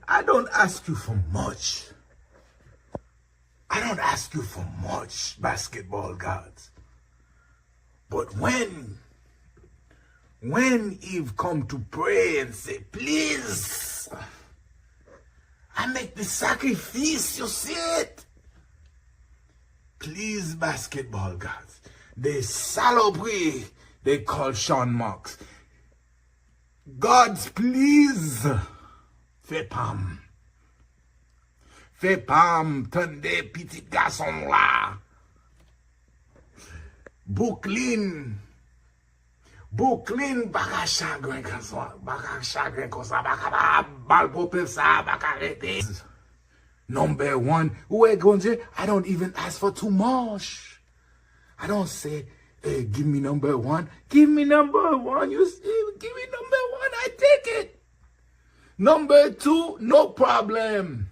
I don't ask you for much. I don't ask you for much, basketball gods. But when Eve come to pray and say, please, I make the sacrifice, you see it? Please, basketball gods. They salopery, they call Sean Marks. Gods, please. Fais pam. Fais pam, tendez, petit garçon là. Brooklyn, baka chagrin comme ça, baka bal popel ça, baka arrêter. Number one, we're going to, I don't even ask for too much. I don't say, hey, give me number one. Give me number one. You see, give me number one. I take it. Number two, no problem.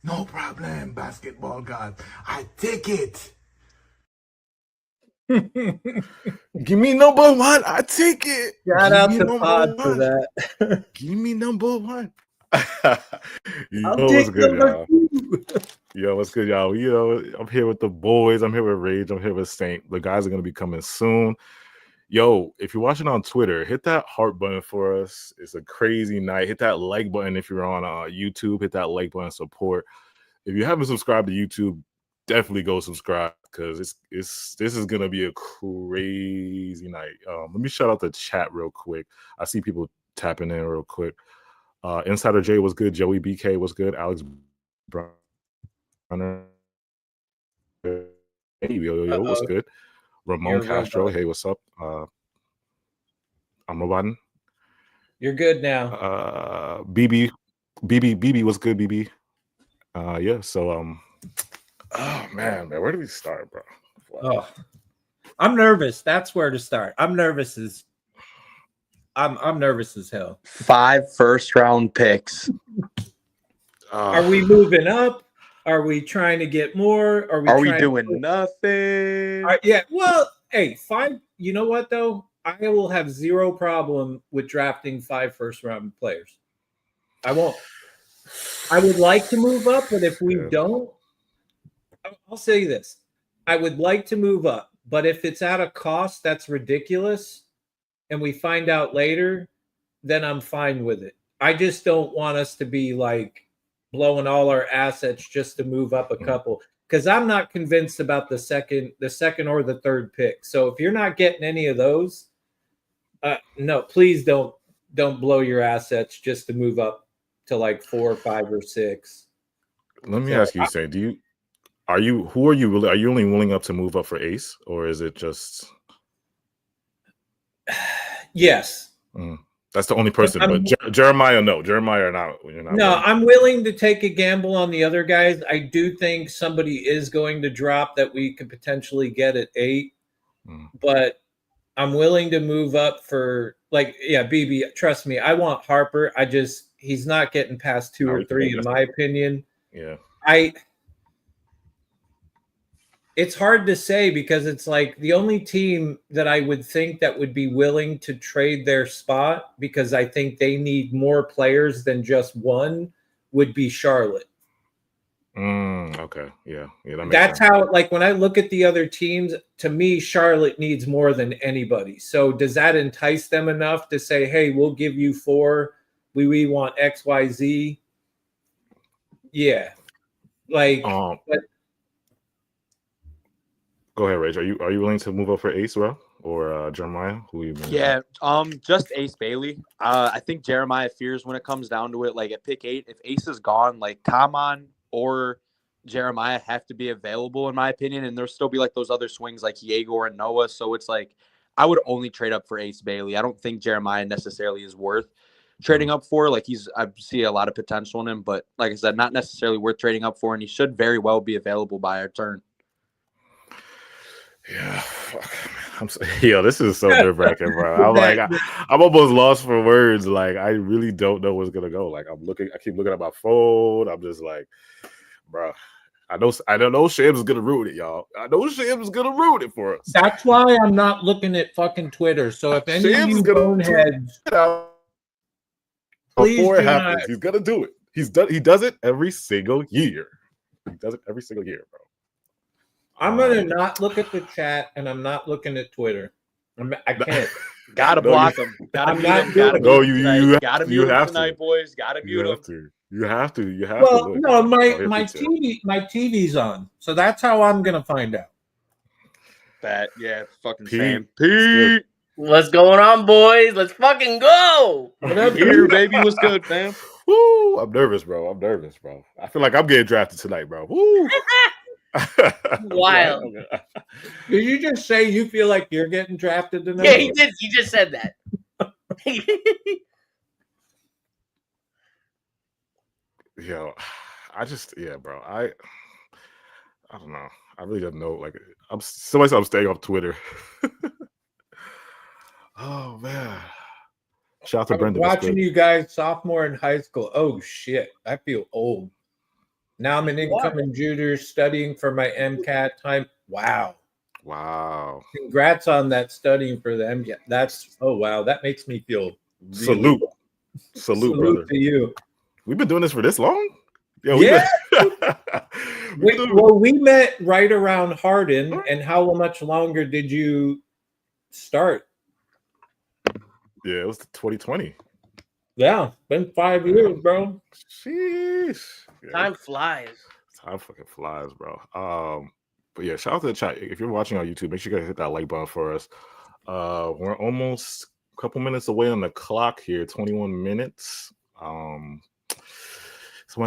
No problem, basketball god. I take it. Give me number one. I take it. Shout out to Pod for that. Give me number one. I'll take good, number y'all? Yo, what's good, y'all? You know, I'm here with the boys. I'm here with Rage. I'm here with Saint. The guys are going to be coming soon. Yo, if you're watching on Twitter, hit that heart button for us. It's a crazy night. Hit that like button if you're on YouTube. Hit that like button support. If you haven't subscribed to YouTube, definitely go subscribe because this is gonna be a crazy night. Let me shout out the chat real quick. I see people tapping in real quick. Insider J was good. Joey BK was good. Alex Brunner. Hey, yo, what's good? Ramon Castro, hey, what's up? I'm Robotin. You're good now. BB was good, BB. Yeah, so oh man, where do we start, bro? Wow. Oh, I'm nervous. That's where to start. I'm nervous as hell. 5 first-round picks. Are we moving up? Are we trying to get more? Are we doing nothing? Yeah. Well, hey, 5. You know what though? I will have zero problem with drafting 5 first-round players. I won't. I would like to move up, but if we don't, I'll say this. I would like to move up, but if it's at a cost that's ridiculous and we find out later, then I'm fine with it. I just don't want us to be like blowing all our assets just to move up a couple because I'm not convinced about the second or the third pick. So if you're not getting any of those, no, please don't blow your assets just to move up to like 4 or 5 or 6. Let me ask you, Say, are you only willing up to move up for Ace, or is it just? Yes. That's the only person, but Jeremiah, no. Jeremiah, you're not. No, I'm willing to take a gamble on the other guys. I do think somebody is going to drop that we could potentially get at 8, but I'm willing to move up for BB. Trust me, I want Harper. He's not getting past 2 or 3 in my opinion. Yeah. It's hard to say because it's like the only team that I would think that would be willing to trade their spot because I think they need more players than just one would be Charlotte. Okay. Yeah. That's how, like, when I look at the other teams, to me, Charlotte needs more than anybody. So does that entice them enough to say, hey, we'll give you 4. We want X, Y, Z. Yeah. Like, but go ahead, Rage. Are you willing to move up for Ace, bro, or Jeremiah? Yeah, just Ace Bailey. I think Jeremiah fears when it comes down to it. Like at pick 8, if Ace is gone, like Kaman or Jeremiah have to be available, in my opinion, and there'll still be like those other swings like Eigor and Noah. So it's like I would only trade up for Ace Bailey. I don't think Jeremiah necessarily is worth trading up for. Like I see a lot of potential in him, but like I said, not necessarily worth trading up for, and he should very well be available by our turn. Yeah, this is so nerve-wracking, bro. I'm almost lost for words. Like, I really don't know what's gonna go. Like, I keep looking at my phone. I'm just like, bro, I don't know Shams is gonna ruin it, y'all. I know Shams is gonna ruin it for us. That's why I'm not looking at fucking Twitter. So if any of you boneheads, before it happens, he's gonna do it. He does it every single year. He does it every single year, bro. I'm gonna not look at the chat, and I'm not looking at Twitter. I can't. Gotta block him. Gotta I'm mute not him. Gotta doing mute it. him No, tonight. you Gotta you mute him have tonight, to. boys. Gotta You mute have him. to. You have to. You have to Well, look. no, my Oh, my here's pizza. TV's on, so that's how I'm gonna find out. That fucking Pete. Sam. It's good. Pete. What's going on, boys? Let's fucking go. What up, Here, baby. What's good, fam? Woo! I'm nervous, bro. I feel like I'm getting drafted tonight, bro. Woo! Wild. Did you just say you feel like you're getting drafted tonight? Yeah, he did. He just said that. Yo, bro. I don't know. I really don't know. Like, I'm staying off Twitter. Oh man! Shout out to I was Brendan. watching you guys sophomore in high school. Oh shit, I feel old. Now I'm an incoming junior studying for my MCAT time. Wow. Congrats on that studying for the MCAT. That makes me feel really Salute, brother. to you. We've been doing this for this long? Yeah. We met right around Hardin, and how much longer did you start? Yeah, it was 2020. Yeah, been 5 years, bro. Sheesh. Yeah. Time flies. Time fucking flies, bro. But yeah, shout out to the chat. If you're watching on YouTube, make sure you guys hit that like button for us. We're almost a couple minutes away on the clock here, 21 minutes. Someone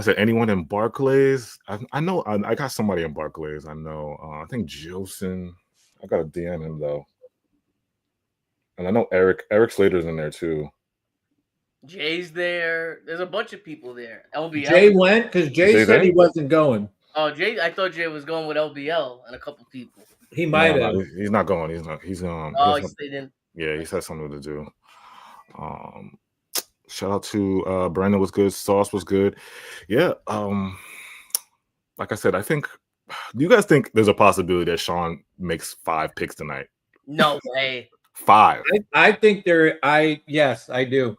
said anyone in Barclays. I know I got somebody in Barclays. I know. I think Josen. I got to DM him though. And I know Eric Slater's in there too. Jay's there. There's a bunch of people there. LBL. Jay went because Jay said he wasn't going. Oh, Jay! I thought Jay was going with LBL and a couple people. He might have. He's not going. He's he stayed in. Yeah, he said something to do. Shout out to Brandon was good. Sauce was good. Yeah. Like I said, I think. Do you guys think there's a possibility that Sean makes 5 picks tonight? No way. 5. I think yes, I do.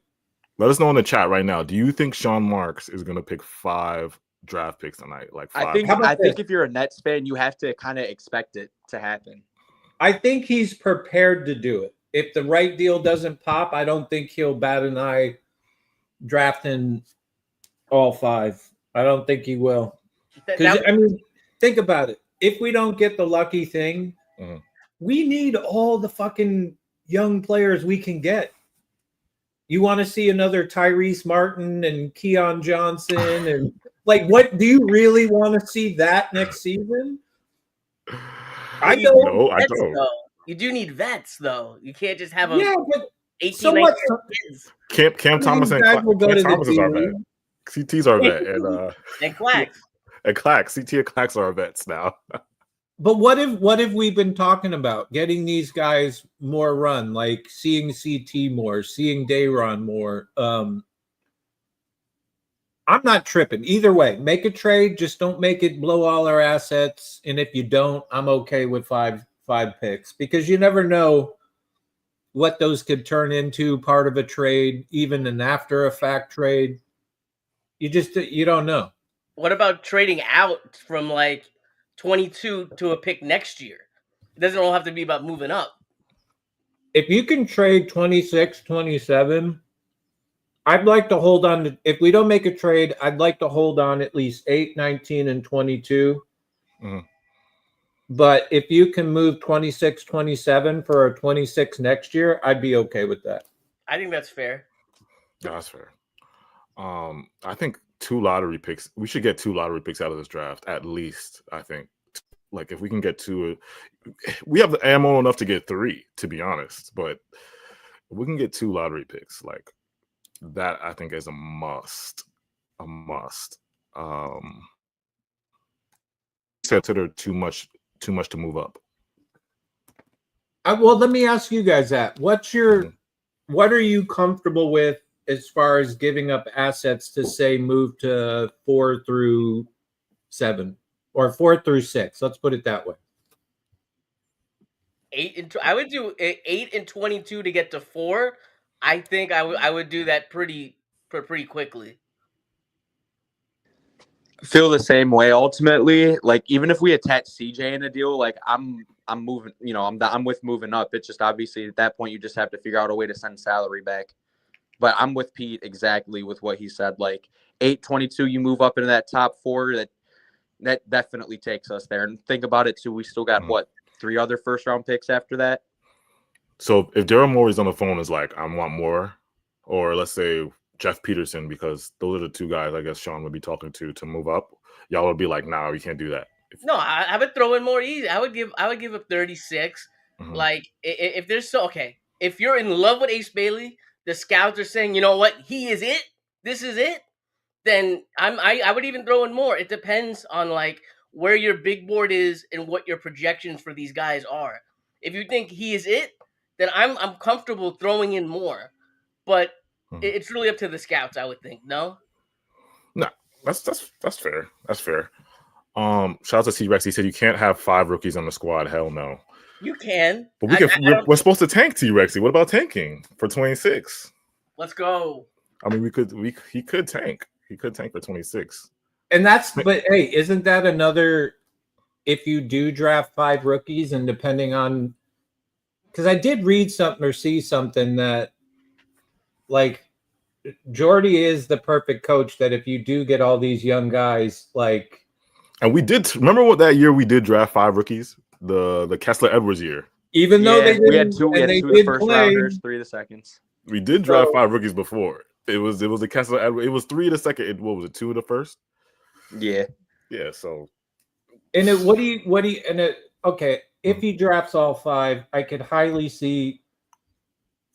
Let us know in the chat right now. Do you think Sean Marks is going to pick 5 draft picks tonight? Like 5? I think if you're a Nets fan, you have to kind of expect it to happen. I think he's prepared to do it. If the right deal doesn't pop, I don't think he'll bat an eye drafting all 5. I don't think he will. I mean, think about it. If we don't get the lucky thing, we need all the fucking young players we can get. You want to see another Tyrese Martin and Keon Johnson and like, what do you really want to see that next season? I don't. I don't. Though. You do need vets, though. You can't just have a 18, so 19 kids. Cam Thomas and Cam Thomas is our vet. CT's our vet, and Clax. And Clax, CT and Clax are our vets now. But what if we've been talking about getting these guys more run, like seeing CT more, seeing Dayron more? I'm not tripping. Either way, make a trade. Just don't make it blow all our assets. And if you don't, I'm okay with five picks because you never know what those could turn into, part of a trade, even an after a fact trade. You don't know. What about trading out from like 22 to a pick next year? It doesn't all have to be about moving up. If you can trade 26, 27, I'd like to hold on to, if we don't make a trade, I'd like to hold on at least 8, 19, and 22. But if you can move 26, 27 for a 26 next year, I'd be okay with that. I think that's fair. That's fair. I think 2 lottery picks. We should get 2 lottery picks out of this draft, at least. I think, like, if we can get 2, we have the ammo enough to get 3, to be honest. But if we can get 2 lottery picks, like that, I think is a must. A must. Consider too much to move up. Well, let me ask you guys that. What are you comfortable with as far as giving up assets to say move to 4 through 7 or 4 through 6? Let's put it that way. I would do 8 and 22 to get to 4. I think I would do that pretty quickly. feel the same way. Ultimately, like even if we attach CJ in a deal, like I'm moving. You know, I'm with moving up. It's just obviously at that point you just have to figure out a way to send salary back. But I'm with Pete exactly with what he said. Like 822, you move up into that top 4. That definitely takes us there. And think about it too. We still got what 3 other first round picks after that. So if Daryl Morey's on the phone, is like, I want more, or let's say Jeff Peterson, because those are the 2 guys I guess Sean would be talking to move up. Y'all would be like, nah, we can't do that. No, I would throw in more easy. I would give up 36. Mhm. Like if there's if you're in love with Ace Bailey, the scouts are saying, you know what, he is it. This is it. Then I would even throw in more. It depends on like where your big board is and what your projections for these guys are. If you think he is it, then I'm comfortable throwing in more. But it's really up to the scouts, I would think. No? No, that's fair. That's fair. Shout out to T-Rex. He said you can't have 5 rookies on the squad. Hell no. You can. But we're supposed to tank T-Rexy. What about tanking for 26? Let's go. I mean, he could tank. He could tank for 26. And but hey, isn't that another, if you do draft 5 rookies and depending on, because I did read something or see something that like Jordy is the perfect coach, that if you do get all these young guys, like. And we did, remember what that year we did draft 5 rookies? The Kessler Edwards year. Even though they didn't, we had 2 of the first rounders, 3 of the seconds. We did draft 5 rookies before. It was the Kessler Edwards. It was 3 of the second. What was it? 2 of the first? Yeah. Yeah. So. And okay, if he drafts all 5, I could highly see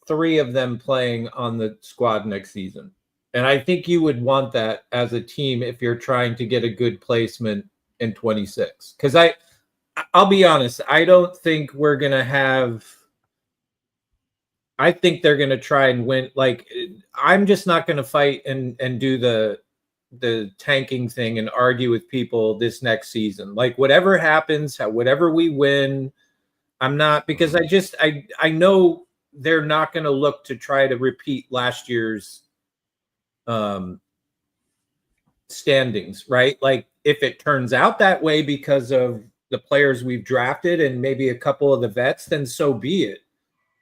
3 of them playing on the squad next season. And I think you would want that as a team if you're trying to get a good placement in 26. Because I'll be honest, I don't think we're going to have. I think they're going to try and win. Like, I'm just not going to fight and do the tanking thing and argue with people this next season. Like, whatever happens, whatever we win, I'm not, because I know they're not going to look to try to repeat last year's standings, right? Like, if it turns out that way because of the players we've drafted and maybe a couple of the vets, then so be it.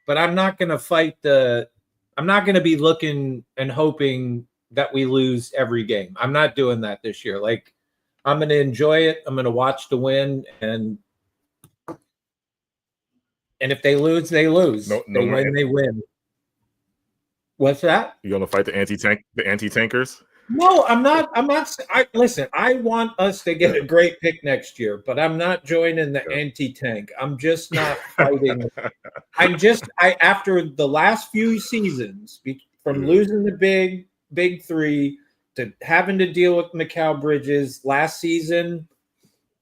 But I'm not going to fight I'm not going to be looking and hoping that we lose every game. I'm not doing that this year. Like, I'm going to enjoy it. I'm going to watch the win. And if they lose, they lose. They win, they win. What's that? You going to fight the anti-tankers? No, I'm not. Listen, I want us to get a great pick next year, but I'm not joining the anti-tank. I'm just not fighting. After the last few seasons, from losing the big 3 to having to deal with Mikal Bridges last season,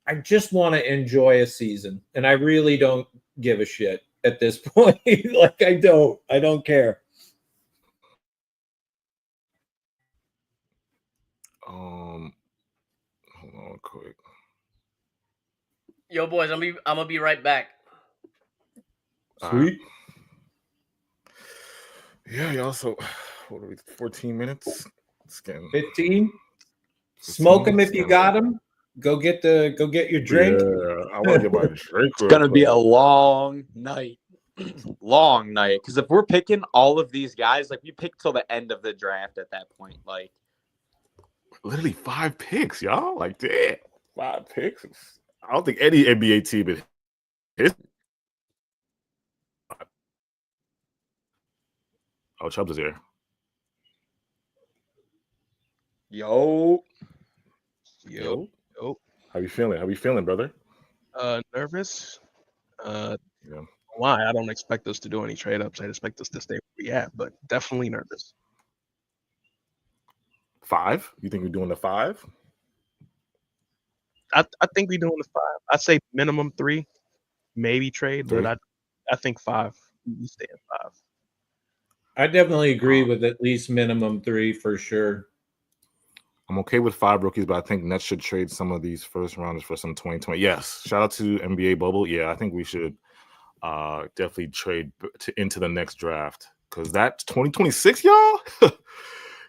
I just want to enjoy a season. And I really don't give a shit at this point. Like, I don't care. Hold on quick. Yo, boys, I'm gonna be right back. Sweet. Yeah, y'all. So, what are we? 14 minutes. 15. Smoke them if you got them. Go get your drink. Yeah, I want to get my drink. It's gonna be a long night. Long night. Because if we're picking all of these guys, like, we pick till the end of the draft at that point, like. Literally 5 picks, y'all. Like, damn, 5 picks. I don't think any NBA team is. Oh, Chubbs is here. Yo. How you feeling, brother? Nervous. Yeah. Why? I don't expect us to do any trade ups. I expect us to stay where we at, but definitely nervous. 5? You think we're doing the 5? I think we're doing the 5. I'd say minimum 3, maybe trade, 3. but I think 5. We stay at 5. I definitely agree with at least minimum 3 for sure. I'm okay with 5 rookies, but I think Nets should trade some of these first rounders for some 2020. Yes, shout out to NBA Bubble. Yeah, I think we should definitely trade into the next draft, because that's 2026, y'all.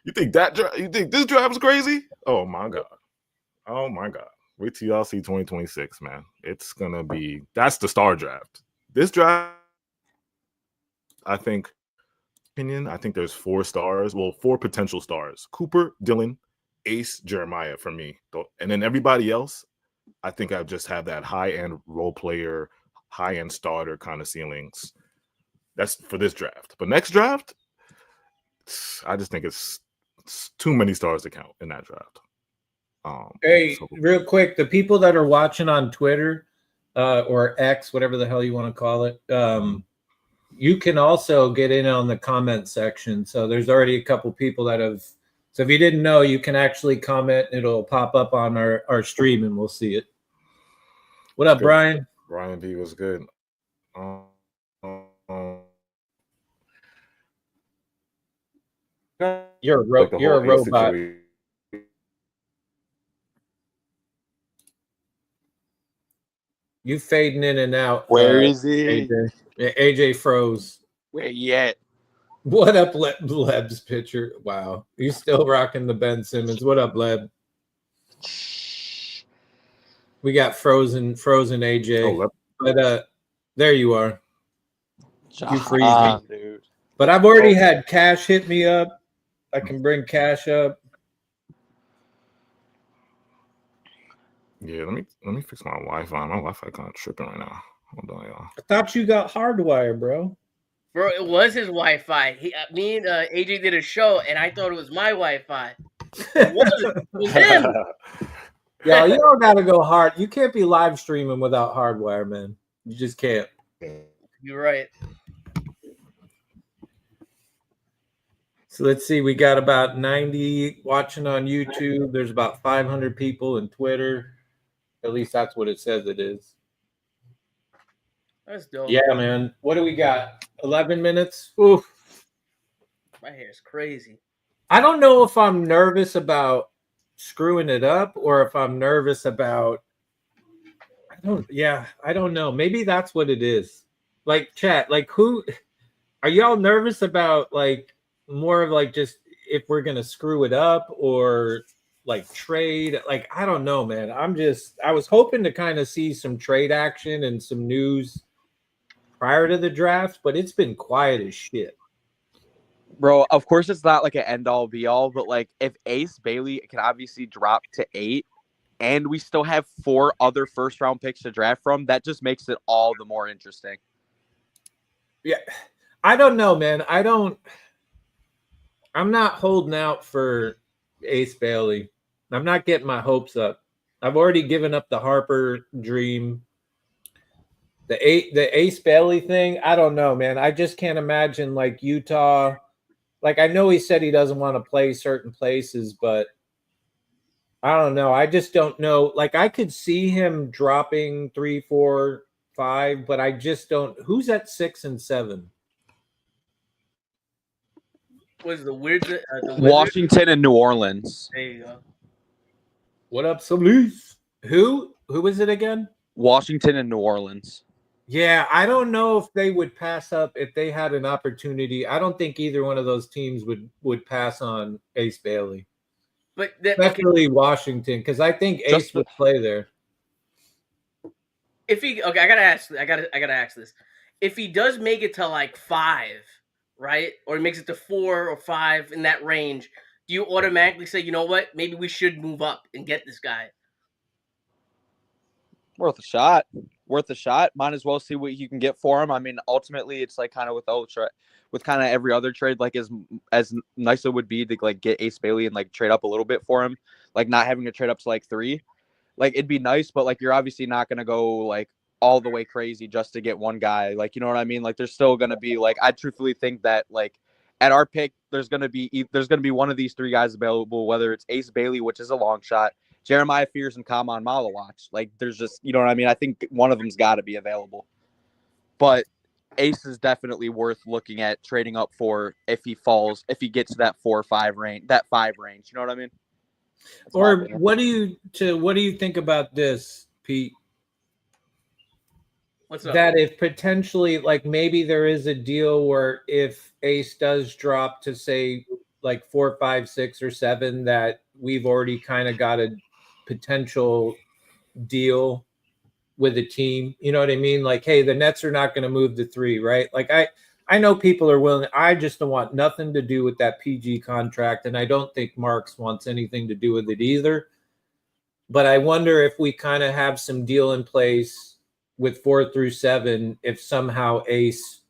You think this draft is crazy? Oh my god! Oh my God. Wait till y'all see 2026, man. It's gonna be that's the star draft. This draft, I think there's 4 stars. Well, 4 potential stars. Cooper, Dylan, Ace, Jeremiah for me. And then everybody else, I think I just have that high-end role player, high-end starter kind of ceilings. That's for this draft. But next draft, I just think it's too many stars to count in that draft. Hey, real quick, the people that are watching on Twitter or X, whatever the hell you want to call it, you can also get in on the comment section. So there's already a couple people that have. So if you didn't know, you can actually comment. It'll pop up on our stream, and we'll see it. What up, good. Brian? Brian B was good. You're a robot. You fading in and out. Where is he? AJ froze. Where yet? What up, Leb's picture? Wow, you still rocking the Ben Simmons. What up, Leb? We got frozen AJ. But there you are. You freezing, dude. But I've already had Cash hit me up. I can bring Cash up. Yeah, let me fix my Wi-Fi. My Wi-Fi kind of tripping right now. Hold on, y'all. I thought you got hardwire, bro. Bro, it was his Wi-Fi. Me and AJ did a show, and I thought it was my Wi-Fi. It was him. Yo, you don't gotta go hard. You can't be live streaming without hardwire, man. You just can't. You're right. So let's see. We got about 90 watching on YouTube. There's about 500 people in Twitter. At least that's what it says it is. That's dope. Yeah, man. What do we got? 11 minutes? Oof. My hair is crazy. I don't know if I'm nervous about screwing it up or if I'm nervous about I don't know. Maybe that's what it is. Like, chat, like, who are y'all nervous about? Like, more of like just if we're gonna screw it up or like trade? Like, I don't know, man. I was hoping to kind of see some trade action and some news prior to the draft, but it's been quiet as shit. Bro, of course it's not like an end-all be-all, but like if Ace Bailey can obviously drop to 8 and we still have 4 other first-round picks to draft from, that just makes it all the more interesting. Yeah. I don't know, man. I'm not holding out for Ace Bailey. I'm not getting my hopes up. I've already given up the Harper dream. The Ace Bailey thing, I don't know, man. I just can't imagine like Utah. Like, I know he said he doesn't want to play certain places, but I don't know. I just don't know. Like, I could see him dropping 3, 4, 5, but I just don't. Who's at 6 and 7? Was the Wizards? Washington and New Orleans. There you go. What up, Solis? Who is it again? Washington and New Orleans. Yeah, I don't know if they would pass up if they had an opportunity. I don't think either one of those teams would pass on Ace Bailey. But especially Washington, because I think Ace would play there. If he I gotta ask this. If he does make it to like 5, right, or he makes it to 4 or 5 in that range, do you automatically say, you know what, maybe we should move up and get this guy? Worth a shot. Might as well see what you can get for him. I mean, ultimately, it's like kind of with kind of every other trade, like as nice it would be to like get Ace Bailey and like trade up a little bit for him, like not having to trade up to like 3. Like, it'd be nice, but like you're obviously not gonna go like all the way crazy just to get one guy. Like, you know what I mean? Like, there's still gonna be like, I truthfully think that like at our pick, there's gonna be one of these 3 guys available, whether it's Ace Bailey, which is a long shot, Jeremiah Fears, and Kaman Malawach. Like, there's just, you know what I mean? I think one of them's got to be available. But Ace is definitely worth looking at trading up for if he gets to that 4 or 5 range, that 5 range. You know what I mean? That's or what do you think about this, Pete? What's up? That if potentially, like, maybe there is a deal where if Ace does drop to say like 4, 5, 6, or 7, that we've already kind of got a potential deal with a team. You know what I mean? Like, hey, the Nets are not going to move to 3, right? Like I know people are willing. I just don't want nothing to do with that PG contract, and I don't think Marks wants anything to do with it either. But I wonder if we kind of have some deal in place with 4 through 7, if somehow Ace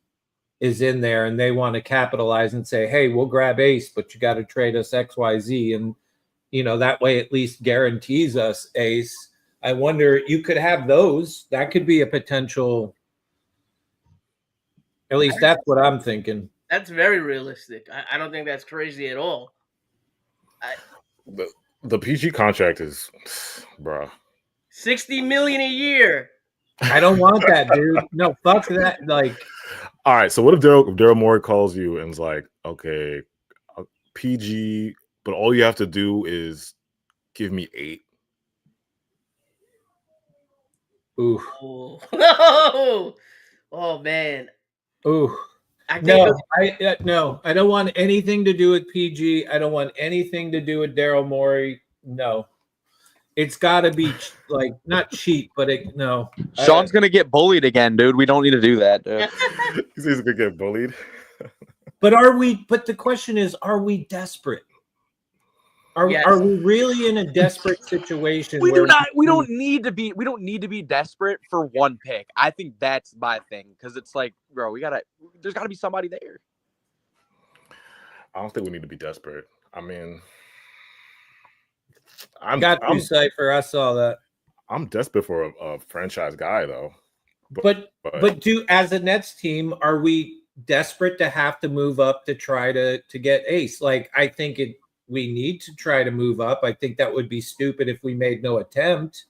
is in there and they want to capitalize and say, hey, we'll grab Ace, but you got to trade us XYZ. And, that way at least guarantees us Ace. I wonder, you could have those. That could be a potential. At least that's what I'm thinking. That's very realistic. I don't think that's crazy at all. The PG contract is, bruh. $60 million a year. I don't want that, dude. No, fuck that. Like, all right. So what if Daryl Morey calls you and is like, okay, PG, but all you have to do is give me 8. Ooh. Oh, oh man. Ooh. I don't want anything to do with PG. I don't want anything to do with Daryl Morey. No. It's got to be like not cheap, but no. Sean's gonna get bullied again, dude. We don't need to do that, dude. He's gonna get bullied. But the question is, are we desperate? Are we really in a desperate situation? We don't need to be desperate for one pick. I think that's my thing, because it's like, bro, there's gotta be somebody there. I don't think we need to be desperate. I mean, I'm Cypher. I saw that. I'm desperate for a franchise guy, though. But as a Nets team, are we desperate to have to move up to try to get Ace? Like, I think we need to try to move up. I think that would be stupid if we made no attempt.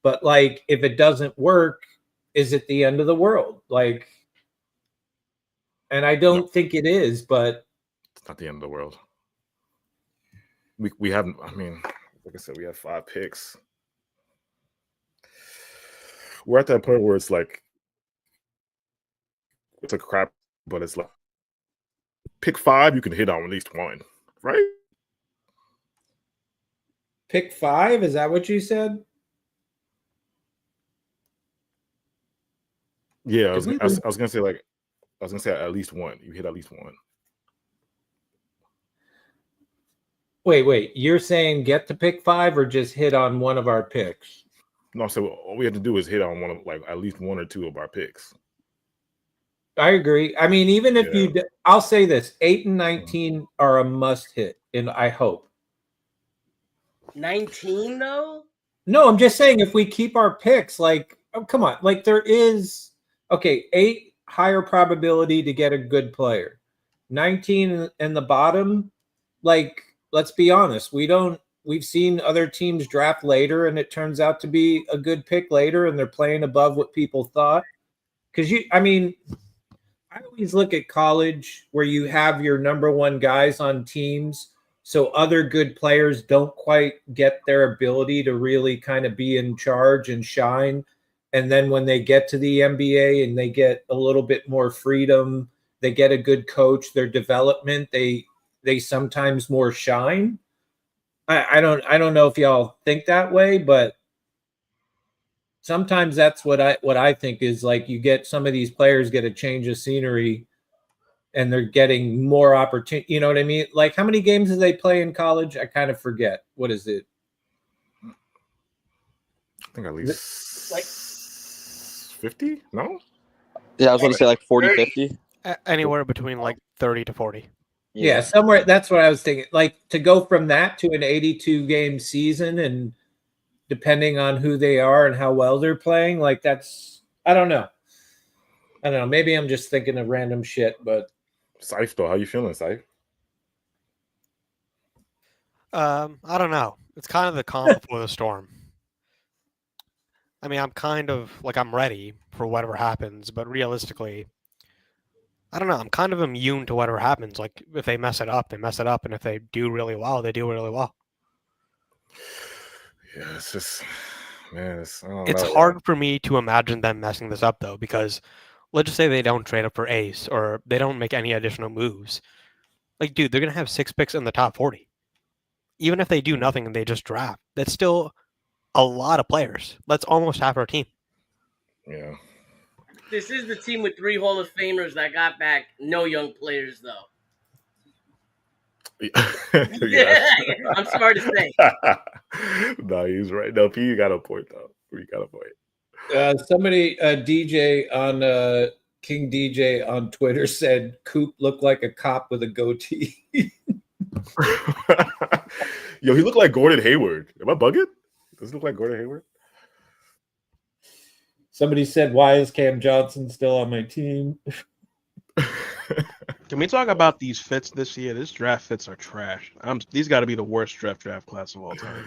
But like, if it doesn't work, is it the end of the world? Like, and I don't think it is, but it's not the end of the world. We haven't. I mean, like I said, we have 5 picks. We're at that point where it's like, it's a crap, but it's like, pick 5, you can hit on at least one, right? Pick 5? Is that what you said? Yeah, I was gonna say at least one. You hit at least one. Wait. You're saying get to pick 5 or just hit on one of our picks? No, so all we have to do is hit on one of, like, at least 1 or 2 of our picks. I agree. I mean, even if I'll say this: 8 and 19 are a must hit, and I hope. 19 though? No, I'm just saying if we keep our picks, like, oh, come on, like there is 8 higher probability to get a good player, 19 in the bottom. Like, let's be honest, we've seen other teams draft later, and it turns out to be a good pick later, and they're playing above what people thought. Because I always look at college where you have your number 1 guys on teams, so other good players don't quite get their ability to really kind of be in charge and shine. And then when they get to the NBA and they get a little bit more freedom, they get a good coach, their development, they sometimes more shine. I don't know if y'all think that way, but sometimes that's what I think is like, you get some of these players get a change of scenery and they're getting more opportunity. You know what I mean? Like, how many games do they play in college? I kind of forget. What is it? I think at least like 50? No? Yeah, I was going to say like 40, 50. Anywhere between like 30 to 40. Yeah, somewhere. That's what I was thinking. Like, to go from that to an 82-game season, and depending on who they are and how well they're playing, like, that's, I don't know. Maybe I'm just thinking of random shit, but. Saif, though, how you feeling, Saif? I don't know. It's kind of the calm before the storm. I mean, I'm kind of like, I'm ready for whatever happens, but realistically, I don't know. I'm kind of immune to whatever happens. Like, if they mess it up, they mess it up, and if they do really well, they do really well. Yeah, it's just, man, it's hard for me to imagine them messing this up, though, because let's just say they don't trade up for Ace or they don't make any additional moves. Like, dude, they're going to have 6 picks in the top 40. Even if they do nothing and they just draft, that's still a lot of players. That's almost half our team. Yeah. This is the team with 3 Hall of Famers that got back no young players, though. Yes. I'm sorry to say. No, he's right. No, P, you got a point though. You got a point. Somebody, DJ on King DJ on Twitter said Coop looked like a cop with a goatee. Yo, he looked like Gordon Hayward. Am I bugging? Does he look like Gordon Hayward? Somebody said, "Why is Cam Johnson still on my team?" Can we talk about these fits this year? These draft fits are trash. These got to be the worst draft class of all time.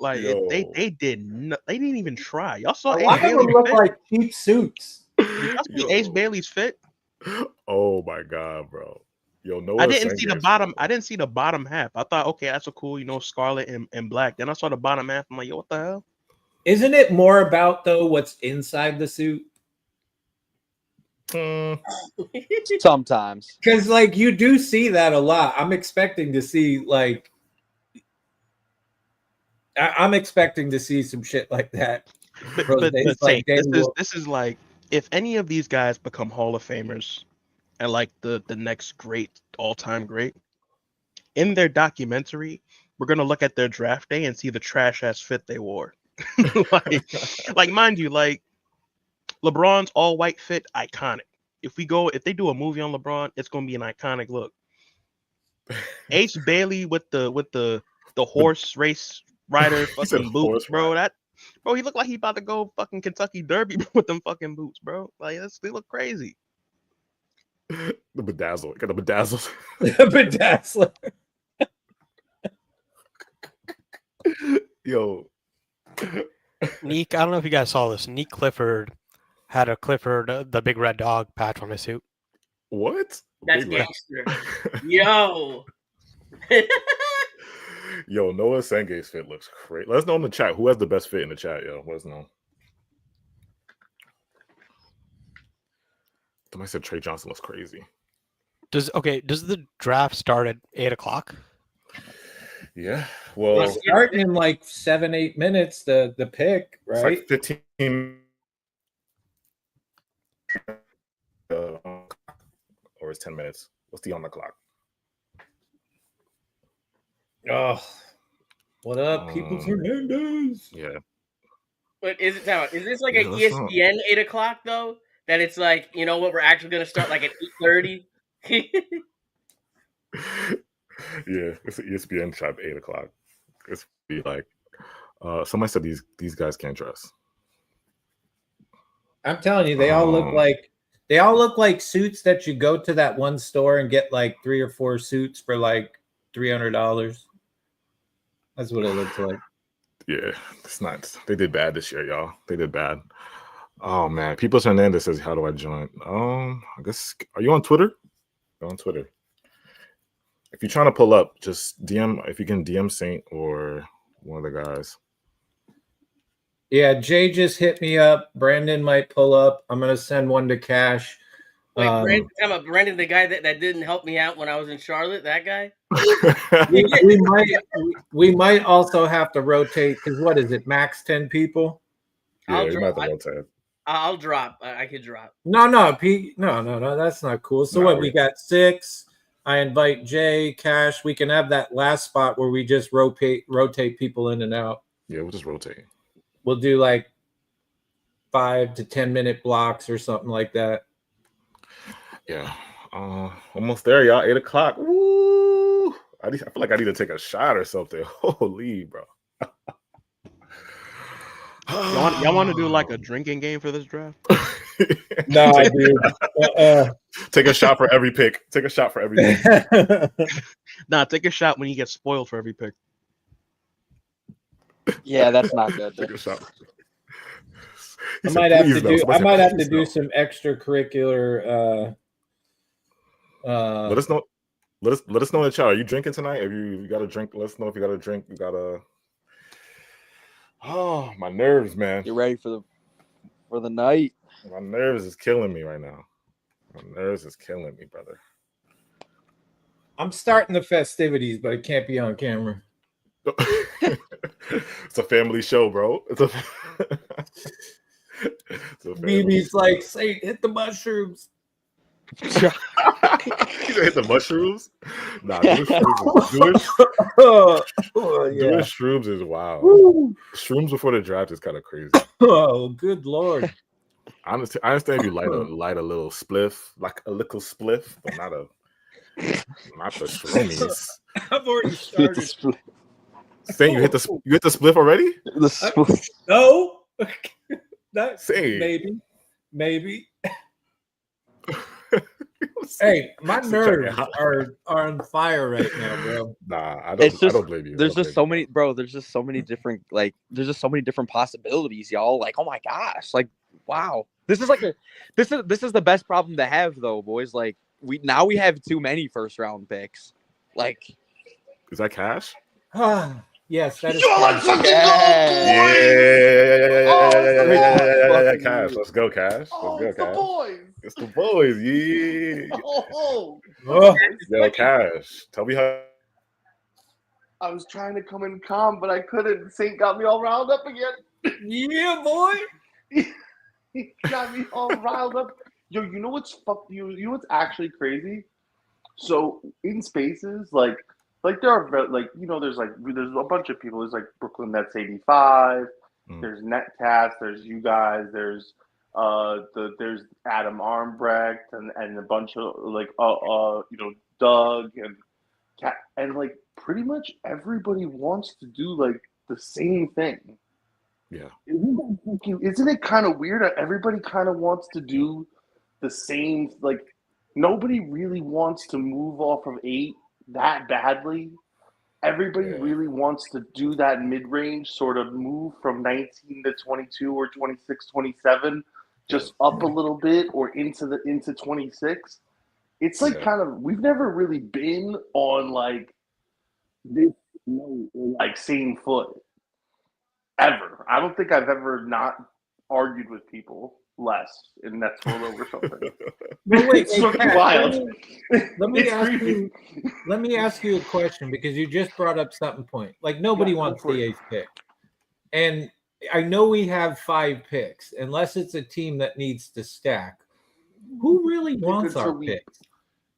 Like they didn't even try. Y'all saw A lot of them look like cheap suits. Did y'all see Ace Bailey's fit? Oh my god, bro. Yo, I didn't see the bottom. I didn't see the bottom half. I thought, okay, that's a cool, scarlet and black. Then I saw the bottom half. I'm like, yo, what the hell? Isn't it more about though what's inside the suit? Sometimes, Because like you do see that a lot. I'm expecting to see like I'm expecting to see some shit like that. But this is like if any of these guys become Hall of Famers and like the next great all-time great, in their documentary, we're gonna look at their draft day and see the trash ass fit they wore. like mind you, like LeBron's all white fit, iconic. If they do a movie on LeBron, it's gonna be an iconic look. Ace Bailey with the horse race rider fucking boots, bro. He looked like he about to go fucking Kentucky Derby with them fucking boots, bro. Like they look crazy. The bedazzle. Got the bedazzle. Bedazzler. Yo. Neek, I don't know if you guys saw this. Neek Clifford had a Clifford, the big red dog patch on his suit. What? That's gangster. Yo. Yo, Noah Senge's fit looks great. Let us know in the chat who has the best fit in the chat, yo. Let us know. Somebody said Trey Johnson looks crazy. Does the draft start at 8:00? Yeah. Well, starting in like 7-8 minutes, the pick, right? It's like 15 or it's 10 minutes. What's the on the clock? Oh, what up, Peoples Hernandez? Yeah. But is this like an ESPN 8:00 though? That it's like, you know what, we're actually gonna start like at 8:30. Yeah, it's an ESPN shop 8:00. It's be like somebody said these guys can't dress. I'm telling you, they all look like suits that you go to that one store and get like 3 or 4 suits for like $300. That's what it looks like. Yeah, it's not. They did bad this year, y'all. They did bad. Oh man, Peoples Hernandez says, "How do I join?" I guess are you on Twitter? Go on Twitter. If you're trying to pull up, just DM. If you can DM Saint or one of the guys. Yeah, Jay just hit me up. Brandon might pull up. I'm gonna send one to Cash. Wait, Brandon, the guy that didn't help me out when I was in Charlotte, that guy? we might also have to rotate because what is it, max 10 people? Yeah, you might have to rotate. I'll drop. I could drop. No, Pete. No, that's not cool. So what? We got 6. I invite Jay, Cash. We can have that last spot where we just rotate people in and out. Yeah, we'll just rotate. We'll do like 5 to 10 minute blocks or something like that. Yeah, almost there, y'all. 8:00. Woo! I feel like I need to take a shot or something. Holy, bro. Y'all want to do like a drinking game for this draft? No, dude. Take a shot for every pick. Take a shot for every pick. Nah, take a shot when you get spoiled for every pick. Yeah, that's not good. Take a shot. I might have to do some extracurricular. Let us know. Let us know in the chat. Are you drinking tonight? If you got a drink, let us know if you got a drink. You got a. Oh, my nerves, man. You ready for the night? My nerves is killing me right now. My nerves is killing me, brother. I'm starting the festivities, but it can't be on camera. It's a family show, bro. It's a BB's like, say, hit the mushrooms. You gonna hit the mushrooms? Nah, doing shrooms is wild. Woo. Shrooms before the draft is kind of crazy. Oh, good lord! I understand if you light a little spliff, like a little spliff, but not the shroomies. I've already started. Saying you hit the spliff already? No, that's Say maybe. Hey, my nerves are on fire right now, bro. Nah, I don't blame you. There's just so many, bro. There's just so many different, there's just so many different possibilities, y'all. Like, oh my gosh, like, wow. This is the best problem to have, though, boys. Like, we have too many first round picks. Like, is that Cash? Yes, that is. Yeah, Cash. Let's go, Cash. Let's go, Cash. It's the boys. Yeah. Yo, Cash. Tell me how. I was trying to come in calm, but I couldn't. Saint got me all riled up again. Yeah, boy. He got me all riled up. Yo, you know what's You know what's actually crazy? So in spaces there are there's a bunch of people. There's like Brooklyn Nets 85. There's Netcast. There's you guys. There's there's Adam Armbrecht and a bunch of Doug and like pretty much everybody wants to do like the same thing. Yeah. Isn't it kind of weird that everybody kind of wants to do the same? Like nobody really wants to move off of 8 that badly. Everybody really wants to do that mid-range sort of move from 19 to 22 or 26, 27, just up a little bit or into 26. It's like kind of, we've never really been on like this like same foot ever. I don't think I've ever not argued with people less in Nets world over something. No, wait, it's fucking wild. Let me ask you a question, because you just brought up something point. Like nobody wants the 8th pick. And I know we have 5 picks, unless it's a team that needs to stack. Who really wants our picks?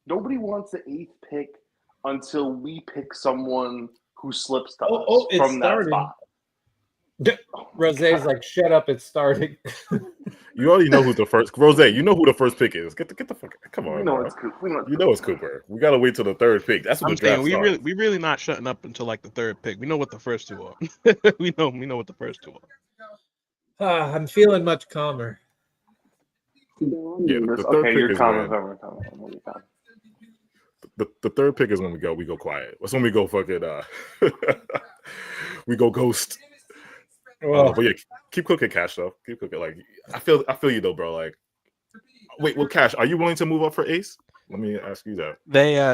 Nobody wants the 8th pick until we pick someone who slips to us from that spot. Rosé's like, shut up, it's starting. You already know who's the first. Rosé, you know who the first pick is. Get the fuck. Come on. We know it's Cooper. You know it's Cooper. We gotta wait till the 3rd pick. That's what I'm saying. We really not shutting up until like the 3rd pick. We know what the first 2 are. we know what the first 2 are. I'm feeling much calmer. Yeah, you're calm. The 3rd pick is when we go quiet. That's when we go fucking we go ghost. But yeah, keep cooking, Cash though. Keep cooking. Like I feel you though, bro. Like, wait, well, Cash, are you willing to move up for Ace? Let me ask you that.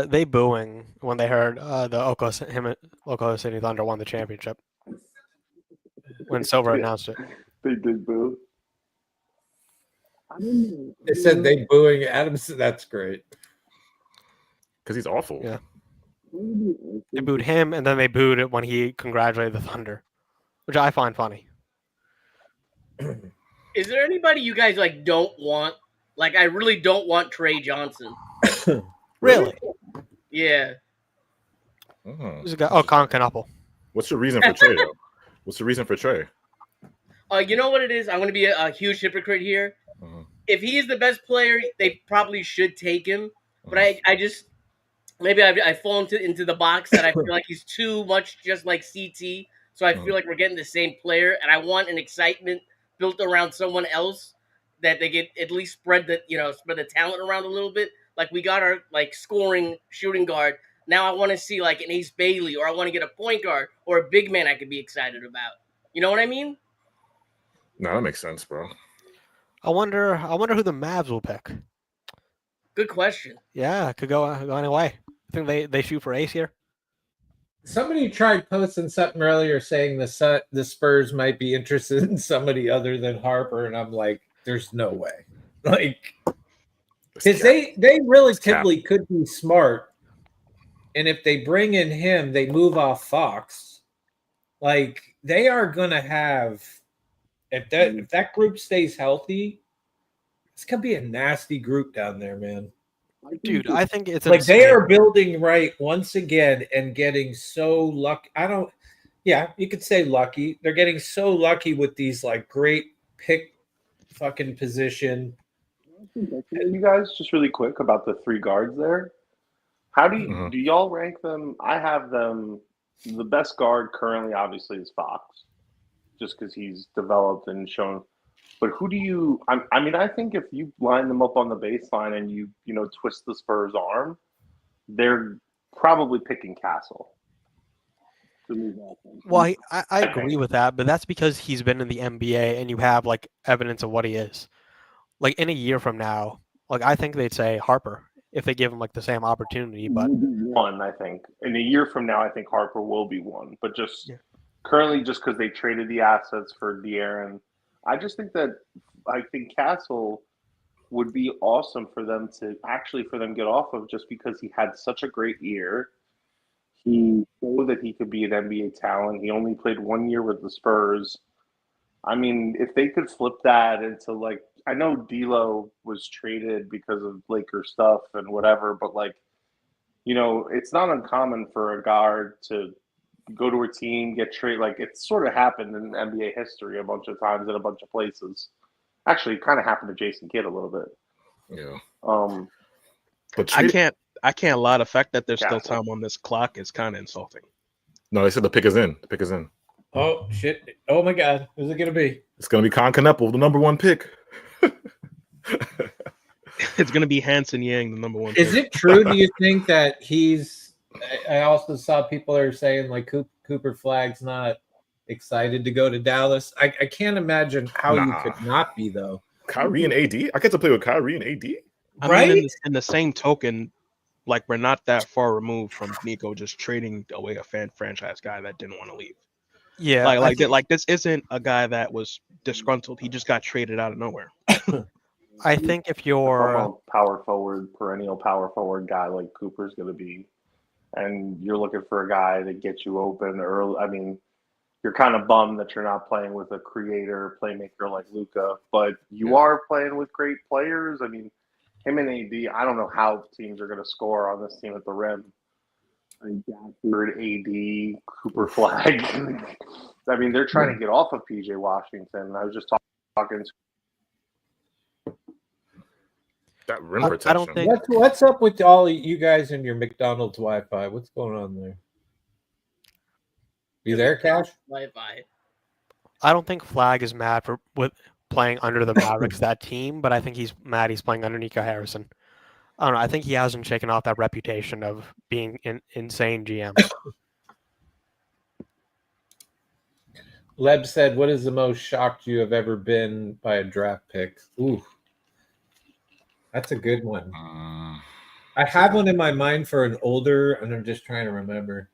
They booing when they heard the Oklahoma City Thunder won the championship when Silver announced it. They did boo. They said they booing Adams. That's great. Because he's awful. Yeah. They booed him, and then they booed it when he congratulated the Thunder, which I find funny. Is there anybody you guys like don't want? Like, I really don't want Trey Johnson. Really? Yeah. Who's a guy? Oh, Con Knuckle. What's your reason for Trey, though? What's the reason for Trey? You know what it is? I'm going to be a huge hypocrite here. If he is the best player, they probably should take him. But I just maybe I fall into the box that I feel like he's too much just like CT. So I feel like we're getting the same player, and I want an excitement built around someone else that they get at least spread the talent around a little bit. Like we got our like scoring shooting guard. Now I want to see like an Ace Bailey, or I want to get a point guard or a big man I could be excited about. You know what I mean? No, that makes sense, bro. I wonder who the Mavs will pick. Good question. Yeah, it could go any way. I think they shoot for Ace here. Somebody tried posting something earlier saying the Spurs might be interested in somebody other than Harper, and I'm like, there's no way. Like, because they relatively could be smart, and if they bring in him, they move off Fox, Like they are gonna have if that group stays healthy, it's gonna be a nasty group down there, man. Dude, I think it's like insane. they are building right once again and getting so lucky. Yeah, you could say lucky. They're getting so lucky with these like great pick fucking position. You guys, just really quick about the 3 guards there. How do y'all rank them? I have them. The best guard currently, obviously, is Fox, just because he's developed and shown. But who do you? I mean, I think if you line them up on the baseline and you twist the Spurs' arm, they're probably picking Castle. Well, I agree with that, but that's because he's been in the NBA and you have like evidence of what he is. Like in a year from now, like I think they'd say Harper if they give him like the same opportunity. But one, I think in a year from now, I think Harper will be one. But just currently, just because they traded the assets for De'Aaron, I just think that I think Castle would be awesome for them to get off of, just because he had such a great year. He showed that he could be an NBA talent. He only played 1 year with the Spurs. I mean, if they could flip that into like, I know D'Lo was traded because of Laker stuff and whatever, but like, it's not uncommon for a guard to go to a team, get traded. Like it's sort of happened in NBA history a bunch of times in a bunch of places. Actually, it kind of happened to Jason Kidd a little bit. Yeah. But I can't lie. The fact that there's still time on this clock is kind of insulting. No, they said the pick is in. The pick is in. Oh shit! Oh my god, who's it gonna be? It's gonna be Con Kneppel, the number 1 pick. It's gonna be Hanson Yang, the number 1 Is pick. it true? Do you think that he's? I also saw people are saying like Cooper Flag's not excited to go to Dallas. I can't imagine how you could not be though. Kyrie and AD. I get to play with Kyrie and AD. I mean, in the same token, like we're not that far removed from Nico just trading away a franchise guy that didn't want to leave. Yeah, like this isn't a guy that was disgruntled. He just got traded out of nowhere. I think if you're a perennial power forward guy like Cooper's going to be, and you're looking for a guy to get you open early. I mean, you're kind of bummed that you're not playing with a creator, playmaker like Luka, but you are playing with great players. I mean, him and AD, I don't know how teams are going to score on this team at the rim. I mean, Gafford, AD, Cooper Flag. I mean, they're trying to get off of PJ Washington. I was just talking to that rim protection. I don't think what's up with all you guys and your McDonald's Wi-Fi. What's going on there? You there, Cash? Wi-Fi. I don't think Flag is mad with playing under the Mavericks, that team, but I think he's mad he's playing under Nico Harrison. I don't know. I think he hasn't shaken off that reputation of being an insane GM. Leb said, "What is the most shocked you have ever been by a draft pick?" Ooh, that's a good one. I have one in my mind for an older, and I'm just trying to remember.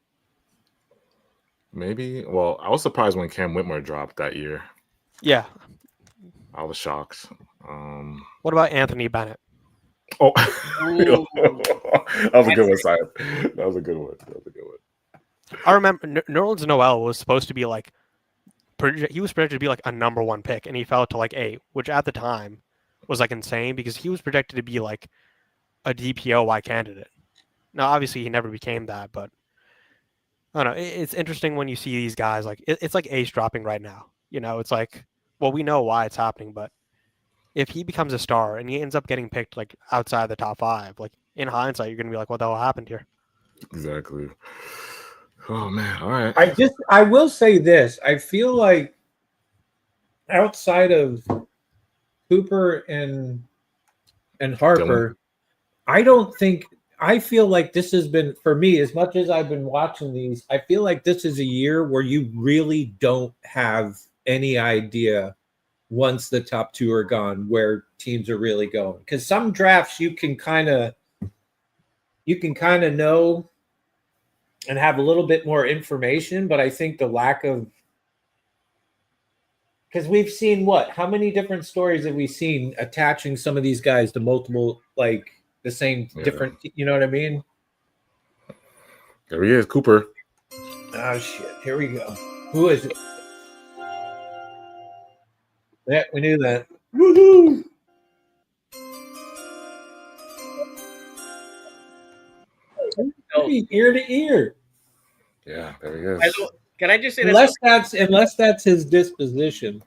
Maybe. Well, I was surprised when Cam Whitmore dropped that year. Yeah. I was shocked. What about Anthony Bennett? Oh, that was a good one, Simon. That was a good one. I remember Nerlens Noel was supposed to be like, he was projected to be like a number 1 pick, and he fell to like 8, which at the time was like insane because he was projected to be like a DPOY candidate. Now, obviously, he never became that, but I don't know. It's interesting when you see these guys like it's like Ace dropping right now. It's like, well, we know why it's happening, but if he becomes a star and he ends up getting picked like outside the top 5, like in hindsight, you're gonna be like, what the hell happened here? Exactly. Oh man, all right. I will say this. I feel like outside of Cooper and Harper, Dylan. I feel like this has been, for me, as much as I've been watching these, I feel like this is a year where you really don't have any idea once the top 2 are gone where teams are really going. Because some drafts you can kind of know and have a little bit more information, but I think the lack of, because we've seen how many different stories have we seen attaching some of these guys to multiple, like the same different, you know what I mean? There he is, Cooper. Oh shit, here we go. Who is it? Yeah, we knew that. Woohoo! Ear to ear. Yeah, there he is. Can I just say unless that's his disposition?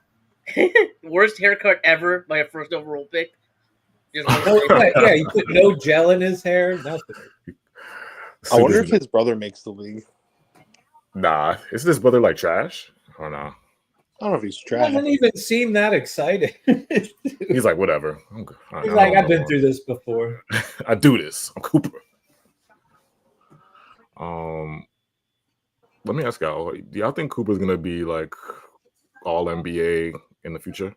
Worst haircut ever by a first overall pick. Just Yeah, he put no gel in his hair. Nothing. I wonder if his brother makes the league. Nah, isn't his brother like trash? Or no? I don't know if he's He trash. doesn't even seem that excited. He's like, whatever. I'm good. He's like, I've been through this before. I do this. I'm Cooper. Let me ask y'all, do y'all think Cooper's gonna be like all NBA in the future?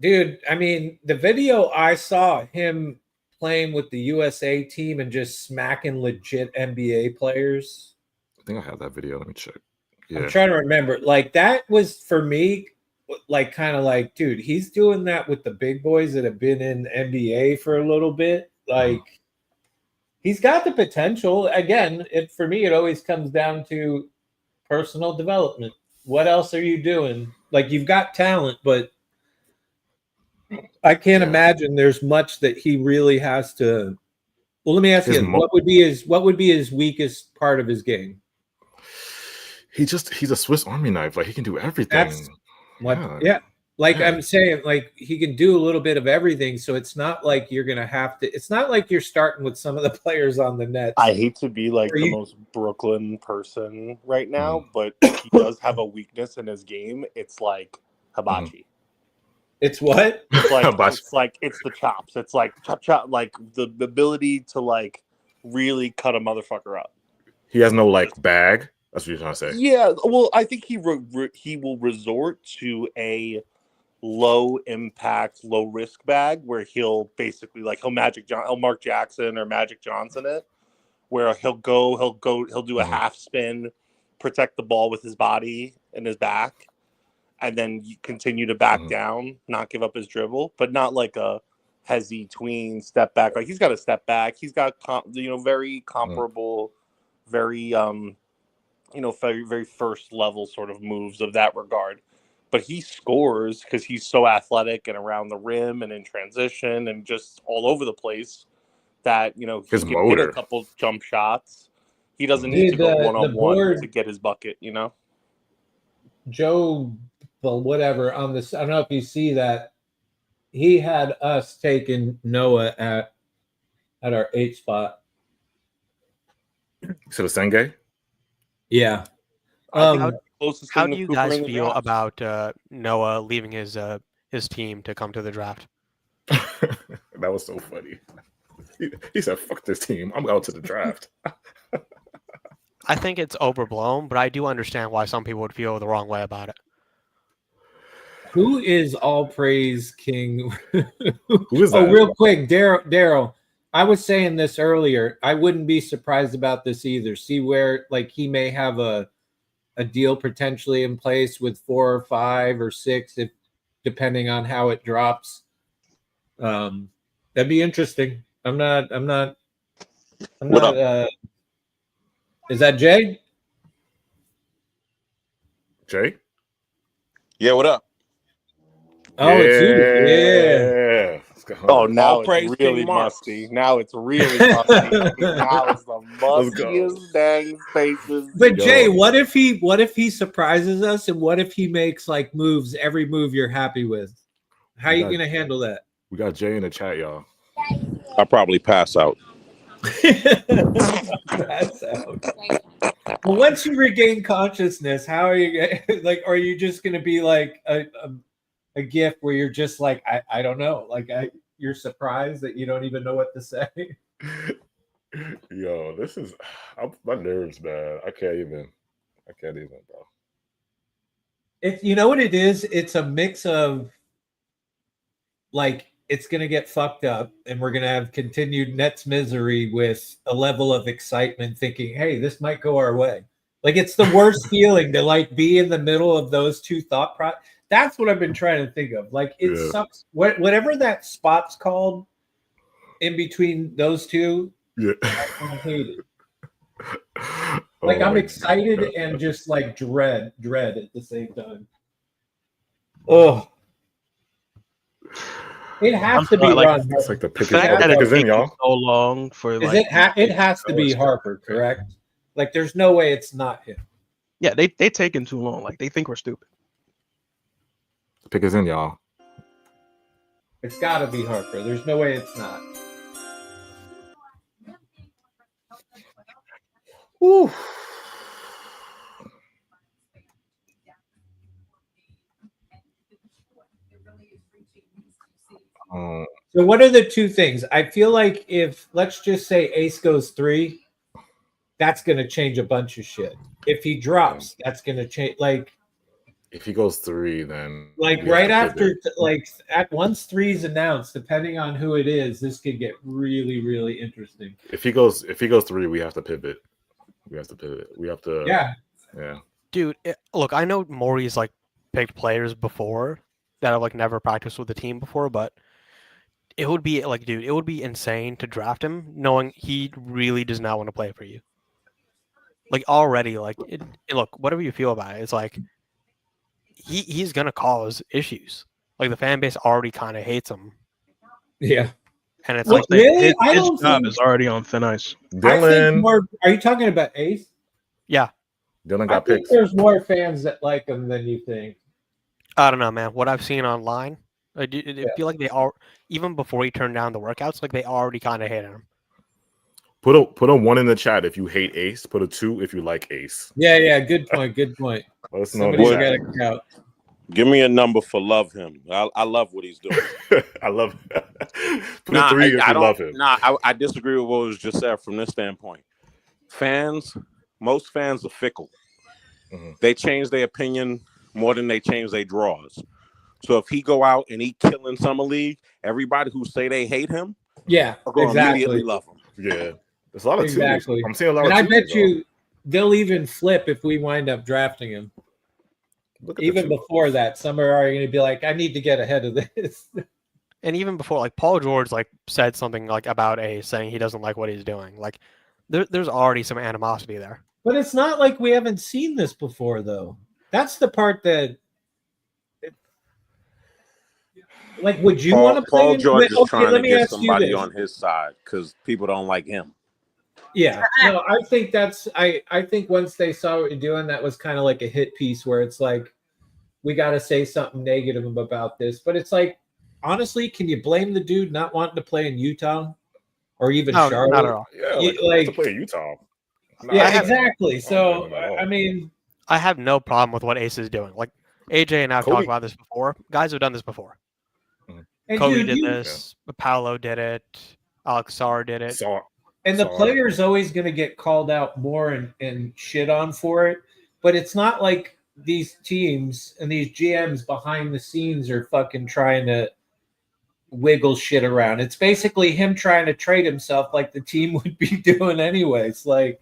Dude, I mean, the video I saw him playing with the USA team and just smacking legit NBA players. I think I have that video. Let me check. Yeah. I'm trying to remember. Like, that was for me, like, kind of like, dude, he's doing that with the big boys that have been in NBA for a little bit. Like, he's got the potential. Again, for me, it always comes down to personal development. What else are you doing? Like, you've got talent, but I can't imagine there's much that he really has to. Well, let me ask you, what would be his weakest part of his game? He's a Swiss Army knife. Like, he can do everything. I'm saying, like, he can do a little bit of everything. So it's not like you're gonna have to. It's not like you're starting with some of the players on the net. I hate to be like the most Brooklyn person right now, but he does have a weakness in his game. It's like hibachi. It's what? It's the chops. It's like chop, like the ability to like really cut a motherfucker up. He has no like bag. That's what you're trying to say. Yeah, well, I think he will resort to a low impact, low risk bag where he'll basically he'll Mark Jackson or Magic Johnson it, where he'll do a half spin, protect the ball with his body and his back, and then continue to back down, not give up his dribble, but not like a hezzy tween step back. Like, he's got a step back. He's got very comparable, very very, very first level sort of moves of that regard. But he scores because he's so athletic and around the rim and in transition and just all over the place that, he his can motor. hit a couple jump shots. He doesn't need to go one-on-one to get his bucket, Joe, well, whatever, on this, I don't know if you see that, he had us taking Noah at our 8 spot. So the Senge? Yeah. How do you guys feel about Noah leaving his team to come to the draft? That was so funny. He said, "Fuck this team. I'm going to the draft." I think it's overblown, but I do understand why some people would feel the wrong way about it. Who is all praise king? Who is that? Oh, real quick, Daryl. I was saying this earlier. I wouldn't be surprised about this either. See where he may have a deal potentially in place with 4 or 5 or 6, if depending on how it drops. That'd be interesting. I'm not. Is that Jay? Jay? Yeah, what up? Oh, it's you. Yeah. Oh, now it's really musty. Now it's really musty. Now it's the mustiest dang spaces. But Jay, what if he surprises us, and what if he makes moves, every move you're happy with? How are you gonna handle that? We got Jay in the chat, y'all. I'll probably pass out. Pass out. Well, once you regain consciousness, how are you are you just gonna be like a gift where you're just like, I don't know, you're surprised that you don't even know what to say? Yo, this is my nerves, man. I can't even, bro. You know what it is? It's a mix of it's gonna get fucked up, and we're gonna have continued Nets misery with a level of excitement, thinking, hey, this might go our way. It's the worst feeling to be in the middle of those two thought processes. That's what I've been trying to think of. It sucks. Whatever that spot's called in between those two, yeah. I hate it. Like I'm my excited God. and just like dread at the same time. Oh, it I'm has to be sorry, like Ron. It's like the the pick is, fact the that pick it's is in, taking y'all. so long for Is like it has to be Harper, correct? Like there's no way it's not him. Yeah, they taking too long. Like they think we're stupid. The pick is in, y'all. It's got to be Harper. There's no way it's not. Ooh. So what are the two things? I feel like if let's just say Ace goes 3, that's going to change a bunch of shit. If he drops, that's going to change. Like if he goes 3, then right after, like at once 3 is announced, depending on who it is, this could get really, really interesting. If he goes 3, we have to pivot. We have to. Yeah. Dude, look, I know Maury's like picked players before that have like never practiced with the team before, but it would be like, dude, it would be insane to draft him knowing he really does not want to play for you. Like already, like look, whatever you feel about it, it's like he's gonna cause issues. Like the fan base already kind of hates him. Yeah. And it's Like really, his job is already on thin ice. Dylan, are you talking about Ace? Yeah. Dylan I got think picked. there's more fans that like him than you think. I don't know, man. What I've seen online, I feel like they are even before he turned down the workouts, like they already kind of hated him. Put a 1 in the chat if you hate Ace. Put a 2 if you like Ace. Yeah. Good point. Let us know. Somebody's got to count. Give me a number for love him. I love what he's doing. I love. Put a 3 if you love him. I disagree with what was just said from this standpoint. Most fans are fickle. Mm-hmm. They change their opinion more than they change their draws. So if he go out and he killing summer league, everybody who say they hate him, are going to immediately love him. Yeah, there's a lot of exactly. twos. I'm seeing a lot and of I twos. bet you they'll even flip if we wind up drafting him. Even before that, some are already going to be like, I need to get ahead of this. And even before, like Paul George, like said something like about Ace, saying he doesn't like what he's doing. Like there's already some animosity there. But it's not like we haven't seen this before, though. That's the part that, like, would you want to play? Paul George is trying to get somebody on his side because people don't like him. Yeah, no, I think I think once they saw what you're doing, that was kind of like a hit piece where it's like, we got to say something negative about this. But it's like, honestly, can you blame the dude not wanting to play in Utah or even Charlotte? Not at all. Yeah, like to play in Utah. Exactly. So, I mean, I have no problem with what Ace is doing. Like AJ and I've talked about this before. Guys have done this before. And Kobe did this. Paolo did it. Alex Sarr did it. And the player's always going to get called out more and shit on for it. But it's not like these teams and these GMs behind the scenes are fucking trying to wiggle shit around. It's basically him trying to trade himself like the team would be doing anyways. Like,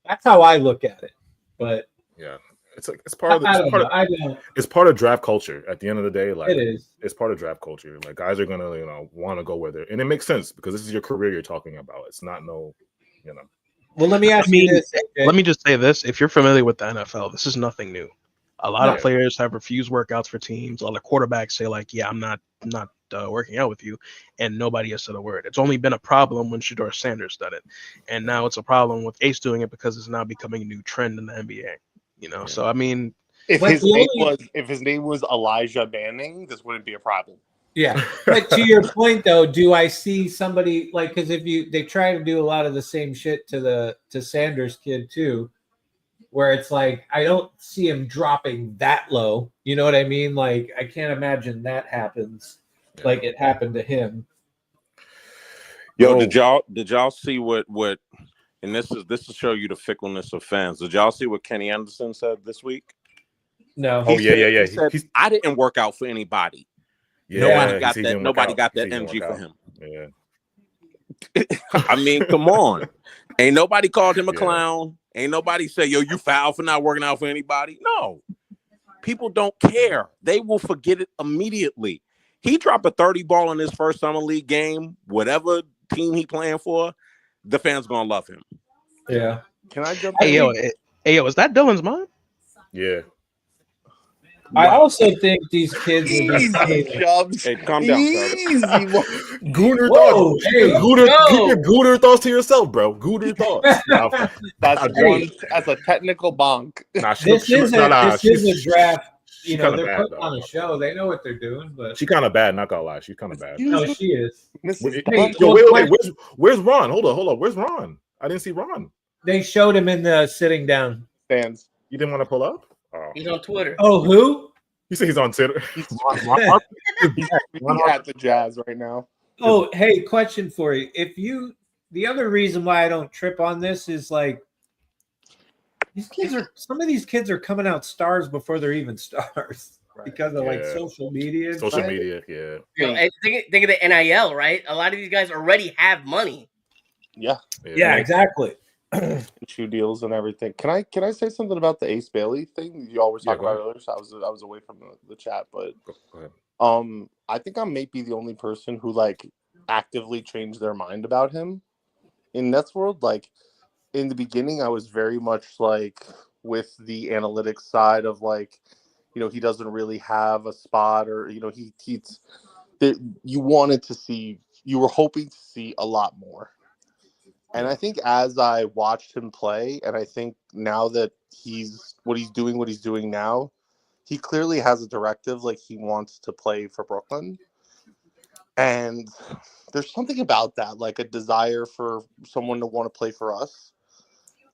that's how I look at it. But yeah, it's like it's part of draft culture. At the end of the day, like it is. It's part of draft culture. Like guys are gonna want to go where they're, and it makes sense because this is your career you're talking about. It's not Well, let me ask you this. AJ. Let me just say this: if you're familiar with the NFL, this is nothing new. A lot of players have refused workouts for teams. A lot of quarterbacks say like, "Yeah, I'm not working out with you," and nobody has said a word. It's only been a problem when Shedeur Sanders did it, and now it's a problem with Ace doing it because it's now becoming a new trend in the NBA. So I mean, if his name was Elijah Manning, this wouldn't be a problem. Yeah, but to your point though, do I see somebody like, because they try to do a lot of the same shit to Sanders kid too, where it's like I don't see him dropping that low. You know what I mean? Like I can't imagine that happens like it happened to him. Yo, did y'all see what? And this is to show you the fickleness of fans. Did y'all see what Kenny Anderson said this week? No. He said, I didn't work out for anybody. Nobody got that energy for him. Yeah. I mean, come on. Ain't nobody called him a clown. Ain't nobody say, yo, you foul for not working out for anybody. No. People don't care. They will forget it immediately. He dropped a 30 ball in his first summer league game, whatever team he playing for, the fans gonna love him. Yeah. Can I jump Hey in? yo, is that Dylan's mom? Yeah. I also think these kids are just Easy, Chubbs. Hey, calm down, Chubbs. Easy. Gooner Whoa, thoughts. hey, Keep your Gooner thoughts to yourself, bro. Gooner thoughts. That's a technical bonk. Nah, this is a draft. She You know, kinda they're bad, putting though. on a show. They know what they're doing, but She kind of bad. Not gonna lie, she's kind of bad. no, she is. Mrs. Hey, Yo, well, wait. Where's Ron? Hold on. Where's Ron? I didn't see Ron. They showed him in the sitting down. Fans. You didn't want to pull up? Oh. He's on Twitter. Oh, who? You say he's on Twitter. He's at the Jazz right now. Oh, hey, question for you. The other reason why I don't trip on this is like some of these kids are coming out stars before they're even stars because of like social media. Social media, yeah. And think of the NIL, right? A lot of these guys already have money. Yeah. Yeah, exactly. Shoe deals and everything. Can I say something about the Ace Bailey thing you all were talking about earlier? So I was away from the chat, but go ahead. I think I may be the only person who like actively changed their mind about him in Nets world. Like in the beginning, I was very much like with the analytics side of like, you know, he doesn't really have a spot, or you know, he's you wanted to see, you were hoping to see a lot more. And I think as I watched him play, and I think now that he's doing now, he clearly has a directive, like he wants to play for Brooklyn. And there's something about that, like a desire for someone to want to play for us.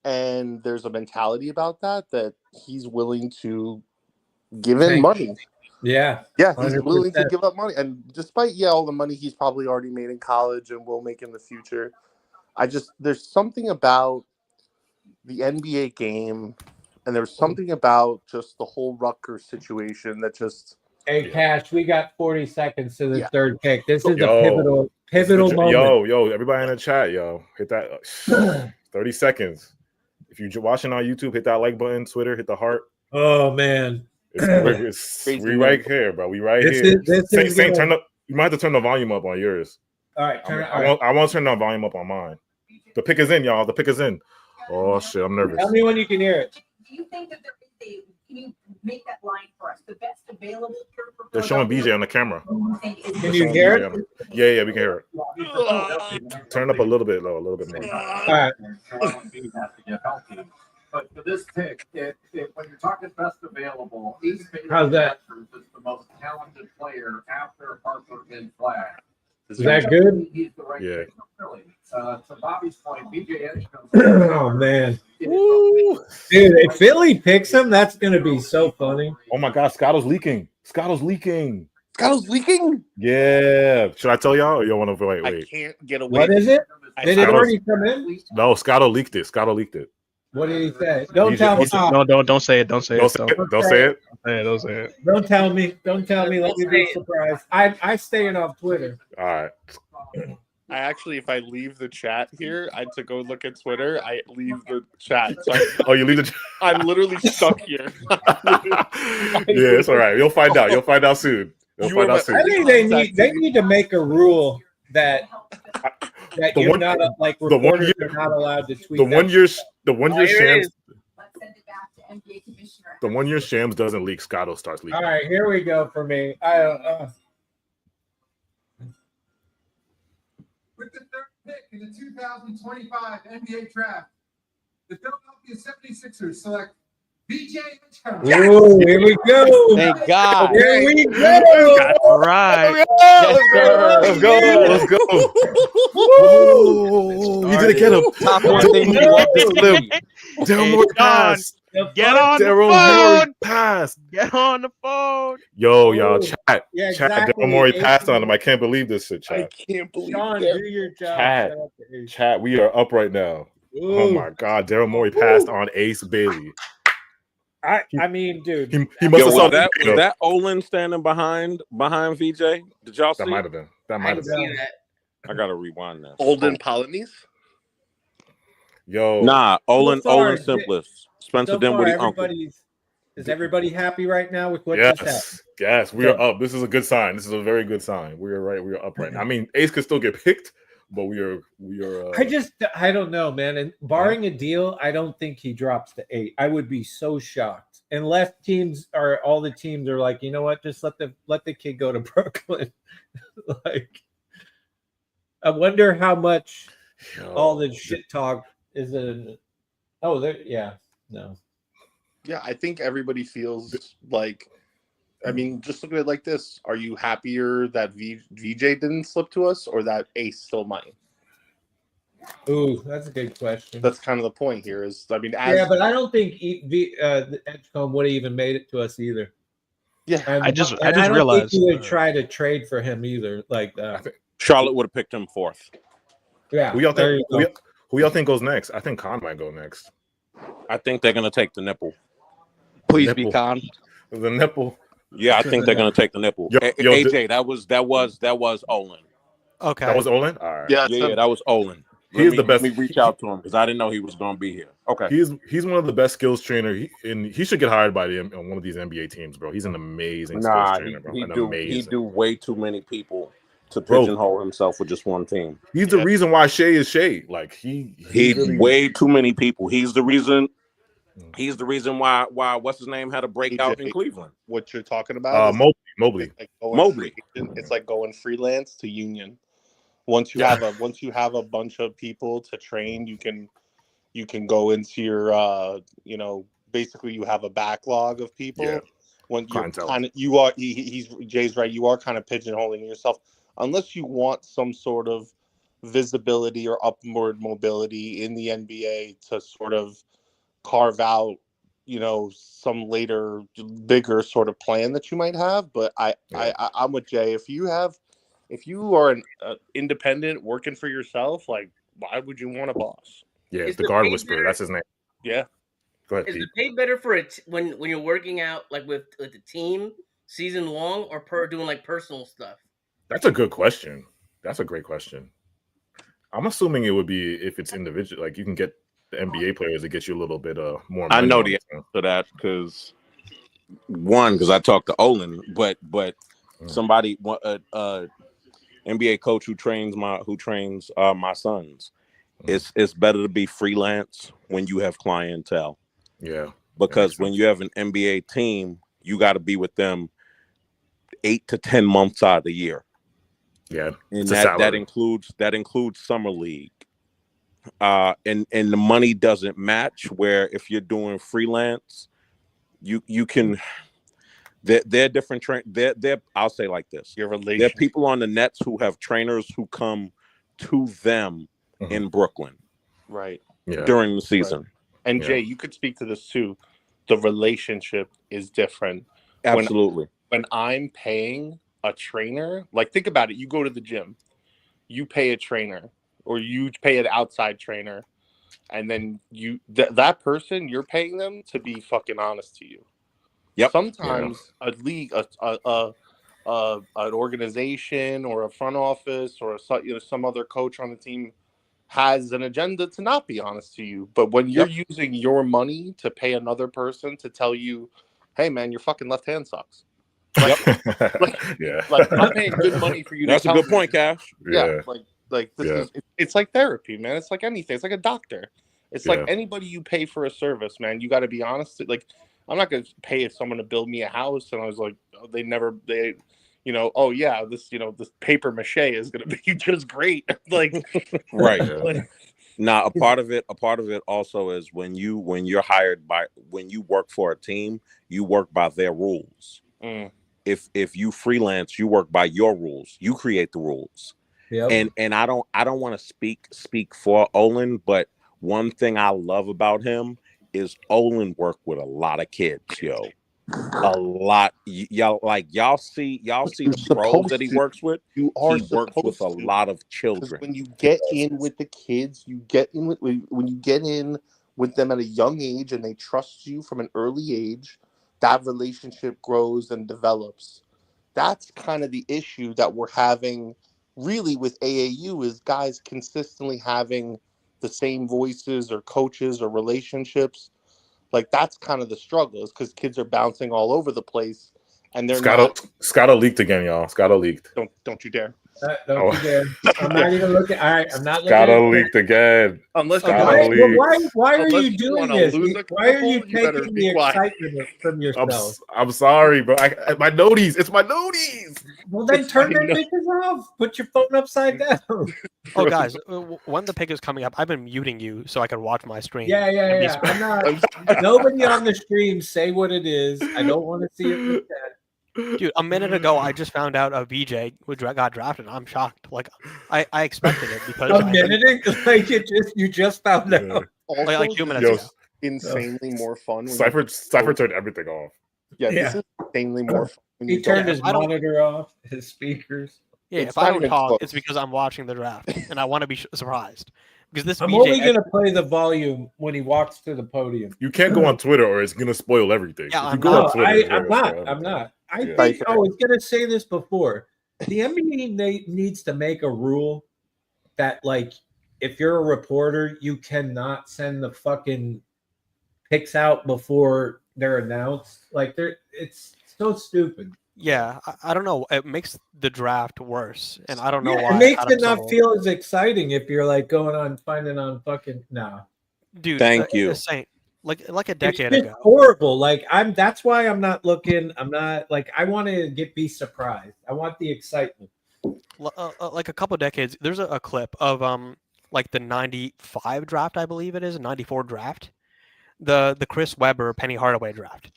And there's a mentality about that he's willing to give in money. Yeah. Yeah, he's 100%. willing to give up money. And despite, all the money he's probably already made in college and will make in the future, there's something about the NBA game, and there's something about just the whole Rutgers situation that just... Hey, Cash, we got 40 seconds to the third pick. This is a pivotal moment. Yo, everybody in the chat, hit that 30 seconds. If you're watching on YouTube, hit that like button. Twitter, hit the heart. Oh, man. We right here, bro. We right here. Saint, turn up. You might have to turn the volume up on yours. All right, I won't turn the volume up on mine. The pick is in, y'all. The pick is in. Oh shit, I'm nervous. Tell me when you can hear it. Do you think that there is can you make that line for us? The best available. They're showing BJ on the camera. Can you hear it? Yeah, we can hear it. Turn up a little bit low, a little bit more. All right. But for this pick, when you're talking best available, how's that? Is the most talented player after Harper and Flag. Is that good? He's the right pick. Really. To Bobby's point, BJ Edge comes. Oh man, dude! If Philly picks him, that's gonna be so funny. Oh my God, Scotto's leaking. Scotto's leaking. Yeah. Should I tell y'all? Or you want to wait? I can't get away. What is it? Did it already come in? No, Scotto leaked it. What did he say? Don't tell me. No, don't say it. Don't say it. Don't say it. Don't say it. Don't tell me. Let me be surprised. I staying off Twitter. All right. I actually, if I leave the chat here, to go look at Twitter, I leave the chat. So you leave the chat? I'm literally stuck here. Yeah, it's all right. You'll find out. You'll find out soon. I think they need to make a rule that you're not like reporters are not allowed to tweet. The 1 year Shams. The 1 year Shams doesn't leak. Scotto starts leaking. All right, here we go for me. With the third pick in the 2025 NBA draft, the Philadelphia 76ers select BJ. Oh, here we go. Thank God. Here we go. All right. Let's go. Woo. He didn't get him. Top one thing you love to Slim. Daryl Morey pass. Get on the phone. Pass. Get on the phone. Yo, y'all, chat. Yeah, Chat. exactly. Daryl Morey passed on him. I can't believe this shit, I chat. can't believe Sean, that. do your job. Chat. We are up right now. Oh my God, Daryl Morey passed on Ace Bailey. I mean, dude. He must have saw that. Was that Olin standing behind VJ? Did y'all see? That might have been. I gotta rewind that. Olin Polynese? Yo. Nah, Olin Simplest. Spencer Dinwiddie uncle. Is everybody happy right now with what just happened? Yes, we are up. This is a good sign. This is a very good sign. We are right. We are up right now. I mean, Ace could still get picked, but we are. I don't know, man. And barring a deal, I don't think he drops to 8. I would be so shocked unless all the teams are like, you know what, just let the kid go to Brooklyn. Like, I wonder how much all the shit talk is in. Oh, there, yeah, no. Yeah, I think everybody feels like. I mean, just look at it like this: are you happier that VJ didn't slip to us, or that Ace still might? Ooh, that's a good question. That's kind of the point here. But I don't think the Edgecombe would have even made it to us either. Yeah, I just don't realized think we would try to trade for him either. Like that. Charlotte would have picked him 4th. Yeah. Who y'all think goes next? I think Khan might go next. I think they're gonna take the nipple. Please be Khan. The nipple. Yeah, I think they're gonna take the nipple. AJ, that was Olin. Okay. That was Olin? All right. Yeah, that was Olin. He's the best. Let me reach out to him because I didn't know he was going to be here. Okay. He's one of the best skills trainer. He should get hired by on one of these NBA teams, bro. He's an amazing skills trainer, bro. He do way too many people to pigeonhole himself with just one team. He's the reason why Shea is Shea. Like he really, way too many people. He's the reason. He's the reason why what's his name had a breakout in Cleveland. What you're talking about? Mobley. Mobley. It's like going freelance to union. Once you have a bunch of people to train, you can go into your basically you have a backlog of people. Yeah. When Jay's right, you are kind of pigeonholing yourself unless you want some sort of visibility or upward mobility in the NBA to sort of carve out, some later bigger sort of plan that you might have. But I'm with Jay. If you are an independent working for yourself, like why would you want a boss? Yeah, the guard whisperer. That's his name. Yeah. Go ahead. Is the pay better for it when you're working out like with the team season long or doing like personal stuff? That's a good question. That's a great question. I'm assuming it would be if it's individual. Like you can get the NBA players to get you a little bit more money. I know the answer to that because I talked to Olin, but somebody NBA coach who trains my sons. It's better to be freelance when you have clientele. Yeah. Because when you have an NBA team, you got to be with them 8 to 10 months out of the year. Yeah. And that includes summer league. And the money doesn't match where if you're doing freelance, you can they're different they're I'll say like this. There are people on the Nets who have trainers who come to them in Brooklyn. Right. Yeah. During the season. Right. And Jay, you could speak to this too. The relationship is different. Absolutely. When I'm paying a trainer, like think about it, you go to the gym, you pay a trainer or you pay an outside trainer, and then that person, you're paying them to be fucking honest to you. Yep. Sometimes a league, an organization or a front office or some other coach on the team has an agenda to not be honest to you. But when you're using your money to pay another person to tell you, hey man, your fucking left hand sucks. Like I'm paying good money for you. That's a good point, Cash. Yeah. Like this is it's like therapy, man. It's like anything. It's like a doctor. It's like anybody you pay for a service, man. You got to be honest. Like I'm not going to pay someone to build me a house, and I was like, this paper mache is going to be just great. Like, right. Now, a part of it also is when you work for a team, you work by their rules. If you freelance, you work by your rules. You create the rules. Yep. And I don't want to speak for Olin, but one thing I love about him is Olin worked with a lot of kids, yo. A lot. Y'all see the pros that he works with. He works with a lot of children. When you get in with the kids, when you get in with them at a young age and they trust you from an early age, that relationship grows and develops. That's kind of the issue that we're having really with AAU is guys consistently having the same voices or coaches or relationships. Like that's kind of the struggle is because kids are bouncing all over the place and they're Scotto leaked again, y'all. Scotto leaked. Don't you dare. Don't you dare. I'm not even looking. All right, I'm not looking. Gotta leaked again. Unless Why are unless you you doing wanna this? lose a Why are you couple, you better taking be the quiet. excitement from yourself? I'm sorry, bro. My noties. It's my noties. Well, then It's turn fine, them no. bitches off. Put your phone upside down. Oh, guys, when the pick is coming up, I've been muting you so I can watch my stream. Yeah. I'm not. Nobody on the stream say what it is. I don't want to see it in the chat. Dude, a minute ago, I just found out a VJ got drafted. I'm shocked. Like, I expected it because A minute ago, like you just found out. like 2 minutes Yo, ago. Insanely more fun. When Cypher you- turned everything off. Yeah, this is insanely more fun. When He you don't turned his I don't- monitor off, his speakers. Yeah, It's if I not don't even talk, close. it's because I'm watching the draft and I want to be surprised. Because this I'm VJ only gonna play the volume when he walks to the podium. You can't go on Twitter or it's gonna spoil everything. Yeah, If you I'm go not. on Twitter, it's I'm gonna not. spoil I'm everything. not. I Yeah. think I was gonna say this before. The NBA needs to make a rule that, like, if you're a reporter, you cannot send the fucking picks out before they're announced. Like, it's so stupid. Yeah, I don't know. It makes the draft worse, and I don't know why. It makes Adam it not Silver- feel as exciting if you're like going on finding on fucking Dude, Thank you. Saint, like a It's decade just ago. horrible. Like that's why I'm not looking. I'm not like I want to be surprised. I want the excitement. Like a couple decades, there's a clip of like the 95 draft, I believe it is, 94 draft, the Chris Webber Penny Hardaway draft.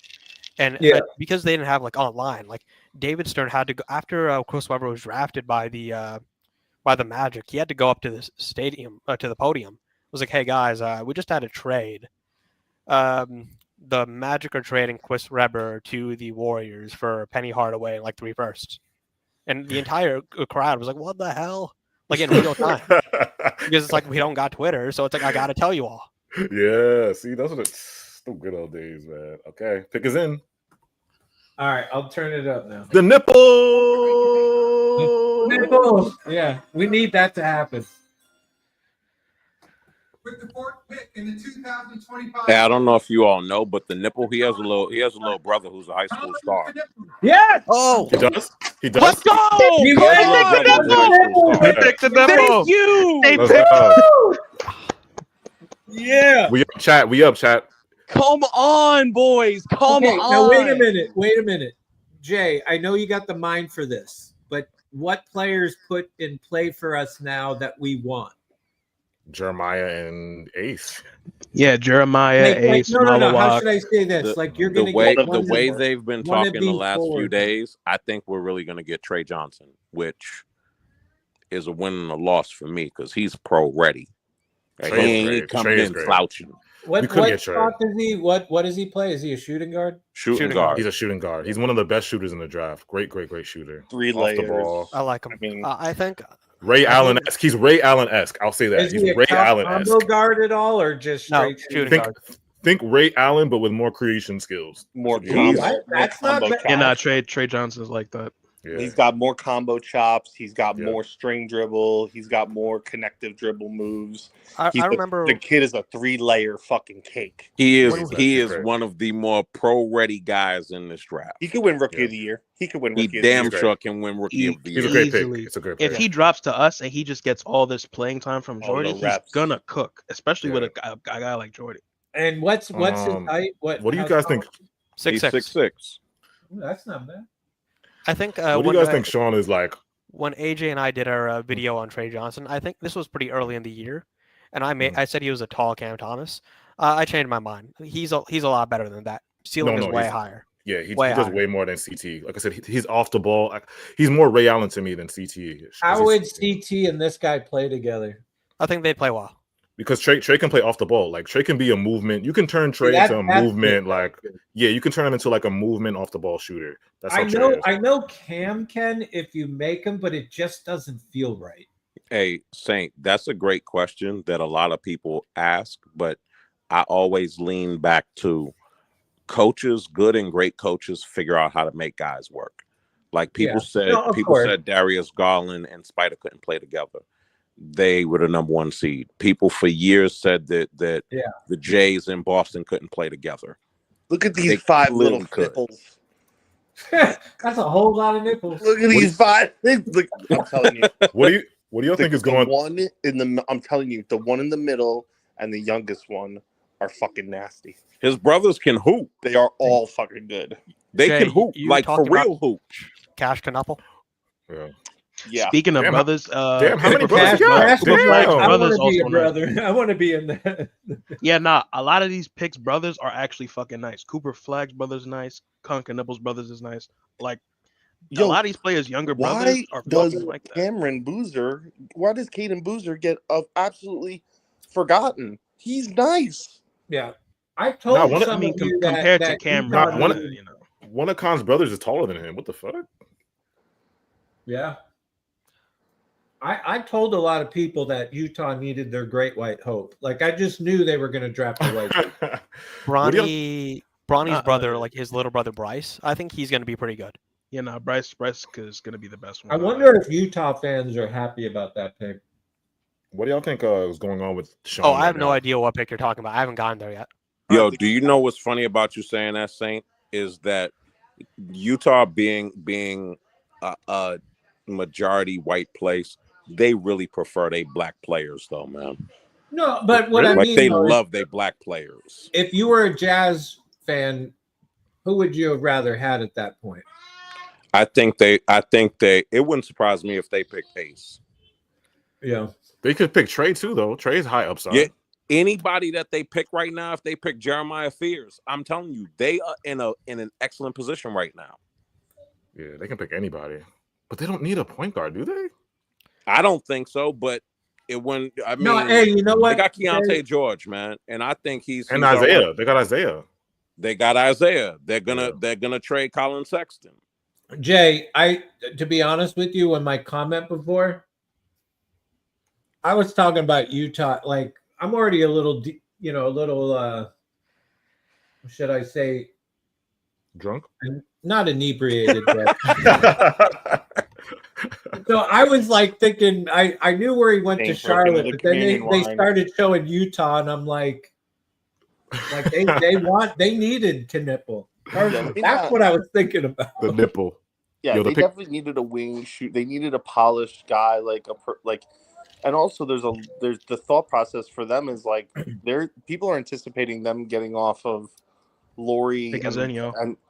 And because they didn't have like online, like David Stern had to go after Chris Webber was drafted by the Magic. He had to go up to the stadium to the podium. It was like, hey guys, we just had a trade. The Magic are trading Chris Webber to the Warriors for Penny Hardaway and like 3 firsts. And the entire crowd was like, what the hell? Like in real time. Because it's like we don't got Twitter, so it's like I gotta tell you all. Yeah, see, those are the good old days, man. Okay, pick is in. All right, I'll turn it up now. The nipple. Nipple. Yeah, we need that to happen. With the fourth pick in the 2025. Hey, I don't know if you all know, but the nipple, he has a little brother who's a high school star. Yes. Oh, He does. He does. Let's go! He He went has a little brother who's a high school star. They picked the nipple. Thank you. They Let's picked go. Yeah. We up, chat. Come on, boys. Come Okay, on. now wait a minute. Jay, I know you got the mind for this, but what players put in play for us now that we want? Jeremiah and Ace. Yeah, Jeremiah, Ace, no. How Malawak. should I say this? Like you're the gonna way get the way they've been one of talking the these last few forwards. days, I think we're really going to get Trey Johnson, which is a win and a loss for me because he's pro ready. Like, Trey he is ain't great. coming Trey is in great. slouching. We couldn't get Trey. spot does he? What does he play? Is he a shooting guard? Shooting guard. He's a shooting guard. He's one of the best shooters in the draft. Great shooter. 3 Off layers. the ball. I like him. I mean, I think Ray Allen-esque. He's Ray Allen-esque. I'll say that. Is He's he a Ray tough Allen-esque. combo guard at all, or just No, straight shooting Think, guard. think Ray Allen, but with more creation skills. more He's- combo. That's more not combo bad. Yeah, nah, chops. Trey Johnson's like that. Yeah. He's got more combo chops. He's got Yeah. more string dribble. He's got more connective dribble moves. I He's remember the kid is a 3-layer fucking cake. He is When was he that? is Great. one of the more pro ready guys in this draft. He could win Rookie Yeah. of the Year. He could win He Rookie of the damn Year. sure can win Rookie of the He's a Year. great pick. Easily. It's a great pick. If he drops to us and he just gets all this playing time from All Jordy, the he's reps. gonna cook, especially Yeah. with a guy like Jordy. And what's his height? What do you how guys tall? think? 6'6". He's 6'6". Ooh, that's not bad. I think What do you guys think Sean is like? when AJ and I did our video on Trey Johnson, I think this was pretty early in the year, and I said he was a tall Cam Thomas. I changed my mind. He's a lot better than that. Ceiling is way higher. Yeah, he Way does higher. way more than CT. Like I said, he's off the ball. Like, he's more Ray Allen to me than CT. How would CT and this guy play together? I think they'd play well. Because Trey can play off the ball. Like Trey can be a movement. You can turn Trey into a movement. Like you can turn him into like a movement off the ball shooter. That's how Trey is. I know Cam can if you make him, but it just doesn't feel right. Hey, Saint, that's a great question that a lot of people ask, but I always lean back to coaches, good and great coaches figure out how to make guys work. Like people said Darius Garland and Spider couldn't play together. They were the number 1 seed. People for years said that the Jays in Boston couldn't play together. Look at these They 5 little clearly could. nipples. That's a whole lot of nipples. Look at these five. Look, I'm telling you. What do you think is going? One in the. I'm telling you, the one in the middle and the youngest one are fucking nasty. His brothers can hoop. They are all fucking good. They Jay, can hoop you like for talked about real hoop. Cash Knuckle. Yeah. Yeah. Speaking of Damn, brothers, damn, how many Cooper brothers Flagg's you got? Cooper Flagg's Damn. I brothers want to be also a nice. brother. I want to be in that. Yeah, nah, a lot of these picks brothers are actually fucking nice. Cooper Flagg's brothers brothers is nice. Like a lot of these players, younger brothers Why are does fucking like that. Cameron Boozer? Why does Caden Boozer get absolutely forgotten? He's nice. Yeah, I told one of- some I mean, of you compared to that Cameron, Utah one- needed- One of Khan's brothers is taller than him. What the fuck? Yeah. I told a lot of people that Utah needed their great white hope. Like I just knew they were going to draft the white hope. Bronny's brother, like his little brother Bryce, I think he's going to be pretty good. Yeah, nah, Bryce is gonna be the best one. I wonder if Utah fans are happy about that pick. What do y'all think is going on with Sean? Oh, I have no idea what pick you're talking about. I haven't gotten there yet. Yo, do you know what's funny about you saying that, Saint? Is that Utah being a majority white place, they really prefer they black players, though, man. No, but what I Like mean, they though, love they black players. if you were a Jazz fan, who would you have rather had at that point? I think they. It wouldn't surprise me if they picked Ace. Yeah, They could pick Trey too, though. Trey's high upside. Yeah, anybody that they pick right now, if they pick Jeremiah Fears, I'm telling you, they are in an excellent position right now. Yeah, they can pick anybody, but they don't need a point guard, do they? I don't think so, but it wouldn't. I mean, no, hey, you know what? They got Keontae George, man, and I think he's And all Isaiah, right. they got Isaiah. They got Isaiah. They're gonna trade Colin Sexton. Jay, to be honest with you, in my comment before, I was talking about Utah. Like, I'm already a little, should I say, Drunk? not inebriated, but so I was like thinking, I knew where he went to Ain't broken Charlotte, the but then they Canadian wine. started showing Utah, and I'm like they needed Knipple. That's what I was thinking about. The nipple. Yeah, Yo, the they pick- definitely needed a wing shoot. They needed a polished guy, and also there's the thought process for them is like people are anticipating them getting off of Laurie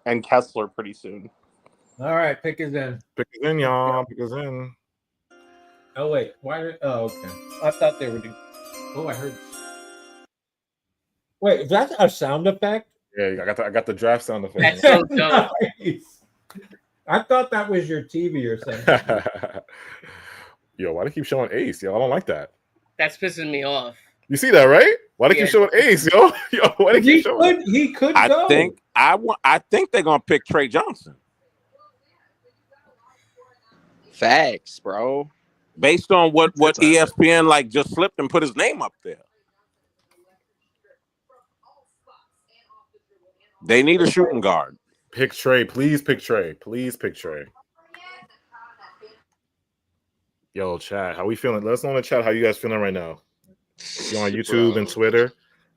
and Kessler pretty soon. All right, pick us in. Pick us in, y'all. Pick us in. Oh wait, why? Oh, okay. I thought they were doing. Oh, I heard. Wait, is that a sound effect? Yeah, I got the draft sound effect. That's so dumb. Nice. I thought that was your TV or something. Yo, why do they keep showing Ace? Yo, I don't like that. That's pissing me off. You see that, right? Why they keep showing Ace, yo? Yo, why they keep showing? He could I go. think they're gonna pick Trey Johnson. Facts, bro. Based on what ESPN like just flipped and put his name up there. They need a shooting guard. Pick Trey, please pick Trey. Please pick Trey. Yo, chat, how we feeling? Let us know in the chat how you guys feeling right now. If you're on YouTube and Twitter,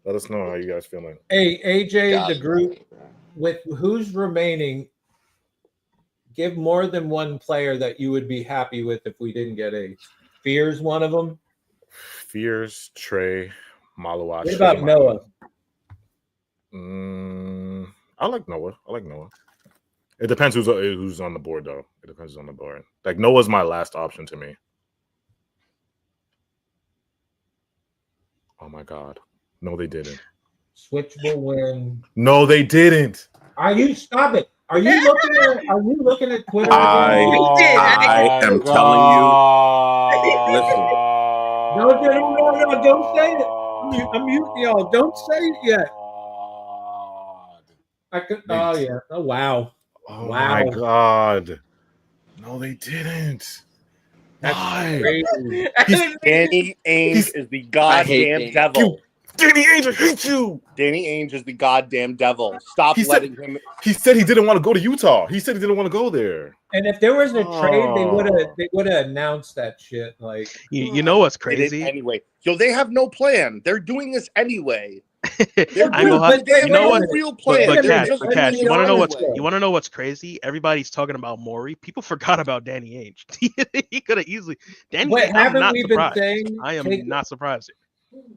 let us know how you guys feeling. Hey, AJ, the group with who's remaining, give more than one player that you would be happy with if we didn't get Ace. Fears one of them. Fears, Trey, Malawashi. What about Noah? I like Noah. It depends who's on the board, though. It depends who's on the board. Like, Noah's my last option to me. Oh, my God. No, they didn't. Switch will win. No, they didn't. Stop it. Are you looking at Twitter? I am telling you. Listen. No, don't say it. I'm mute, y'all. Don't say it yet. I could. Oh yeah. Oh wow. Oh wow. my God. No, they didn't. That's crazy. Danny Ainge is the goddamn devil. Danny Ainge, I hate you. Danny Ainge is the goddamn devil. Stop letting him. He said he didn't want to go to Utah. He said he didn't want to go there. And if there was a trade, they would have announced that shit. Like you know what's crazy? Anyway, they have no plan. They're doing this anyway. I know how, you know what? Real plan. But They're Cash, just Cash, winning you want to know what's anyway. crazy? Everybody's talking about Maury. People forgot about Danny Ainge. He could have easily. Danny, But Ainge, I'm haven't not we been surprised. saying I am not surprised.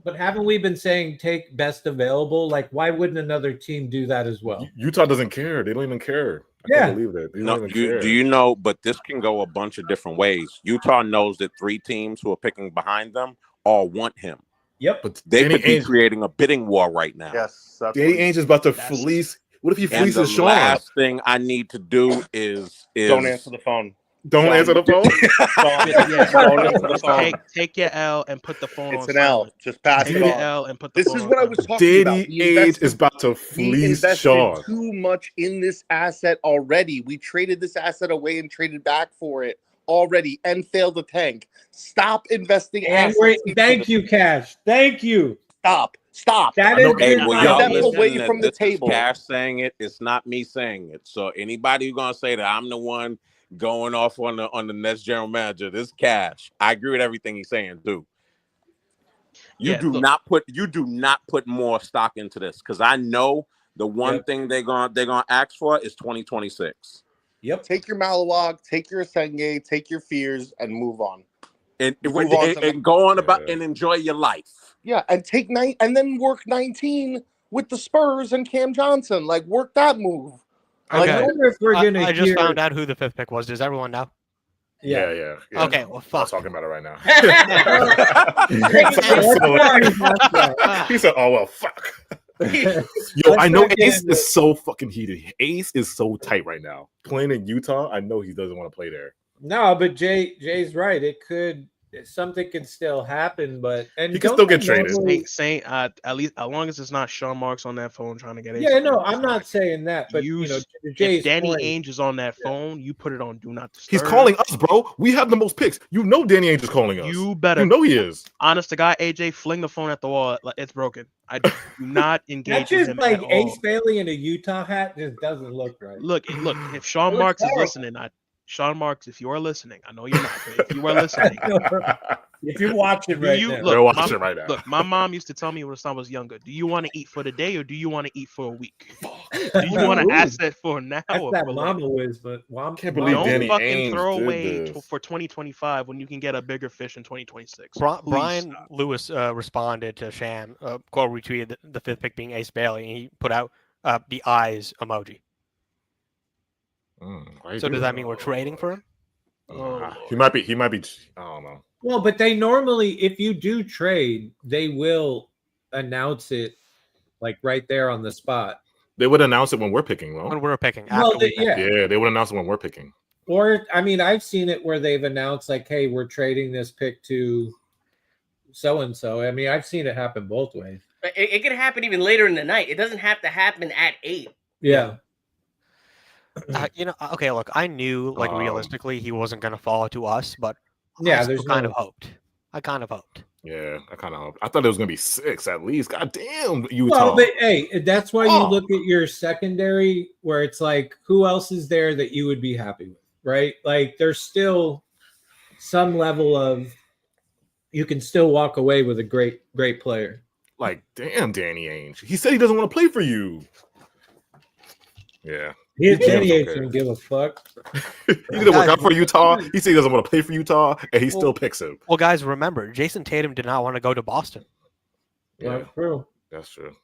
But haven't we been saying take best available? Like, why wouldn't another team do that as well? Utah doesn't care. They don't even care. I Yeah. can't believe that. They No, don't even care. do you know? But this can go a bunch of different ways. Utah knows that 3 teams who are picking behind them all want him. Yep. But They Danny could be Ainge, creating a bidding war right now. Yes, that's Danny Ainge is about to fleece. What if he And the fleeces Sean? last thing I need to do is don't answer the phone. Don't answer the phone. Don't answer the phone. Take your L and put the phone It's on an L. silent. Just pass Take it your on. L and put the This phone is on what I silent. was talking about. Danny Ainge is about to We fleece invested Sean. too much in this asset already. We traded this asset away and traded back for it already and failed to tank. Stop investing And assets. thank you, Cash. Thank you. Stop. That is Hey, good. well, Get y'all them listen away that from the this is table. Cash saying it. It's not me saying it. So anybody who's gonna say that I'm the one going off on the next general manager, this Cash. I agree with everything he's saying, too. You do not put more stock into this because I know the one thing they're gonna ask for is 2026. Yep. Take your Malawag, take your Senge, take your fears, and move on. And Move go on about and enjoy your life. Yeah, and take 9 and then work 19 with the Spurs and Cam Johnson. Like, work that move. I wonder if we're gonna. I just found out who the 5th pick was. Does everyone know? Yeah. Okay, well, fuck. I was talking about it right now. He He said, "Oh well, fuck." Yo, I know Ace is so fucking heated. Ace is so tight right now. Playing in Utah, I know he doesn't want to play there. No, but Jay's right. Something can still happen, but he can still get traded. Saint, at least as long as it's not Sean Marks on that phone trying to get. Yeah, no, I'm not saying that, but if Danny Ainge is on that phone, you put it on do not disturb. He's calling us, bro. We have the most picks. You know, Danny Ainge is calling us. You better. You know he is. Honest to God, AJ, fling the phone at the wall. It's broken. I do not engage with him like at Ace all. Bailey in a Utah hat just doesn't look right. Look. If Sean Marks is listening, Sean Marks, if you are listening, I know you're not, but if you are listening, if you're watching right now, they're watching right now. Look, my mom used to tell me when I was younger, do you want to eat for the day or do you want to eat for a week? Do you want an asset for now? That's or that for mama whiz, but I can't believe Danny don't fucking Ainge throw did away this. for 2025 when you can get a bigger fish in 2026. Brian Lewis responded to Shan, quote retweeted the 5th pick being Ace Bailey, and he put out the eyes emoji. So does that mean we're trading for him? He might be. I don't know. Well, but they normally, if you do trade, they will announce it like right there on the spot. They would announce it when we're picking, though. When we're picking. Well, Yeah, they would announce it when we're picking. Or, I mean, I've seen it where they've announced like, hey, we're trading this pick to so-and-so. I mean, I've seen it happen both ways. It could happen even later in the night. It doesn't have to happen at 8. Yeah. Okay, look, I knew, like, realistically, he wasn't going to fall to us, but yeah, I still kind of hoped. I kind of hoped. Yeah, I kind of hoped. I thought it was going to be 6 at least. God damn, Utah. Well, but hey, that's why you look at your secondary where it's like, who else is there that you would be happy with, right? Like, there's still some level of, you can still walk away with a great player. Like, damn, Danny Ainge. He said he doesn't want to play for you. Yeah. Danny Ainge doesn't give a fuck. He didn't work out for Utah. He said he doesn't want to play for Utah, and he still picks him. Well, guys, remember, Jason Tatum did not want to go to Boston. Yeah, true. That's true.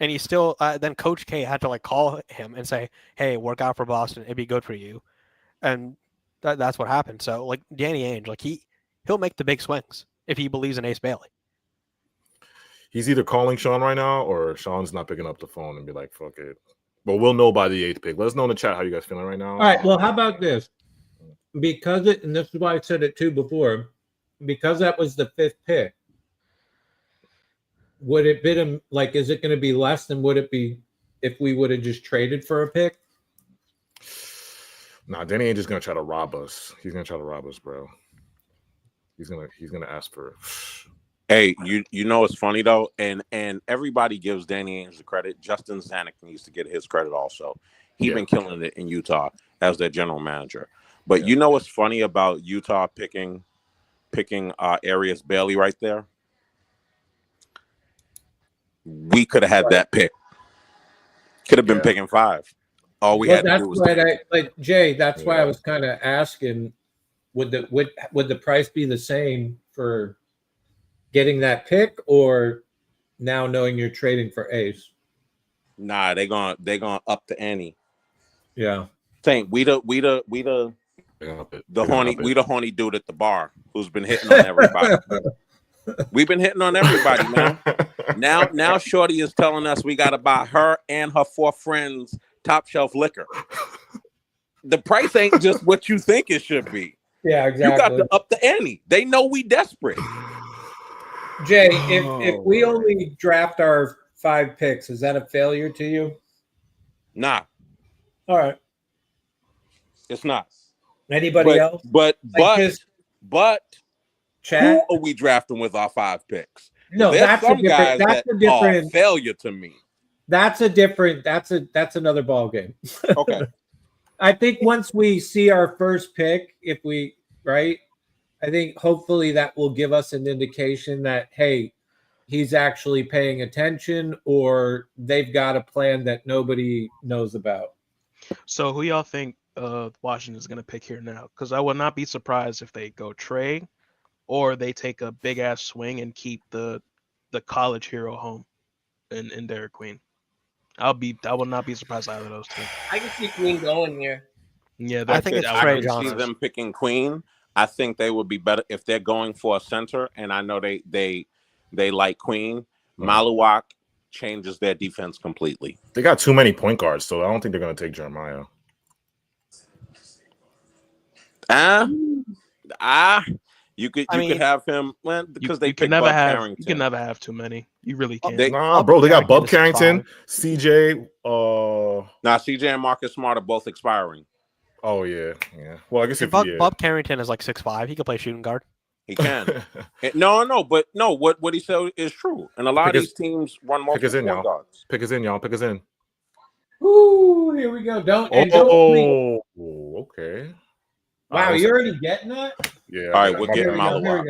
And he still, then Coach K had to like call him and say, "Hey, work out for Boston. It'd be good for you." And that's what happened. So, like Danny Ainge, like he'll make the big swings if he believes in Ace Bailey. He's either calling Sean right now, or Sean's not picking up the phone and be like, "Fuck it." But we'll know by the 8th pick. Let us know in the chat how you guys feeling right now. All right. Well, how about this? Because and this is why I said it too before, because that was the 5th pick. Would it be like? Is it going to be less than would it be if we would have just traded for a pick? Nah, Danny Ainge is gonna try to rob us. He's gonna try to rob us, bro. He's gonna ask for. Hey, you know it's funny though, and everybody gives Danny Ainge the credit. Justin Zanuck needs to get his credit also. He's been killing it in Utah as their general manager. But you know what's funny about Utah picking Arias Bailey right there? we could have had that pick. Could have been picking 5. All we had to do was but Jay, that's why I was kind of asking, would the price be the same for getting that pick, or now knowing you're trading for Ace? Nah, they gonna up the ante. Yeah. Saying we the horny dude at the bar who's been hitting on everybody. We've been hitting on everybody, man. Now Shorty is telling us we gotta buy her and her 4 friends top shelf liquor. The price ain't just what you think it should be. Yeah, exactly. You got to up the ante. They know we desperate. Jay, if we only draft our 5 picks, is that a failure to you? Nah. All right. It's not. Anybody else? But Chad? who are we drafting with our 5 picks? No, that's a different failure to me. That's another ball game. Okay. I think once we see our first pick, I think hopefully that will give us an indication that, hey, he's actually paying attention, or they've got a plan that nobody knows about. So who y'all think Washington is going to pick here now? Because I would not be surprised if they go Trey, or they take a big ass swing and keep the college hero home in Derik Queen. I will not be surprised either of those two. I can see Queen going here. Yeah, I think it's Trey Johnson. See them picking Queen. I think they would be better if they're going for a center, and I know they like Queen. Maluak changes their defense completely. They got too many point guards, so I don't think they're going to take Jeremiah. You could have him because they can never have. You can never have too many. You really can't. They got Bub Carrington, CJ. CJ and Marcus Smart are both expiring. Oh yeah. Well, I guess Bub Carrington is like 6'5", he could play shooting guard. He can. But what he said is true. And a lot of these teams run multiple point guards. Pick us in, y'all. Pick us in. Ooh, here we go. Don't okay. Wow, you're already getting that? Yeah. All right, we're getting Maluak.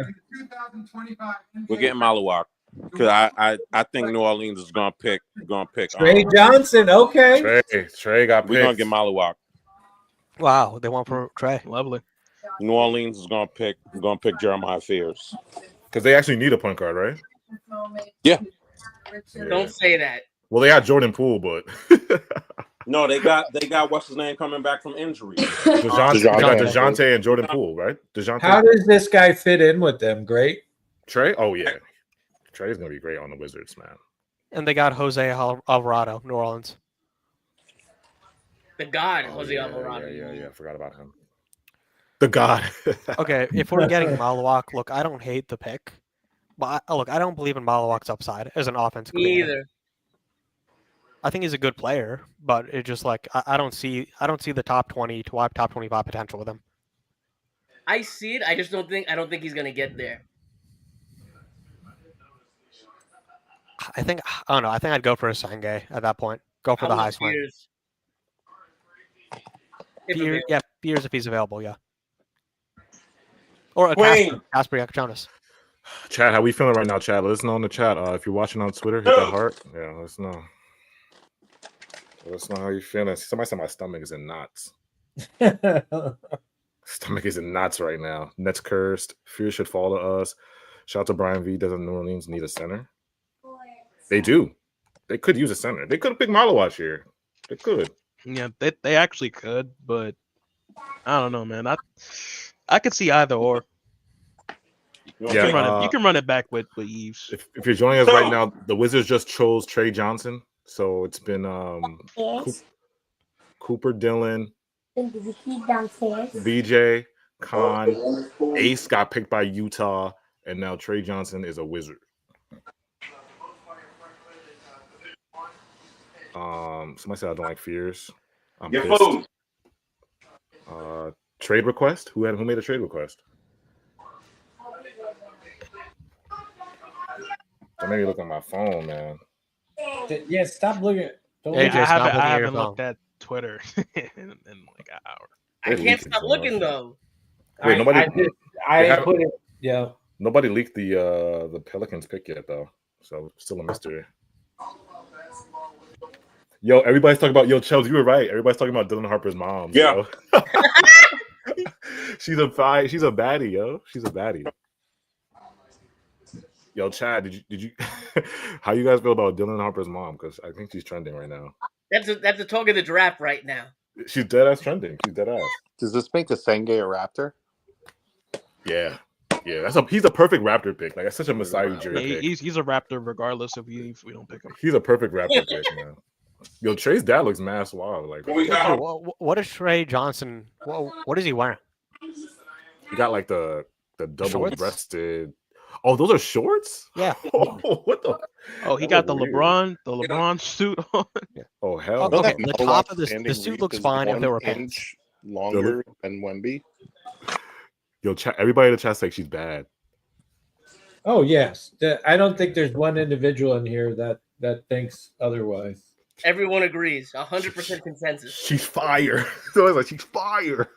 We're getting Maluak because I think New Orleans is gonna pick. Trey Johnson. Okay. Trey got picked. We're gonna get Maluak. Wow, they want for Trey. Lovely. New Orleans is gonna pick Jeremiah Fears because they actually need a point guard, right? Yeah. Don't say that. Well, they got Jordan Poole, but no, they got what's his name coming back from injury. DeJounte and Jordan Poole, right? DeJounte. How does this guy fit in with them? Great. Trey? Oh yeah, Trey's gonna be great on the Wizards, man. And they got Jose Alvarado, New Orleans. The God, Jose Alvarado. Yeah, I forgot about him. The God. Okay, if we're getting Maluak, look, I don't hate the pick, but I don't believe in Maluak's upside as an offense. Me either. I think he's a good player, but it just I don't see the top 20 to top 25 potential with him. I see it. I don't think he's gonna get there. I don't know. I think I'd go for a Senge at that point. Go for the high swing. Fears if he's available, yeah. Or a Casper Jonas. Chad, how we feeling right now, Chad? Let us know in the chat. If you're watching on Twitter, hit that heart. Yeah, let us know. Let us know how you feeling. Somebody said my stomach is in knots. Stomach is in knots right now. Nets cursed. Fear should fall to us. Shout out to Brian V. Doesn't New Orleans need a center? They do. They could use a center. They could have picked Maluak here. They could. Yeah, they actually could, but I don't know, man. I could see either or. You can run it back with Eves. If you're joining us right now, the Wizards just chose Trey Johnson. So it's been Cooper Dillon, BJ, Khan, Ace got picked by Utah, and now Trey Johnson is a Wizard. Somebody said I don't like Fears. I'm pissed. Trade request? Who made a trade request? Don't make me look on my phone, man. Yeah, stop looking. I haven't looked at Twitter in like an hour. I can't stop looking though. Wait, nobody. Put it. Yeah. Nobody leaked the Pelicans pick yet, though. So still a mystery. Yo, everybody's talking about Chubbs. You were right. Everybody's talking about Dylan Harper's mom. Yeah. Yo. She's a baddie, yo. She's a baddie. Yo, Chad, did you how you guys feel about Dylan Harper's mom? Because I think she's trending right now. That's the talk of the draft right now. She's dead ass trending. She's dead ass. Does this make Senge a Raptor? Yeah. Yeah, he's a perfect Raptor pick. Like, that's such a Masai Ujiri pick. He's a Raptor regardless if we don't pick him. He's a perfect Raptor pick, man. Yo, Trey's dad looks mass wild. Like, what is Trey Johnson? What is he wearing? He got like the double Shorts? breasted. Oh, those are shorts? Yeah. Oh, what the? Oh, he got the LeBron suit on. Oh, hell. Oh, okay, No, the top of the outstanding suit reach looks is fine if there were 1 pants. inch longer than Wemby. Yo, everybody in the chat thinks she's bad. Oh yes, I don't think there's one individual in here that thinks otherwise. Everyone agrees. 100% consensus. She's fire. So I was like, she's fire.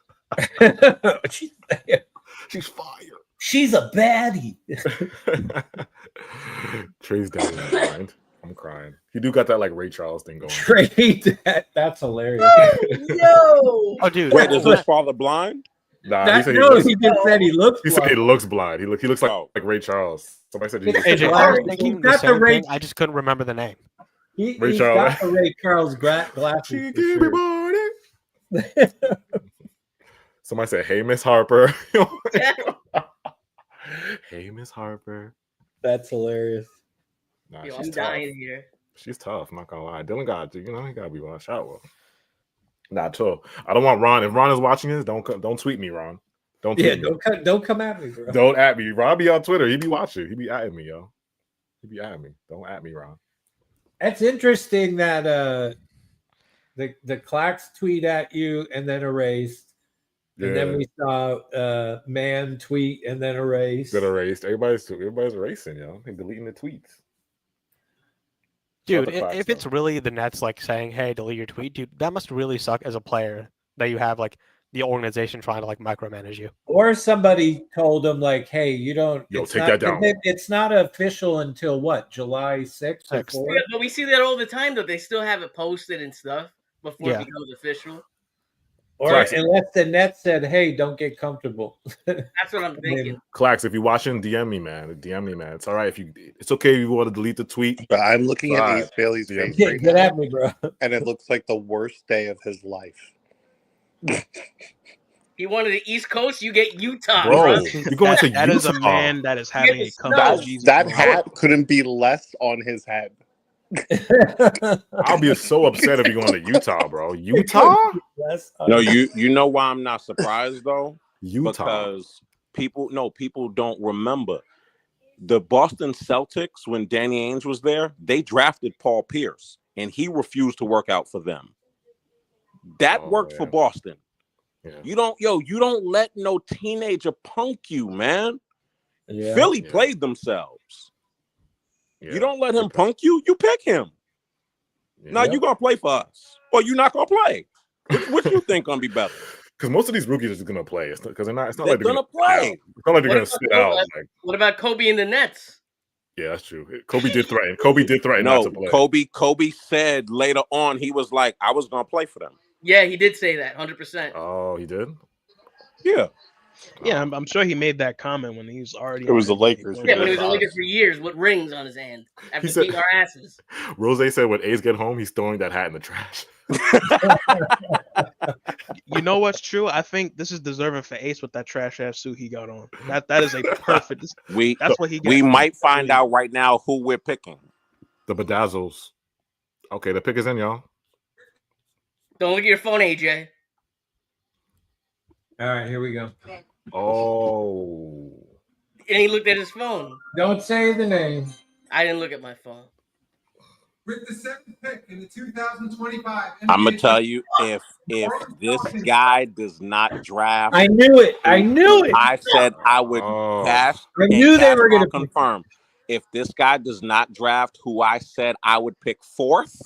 She's fire. She's a baddie. Trey's dad is blind. I'm crying. He do got that like Ray Charles thing going. Trey, that's hilarious. Yo! Oh, dude. Wait, is his father blind? Nah, He just said he looks. He said he looks blind. He looks like, Oh. like Ray Charles. Somebody said he AJ, I was thinking the same thing. I just couldn't remember the name. He's Charles. got the Ray Charles glasses. She for gave sure. me money. Somebody said, "Hey, Miss Harper." Hey, Miss Harper. That's hilarious. Nah, Yo, she's I'm tough. dying here. She's tough. I'm not gonna lie. Dylan got he gotta be watched out with. Not too. I don't want Ron. If Ron is watching this, don't tweet me, Ron. Don't tweet me. Don't come at me, bro. Don't at me. Ron be on Twitter. He be watching. He be atting me, yo. He be atting me. Don't at me, Ron. That's interesting that the Clacks tweet at you and then erased. And then we saw man tweet and then erased. Then erased. Everybody's erasing, yo. They deleting the tweets. Dude, if it's really the Nets like saying, "Hey, delete your tweet," dude, that must really suck as a player that you have like the organization trying to like micromanage you. Or somebody told them like, "Hey, you don't." Yo, take that down. It's not official until what? July 6th or 4th? Yeah, but we see that all the time, though. They still have it posted and stuff before it becomes official. Or unless the Nets said, "Hey, don't get comfortable." That's what I'm thinking. Clax, if you're watching, DM me, man. DM me, man. It's all right. It's okay if you want to delete the tweet. But I'm looking at Ace Bailey's face right Get now, at me, bro. and it looks like the worst day of his life. He wanted the East Coast, you get Utah. Bro, you're going to That Utah. is a man that is having a come That hat couldn't be less on his head. I'll be so upset if you're going to Utah, bro. Utah? No, you know why I'm not surprised though? Utah. Because people don't remember the Boston Celtics when Danny Ainge was there. They drafted Paul Pierce, and he refused to work out for them. That worked for Boston. Yeah. You don't let no teenager punk you, man. Yeah. Philly played themselves. Yeah. You don't let him punk you. You pick him. Now you gonna play for us, or you not gonna play. What you think gonna be better? Because most of these rookies are just gonna play. Because they're not. It's not They're like they're gonna play. It's not like they're gonna sit out. Like, What about Kobe and the Nets? yeah, that's true. Kobe did threaten. Kobe did threaten not No, to play. Kobe said later on he was like, I was gonna play for them. Yeah, he did say that 100%. Oh, he did. Yeah. Yeah, I'm sure he made that comment when he was already. It was the Lakers. Yeah, when he was a Lakers for years with rings on his hand after beating our asses. Rose said when A's get home, he's throwing that hat in the trash. You know what's true? I think this is deserving for Ace with that trash ass suit he got on. That is a perfect. That's what he gets. We might find out right now who we're picking. The Bedazzles. Okay, the pick is in, y'all. Don't look at your phone, AJ. All right, here we go. Oh. And he looked at his phone. Don't say the name. I didn't look at my phone. With the second pick in the 2025 I'm gonna tell you, if this guy does not draft, I knew it. I said I would pass. I knew they were going to confirm. If this guy does not draft who I said I would pick fourth,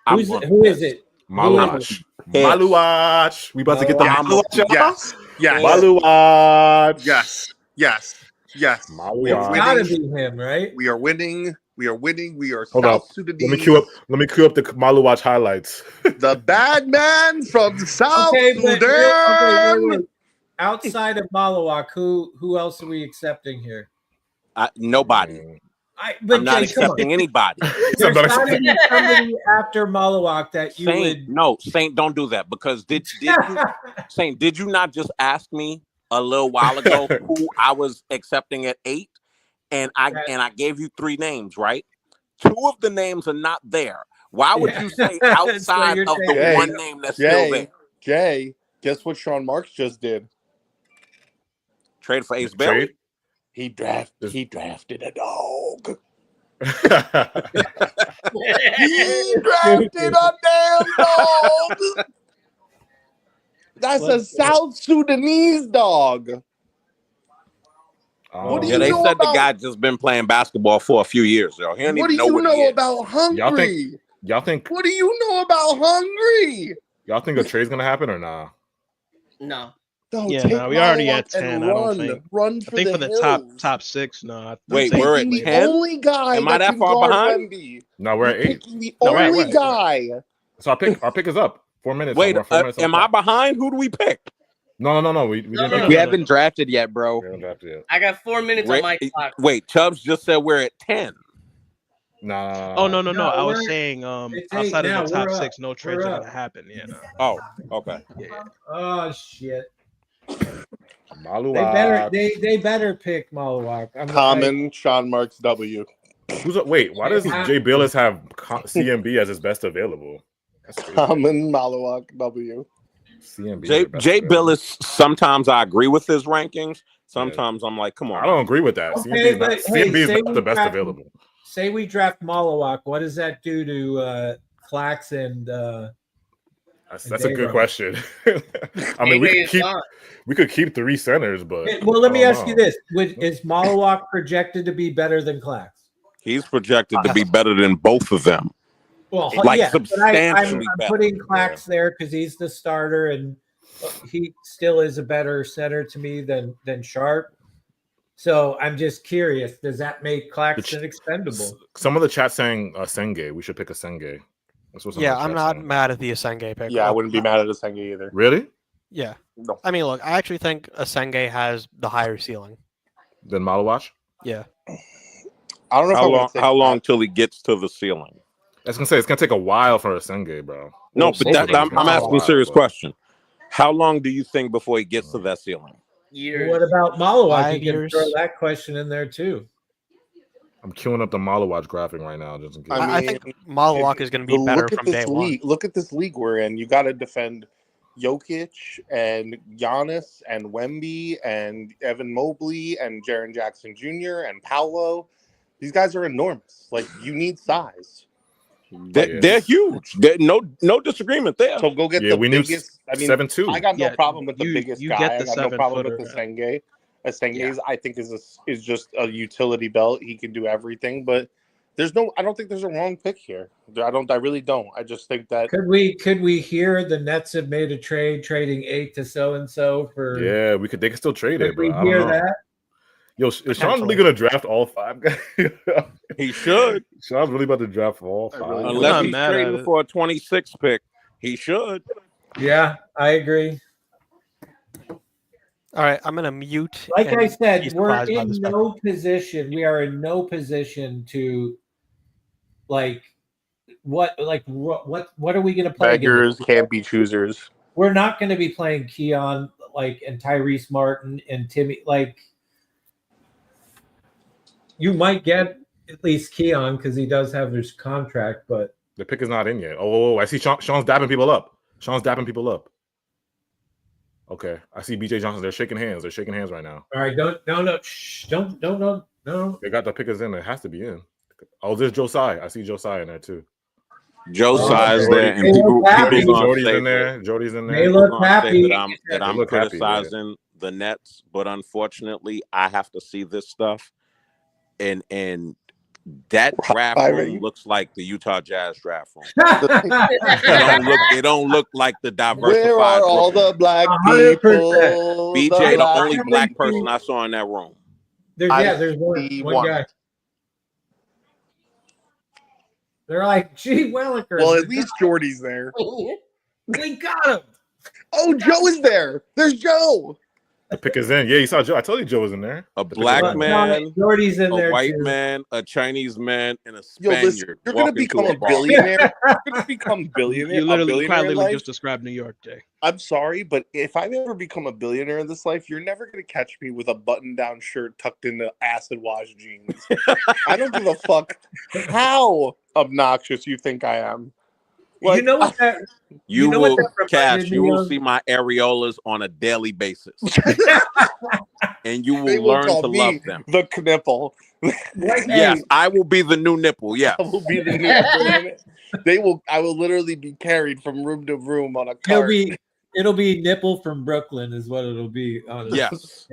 Who is it? Maluach. Maluach. We about to get the Maluach. Yes. Yes. Maluach. Yes. Yes. Yes. Maluach. It's got to be him, right? We are winning We are winning. We are Hold South up. Sudanese. Let me cue up the Malu Watch highlights. The bad man from South Okay, Sudan. wait. Outside of Malawak, who else are we accepting here? Nobody. But I'm not Jay, come on. accepting anybody. There's got to be somebody after Malawak that you would. No, Saint, don't do that because did you, Saint? Did you not just ask me a little while ago who I was accepting at 8, and I gave you 3 names, right? 2 of the names are not there. Why would you say outside of the one name that's still there? Jay, guess what Sean Marks just did? Trade for Ace Bailey. He drafted a dog. He drafted a damn dog. That's a South Sudanese dog. What do you they know said about, the guy just been playing basketball for a few years, yo. He don't what do even know you what he know is. about Hungry? Y'all think? What do you know about Hungry? Y'all think a trade's gonna happen or nah? No. No, Yeah, take no, we already Malawak at 10. and I don't think. run I for think the for the hills. top 6. No. Wait, You're we're at picking the 10? only guy Am I that can far guard behind? Wemby. No, we're at 8. Picking the No, we're at only what? guy. So our pick is up. 4 minutes. Wait, We're 4 minutes on am I clock. behind? Who do we pick? No. We didn't pick We yet. haven't drafted yet, bro. We haven't drafted yet. I got 4 minutes on my clock. Wait, Chubbs just said we're at 10. Nah. Oh, no. No, I was we're- saying it's outside 8 of now. the top We're 6, up. no trades We're are up. going to happen. Yeah, no. Oh, okay. Yeah. Oh shit! Malu They better pick Malawak. Common Sean Marks W. Wait, why does Jay Billis have CMB as his best available? Common Malawak W. CMB. Jay Billis, sometimes I agree with his rankings. Sometimes I'm like, come on. I don't agree with that. Okay, CMB is not the best available. Say we draft Malawak. What does that do to Clax and? That's a good question. I mean, we could keep 3 centers, but well, let me ask you this: is Malawak projected to be better than Clax? He's projected to be better than both of them. Well, like yeah, substantially I'm better. putting Clax there because he's the starter, and he still is a better center to me than Sharp. So I'm just curious: does that make Claxton expendable? Some of the chat saying Senge. We should pick a Senge. Yeah, I'm not mad at the Asenge pick. Yeah, I wouldn't be mad at Asenge either. Really? Yeah. No. I mean, look, I actually think Asenge has the higher ceiling. Than Malawach? Yeah. I don't know how long till he gets to the ceiling. I was gonna say it's gonna take a while for Asenge, bro. No, but I'm asking a serious question. How long do you think before he gets to that ceiling? Years. What about Malawak? 5 You can years. throw that question in there too. I'm queuing up the Malawach graphic right now, just in case. I think Malawak is going to be better from day one. Look at this league we're in. You got to defend Jokic and Giannis and Wemby and Evan Mobley and Jaren Jackson Jr. and Paolo. These guys are enormous. Like, you need size. They're huge. No disagreement there. So go get the biggest. I mean, 7'2". I got no problem with the biggest guy. Get I the got no problem with the Senge. Senge's, I think, is just a utility belt. He can do everything, but I don't think there's a wrong pick here. I really don't. I just think that Could we hear the Nets have made a trade trading 8 to so and so for? Yeah, they can still trade it, Could but we hear that? Yo, is Sean really gonna draft all 5 guys? He should. Sean's really about to draft all 5. Unless he's trading for a 26 pick, he should. Yeah, I agree. All right, I'm going to mute. Like I said, be we're surprised by in this pick. no position. We are in no position to, what are we going to play? beggars can't be choosers. We're not going to be playing Keon and Tyrese Martin and Timmy. You might get at least Keon because he does have his contract, but the pick is not in yet. Oh, I see Sean's dapping people up. Okay, I see BJ Johnson. They're shaking hands. Right now. All right, don't. They got the pickers in. It has to be in. Oh, there's Josiah. I see Josiah in there too. Josiah's there, and people Jody's in there. Jody's in there. They look happy. That I'm criticizing the Nets, but unfortunately, I have to see this stuff, and that draft room looks like the Utah Jazz draft room. It don't look like the diversified. Where are all the black 100%. people? BJ, the only black person I saw in that room. There's one guy. They're like, gee, Willikers. Well, at least Jordy's there. We got him. Oh, Joe is there. There's Joe. The pick is in. Yeah, you saw Joe. I told you Joe was in there. A black man, Jordy's in a there white too. man, a Chinese man, and a Yo, Spaniard. listen, you're gonna become a bar. billionaire. You're gonna become billionaire. You literally, a quite billionaire in literally life. just described New York, Jay. I'm sorry, but if I ever become a billionaire in this life, you're never gonna catch me with a button-down shirt tucked into acid wash jeans. I don't give a fuck how obnoxious you think I am. Like, you know what that? You know will, what that Cash, reminded you me will of? see my areolas on a daily basis. And you they will will learn call to me love them. the knipple. Yes, I will be the new nipple. Yes. I will be the nipple. I will literally be carried from room to room on a cart. It'll be nipple from Brooklyn is what it'll be. Yes.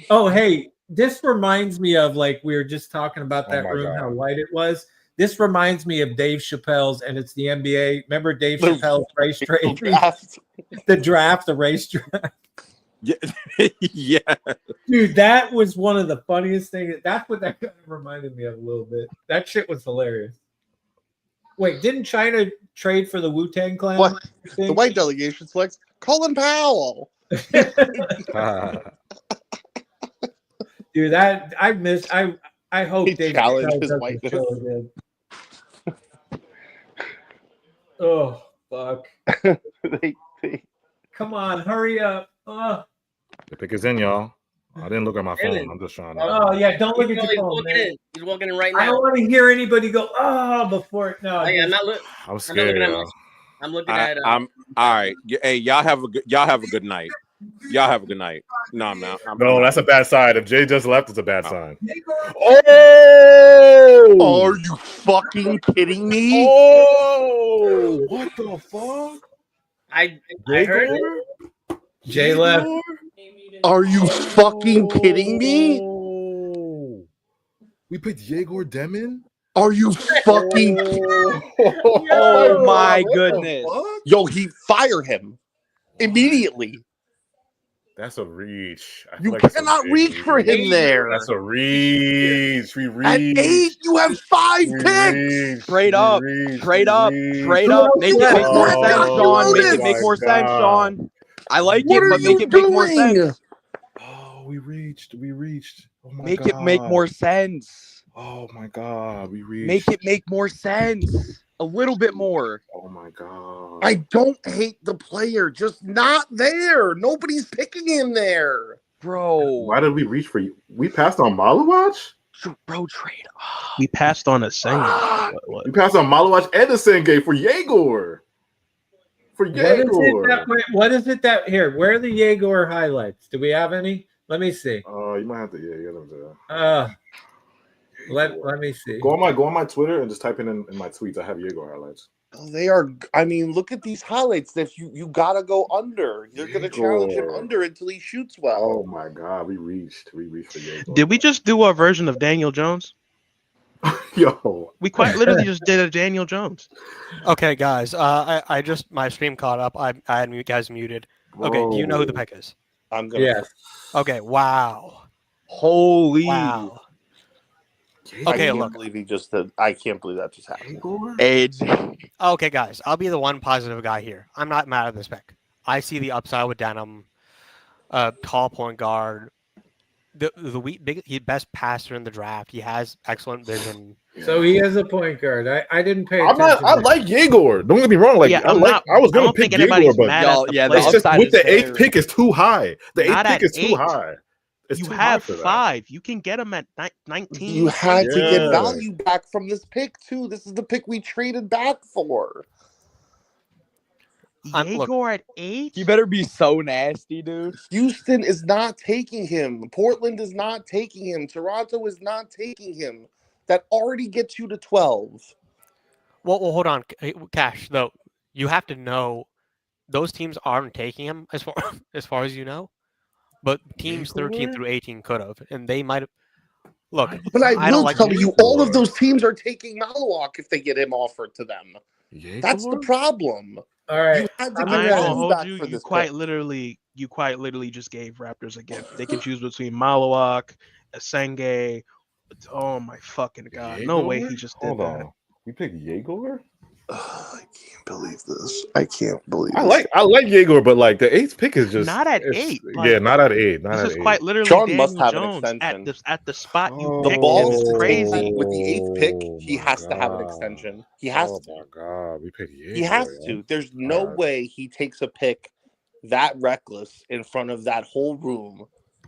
Oh, hey, this reminds me of like we were just talking about that my room, God. how white it was. This reminds me of Dave Chappelle's, and it's the NBA. Remember Dave The Chappelle's race trade? draft. The race draft. Yeah. Yeah. Dude, that was one of the funniest things. That's what that kind of reminded me of a little bit. That shit was hilarious. Wait, didn't China trade for the Wu-Tang Clan? What? The white delegation selects Colin Powell. Dude, that I miss. I hope He Dave challenged Chappelle his does the whiteness. show again. Oh fuck! Come on, hurry up! The pick is in, y'all. I didn't look at my phone. I'm just trying to. Oh yeah, don't look at your He's phone, walking man. in. He's walking in right now. I don't want to hear anybody go before. No, I'm not looking. I'm I'm scared. not looking at y'all. I'm looking at. I'm all right. Hey, y'all have a good night. Y'all have a good night. No, I'm not. No, that's a bad sign. If Jay just left, it's a bad sign. Oh! Are you fucking kidding me? Oh! What the fuck? I heard it. Jay left. Are you fucking kidding me? We picked Eigor Denim? Are you fucking Oh my goodness. Yo, fire him immediately. That's a reach. I feel You like that's a cannot big reach for him there. That's a reach. We reach. At 8, you have 5 We picks. reach. Trade We up. reach. Trade We up. reach. Trade up. Make it make more Oh, sense, Sean. Make it my make more sense, God. Sean. I like What it, are but make you it make more doing? sense. Oh, we reached. We reached. Oh my Make God. it make more sense. Oh my God. We reached. Make it make more sense. A little bit more. Oh my God. I don't hate the player, just not there. Nobody's picking him there. Bro. Why did we reach for you? We passed on Malawatch? Bro, trade. We passed on a Senga. We passed on Malawatch and the Senge for Eigor. For Eigor. What is it that here? Where are the Eigor highlights? Do we have any? Let me see. You might have to get them there. Let me see. Go on my Twitter and just type in my tweets. I have Eigor highlights. They are. I mean, look at these highlights. That you gotta go under. You're gonna challenge him under until he shoots well. Oh my God, we reached for Eigor. Did we just do a version of Daniel Jones? Yo, we quite literally just did a Daniel Jones. Okay, guys. I just my stream caught up. I had you guys muted. Okay, do you know who the pick is? I'm gonna. Yes. Okay. Wow. Holy. Wow. Okay, look. I can't believe that just happened. Age. Okay, guys. I'll be the one positive guy here. I'm not mad at this pick. I see the upside with Denim. Tall point guard. He best passer in the draft. He has excellent vision. So he has a point guard. I didn't pay I attention. like Eigor. Don't get me wrong. Like I was going to pick Eigor, but it's just with the 8th pick is too high. The 8th pick is too high. You have 5. You can get him at 19. You had to get value back from this pick too. This is the pick we traded back for. Eigor at 8? You better be so nasty, dude. Houston is not taking him. Portland is not taking him. Toronto is not taking him. That already gets you to 12. Well, hold on, Cash. Though you have to know those teams aren't taking him as far as you know, but teams 13 through 18 could have, and they might have. Look, but I will tell you, all of those teams are taking Malawak if they get him offered to them. That's the problem. All right, you had to I get don't value hold back you. for You this quite pick. literally just gave Raptors a gift. They can choose between Malawak, Asenge. Oh my fucking God! No way he just did that. You pick Eigor? I can't believe this. I can't believe I this. like Eigor, but like the 8th pick is just Not at it's- 8. Yeah, Like, not at 8. Not this at is 8. quite literally Sean must Daniel have an Jones extension. at the spot you The picked balls him. It's to take crazy. with the 8th pick. He my has to have an God. extension. He has Oh to. my God, we picked Eigor. He has to. There's no way he takes a pick that reckless in front of that whole room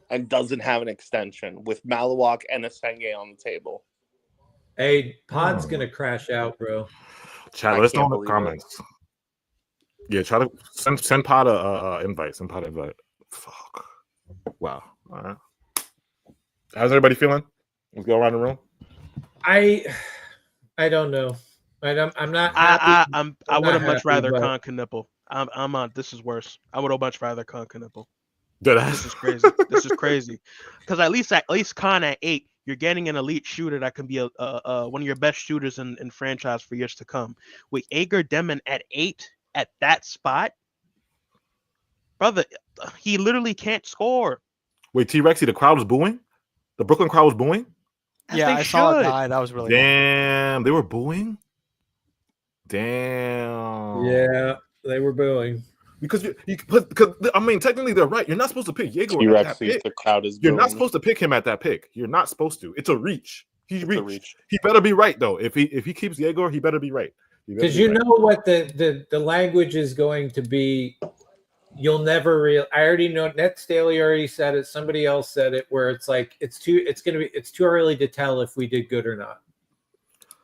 and doesn't have an extension with Malawak and Asenge on the table. Hey, Pod's gonna crash out, bro. Chat, I let us know can't in the believe it. comments. Yeah, try to send Pod a invite. Send Pod an invite. Fuck. Wow. All right. How's everybody feeling? Let's go around the room. I don't know. I'm not happy. I would have not much happy, rather but- Con Knipple. I'm on. This is worse. I would have much rather Con Knipple. Did I? This is crazy. This is crazy. Because at least Con at 8, you're getting an elite shooter that can be a one of your best shooters in franchise for years to come. With Eigor Denim at 8 at that spot, brother, he literally can't score. Wait, T-Rexy, the crowd was booing? The Brooklyn crowd was booing? Yeah, I saw a guy that was really Damn, they were booing? Damn. Yeah, they were booing. Because I mean, technically they're right. You're not supposed to pick Eigor at that T-Rexy, pick. the crowd is You're not booing. supposed to pick him at that pick. You're not supposed to. It's a reach. He a reached. reach. He better be right though. If he keeps Eigor, he better be right. Because you know what the language is going to be. You'll never I already know. Ned Staley already said it. Somebody else said it. Where it's like it's too early to tell if we did good or not.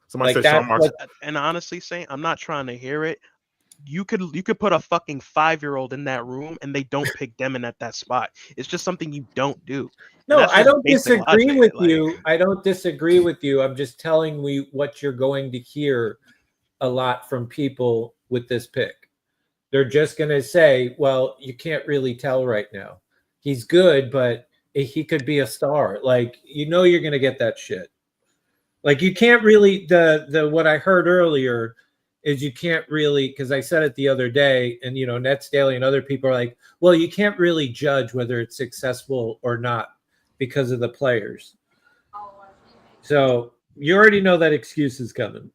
Somebody Like said Sean Marks. And honestly, saying I'm not trying to hear it. You could put a fucking 5-year-old in that room and they don't pick Demon at that spot. It's just something you don't do. No, I don't basic disagree logic, with like- you. I don't disagree with you. I'm just telling you what you're going to hear a lot from people with this pick. They're just going to say, well, you can't really tell right now. He's good, but he could be a star. Like, you're going to get that shit. Like, you can't really, what I heard earlier is you can't really, because I said it the other day, and, Ned Staley and other people are like, well, you can't really judge whether it's successful or not because of the players. So you already know that excuse is coming.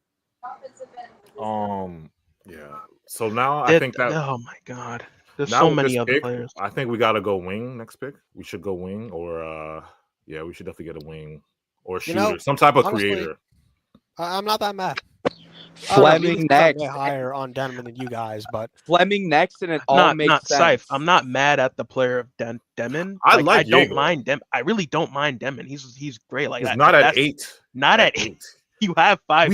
Yeah. So now I think that. Oh my God, there's now so with many this other pick, players. I think we gotta go wing next pick. We should go wing or yeah, we should definitely get a wing or shooter, some type of honestly, creator. I'm not that mad. Fleming next. Way higher on Denim than you guys, but Fleming next, and it all makes not sense. Syph. I'm not mad at the player of Demon. I I don't Eigor. mind Demon. I really don't mind Demon. He's great. Like He's that. not at 8. Not at 8. You have 5.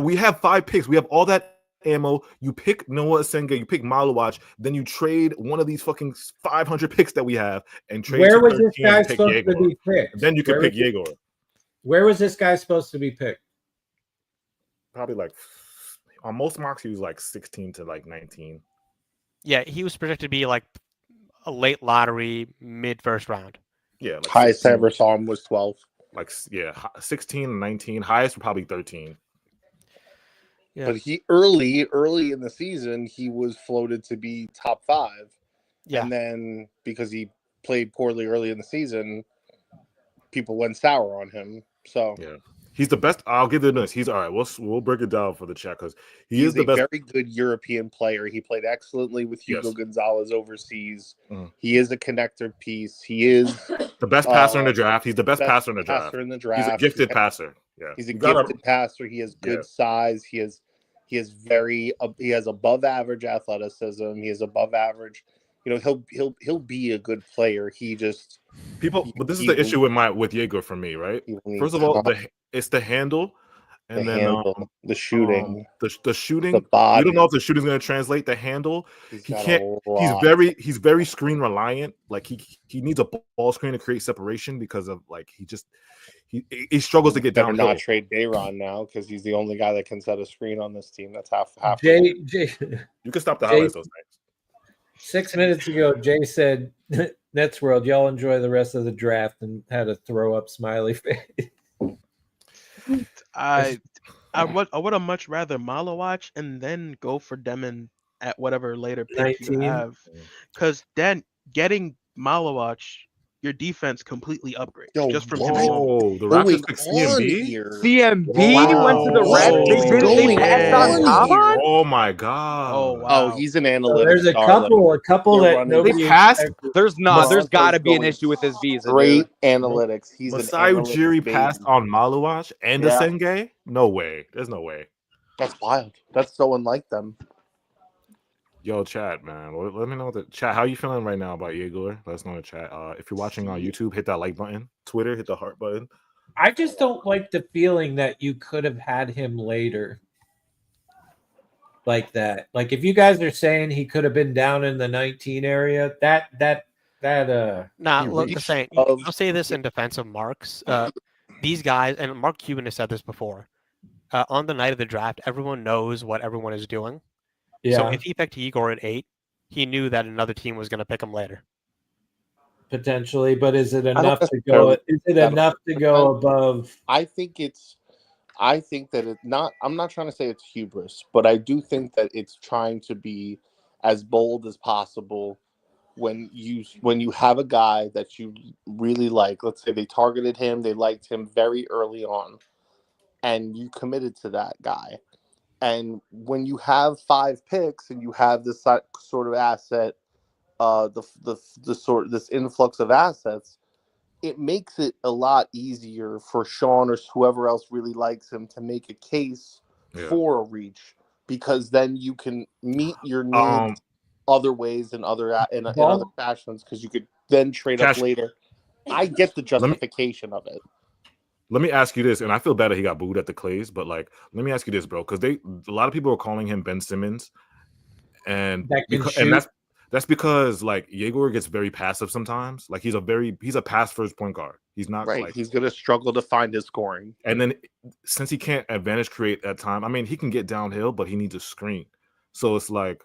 We have 5 picks. We have all that ammo. You pick Noah Asenge, you pick Malawach, then you trade one of these fucking 500 picks that we have and trade. Where was this 13 guy and pick supposed to Eigor. be picked? Then you can pick Eigor. Where was this guy supposed to be picked? Probably like on most mocks, he was like 16 to like 19. yeah, he was predicted to be like a late lottery, mid first round. Yeah, like Highest I 16. ever saw him was 12. Like 16 and 19. Highest were probably 13. Yeah. But he early in the season, he was floated to be top 5. Yeah. And then because he played poorly early in the season, people went sour on him. So yeah, he's the best. I'll give it this. He's all right. We'll break it down for the chat because he's is the a best. very good European player. He played excellently with Hugo Gonzalez overseas. Mhm. He is a connector piece. He is the best passer in the draft. He's the best passer in the draft. He's a gifted passer. Yeah, he's a gifted passer. He has good size. He has above average athleticism. He is above average. He'll be a good player. He just but this is the issue with Eigor for me, right? First of all, it's the handle, and the shooting, the shooting. the body. You don't know if the shooting's going to translate. The handle, he can't. He's very screen reliant. Like he needs a ball screen to create separation because of like he struggles to get down. Not trade Bayron now because he's the only guy that can set a screen on this team. That's half. Jay, you can stop the highlights those nights. 6 minutes ago, Jay said, "Nets World, y'all enjoy the rest of the draft," and had a throw up smiley face. I would have much rather Malawach and then go for Demon at whatever later pick 19. you have, because then getting Malawach your defense completely upgrades Yo, just from what him is being on the Whoa, court. the going Raptors pick on CMB? here? CMB went to the What Reds. They is did. They going passed on on Common. here? Oh my Oh god. Oh, wow. he's an So analytics there's a darling. couple They're that running They nobody passed expected. There's Toronto's got to be an going issue with his visa, straight dude. analytics. He's an Masai analytics Ujiri passed baby. on Maluach and Yeah. Asenge? No way. There's no way. That's wild. That's so unlike them. Yo, chat, man. Let me know chat. How you feeling right now about Igor? Let us know in the chat. If you're watching on YouTube, hit that like button. Twitter, hit the heart button. I just don't like the feeling that you could have had him later. Like that. Like if you guys are saying he could have been down in the 19 area, Nah, look, the saying. I'll say this in defense of Marks. These guys, and Mark Cuban has said this before. On the night of the draft, everyone knows what everyone is doing. Yeah. So if he picked Igor at 8, he knew that another team was going to pick him later. Potentially, but is it enough to go? Is it enough to go above? I think that it's not. I'm not trying to say it's hubris, but I do think that it's trying to be as bold as possible when you have a guy that you really like. Let's say they targeted him, they liked him very early on, and you committed to that guy. And when you have 5 picks and you have this sort of asset, this influx of assets, it makes it a lot easier for Sean or whoever else really likes him to make a case for a reach, because then you can meet your needs other ways in other fashions, because you could then trade up later. I get the justification of it. Let me ask you this, and I feel bad that he got booed at the Clays, but like, let me ask you this, bro, because a lot of people are calling him Ben Simmons, and that's because like Igor gets very passive sometimes. Like he's a pass first point guard. He's not right. Like, he's gonna struggle to find his scoring, and then since he can't advantage create at time, I mean, he can get downhill, but he needs a screen. So it's like,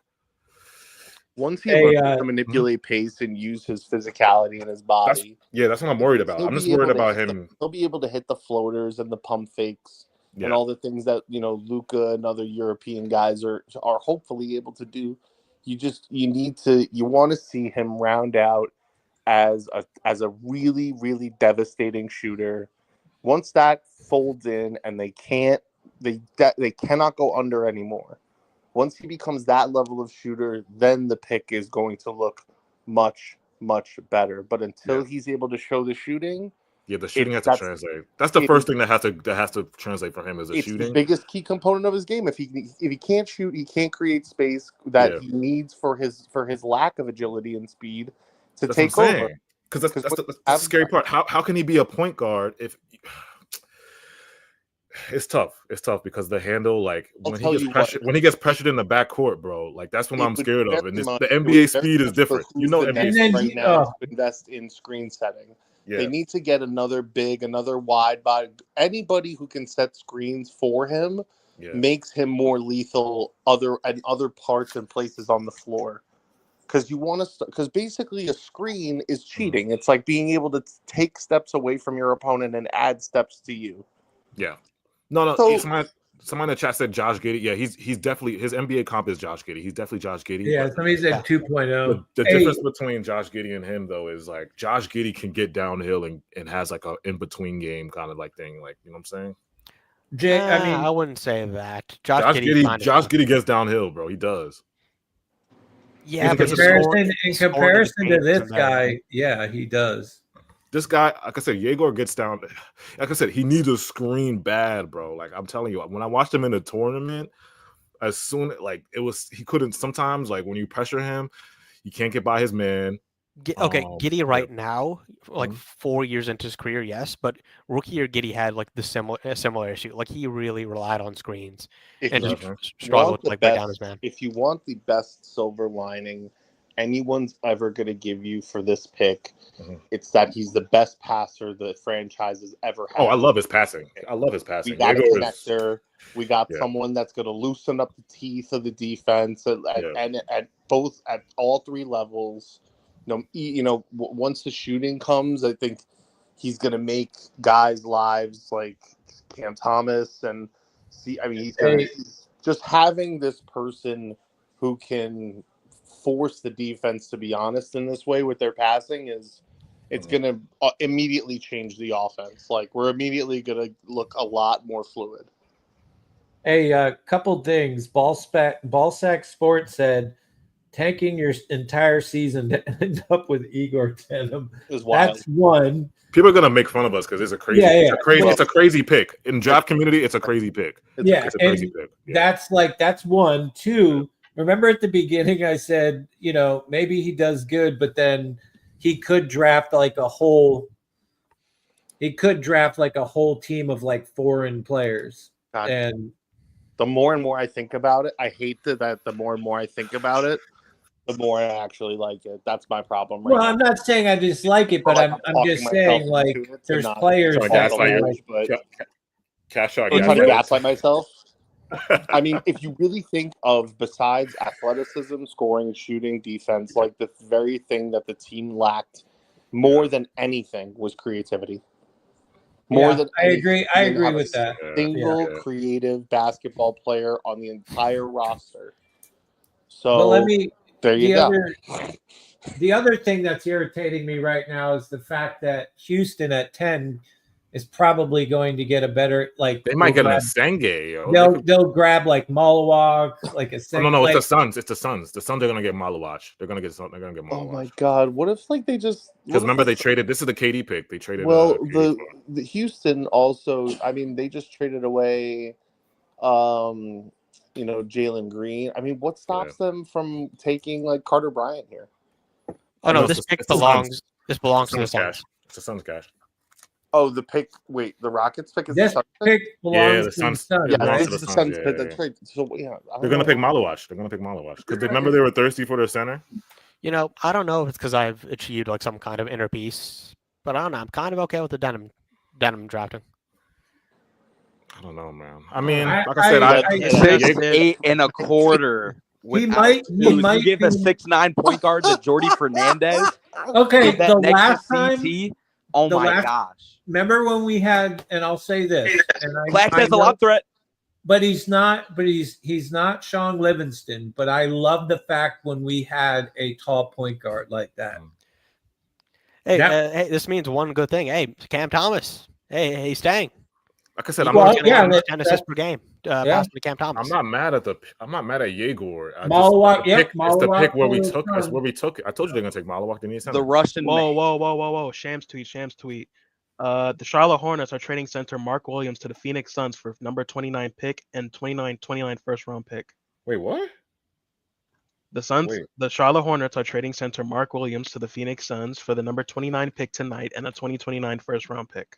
once he learns to manipulate pace and use his physicality and his body, that's what I'm worried about. I'm just worried about him. He'll be able to hit the floaters and the pump fakes and all the things that Luka and other European guys are hopefully able to do. You want to see him round out as a really, really devastating shooter. Once that folds in and they cannot go under anymore. Once he becomes that level of shooter, then the pick is going to look much, much better. But until he's able to show the shooting, the shooting has to translate. That's the first thing that has to translate for him is the shooting. It's the biggest key component of his game. If he can't shoot, he can't create space that he needs for his lack of agility and speed to take over. Because that's the scary part. How can he be a point guard if? It's tough. It's tough because the handle, like when he gets pressured in the backcourt, bro, like that's what I'm scared of. And the NBA speed is different. NBA speed right now to invest in screen setting. Yeah. They need to get another big, another wide body. Anybody who can set screens for him makes him more lethal other parts and places on the floor. Because because basically a screen is cheating. It's like being able to take steps away from your opponent and add steps to you. Yeah. No. So, someone in the chat said Josh Giddey. Yeah, he's definitely, his NBA comp is Josh Giddey. He's definitely Josh Giddey. Yeah, somebody said 2.0. The difference between Josh Giddey and him, though, is like Josh Giddey can get downhill and has like a in between game kind of like thing. Like, you know what I'm saying? I wouldn't say that. Josh Giddey gets downhill, bro. He does. Yeah, in comparison to this guy, he does. This guy, like I said, Igor gets down. Like I said, he needs a screen bad, bro. Like I'm telling you, when I watched him in the tournament, he couldn't. Sometimes, like when you pressure him, you can't get by his man. Giddey right now, like 4 years into his career, yes, but rookie year Giddey had like a similar issue. Like he really relied on screens and just struggled to break down his man. If you want the best silver lining anyone's ever going to give you for this pick, it's that he's the best passer the franchise has ever had. Oh, I love his passing. We got a connector. We got someone that's going to loosen up the teeth of the defense and at all 3 levels. Once the shooting comes, I think he's going to make guys' lives like Cam Thomas and he's just having this person who can force the defense to be honest in this way with their passing is it's going to immediately change the offense. Like, we're immediately going to look a lot more fluid. Hey, couple things. Ballsack Sports said tanking your entire season to end up with Eigor Denim. That's one. People are gonna make fun of us because it's a crazy, it's a crazy pick in draft community. It's a crazy pick. It's a crazy pick. Yeah. That's one. Two. Remember at the beginning I said, maybe he does good, but then he could draft like a whole. He could draft like a whole team of like foreign players. God. And the more and more I think about it, I hate that the more and more I think about it, the more I actually like it. That's my problem right now. I'm not saying I dislike it, but I'm just saying like there's players that cash out. I'm trying to gaslight myself. I mean, if you really think of besides athleticism, scoring, shooting, defense, like the very thing that the team lacked more than anything was creativity. More than I agree with that. Single creative basketball player on the entire roster. So but let me there you go. The other thing that's irritating me right now is the fact that Houston at 10 is probably going to get a better They might get a Senge. They'll grab like Malawak, like a Senge. No, it's the Suns. It's the Suns. The Suns are gonna get Malawak. They're gonna get Malawak. Oh my God! What if they just? Because remember they traded. This is the KD pick. They traded. Well, the Houston also. I mean, they just traded away. Jalen Green. I mean, what stops them from taking like Carter Bryant here? Oh no, this pick belongs. This belongs to the Suns. It's the Suns cash. Oh, the pick. Wait, the Rockets pick is this the Suns pick belongs to the Suns. Yeah, right? this is the Suns pick. That's right. So they're gonna pick Malawak. Because remember they were thirsty for their center. I don't know if it's because I've achieved like some kind of inner peace, but I don't know. I'm kind of okay with the denim drafting. I don't know, man. I mean, like I said, 6'8" and a quarter. He might give a 6'9" point guard to Jordy Fernandez. Okay, the last time. Oh my gosh! Remember when we had, and I'll say this, and Clax has a lob threat, but he's not. But he's not Sean Livingston. But I love the fact when we had a tall point guard like that. Hey, this means one good thing. Hey, Cam Thomas. Hey, he's staying. Like I said, I'm not 10 assists per game. Passing to Cam Thomas. I'm not mad at Eigor. It's the pick where we took. It's where we took it. I told you they're gonna take Malawak. The Russian. Whoa! Shams tweet. The Charlotte Hornets are trading center Mark Williams to the Phoenix Suns for number 29 pick and 29 first round pick. Wait, what? The Charlotte Hornets are trading center Mark Williams to the Phoenix Suns for the number 29 pick tonight and a 2029 first round pick.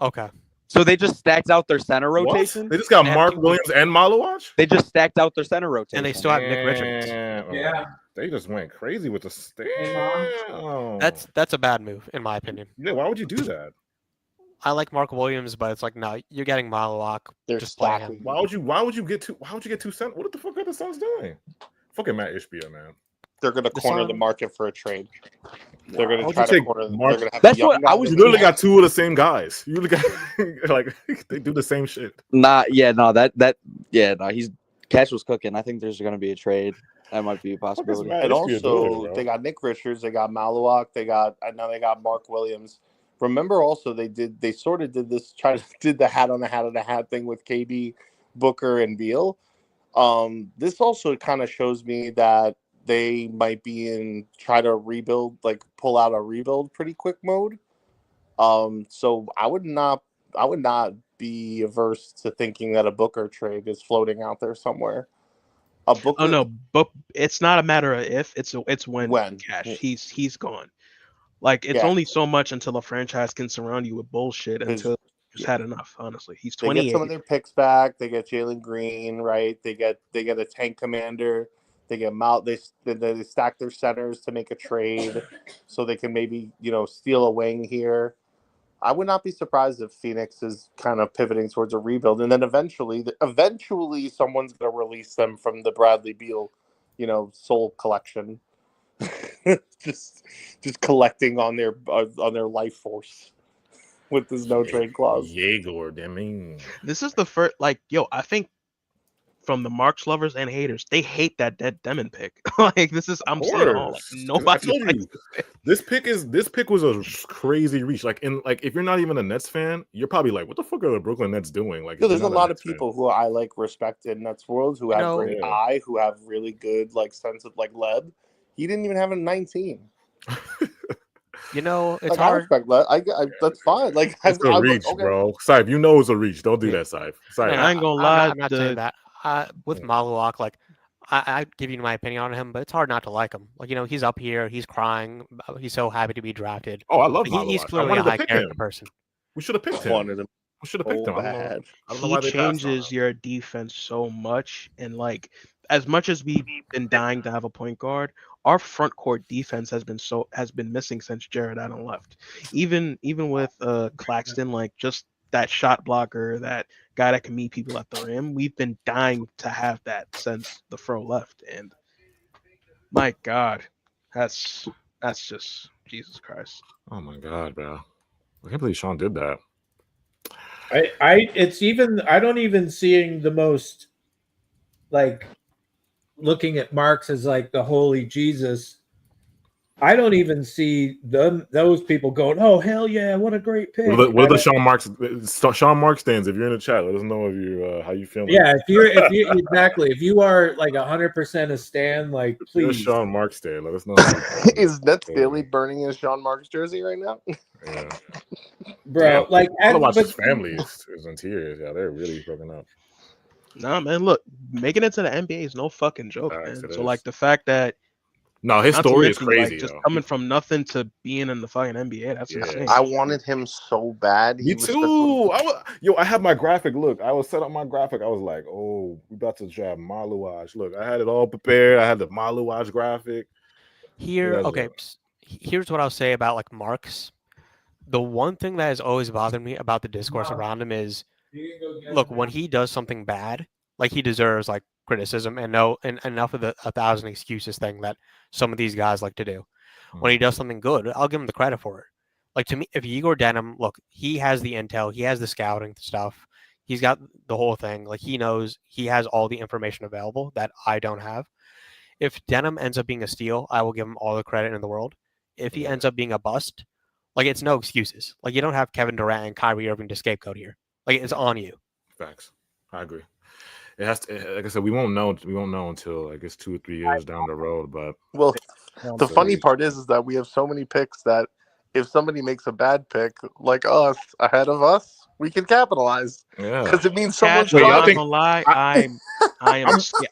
Okay. So they just stacked out their center rotation? They just got Mark Williams and Malawak? They just stacked out their center rotation. And they still have Nick Richards. Yeah. They just went crazy with the stand. That's a bad move, in my opinion. Yeah, why would you do that? I like Mark Williams, but it's like, no, you're getting Malawak. They're just stacking. Why would you get two cents? What the fuck are the Suns doing? Fucking Matt Ishbia, man. They're going to corner the market for a trade. They're going to try to corner. That's what I was. You literally got two of the same guys. You literally got like they do the same shit. He's Cash was cooking. I think there's going to be a trade. That might be a possibility. And also, they got Nick Richards, they got Malawak, they got Mark Williams. Remember, also they sort of did the hat on the hat of the hat thing with KD, Booker, and Beal. This also kind of shows me that they might be try to rebuild, like pull out a rebuild pretty quick mode. So I would not be averse to thinking that a Booker trade is floating out there somewhere. But it's not a matter of if, it's when. Cash. He's gone. Like it's only so much until a franchise can surround you with bullshit until just had enough. Honestly, he's 28. They get some of their picks back. They get Jalen Green, right? They get a tank commander. They get they stack their centers to make a trade, so they can maybe steal a wing here. I would not be surprised if Phoenix is kind of pivoting towards a rebuild, and then eventually someone's going to release them from the Bradley Beal, soul collection, just collecting on their life force with this no trade clause. Eigor Denim. This is the first, I think from the Marks lovers and haters. They hate that dead Demon pick. Like this is, I'm saying it all. Like nobody likes this pick was a crazy reach. Like if you're not even a Nets fan, you're probably like, what the fuck are the Brooklyn Nets doing? Like, there's a lot of people who I like respect in Nets world who have great eye, who have really good like sense of like Leb. He didn't even have a 19. You know, it's like, hard. I respect that. I that's fine. Like it's a reach, okay. bro. Saif, you know it's a reach. Don't do that, Saif. No, I ain't gonna lie. I'm not saying that. With Maluak, like I give you my opinion on him, but it's hard not to like him. Like, you know, he's up here, he's crying, he's so happy to be drafted. Oh, I love Maluak. He's clearly a high character person. We should have picked him. We should have picked him. I don't know why they changes your defense so much, and like as much as we've been dying to have a point guard, our front court defense has been missing since Jared Allen left. Even with Claxton, like just that shot blocker, that guy that can meet people at the rim, we've been dying to have that since the Fro left. And my God, that's just Jesus Christ. Oh my God, bro! I can't believe Sean did that. I don't even seeing the most like looking at Marks as like the holy Jesus. I don't even see those people going, "Oh hell yeah, what a great pick!" What are the Sean Marks stands? If you're in the chat, let us know if you how you feeling. Yeah, if you exactly, if you are like 100% a stan, like please. You're a Sean Marks stand. Let us know. Is Nets Philly burning his Sean Marks jersey right now? Yeah, bro. Like, I watch his family is in tears. Yeah, they're really broken up. Nah, man, look, making it to the NBA is no fucking joke, man. So like the fact that his story is crazy. Like, just coming from nothing to being in the fucking NBA, that's insane. I wanted him so bad. Me too. I had my graphic. Look, I was set up my graphic. I was like, oh, we about to draft Maluaj. Look, I had it all prepared. I had the Maluaj graphic. Here's what I'll say about like Marks. The one thing that has always bothered me about the discourse around him is, look, when he does something bad, like he deserves like criticism and enough of the 1,000 excuses thing that some of these guys like to do. When he does something good, I'll give him the credit for it. Like to me, if Eigor Denim, look, he has the intel, he has the scouting stuff, he's got the whole thing. Like he knows, he has all the information available that I don't have. If Denim ends up being a steal, I will give him all the credit in the world. If he ends up being a bust, like it's no excuses. Like you don't have Kevin Durant and Kyrie Irving to scapegoat here. Like it's on you. Facts. I agree. It has to, like I said, we won't know until I guess 2 or 3 years down the road. But the funny part is that we have so many picks that if somebody makes a bad pick like us ahead of us, we can capitalize. Yeah, because it means someone's I'm not gonna lie. I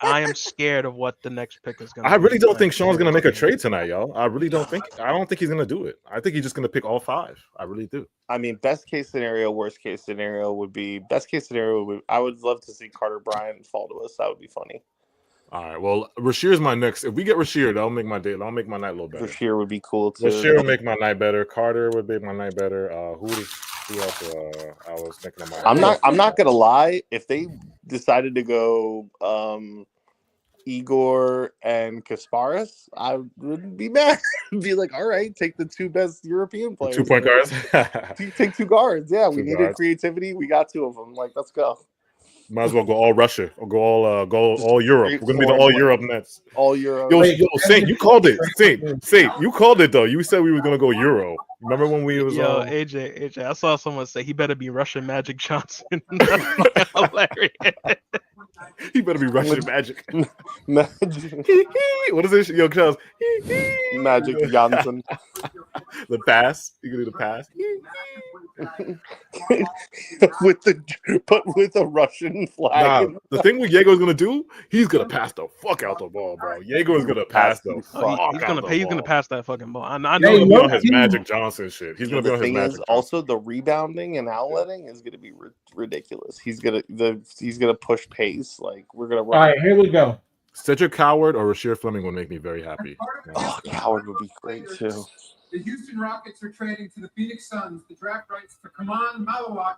am scared of what the next pick is gonna. I really don't think Sean's gonna make a trade tonight, y'all. I don't think he's gonna do it. I think he's just gonna pick all 5. I really do. I mean, best case scenario, worst case scenario would be I would love to see Carter Bryant fall to us. That would be funny. All right. Well, Rashir's my next. If we get Rashir, that'll make my day. That'll make my night a little better. Rashir would be cool too. Rashir would make my night better. Carter would make my night better. Who else? I was thinking of my. I'm not gonna lie. If they decided to go Igor and Kasparis, I wouldn't be mad. Be like, all right, take the 2 best European players. 2 point guards. Take 2 guards. Yeah, we needed guards. creativity. We got 2 of them. Like, let's go. Might as well go all Russia or go all Europe. We're gonna be the all Europe Nets. All Euro. Yo, Saint, you called it. Saint, you called it though. You said we were gonna go Euro. Remember when we was AJ, I saw someone say he better be Russian Magic Johnson. Hilarious. He better be Russian Magic. Magic. What is this? Yo, Charles. Magic Johnson. The pass. You can do the pass. with a Russian flag. Nah, the thing what Yego's gonna do, he's gonna pass the fuck out the ball, bro. Yego is gonna pass the fuck out the ball. He's gonna pass that fucking ball. I know he's gonna be on his Magic Johnson shit. He's gonna be on his Magic Johnson. Also, the rebounding and outletting is gonna be ridiculous. He's gonna push pace. Like we're gonna run. All right, here we go. Cedric Coward or Rashir Fleming would make me very happy. Oh, Coward would be great too. The Houston Rockets are trading to the Phoenix Suns the draft rights for Kaman Malawach,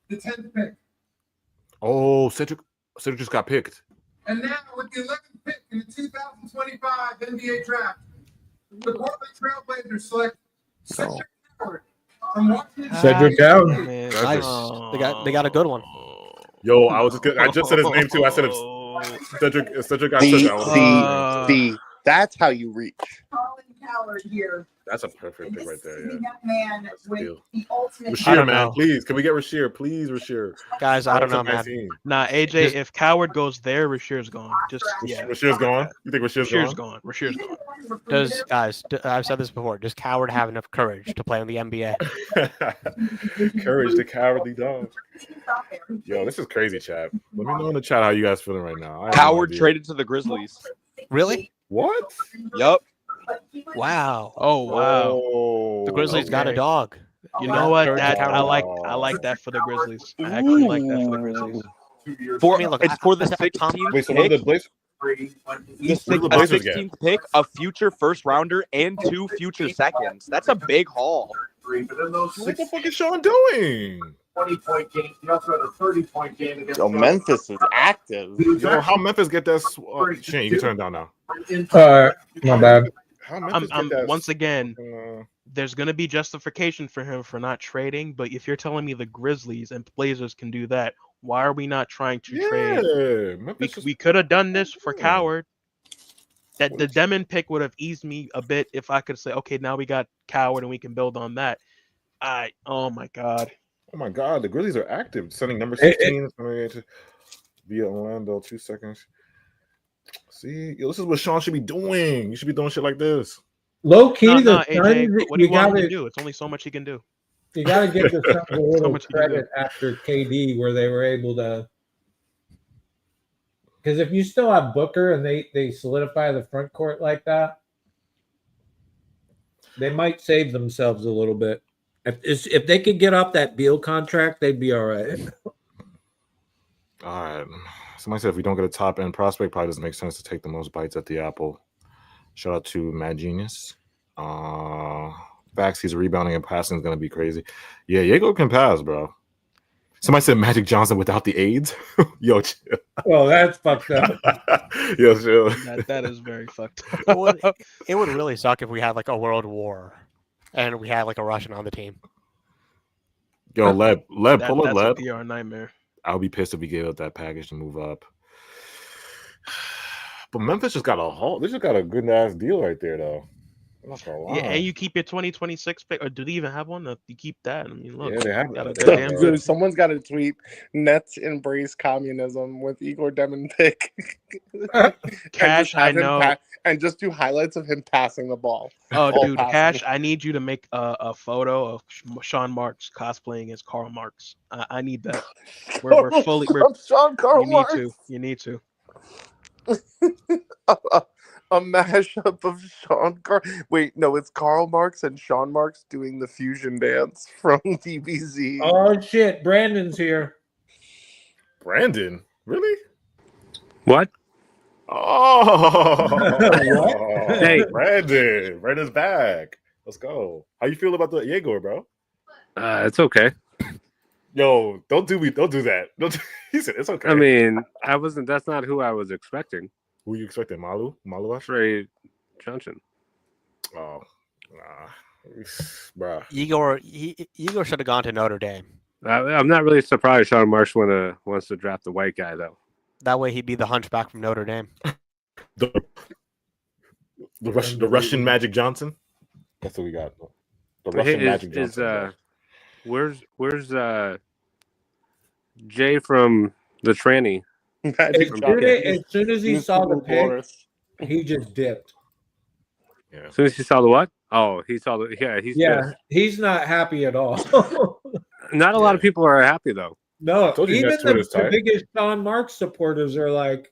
the 10th pick. Oh, Cedric just got picked. And now with the 11th pick in the 2025 NBA draft, the Portland Trailblazers select Cedric Coward from Washington. Cedric Coward. Nice. They got a good one. Yo, I just said his name too. I said it's Cedric got See, took out. see, that's how you reach. Colin Coward here. That's a perfect pick right there. Yeah. That man That's the with deal. the ultimate. Rasheer, man, please. Can we get Rasheer? Please, Rasheer. Guys, I don't know, man. Nah, AJ, if Coward goes there, Rasheer's gone. Just yeah. Rasheer's gone? You think Rasheer's gone? Rasheer's gone. I've said this before. Does Coward have enough courage to play in the NBA? Courage, the cowardly dog. Yo, this is crazy, chat. Let me know in the chat how you guys feeling right now. Coward traded to the Grizzlies. Really? What? Yup. Wow. Oh wow. The Grizzlies got a dog. You know what? I like that for the Grizzlies. I actually like that for the Grizzlies. It's for the 16th Wait, so what did the Blazers? The 16th pick, a future first rounder, and 2 future seconds. That's a big haul. What the fuck is Sean doing? 20-point game. He also had a 30-point game against. Oh, Memphis is active. Yo, how Memphis get that? Shane, you can turn it down now. My bad. How Memphis I'm get that? once again, there's gonna be justification for him for not trading. But if you're telling me the Grizzlies and Blazers can do that, why are we not trying to trade? We could have done this for Coward. That the Demon pick would have eased me a bit if I could say, okay, now we got Coward and we can build on that. Oh my god, the Grizzlies are active, sending number 16 via Orlando. 2 seconds. See, yo, this is what Sean should be doing. You should be doing shit like this. Low key, AJ, what do you want him to do? It's only so much he can do. You got to give the Suns a little credit after KD, where they were able to. Because if you still have Booker and they solidify the front court like that, they might save themselves a little bit. If they could get off that Beal contract, they'd be all right. All right. Somebody said if we don't get a top end prospect, probably doesn't make sense to take the most bites at the apple. Shout out to Mad Genius. Facts, he's rebounding and passing is going to be crazy. Yeah, Eigor can pass, bro. Somebody said Magic Johnson without the AIDS. Yo, chill. Well, that's fucked up. Yo, chill. That is very fucked up. It would really suck if we had like a world war and we had like a Russian on the team. Yo, Leb, pull up Leb. That's a PR nightmare. I'll be pissed if we gave up that package to move up. But Memphis just got they just got a good ass deal right there, though. I'm not gonna lie. Yeah, and you keep your 2026 pick, or do they even have one? You keep that. I mean, look, yeah, they have got that. Someone's got to tweet Nets embrace communism with Eigor Denim pick. Cash, I know. And just do highlights of him passing the ball. Oh, dude, Cash, I need you to make a photo of Sean Marks cosplaying as Karl Marx. I need that. We're fully. Sean Karl Marx. You need to. A mashup of Wait, no, it's Karl Marx and Sean Marx doing the fusion dance from DBZ. Oh shit, Brandon's here. Brandon? Really? What? Oh, What? Hey, Brandon's back. Let's go. How you feel about the Eigor, bro? It's okay. Yo, don't do that. He said it's okay. I mean, that's not who I was expecting. Who you expecting? Malu? Trey Johnson. Oh, nah. Bro. Eigor should have gone to Notre Dame. I'm not really surprised Sean Marsh wants to draft the white guy, though. That way he'd be the hunchback from Notre Dame. The Russian Magic Johnson? That's what we got. The Russian Magic Johnson. Where's Jay from the tranny? As soon as he saw the pick, he just dipped. Yeah. As soon as he saw the what? Oh, he saw the pissed. He's not happy at all. Not a lot of people are happy though. No, even the biggest Sean Marks supporters are like,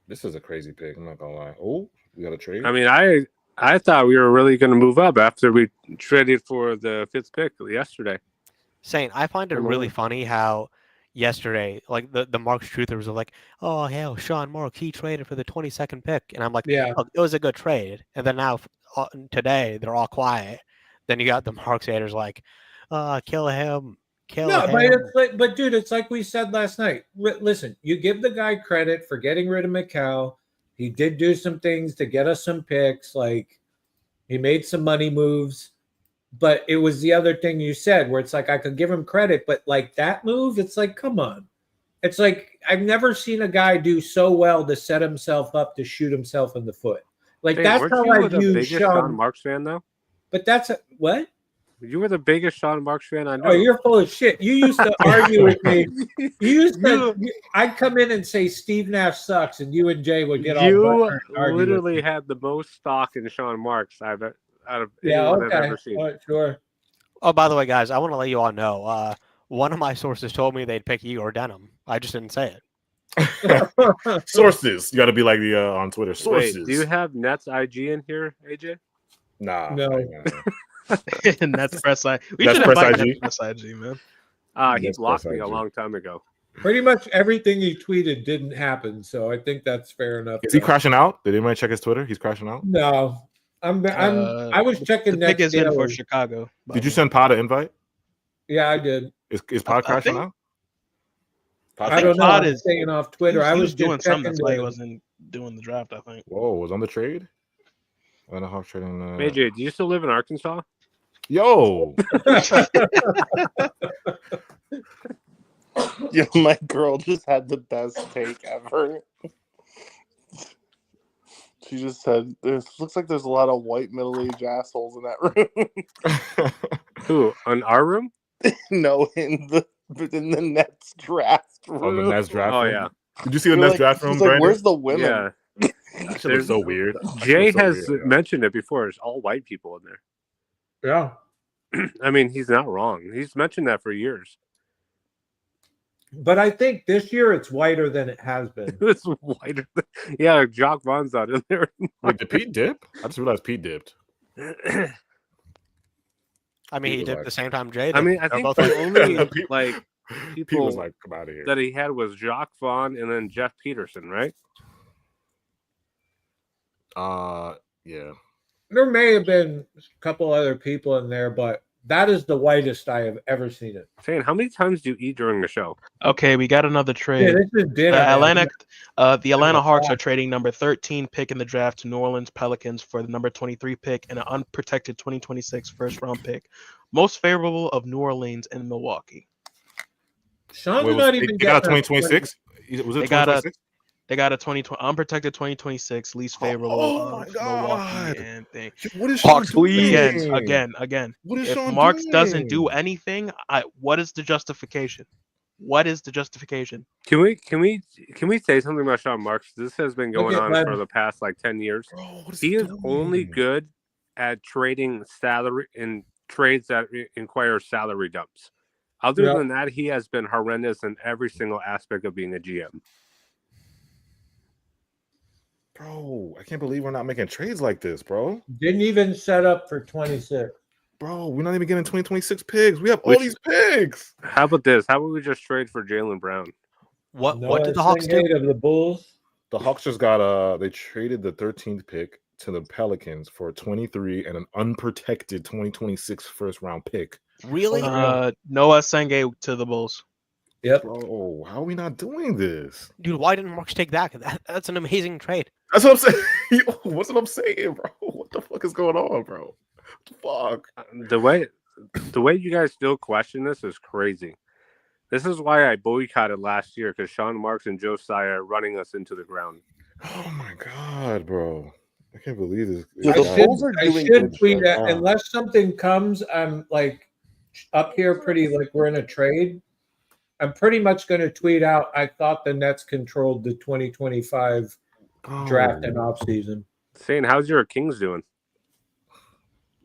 This is a crazy pick. I'm not gonna lie. Oh, we got a trade. I mean, I thought we were really going to move up after we traded for the 5th pick yesterday. Saying, I find it really funny how yesterday, like the Marks truthers are like, oh hell, Sean Marks, he traded for the 22nd pick, and I'm like, yeah, it was a good trade. And then now today they're all quiet. Then you got the Marks haters like, kill him. But dude, it's like we said last night. Listen, you give the guy credit for getting rid of McCall. He did do some things to get us some picks. Like he made some money moves, but it was the other thing you said where it's like I could give him credit, but like that move, it's like, come on, It's like I've never seen a guy do so well to set himself up to shoot himself in the foot. Like that's weren't how you I the view biggest Sean Marks fan though? But that's what? You were the biggest Sean Marks fan I know. Oh, you're full of shit. You used to argue with me. I'd come in and say Steve Nash sucks, and you and Jay would get all butthurt and argue with literally me. had the most stock in Sean Marks out of Yeah, anyone okay. I've ever seen. All right, sure. Oh, by the way, guys, I want to let you all know. One of my sources told me they'd pick Eigor Denim. I just didn't say it. Sources. You got to be like the on Twitter. Sources. Wait, do you have Nets IG in here, AJ? Nah. No. Nets press IG. We Nets should press invite IG. Nets press IG, man. He Nets blocked press me a IG. long time ago. Pretty much everything he tweeted didn't happen, so I think that's fair enough. Is he crashing out? Did anybody check his Twitter? He's crashing out. No, I was checking the pick Nets is in for daily. Chicago. Did you send Pod an invite? Yeah, I did. Is Pod crashing out? I don't know. Pod I'm is staying off Twitter. He I was was doing just something. checking That's why he the- wasn't doing the draft. I think. Whoa, was on the trade? Atlanta Hawks trading. AJ, do you still live in Arkansas? Yo. Yo, my girl just had the best take ever. She just said, looks like there's a lot of white middle-aged assholes in that room." Who? In our room? No, in the Nets draft room. Oh, the Nets draft Oh room? yeah. Did you see the You're Nets like- draft she's room, like, Brandon? "Where's the women?" Yeah. That shit looks so weird. That shit Jay looks so has weird, yeah. mentioned it before. There's all white people in there. Yeah. I mean, he's not wrong. He's mentioned that for years. But I think this year it's whiter than it has been. It's whiter. Yeah, Jock Vaughn's not in there. Wait, did Pete dip? I just realized Pete dipped. I mean, he was dipped like- the same time Jay did. I mean, I They're think both the like- only Pete- like Pete people was like, "Come out of here." that he had was Jock Vaughn and then Jeff Peterson, right? Yeah. There may have been a couple other people in there, but that is the whitest I have ever seen it. Saying, how many times do you eat during the show? Okay, we got another trade. Yeah, this is dinner. man. The Atlanta Hawks are trading number 13 pick in the draft to New Orleans Pelicans for the number 23 pick and an unprotected 2026 first round pick. Most favorable of New Orleans and Milwaukee. Sean's Wait, not they even got a getting 2026? Was it They got a 2026? They got a 2020 unprotected 2026 least favorable Oh my of God. Milwaukee and thing. What is Sean Hawks, please. doing? Again. What is If Sean Marks doing? doesn't do anything, what is the justification? What is the justification? Can we say something about Sean Marks? This has been Look going at on Len. for the past like 10 years. Bro, what is He is doing? only good at trading salary in trades that require salary dumps. Other Yeah. than that, he has been horrendous in every single aspect of being a GM. Bro, I can't believe we're not making trades like this, bro. Didn't even set up for 26. Bro, we're not even getting 2026 picks. We have all Which- these picks. How about this? How about we just trade for Jaylen Brown? What Noah did the Hawks do? Syndergaard of the Bulls? The Hawks just got they traded the 13th pick to the Pelicans for 23 and an unprotected 2026 first round pick. Really? Noah Senge to the Bulls. Yep. Bro, how are we not doing this? Dude, why didn't Marks take that? That's an amazing trade. That's what I'm saying. Yo, what's what I'm saying, bro? What the fuck is going on, bro? What the fuck? The way you guys still question this is crazy. This is why I boycotted last year, because Sean Marks and Josiah are running us into the ground. Oh my god, bro. I can't believe this. Yeah, this the guy- Bulls are I doing should good tweet shit. that unless something comes. I'm like up here pretty like we're in a trade. I'm pretty much going to tweet out. I thought the Nets controlled the 2025 draft and off season. Saying, how's your Kings doing?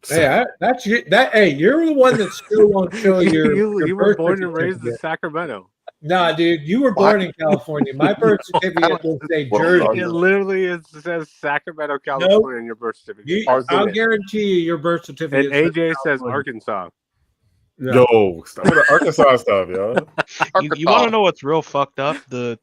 Hey, that's you. Hey, you're the one that still won't show your. your you were birth born and raised in certificate. Sacramento. Nah, dude, you were born in California. My birth certificate will say Jersey. It literally says Sacramento, California in your birth certificate. I'll guarantee you your birth certificate. And AJ says California. Arkansas. Yeah. Yo, stop with the Arkansas stuff, yo. You want to know what's real fucked up? The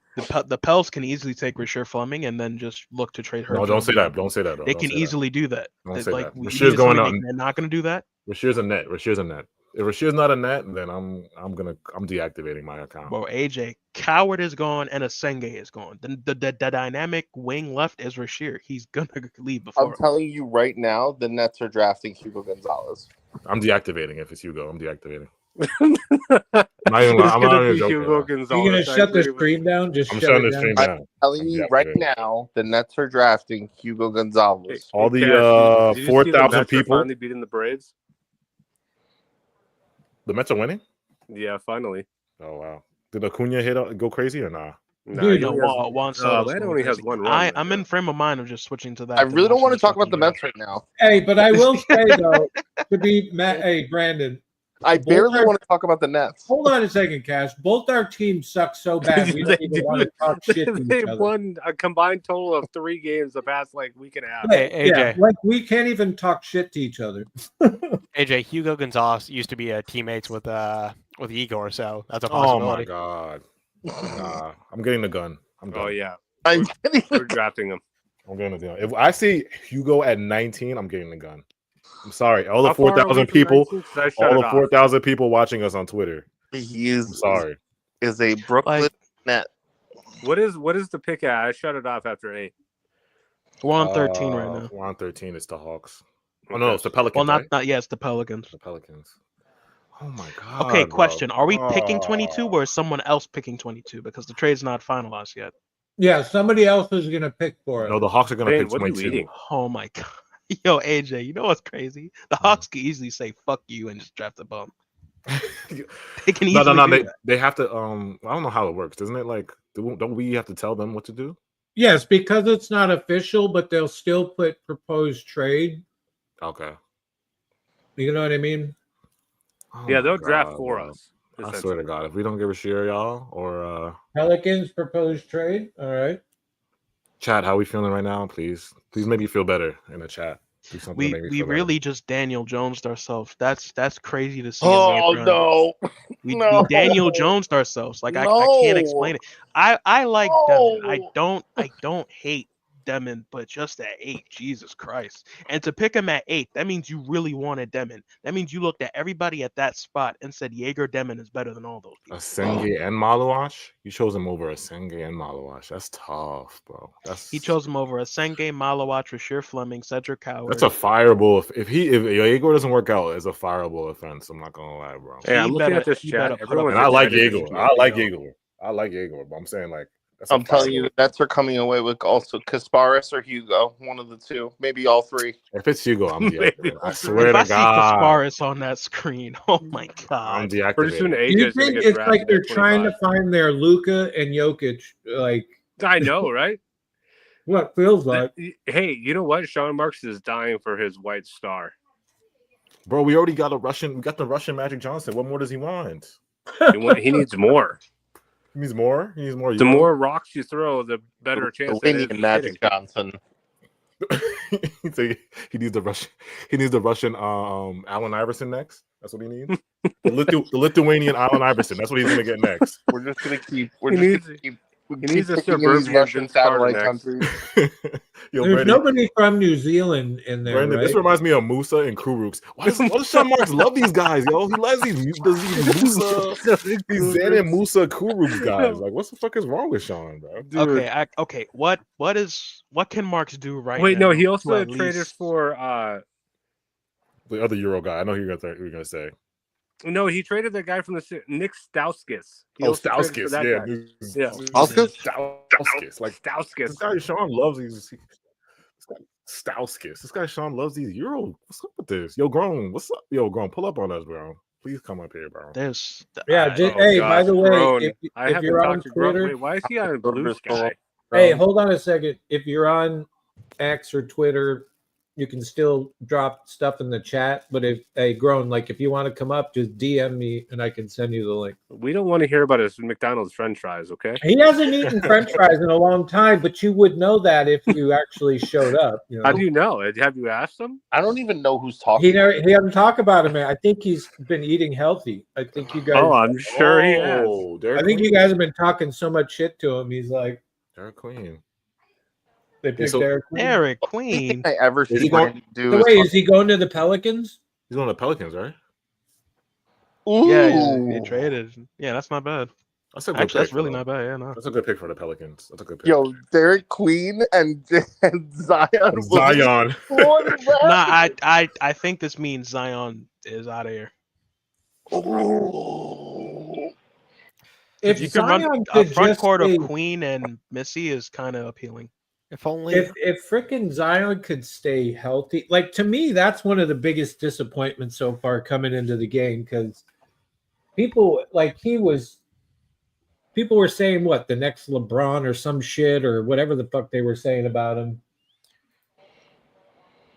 Pels can easily take Rasheer Fleming and then just look to trade her. No, don't say that. Don't say that. Bro. They Don't can say that. easily do that. Don't say that. you Rasheer's need to going tell on. me They're not going to do that. Rasheer's a net. Rasheer's a net. If Rasheer's not a net, then I'm deactivating my account. Well, AJ, Coward is gone and Asenge is gone. The dynamic wing left is Rasheer. He's gonna leave I'm before. telling you right now, the Nets are drafting Hugo Gonzalez. I'm deactivating if it's Hugo. I'm deactivating. Not even It's I'm gonna not even be joking. Hugo You Gonzalez. gonna I shut the agree with stream down? Just I'm shut shutting it the down. stream I'm down. telling you right Definitely. now, the Nets are drafting Hugo Gonzalez. All the Cash, did you see the 4,000 Mets are people. finally beating the Braves? The Mets are winning. Yeah, finally. Oh wow! Did Acuna go crazy or nah? Nah, Dude, he only has, Juan Soto's Ed going only has crazy. one run. Right I'm now. in frame of mind of just switching to that. I than really don't watching want to this talk about fucking the game. Mets right now. Hey, but I will say though, to be hey Brandon, I both barely our- want to talk about the Nets. hold on a second, Cash. Both our teams suck so bad we don't They even do. want to talk shit to They each other. won a combined total of 3 games the past week and a half. Hey, Yeah, AJ. like we can't even talk shit to each other. AJ, Hugo Gonzalez used to be teammates with Igor, so that's a possibility. Oh my god! Nah, I'm getting the gun. I'm done. Oh yeah, I'm we're drafting him. I'm getting the gun. If I see Hugo at 19, I'm getting the gun. I'm sorry, all the How far are we 4,000 from people, 19? 'Cause I shut all it the off. 4,000 people watching us on Twitter. He I'm sorry. is a Brooklyn Net. What is the pick at? I shut it off after 8. We're on 13 right now. We're on 13. It's the Hawks. Oh Okay. no, it's the Pelicans. Well, right? not yeah, it's the Pelicans. The Pelicans. Oh my god. Okay, bro. question: are we picking 22 or is someone else picking 22? Because the trade's not finalized yet. Yeah, somebody else is gonna pick for us. No, the Hawks are gonna Bane, pick what are you 22. eating? Oh my god. Yo, AJ, you know what's crazy? The Hawks can easily say "fuck you" and just draft a bum. They can easily No. do that. They have to. I don't know how it works. Doesn't it? Like, don't we have to tell them what to do? Yes, because it's not official, but they'll still put proposed trade. Okay. You know what I mean? Oh Yeah, my they'll draft God, for bro. us. I swear to God, if we don't give a share, y'all, or Pelicans proposed trade. All right. chat, how we feeling right now? Please make me feel better in the chat. Do something to make me We feel really just Daniel Jonesed ourselves. That's crazy to see. Oh in late run. no! We No. Daniel Jonesed ourselves. Like I can't explain it. I like Demon. I don't hate Demon, but just at 8, Jesus Christ. And to pick him at 8, that means you really wanted Demon. That means you looked at everybody at that spot and said Eigor Denim is better than all those people. Asenge and Malawash? You chose him over Asenge and Malawash. That's tough, bro. He chose him over Asenge, Malawach, Rasheer Fleming, Cedric Howard. That's a fireable. If Eigor doesn't work out, it's a fireable offense. I'm not gonna lie, bro. Hey, I'm looking at this chat. And I like Eigor. I like Eigor, but I'm saying like that's I'm telling you, the Nets are coming away with also Kasparis or Hugo, one of the two, maybe all three. If it's Hugo, I'm deactivating. I swear if to I see God. Kasparis on that screen, oh my God. I'm deactivating. Pretty soon, Do AJ you is going think to get it's drafted like they're at trying to 25. find their Luka and Jokic? Like, I know, right? what feels like? Hey, you know what? Sean Marks is dying for his white star. Bro, we already got we got the Russian Magic Johnson. What more does he want? He needs more. He needs more. He needs more. The more rocks you throw, the better chance. Lithuanian Magic Johnson. He needs the Russian. He needs the Russian Allen Iverson next. That's what he needs. The Lithuanian Allen Iverson. That's what he's gonna get next. We're just gonna keep. He needs a picking in these suburban Russian Vince Carter satellite next. countries. Yo, There's Brady, nobody from New Zealand in there, Brandon, right? this reminds me of Musa and Kuruks. Why does Sean Marks love these guys, yo? He loves these Musa, these Zan and Musa Kuruks guys. Like, what the fuck is wrong with Sean, bro? Okay. What can Marks do right now? Wait, no, he also to at traded least- for The other Euro guy. I know who you're gonna say. no, he traded the guy from the Nick Stauskas. He Oh, also traded for Stauskas, that yeah. guy. Stauskas. Like Stauskas. this guy Sean loves these. Stauskas. This guy Sean loves these Euro. What's up with this? Yo, Grown. What's up? Yo, Grown. Pull up on us, bro. Please come up here, bro. Yeah. Hey, by the way, Grown. if you're on Twitter, wait, why is he on Blue Sky? hey, hold on a second. If you're on X or Twitter, you can still drop stuff in the chat. But if Grown, like if you want to come up, just DM me and I can send you the link. We don't want to hear about his McDonald's French fries, okay? He hasn't eaten French fries in a long time, but you would know that if you actually showed up. You know? How do you know? Have you asked him? I don't even know who's talking. He hasn't talked about him. I think he's been eating healthy. I think you guys. Oh, I'm sure he has. I think you guys have been talking so much shit to him. He's like Derik Queen. They picked so- Derik Queen. Derik Queen. I ever Is he see going- Randy do So is wait, is he going to the Pelicans? He's going to the Pelicans, right? Yeah, he traded. Yeah, that's not bad. That's a good Actually, that's pick, really bro. not bad. Yeah, no. That's a good pick for the Pelicans. That's a good pick. Yo, Derik Queen and Zion. Zion. What is that? Nah, I think this means Zion is out of here. If You can run Zion a could front just court of stay, Queen and Missy is kind of appealing. If only. if freaking Zion could stay healthy, like to me, that's one of the biggest disappointments so far coming into the game because people people were saying what the next LeBron or some shit or whatever the fuck they were saying about him.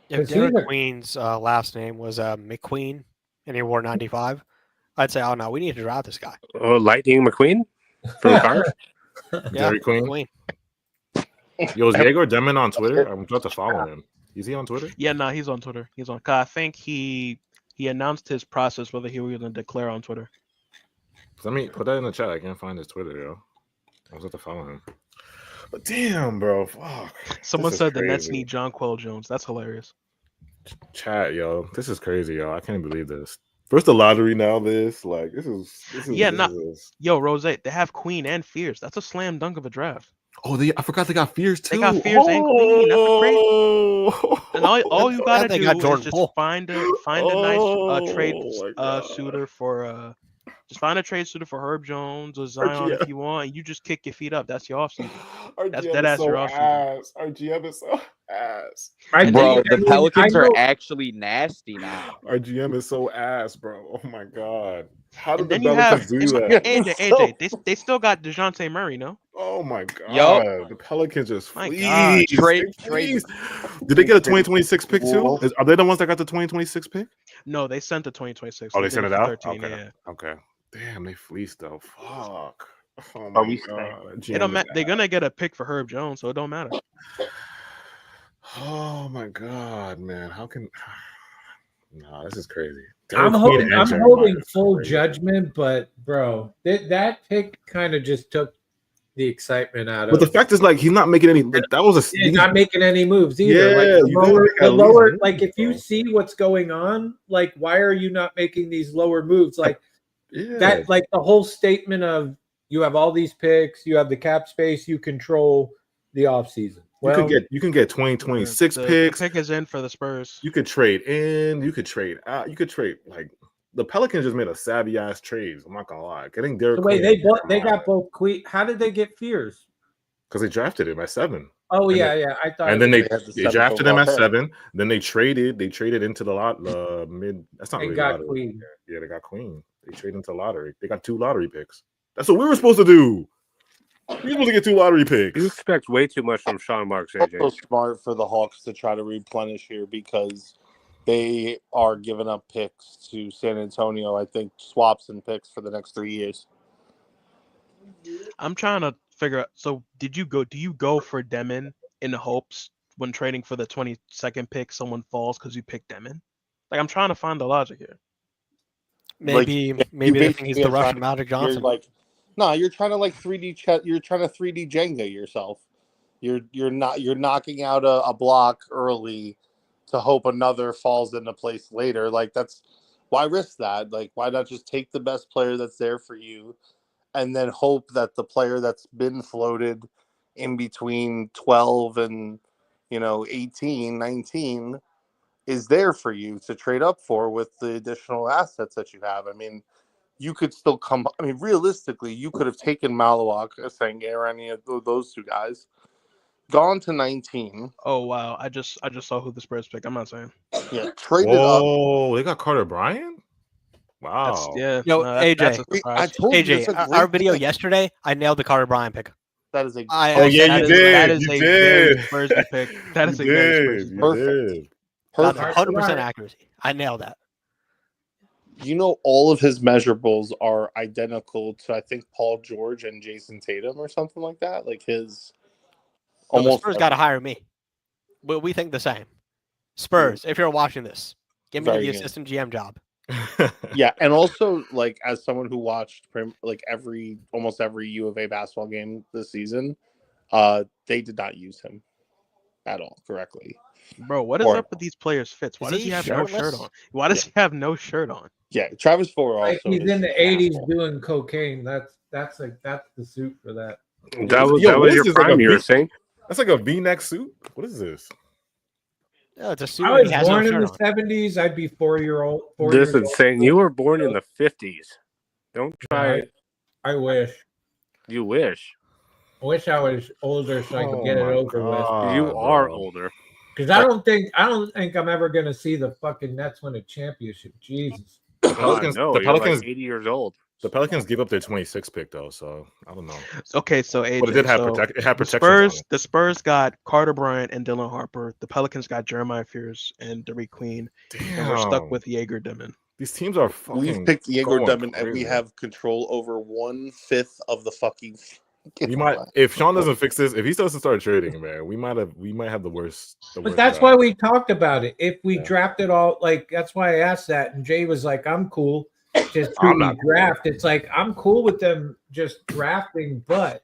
If Derik Queen's last name was McQueen and he wore 95, I'd say, oh no, we need to draft this guy. Oh, Lightning McQueen from Cars. Yeah, Derik Queen. Yo, is Eigor Denim on Twitter? I'm about to follow him. Is he on Twitter? Yeah, no, he's on Twitter. He's on. I think he announced his process whether he was going to declare on Twitter. Let me put that in the chat. I can't find his Twitter, yo. I was about to follow him. But damn, bro, fuck. Someone said the Nets need Jonquel Jones. That's hilarious. Chat, yo, this is crazy, yo. I can't believe this. First the lottery, now this. Like, this is. Yo, Rose, they have Queen and Fears. That's a slam dunk of a draft. Oh, I forgot they got Fears too. They got Fears and Queen. That's a crazy. And all you gotta do is just find a nice trade suitor for just find a trade suitor for Herb Jones or Zion if you want. You just kick your feet up. That's your offseason. That's your offseason. Our GM is so ass. Bro, the Pelicans are actually nasty now. Our GM is so ass, bro. Oh my god. How did the you Pelicans do that? AJ, they still got DeJounte Murray, no? Oh my god. Yo. The Pelicans just trade. Did they get a 2026 pick too? Are they the ones that got the 2026 pick? No, they sent the 2026. Oh, they sent it out? 13, okay. Yeah. Okay. Damn, they fleeced though. Fuck. Oh my god. They're gonna get a pick for Herb Jones, so it don't matter. Oh my god, man. How can no, this is crazy. I'm holding full judgment, but bro, that pick kind of just took the excitement out of it. But the fact is, like, he's not making any. Like, that was he's not making any moves either. Yeah, the lower. Like, if you see what's going on, like, why are you not making these lower moves? Like that. Like the whole statement of you have all these picks, you have the cap space, you control the offseason. Well, you can get 2026 picks. The pick is in for the Spurs. You could trade in. You could trade out. You could trade like. The Pelicans just made a savvy ass trades. I'm not gonna lie. Getting Derik Queen. They got both Queen. How did they get Fears? Because they drafted him at 7. Oh yeah. I thought. And then they drafted him at 7. Then they traded into the mid. That's not they really got lottery. Queen. Yeah, they got Queen. They traded into lottery. They got 2 lottery picks. That's what we were supposed to do. We were supposed to get 2 lottery picks. You expect way too much from Sean Marks, AJ. It's so smart for the Hawks to try to replenish here because they are giving up picks to San Antonio. I think swaps and picks for the next 3 years. I'm trying to figure out. So, do you go for Demon in the hopes when trading for the 22nd pick, someone falls because you picked Demon? Like, I'm trying to find the logic here. Maybe they think he's the Russian Magic Johnson. You're trying to like 3D. You're trying to 3D Jenga yourself. You're knocking out a block early to hope another falls into place later. Like, that's why risk that? Like, why not just take the best player that's there for you and then hope that the player that's been floated in between 12 and 18, 19 is there for you to trade up for with the additional assets that you have. I mean, you could still realistically, you could have taken Malawak, Senga, or any of those 2 guys, gone to 19. Oh wow! I just saw who the Spurs picked. I'm not saying. Yeah, traded up. Oh, they got Carter Bryant. Wow. AJ. That's a surprise. AJ, our video yesterday, I nailed the Carter Bryant pick. That is a. You did. That is a very Spursy pick. That is a very Spursy pick. Perfect. 100% accuracy. I nailed that. All of his measurables are identical to, I think, Paul George and Jason Tatum or something like that. Like his. The Spurs got to hire me. We think the same. Spurs, if you're watching this, give me the assistant GM job. Yeah, and also, like, as someone who watched almost every U of A basketball game this season, they did not use him at all correctly. Bro, what is up with these players' fits? Why does he have no shirt on? Why does he have no shirt on? Yeah, Travis Fuller also. Like he's in the 80s doing cocaine. That's the suit for that. That was your prime. You were saying that's like a V-neck suit. What is this? Yeah, it's a suit. I was born in the 70s. I'd be 4 years old. This is insane. You were born in the 50s. Don't try. I wish. You wish. I wish I was older so I could get it over with. You are older. Because I don't think I'm ever gonna see the fucking Nets win a championship. Jesus. The Pelicans, no, the you're Pelicans, like 80 years old. The Pelicans gave up their 26th pick though, so I don't know. Okay, so AJ, but it did have it had protection. The Spurs got Carter Bryant and Dylan Harper. The Pelicans got Jeremiah Fears and Derik Queen. Damn. And we're stuck with Eigor Denim. These teams are fucking. We've picked Eigor Denim, and we have control over 1/5 of the fucking. We might, if Sean doesn't fix this, if he doesn't start trading, man, we might have the worst. But that's why we talked about it. If we drafted all, like, that's why I asked that, and Jay was like, "I'm cool, just draft." It's like I'm cool with them just drafting, but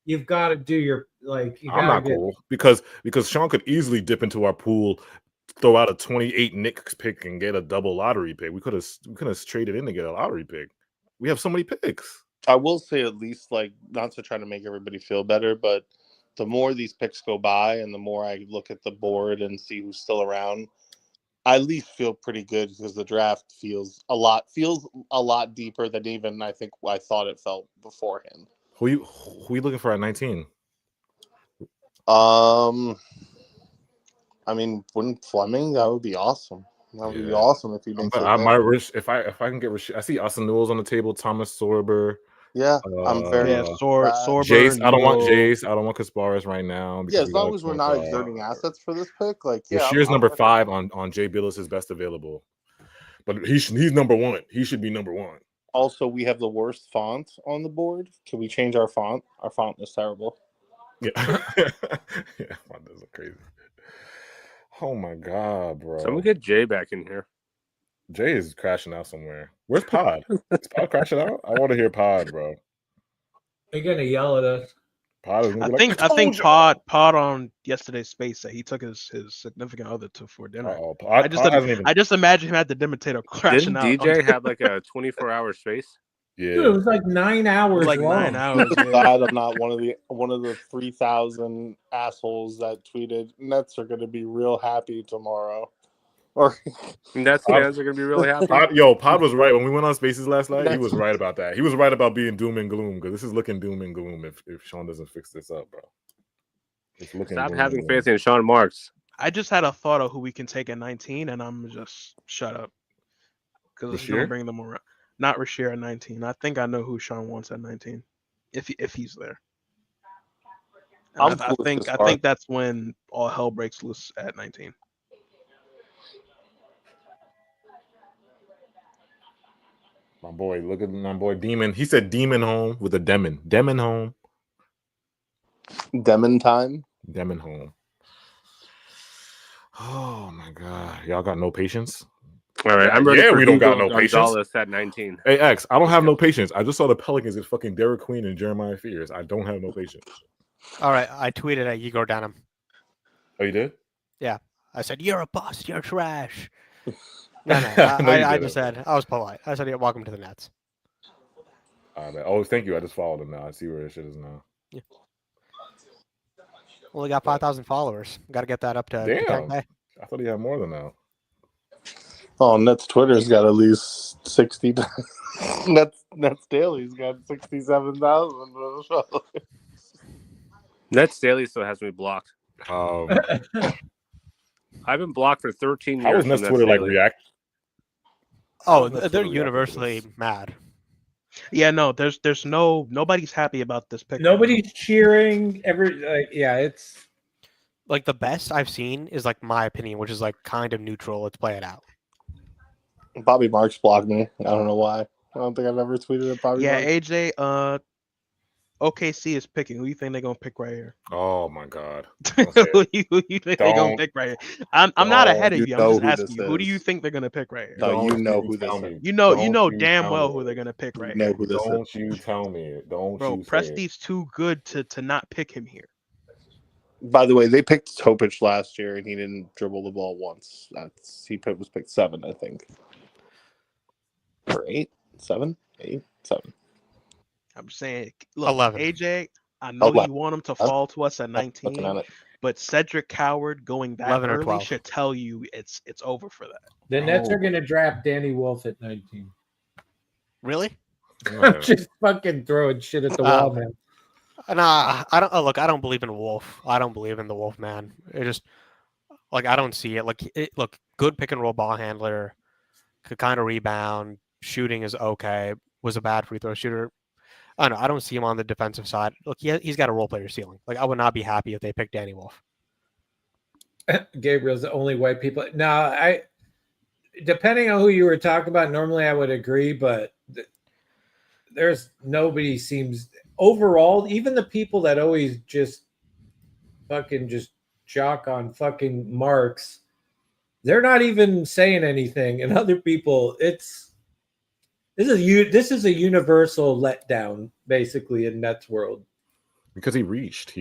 you've got to do your like. I'm not cool because Sean could easily dip into our pool, throw out a 28 Knicks pick, and get a double lottery pick. We could have traded in to get a lottery pick. We have so many picks. I will say, at least, like, not to try to make everybody feel better, but the more these picks go by and the more I look at the board and see who's still around, I at least feel pretty good because the draft feels a lot deeper than even I thought it felt beforehand. Who you looking for at 19? I mean, wouldn't Fleming? That would be awesome. That would be awesome if he makes it. I might wish if I can get. I see Austin Newell's on the table. Thomas Sorber. Yeah, I'm very Sorber. Jace, I don't want Jace. I don't want Kasparis right now. Yeah, as long as we're not exerting assets for this pick, like Shear's number 5 on Jay Billis' best available, but he's number 1. He should be number 1. Also, we have the worst font on the board. Can we change our font? Our font is terrible. Yeah, font is crazy. Oh my god, bro! Someone get Jay back in here. Jay is crashing out somewhere. Where's Pod? Is Pod crashing out? I want to hear Pod, bro. They're gonna yell at us. Pod is I think Pod on yesterday's space that he took his significant other for dinner. I just imagine him at the dimitator crashing out. Didn't DJ have like a 24-hour space? Yeah, dude, it was like 9 hours. Like long. 9 hours. I'm glad I'm not one of the 3,000 assholes that tweeted Nets are going to be real happy tomorrow. Or Nets fans are going to be really happy. Pod was right when we went on Spaces last night. He was right about that. He was right about being doom and gloom because this is looking doom and gloom if Sean doesn't fix this up, bro. It's looking. Stop having faith in Sean Marks. I just had a thought of who we can take at 19, and I'm just shut up because it's going to bring them around. Not Rasheer at 19. I think I know who Sean wants at 19, if he's there. I think that's when all hell breaks loose at 19. My boy, look at my boy Demon. He said Demon home with a Demon. Demon home. Demon time. Demon home. Oh my god, y'all got no patience. All right, I'm ready. Yeah, for we don't got Hugo no patience. Gonzalez at 19. Hey X, I don't have no patience. I just saw the Pelicans get fucking Derik Queen and Jeremiah Fears. I don't have no patience. All right, I tweeted at Eigor Denim. Oh, you did? Yeah, I said you're a bust. You're trash. No, I just said I was polite. I said, yeah, welcome to the Nets. Oh, thank you. I just followed him now. I see where this shit is now. Yeah. Well, we got 5,000 followers. Got to get that up to 10K. I thought he had more than that. Oh, Nets Twitter's got at least 60. Nets Daily's got 67,000. Nets Daily still has me blocked. I've been blocked for 13 years. How is Nets Twitter like react? Oh, they're universally mad. Yeah, no, there's nobody's happy about this pick. Nobody's cheering. It's like the best I've seen is like my opinion, which is like kind of neutral. Let's play it out. Bobby Marks blocked me. I don't know why. I don't think I've ever tweeted at Bobby Marks. AJ, OKC is picking. Who you think they're gonna pick right here? Oh my god. Who you think they're gonna pick right here? I'm not ahead of you. I'm just asking you. Who do you think they're gonna pick right here? No, you know who this is. You know damn well who they're gonna pick right here. Don't you tell me. Don't bro, you Presti's too good to not pick him here. By the way, they picked Topic last year and he didn't dribble the ball once. He was picked 7, I think. Or 8? 7? 8? 7. I'm saying, look, 11. AJ, I know you want him to fall to us at 19, but Cedric Coward going that early should tell you it's over for that. The Nets are going to draft Danny Wolf at 19. Really? I'm just fucking throwing shit at the wall, man. Nah, I don't. Look, I don't believe in Wolf. I don't believe in the Wolf man. It just like I don't see it. Look, good pick and roll ball handler, could kind of rebound. Shooting is okay. Was a bad free throw shooter. I don't know. I don't see him on the defensive side. Look, he's got a role player ceiling. Like I would not be happy if they picked Danny Wolf. Gabriel's the only white people. No, depending on who you were talking about, normally I would agree, but there's nobody seems overall, even the people that always just fucking just jock on fucking marks, they're not even saying anything. And other people, this is a universal letdown basically in Nets world. Because he reached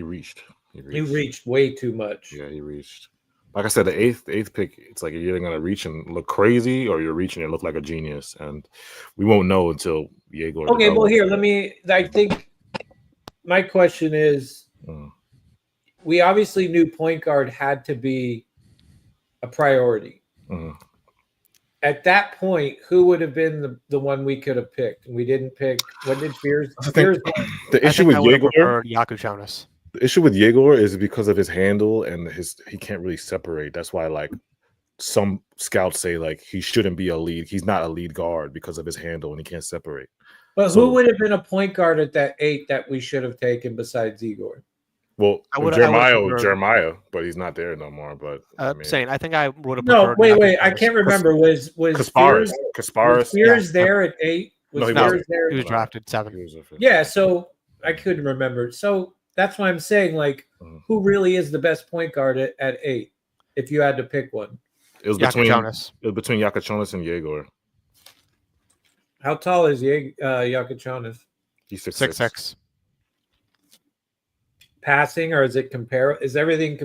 way too much. Yeah, he reached. Like I said, the eighth pick, it's like you're either gonna reach and look crazy, or you're reaching and look like a genius, and we won't know until Eigor. Okay, well here, I think my question is, we obviously knew point guard had to be a priority. At that point, who would have been the one we could have picked? We didn't pick. What did Fears? The issue with Eigor, Yakuchonis. The issue with Eigor is because of his handle and he can't really separate. That's why like some scouts say like he shouldn't be a lead. He's not a lead guard because of his handle and he can't separate. But who would have been a point guard at that 8 that we should have taken besides Eigor? Well, Jeremiah, but he's not there no more. But I think I would have. No, wait, I can't remember. Was Kasparis Fears there at 8? He was drafted 7. Yeah, so I couldn't remember. So that's why I'm saying, like, who really is the best point guard at 8? If you had to pick one, it was between Yakuchonis and Eigor. How tall is Yakuchonis? He's 6'6". Passing, or is it compare? Is everything?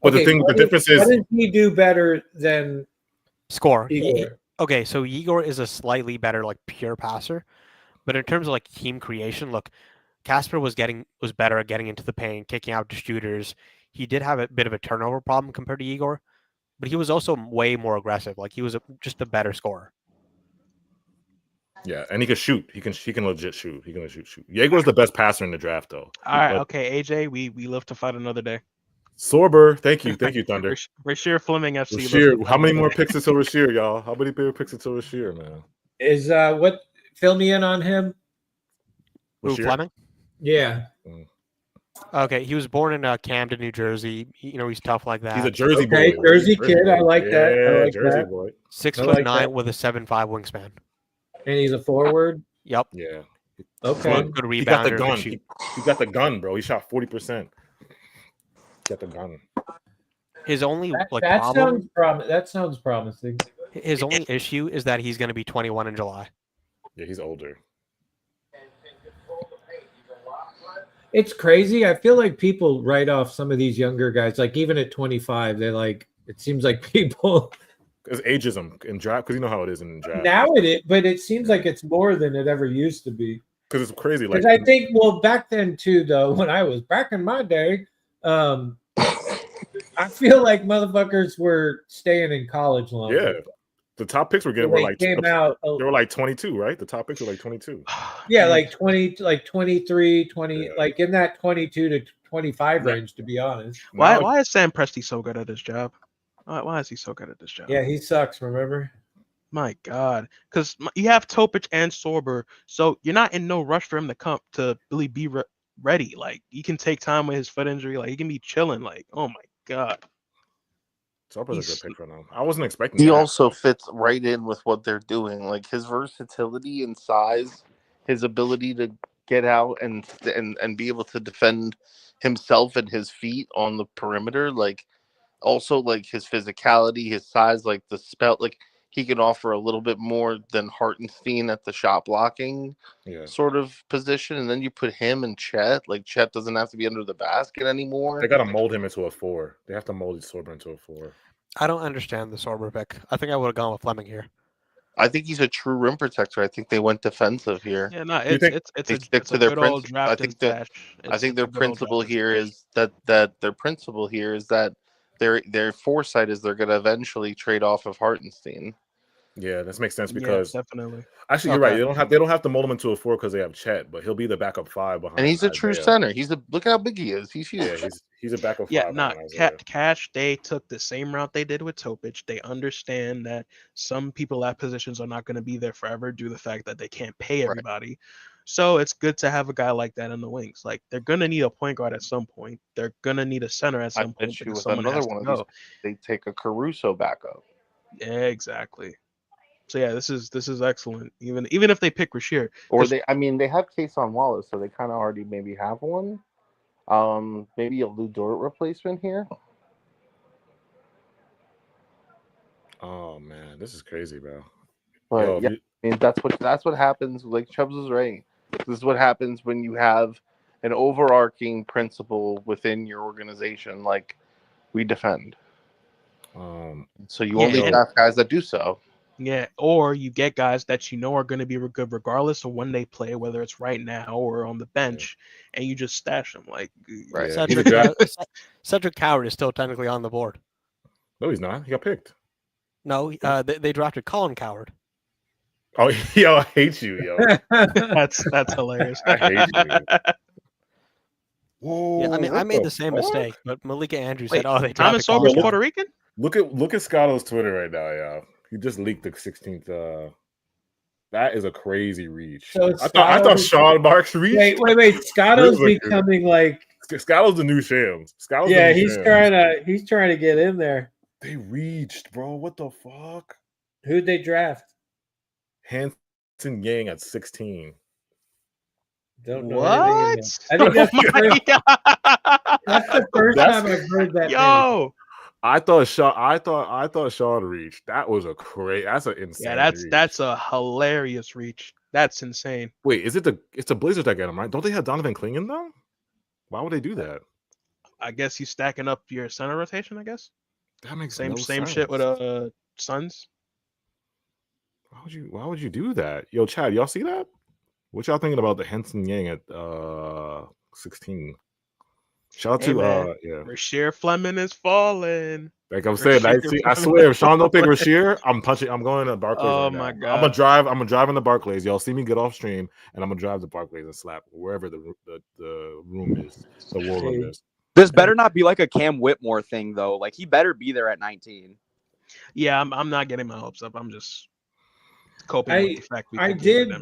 But the difference is, what does he do better than score? Okay, so Eigor is a slightly better like pure passer, but in terms of like team creation, look, Casper was better at getting into the paint, kicking out to shooters. He did have a bit of a turnover problem compared to Eigor, but he was also way more aggressive. Like he was just a better scorer. Yeah, and he can shoot. He can legit shoot. He can legit shoot. Jaegor's the best passer in the draft, though. All right, okay, AJ, we live to fight another day. Sorber, thank you, Thunder. Rasheer Fleming FC. Rasheer, how many more picks until Rasheer, y'all? How many more picks until Rasheer, man? Is what? Fill me in on him. Who, Fleming? Yeah. Okay, he was born in Camden, New Jersey. He's tough like that. He's a Jersey boy. Jersey kid. I like that. I like Jersey that. boy. 6'9" with a 7'5" wingspan. And he's a forward. Yep. Yeah. Okay. Good rebounder. He got the gun. He got the gun, bro. He shot 40%. Got the gun. His only that sounds promising. His only issue is that he's going to be 21 in July. Yeah, he's older. It's crazy. I feel like people write off some of these younger guys. Like even at 25, they like. It seems like people. Because ageism in draft, because you know how it is in draft. Now it is, but it seems like it's more than it ever used to be. Because it's crazy. Like I think, well, back then too, though, when I was back in my day, I feel like motherfuckers were staying in college longer. Yeah, the top picks were getting they were like 22, right? The top picks were like 22. Yeah, like 20, like 23, 20, like in that 22 to 25 range, to be honest. Why is Sam Presti so good at his job? Why is he so good at this job? Yeah, he sucks, remember? My God. Because you have Topic and Sorber, so you're not in no rush for him to come to really be ready. Like, he can take time with his foot injury. Like, he can be chilling. Like, oh, my God. Sorber's a good pick for now. I wasn't expecting He that. also fits right in with what they're doing. Like, his versatility and size, his ability to get out and be able to defend himself and his feet on the perimeter, like, also, like, his physicality, his size, like, the spell, like, he can offer a little bit more than Hartenstein at the shot blocking sort of position. And then you put him and Chet. Like, Chet doesn't have to be under the basket anymore. They got to mold him into a 4. They have to mold Sorber into a 4. I don't understand the Sorber pick. I think I would have gone with Fleming here. I think he's a true rim protector. I think they went defensive here. Yeah, no, it's a good old draft. I think their principle here is that their foresight is they're going to eventually trade off of Hartenstein. Yeah, this makes sense Yeah, because definitely. actually you're right. They don't have to mold him into a 4 because they have Chet, but he'll be the backup 5 behind. And he's a true Isaiah. center. Look how big he is. He's huge. Yeah, he's a backup 5 Yeah, behind Isaiah. Cash. They took the same route they did with Topic. They understand that some people at positions are not going to be there forever due to the fact that they can't pay everybody. So it's good to have a guy like that in the wings. Like they're gonna need a point guard at some point. They're gonna need a center at some point. Bet you with someone another has one to of go. these, they take a Caruso backup. Yeah, exactly. So yeah, this is excellent. Even if they pick Rasheer, Or they have Case on Wallace, so they kind of already maybe have one. Maybe a Lou Dort replacement here. Oh man, this is crazy, bro. But I mean that's what happens. Like Chubbs was right. This is what happens when you have an overarching principle within your organization, like we defend. So you only draft guys that do so. Yeah, or you get guys that you know are going to be good regardless of when they play, whether it's right now or on the bench, and you just stash them. Like Cedric Coward is still technically on the board. No, he's not. He got picked. No, they drafted Colin Coward. Oh, yo, I hate you, yo. That's hilarious. I hate you. Whoa, yeah, I mean, I made the same mistake, but Malika Andrews said, "Oh, they Thomas Sober's Puerto Rican." Look at Scotto's Twitter right now, yo. He just leaked the 16th. That is a crazy reach. So I thought Sean Marks reached. Wait. Scotto's becoming like Scotto's the new Shams. He's trying to get in there. They reached, bro. What the fuck? Who'd they draft? Hanson Yang at 16. Don't know. What? I think that's the first time I've heard that. Yo. I thought Sean reached. That was a crazy. That's an insane. Yeah, reach. that's a hilarious reach. That's insane. Wait, it's the Blazers that get him, right? Don't they have Donovan Clingan though? Why would they do that? I guess he's stacking up your center rotation. I guess that makes same sense. shit with Suns. Why would you do that? Yo, Chad, y'all see that? What y'all thinking about the Henson Yang at 16? Shout out to Rasheer Fleming is falling. Like I'm saying, I swear, if Sean don't pick Rasheer, I'm going to Barclays. Oh right my now. god! I'm gonna drive in the Barclays. Y'all see me get off stream, and I'm gonna drive to Barclays and slap wherever the room is, the war room is. This better not be like a Cam Whitmore thing, though. Like he better be there at 19. Yeah, I'm not getting my hopes up. I'm just coping with the fact I did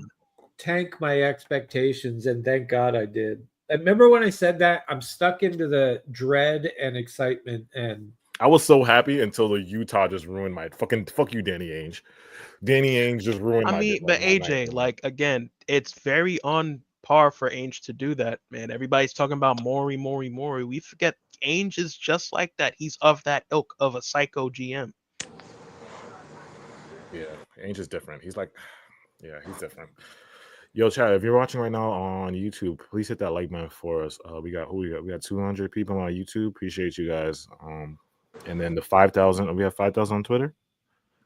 tank my expectations, and thank God I did. I remember when I said that, I'm stuck into the dread and excitement, and I was so happy until the Utah just ruined my fuck you, Danny Ainge. Danny Ainge just ruined. But AJ, like again, it's very on par for Ainge to do that, man. Everybody's talking about Morey. We forget Ainge is just like that. He's of that ilk of a psycho GM. Yeah, Ainge is different. He's like, yeah, he's different. Yo, Chad, if you're watching right now on YouTube, please hit that like button for us. We got 200 people on YouTube. Appreciate you guys. And then the 5,000. We have 5,000 on Twitter.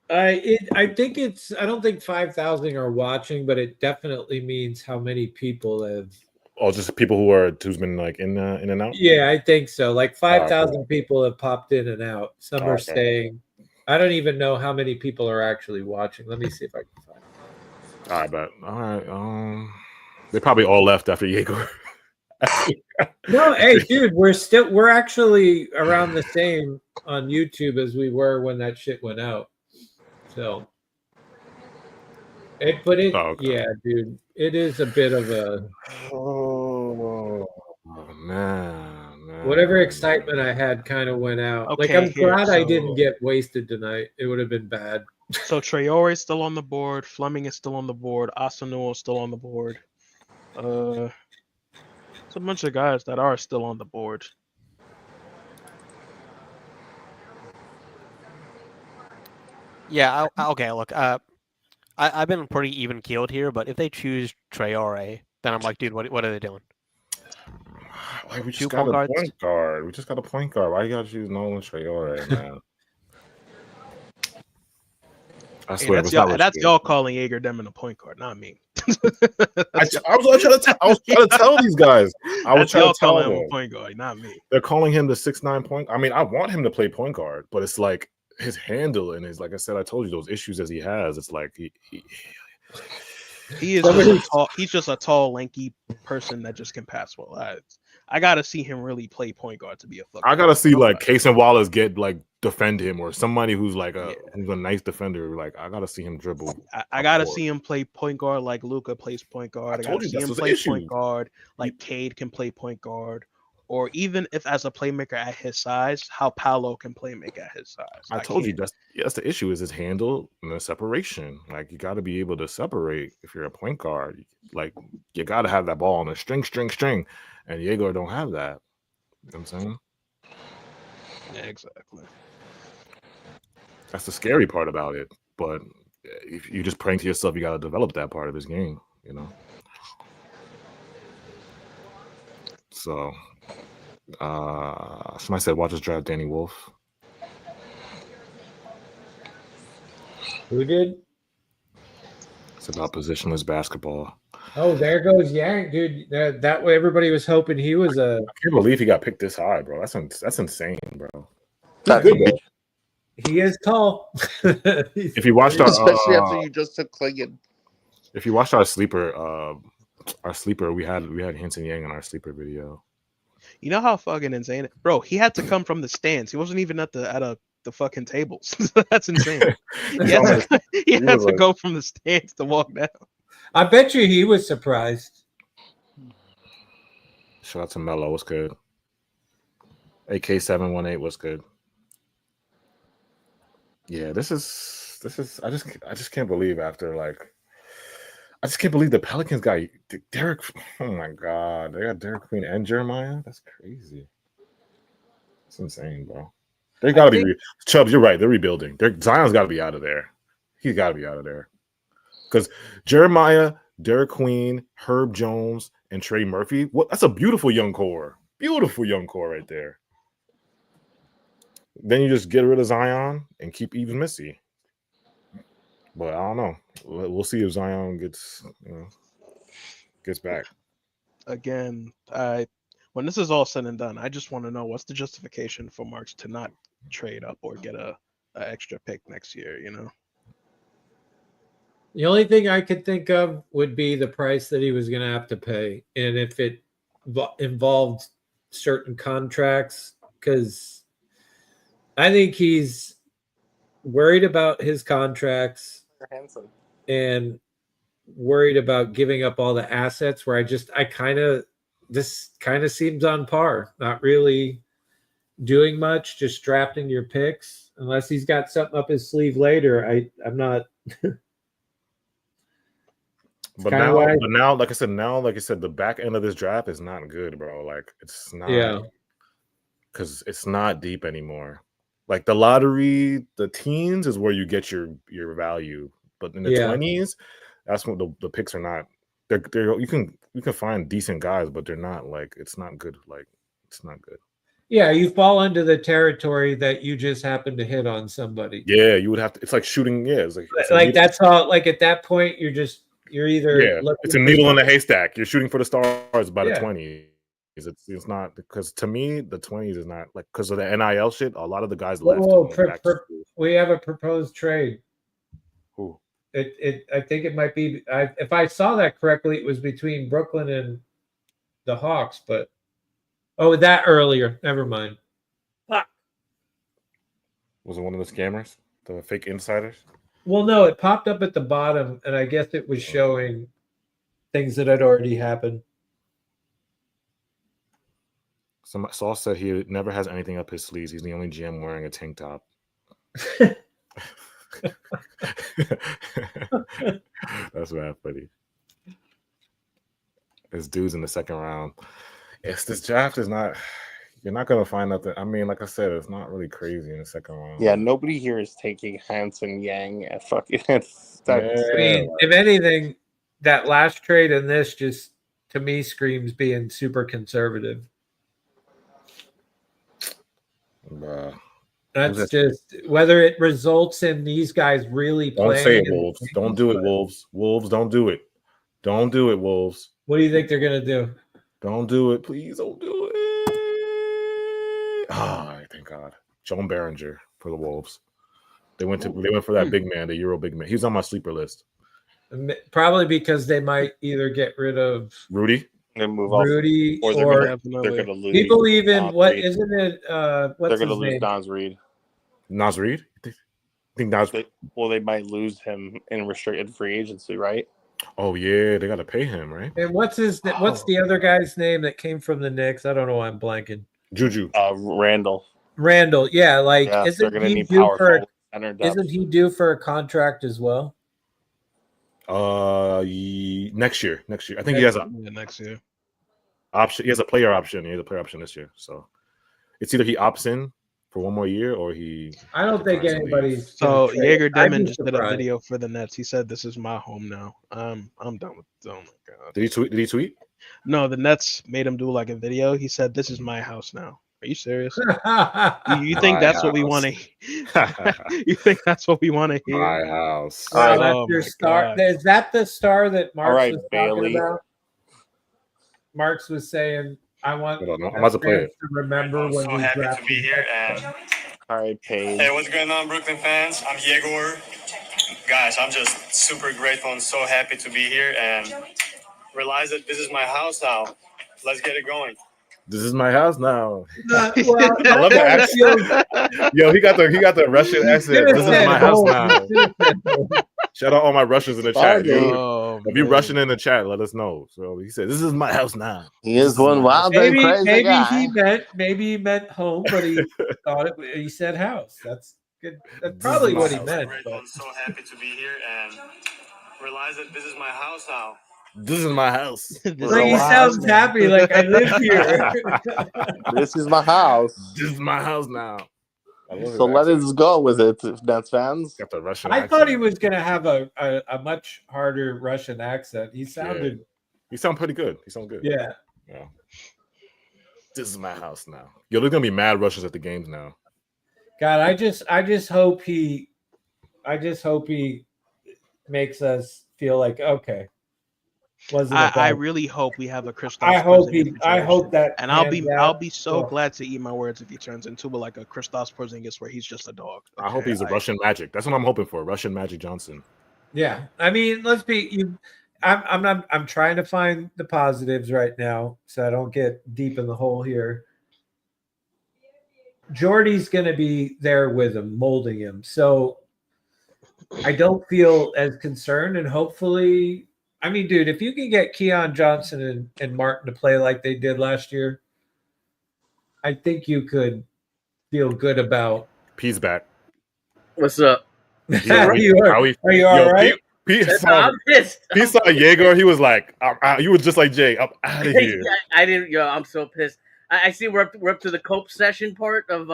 I don't think 5,000 are watching, but it definitely means how many people have. Oh, just people who's been like in and out. Yeah, I think so. Like 5,000 people have popped in and out. Some are staying. I don't even know how many people are actually watching. Let me see if I can find it. All right, but all right. They probably all left after Eigor. No, hey, dude, we're actually around the same on YouTube as we were when that shit went out. So, yeah, dude, it is a bit of a. Oh man. Whatever excitement I had kind of went out. Okay, I'm glad I didn't get wasted tonight. It would have been bad. So Traore is still on the board. Fleming is still on the board. Asamoah is still on the board. It's a bunch of guys that are still on the board. Yeah. Okay. Look. I've been pretty even keeled here, but if they choose Traore, then I'm like, dude, what are they doing? Like, we just got a point guard. We just got a point guard. Why you gotta choose Nolan Traore, man? I swear, that's y'all calling Eigor Denim a point guard, not me. I was trying to tell these guys. I was trying to tell them a point guard, not me. They're calling him the 6'9" point. I mean, I want him to play point guard, but it's like his handle and his, like I said, I told you those issues as he has. It's like he is just a tall. He's just a tall, lanky person that just can pass well. I gotta see him really play point guard to be a fucking. I gotta see like Case and Wallace get like defend him or somebody who's like who's a nice defender. Like I gotta see him dribble. I gotta see him play point guard like Luka plays point guard. I gotta see him play point guard like Cade can play point guard. Or even if as a playmaker at his size, how Paolo can playmake at his size. I told you that's the issue is his handle and the separation. Like you got to be able to separate if you're a point guard. Like you got to have that ball on a string, and Eigor don't have that. You know what I'm saying? Yeah, exactly. That's the scary part about it. But if you just praying to yourself, you got to develop that part of his game. You know. So. Somebody said watch us draft Danny Wolf. Who did? It's about positionless basketball. Oh, there goes Yang, dude. That way everybody was hoping he was a. I can't believe he got picked this high, bro. That's insane, bro. Not good, bro. He is tall. If you watched our especially after you just took Clingan. If you watched our sleeper, we had Hanson Yang in our sleeper video. You know how fucking insane, bro. He had to come from the stands. He wasn't even at the fucking tables. That's insane. He had to go from the stands to walk down. I bet you he was surprised. Shout out to Mello. What's good? AK718. What's good? Yeah, this is. I just can't believe after like. I just can't believe the Pelicans got Derik. Oh my god, they got Derik Queen and Jeremiah. That's crazy. That's insane, bro. They got to be Chubbs. You're right. They're rebuilding. Zion's got to be out of there. He's got to be out of there because Jeremiah, Derik Queen, Herb Jones, and Trey Murphy. That's a beautiful young core. Beautiful young core right there. Then you just get rid of Zion and keep even Missy. But I don't know. We'll see if Zion gets back. Again, when this is all said and done, I just want to know what's the justification for Marks to not trade up or get a extra pick next year. You know, the only thing I could think of would be the price that he was going to have to pay, and if it involved certain contracts, because I think he's worried about his contracts. Handsome. And worried about giving up all the assets where this kind of seems on par, not really doing much, just drafting your picks unless he's got something up his sleeve later. I'm not. But now, like I said, the back end of this draft is not good, bro. Like it's not. Yeah. Because it's not deep anymore. Like the lottery, the teens is where you get your value, but in the 20s, that's when the picks are not. They're you can find decent guys, but they're not like it's not good. Like it's not good. Yeah, you fall into the territory that you just happen to hit on somebody. Yeah, you would have to. It's like shooting. Yeah, it's like that's all. Like at that point, you're either it's a needle in a haystack. You're shooting for the stars by the 20s. It's not because to me the 20s is not like because of the NIL shit. A lot of the guys left. We have a proposed trade. Who? I think it might be. If I saw that correctly, it was between Brooklyn and the Hawks. But that earlier. Never mind. Was it one of the scammers, the fake insiders? Well, no, it popped up at the bottom, and I guess it was showing things that had already happened. Saul said he never has anything up his sleeves. He's the only GM wearing a tank top. That's mad funny. There's dudes in the second round. This draft is not. You're not gonna find nothing. I mean, like I said, it's not really crazy in the second round. Yeah, nobody here is taking Hanson Yang at fucking. I mean, if anything, that last trade and this just to me screams being super conservative. That's just whether it results in these guys really playing. Don't say it, Wolves. Don't do it, Wolves. Wolves, don't do it. Don't do it, Wolves. What do you think they're gonna do? Don't do it, please. Don't do it. Oh, thank God. Joan Behringer for the Wolves. They went for that big man, the Euro big man. He's on my sleeper list. Probably because they might either get rid of Rudy and move Rudy, off, or they're going to lose. People even what Reed. Isn't it? What's they're going to lose name? Nas Reed. Nas Reed? I think Nas. They might lose him in restricted free agency, right? Oh yeah, they got to pay him, right? And what's the other guy's name that came from the Knicks? I don't know why I'm blanking. Juju. Randall. Yeah, like isn't he due for? Isn't he due for a contract as well? Next year. I think he has a next year option. He has a player option. He has a player option this year. So it's either he opts in for one more year or he. I don't think anybody's. So Eigor Denim just did a video for the Nets. He said, "This is my home now. I'm done with." Oh my god. Did he tweet? No, the Nets made him do like a video. He said, "This is my house now." Are you serious? You think that's what we want to? You think that's what we want to hear? My house. Wow, that's your star. Is that the star that Marks was talking about? Marks was saying, "I want to remember when we drafted." To be here and all right, Paige. Hey, what's going on, Brooklyn fans? I'm Eigor. Guys, I'm just super grateful and so happy to be here and realize that this is my house now. Let's get it going. This is my house now. I love the accent. Yo, he got the Russian accent. This is my house now. Shout out all my Russians in the chat. If you're Russian in the chat, let us know. So he said, "This is my house now." He is one wild and crazy guy. Maybe he meant home, but he thought he said house. That's good. That's probably what he meant. I'm so happy to be here and realize that this is my house now. This is my house. Like he sounds happy, like I live here. This is my house. This is my house now. So let us go with it, Nets fans. Got the Russian I thought he was gonna have a much harder Russian accent. He sounded. Yeah. He sounded pretty good. He sounded good. Yeah. This is my house now. Yo, there's gonna be mad Russians at the games now. God, I just hope he makes us feel like okay. I really hope we have a Kristaps. I hope that, and I'll be so glad to eat my words if he turns into like a Kristaps Porzingis where he's just a dog. Okay, I hope he's a Russian Magic. That's what I'm hoping for. Russian Magic Johnson. Yeah, I mean, let's be. I'm trying to find the positives right now, so I don't get deep in the hole here. Jordy's going to be there with him, molding him, so I don't feel as concerned, and hopefully. I mean, dude, if you can get Keon Johnson and Martin to play like they did last year, I think you could feel good about. P's back. What's up? Are you all right? Pete saw Eigor. He was like, "You was just like Jay. I'm out of here." I didn't. Yo, I'm so pissed. I see we're up to the cope session part of.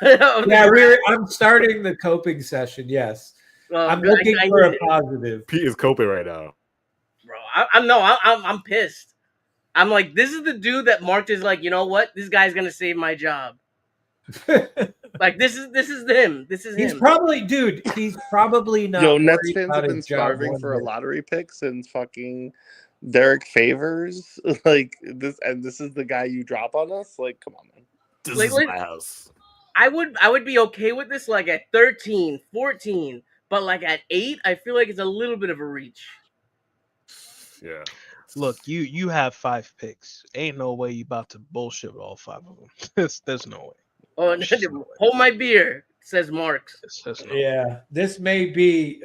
I'm starting the coping session. Yes. I'm looking for a positive. Pete is coping right now, bro. I'm pissed. I'm like, this is the dude that Mark is like, you know what? This guy's gonna save my job. Like this is him. This is him. He's probably not. Yo, Nets fans have been starving for a lottery pick since fucking Derek Favors. Like this, and this is the guy you drop on us. Like, come on, man. This is my house. I would be okay with this like at 13, 14. But like at 8, I feel like it's a little bit of a reach. Yeah. Look, you have 5 picks. Ain't no way you about to bullshit with all 5 of them. There's no way. Oh, hold my beer, says Marks. Yeah, this may be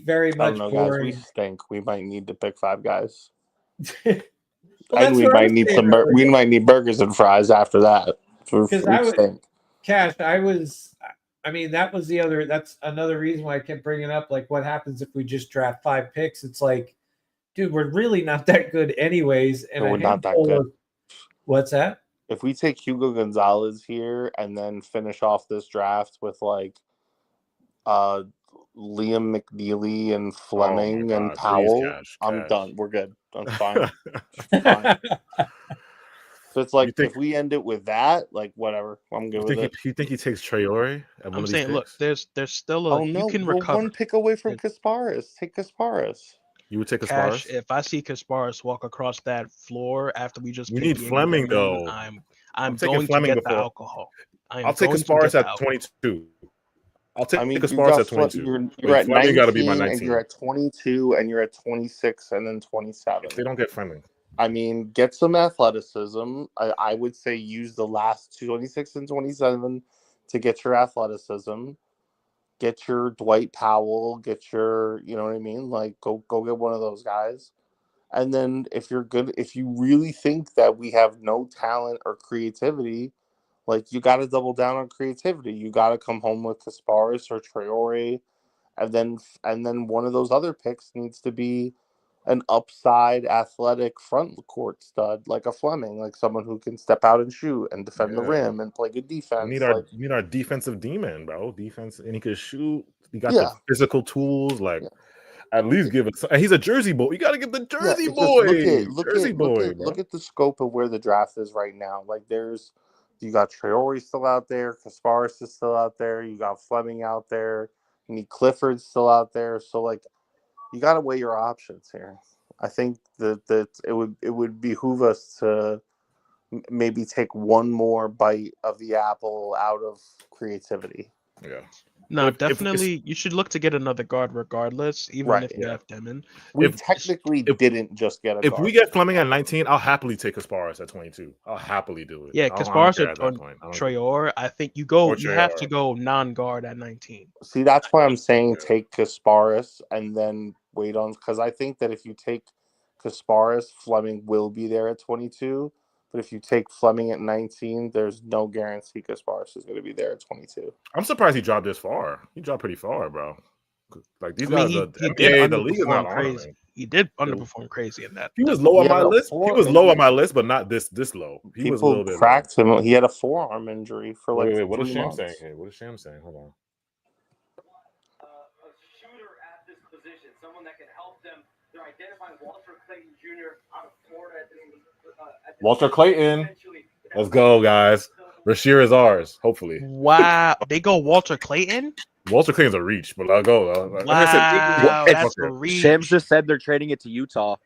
very much boring. Guys, we stink. We might need to pick 5 guys. And we might need we might need burgers and fries after that. Cash, that's another reason why I kept bringing up, like, what happens if we just draft 5 picks? It's like, dude, we're really not that good anyways. And we're not that good. What's that? If we take Hugo Gonzalez here and then finish off this draft with, like, Liam McNeely and Fleming and Powell, I'm done. We're good. I'm fine. Fine. So it's like, if we end it with that, like, whatever, I'm good with it. You think he takes Traore? I'm saying, look, there's still a. You can recover. One pick away from Kasparis. Take Kasparis. You would take Kasparis? If I see Kasparis walk across that floor after we just. You need Fleming though. I'm going to get the alcohol. I'll take Kasparis at 22. I'll take Kasparis at 22. You're at Fleming 19, got to be my 19. and you're at 22, and you're at 26, and then 27. If they don't get Fleming. I mean, get some athleticism. I would say use the last 26 and 27 to get your athleticism. Get your Dwight Powell. Get your, you know what I mean? Like, go get one of those guys. And then if you're good, if you really think that we have no talent or creativity, like, you got to double down on creativity. You got to come home with Kasparis or Traore, and then one of those other picks needs to be an upside athletic front court stud, like a Fleming, like someone who can step out and shoot and defend the rim and play good defense. We need our defensive demon, bro. Defense, and he can shoot. He got the physical tools. Like, at least give it. And he's a Jersey boy. You got to give the Jersey boy. Look at the scope of where the draft is right now. Like, you got Traore still out there, Kasparis is still out there, you got Fleming out there, you need Clifford still out there. So, like, you got to weigh your options here. I think that it would behoove us to maybe take one more bite of the apple out of creativity. Yeah. No, definitely. You should look to get another guard regardless, even if you have Demon. We technically didn't just get a guard. If we get Fleming at 19, I'll happily take Kasparis at 22. I'll happily do it. Yeah, Kasparis or Traore. I think you have to go non-guard at 19. See, that's why I'm saying take Kasparis and then wait on, because I think that if you take Kasparis, Fleming will be there at 22. But if you take Fleming at 19, there's no guarantee Kasparis is going to be there at 22. I'm surprised he dropped this far. He dropped pretty far, bro. Like, these guys, the NBA, the league is not crazy. He did underperform crazy in that. He was low on my list. He was low on my list, but not this low. He was a little bit cracked him. He had a forearm injury for like. Wait, what is Sham saying here? What is Sham saying? Hold on. A shooter at this position, someone that can help them. They're identifying Walter Clayton Jr. out of Florida. Walter Clayton. Let's go, guys. Rasheer is ours, hopefully. Wow. They go Walter Clayton? Walter Clayton's a reach, but I'll go. Wow, that's a reach. Shams just said they're trading it to Utah.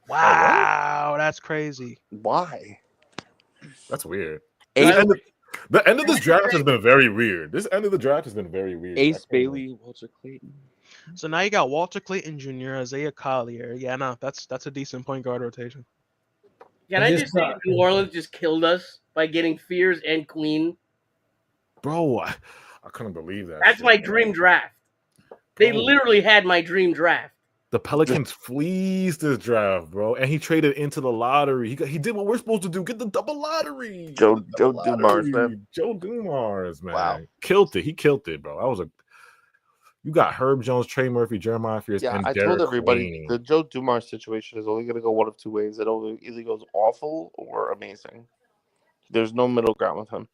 Wow, that's crazy. Why? That's weird. The end of this draft has been very weird. Ace Bailey, Walter Clayton. So now you got Walter Clayton Jr., Isaiah Collier. Yeah, no, that's a decent point guard rotation. Can I just say New Orleans just killed us by getting Fears and Queen? Bro, I couldn't believe that. That's my dream draft. They literally had my dream draft. The Pelicans fleeced this draft, bro, and he traded into the lottery. He did what we're supposed to do: get the double lottery. Joe Dumars, man. Joe Dumars, man. Wow, killed it. He killed it, bro. You got Herb Jones, Trey Murphy, Jeremiah Fears, and I Derik told everybody Queen. the Joe Dumars situation is only going to go one of two ways. It either goes awful or amazing. There's no middle ground with him.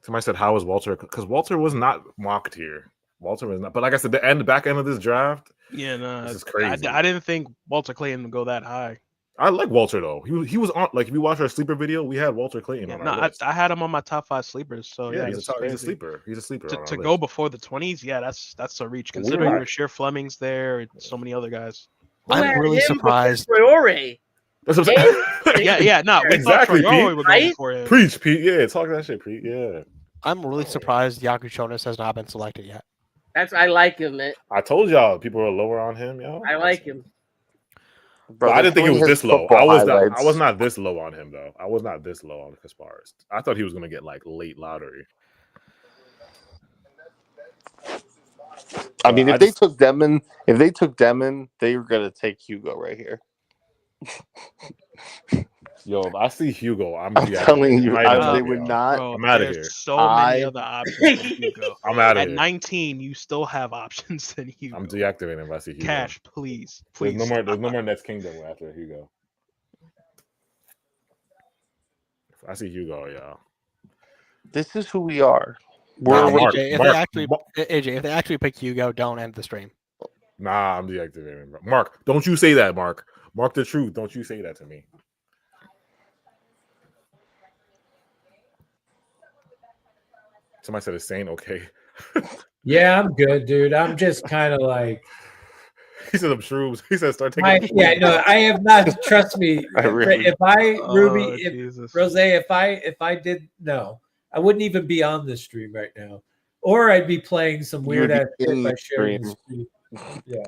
Somebody said, "How is Walter?" Because Walter was not mocked here. Walter was not. But like I said, the back end of this draft. Yeah, no, this is crazy. I didn't think Walter Clayton would go that high. I like Walter though. He was on, like, if you watch our sleeper video, we had Walter Clayton on our list. I had him on my top 5 sleepers. So he's a sleeper. He's a sleeper. To go before the 20s, yeah, that's a reach. Considering Rasheer Fleming's there and so many other guys. I'm really surprised. Traore. That's what I'm saying. yeah, no, exactly. Traore would go before him. Preach, Pete. Yeah, talk that shit, Pete. Yeah. I'm really surprised Yakuchonis has not been selected yet. I like him, man. I told y'all people are lower on him, yo. I like him. Bro, I didn't think it was this low. I was not this low on him though. I was not this low on Kasparis. I thought he was gonna get like late lottery. I mean, if they took Demon, they were gonna take Hugo right here. Yo, if I see Hugo, I'm telling you, they would not. Bro, I'm out of here. There's so many other options than Hugo. I'm out of here. here. At 19, you still have options than Hugo. I'm deactivating if I see Hugo. Cash, please. There's no more Nets Kingdom after Hugo. If I see Hugo, y'all. This is who we are. If they actually pick Hugo, don't end the stream. Nah, I'm deactivating. Bro. Mark, don't you say that, Mark. Mark the truth. Don't you say that to me. Somebody said it's saying okay. Yeah, I'm good, dude. I'm just kind of like. He said I'm shrooms. He said start taking. No, I have not. Trust me. Rose, if I did I wouldn't even be on the stream right now, or I'd be playing some weird ass shit in by the sharing the stream. stream. Yeah.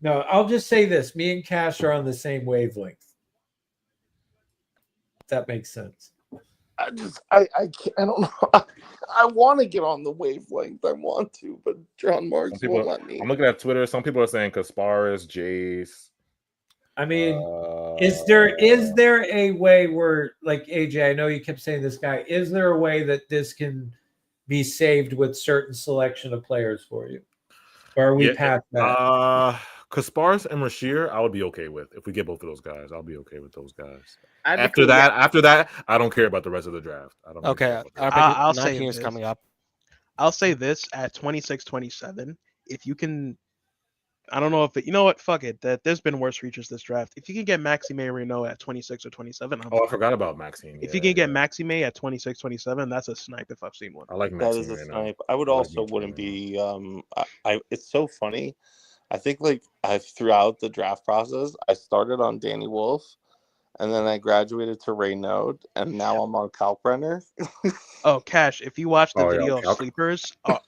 No, I'll just say this: me and Cash are on the same wavelength. If that makes sense. I can't, I don't know. I want to get on the wavelength. I want to, but John Marks won't let me. I'm looking at Twitter. Some people are saying Kasparis, Jace. I mean, is there a way where, like AJ, I know you kept saying this guy, is there a way that this can be saved with certain selection of players for you? Or are we past that? Kasparis and Rasheer, I would be okay with. If we get both of those guys, I'll be okay with those guys. After that, I don't care about the rest of the draft. I don't. Okay, I'll say is coming up. I'll say this at 26, 27. If you can, I don't know if you know what. Fuck it. That there's been worse reaches this draft. If you can get Maxime Renault at 26 or 27, I forgot about Maxime. If you can get Maxime at 26, 27, that's a snipe if I've seen one. I like Maxime. That is a snipe. I would also wouldn't be. It's so funny. I think throughout the draft process, I started on Danny Wolf, and then I graduated to Renaud, and now I'm on Kalkbrenner. Oh, Cash! If you watch the video of sleepers, I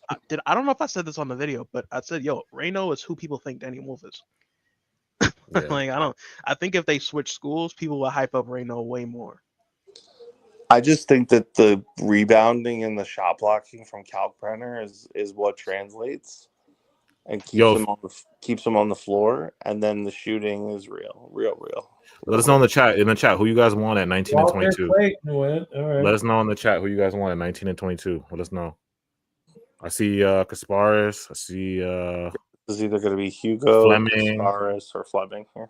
don't know if I said this on the video, but I said, "Yo, Renaud is who people think Danny Wolf is." Yeah. I think if they switch schools, people will hype up Renaud way more. I just think that the rebounding and the shot blocking from Kalkbrenner is what translates. And keeps him on the floor, and then the shooting is real. Let us know in the chat who you guys want at 19 and 22. All right. Let us know in the chat who you guys want at 19 and 22. Let us know. I see Kasparis. I see it's either going to be Hugo, Fleming, Kasparis, or Fleming here.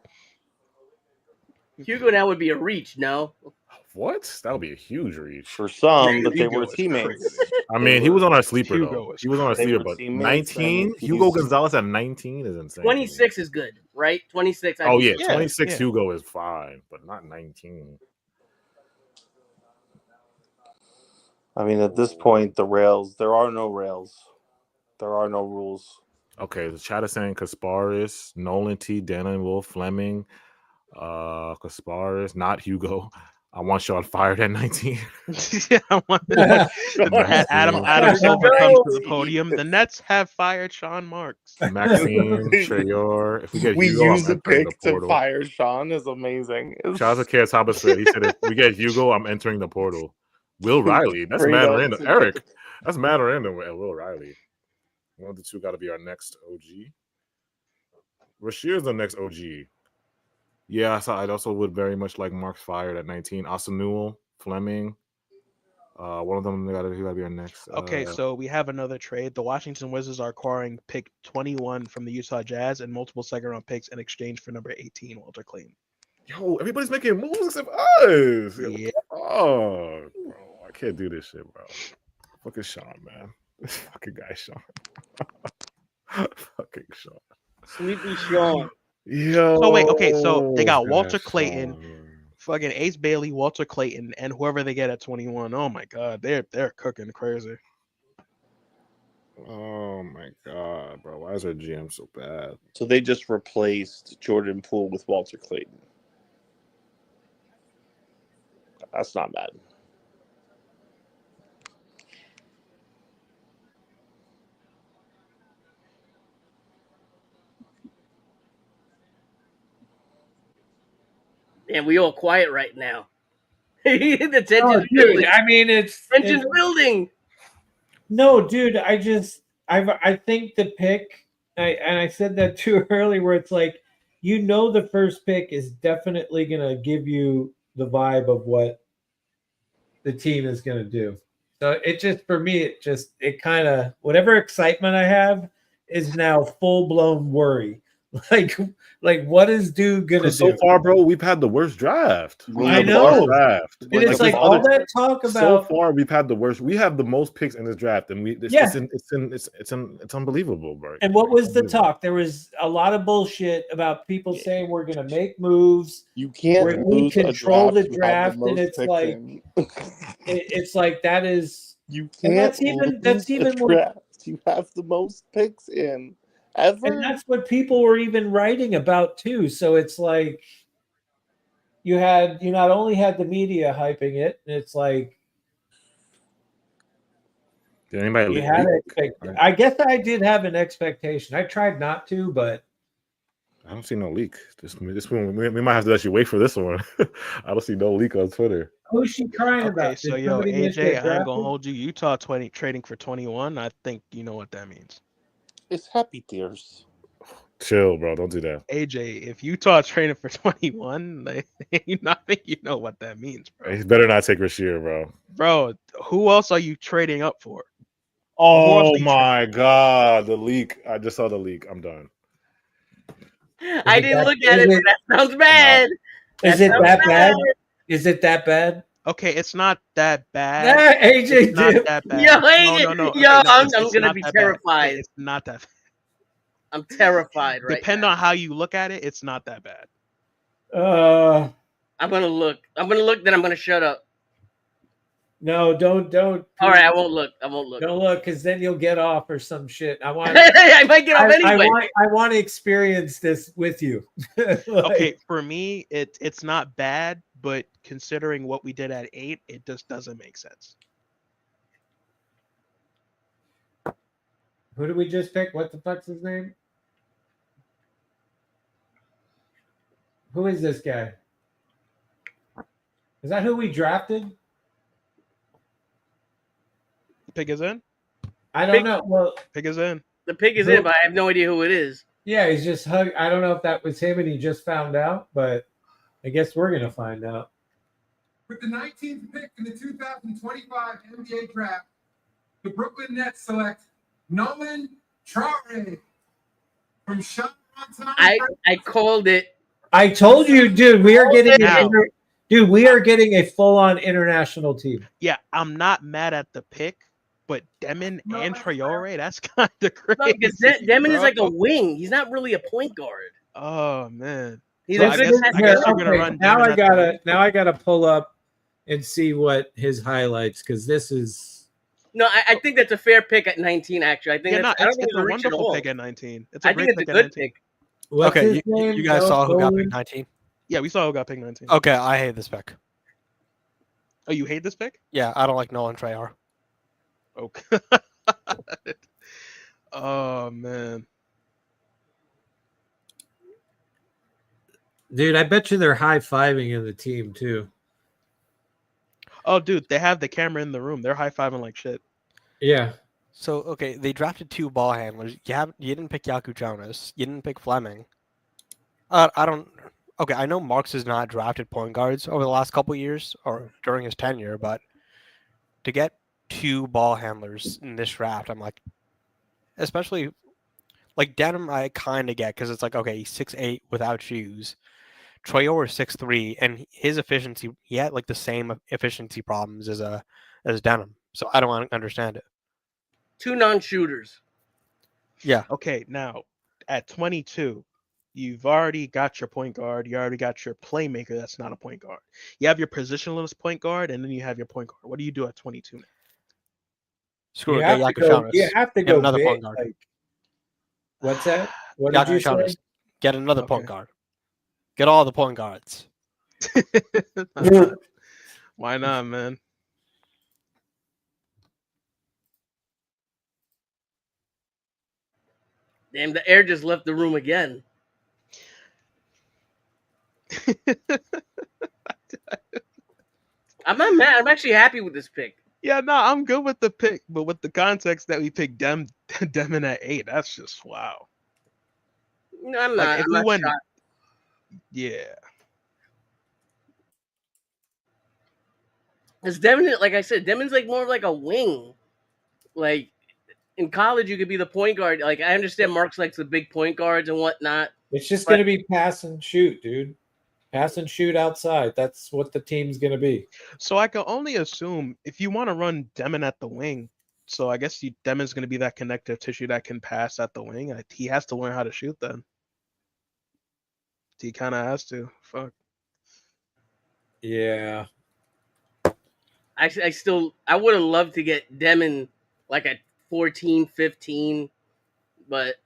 Hugo now would be a reach, no? What? That would be a huge reach for some, but they were teammates. I mean, he was on our sleeper though. He was on our sleeper, but 19 Hugo Gonzalez at 19 is insane. 26 is good, right? 26. 26 Hugo is fine, but not 19. I mean, at this point, there are no rails. There are no rules. Okay, the chat is saying Kasparis, Nolan T, Danny Wolf, Fleming, Kasparis, not Hugo. I want Sean fired at 19. Yeah, I want Adam Silver comes to the podium. The Nets have fired Sean Marks. Maxime, Trayor. If we get we Hugo, use the pick to fire Sean is amazing. Shout out to Kaz Habasford. He said if we get Hugo, I'm entering the portal. Will Riley. That's mad random. Eric. That's mad random with Will Riley. One of the two got to be our next OG. Rasheer's the next OG. Yeah, I also would very much like Marks fired at 19. Austin Newell, Fleming. One of them got to be our next. Okay, so we have another trade. The Washington Wizards are acquiring pick 21 from the Utah Jazz and multiple second-round picks in exchange for number 18, Walter Clayton. Yo, everybody's making moves except us. Yeah. Oh, bro, I can't do this shit, bro. Fucking Sean, man. This fucking guy, Sean. Fucking Sean. Sleepy Sean. Yo. So wait, okay, so they got Walter Clayton, fucking Ace Bailey, Walter Clayton, and whoever they get at 21. Oh my god, they're cooking crazy. Oh my god, bro. Why is our GM so bad? So they just replaced Jordan Poole with Walter Clayton. That's not bad. And we all quiet right now. The tension's dude, building. I mean, tension's building. No, dude, I think the pick, and I said that too early, where it's like, the first pick is definitely going to give you the vibe of what the team is going to do. So it just, for me, it kind of, whatever excitement I have is now full-blown worry. Like what is dude gonna do? So far, bro, we've had the worst draft. I know. And it's like all that talk about. So far, we've had the worst. We have the most picks in this draft, and it's unbelievable, bro. And what was the talk? There was a lot of bullshit about people saying we're gonna make moves. You can't we control the draft, and it's like it's like that is you can't. That's even more. Draft. You have the most picks in. Ever? And that's what people were even writing about too. So it's like you not only had the media hyping it, and it's like Did anybody You leak? had I guess I did have an expectation. I tried not to, but I don't see no leak. This one, we might have to actually wait for this one. I don't see no leak on Twitter. who's she crying Okay, about? so Did yo, somebody miss AJ, their I ain't gonna drafted? hold you. Utah trading for 21. I think you know what that means. It's happy tears. Chill, bro. Don't do that. AJ, if Utah trading for 21, I think you know what that means, bro. He better not take Rasheer, bro. Bro, who else are you trading up for? Oh my god, the leak! I just saw the leak. I'm done. I didn't look at it, but that sounds bad. Is it that bad? Is it that bad? Okay, it's not that bad. Nah, AJ it's not did. that bad. Yo, No, AJ, no. Okay, yo, no, I'm it's gonna not be that bad. terrified. It's not that bad. I'm terrified right Depend on how you look at it, it's not that bad. I'm gonna look. Then I'm gonna shut up. No, don't. All right, I won't look. Don't look, because then you'll get off or some shit. I want. I might get off anyway. I want to experience this with you. Okay, for me, it's not bad, but considering what we did at 8, it just doesn't make sense. Who did we just pick? What the fuck's his name? Who is this guy? Is that who we drafted? Pig is in? I don't know. Well, Pig is in. The pig is in, but I have no idea who it is. Yeah, he's just hug. I don't know if that was him and he just found out, but I guess we're gonna find out. With the 19th pick in the 2025 NBA draft, the Brooklyn Nets select Nolan Traore from Sean I called it. I told you, dude. We are getting we are getting a full-on international team. Yeah, I'm not mad at the pick, but Denim and Traore, that's kind of crazy. No, because Denim is like a wing. He's not really a point guard. Oh man. He's So a I good guess passer. you're gonna run. Now Denim I at the wing. gotta pull up and see what his highlights, because this is. No, I think that's a fair pick at 19. Actually, I think Yeah, that's, no, I don't think it's a it's a reach at wonderful all. pick at 19. It's I a great think it's a pick at good 19. pick. What's Okay, his name? you guys saw who got Nolan? picked 19? Yeah, we saw who got picked 19. Okay, I hate this pick. Oh, you hate this pick? Yeah, I don't like Nolan Traore. Okay. Oh man. Dude, I bet you they're high-fiving in the team too. Oh, dude, they have the camera in the room. They're high-fiving like shit. Yeah. So okay, they drafted 2 ball handlers. You didn't pick Yaku Jonas. You didn't pick Fleming. I don't. Okay, I know Marks has not drafted point guards over the last couple years or during his tenure, but to get 2 ball handlers in this draft, I'm like, especially like Denim, I kind of get because it's like, okay, he's 6'8" without shoes. Traore is 6'3", and his efficiency, he had like the same efficiency problems as Denim. So I don't understand it. 2 non-shooters. Yeah. Okay, now at 22, you've already got your point guard. You already got your playmaker. That's not a point guard. You have your positionless point guard, and then you have your point guard. What do you do at 22 now? Screw it. You Get Yaku Jonas. You have to Get go another big. point guard. Like, what's that? What did Yaku you Jonas. say? Get another point guard. Get all the point guards. Why not, man? Damn, the air just left the room again. I'm not mad. I'm actually happy with this pick. Yeah, no, I'm good with the pick, but with the context that we picked Demin at 8, that's just wow. No, I'm Like, not. if I'm we not went, shocked. yeah. Because Devin, like I said, Devin's like more of like a wing. Like in college, you could be the point guard. Like I understand Marks likes the big point guards and whatnot. It's just going to be pass and shoot, dude. Pass and shoot outside. That's what the team's going to be. So I can only assume if you want to run Demin at the wing, so I guess Demin's going to be that connective tissue that can pass at the wing. He has to learn how to shoot then. He kind of has to. Fuck. Yeah. I would have loved to get Demin like at 14, 15, but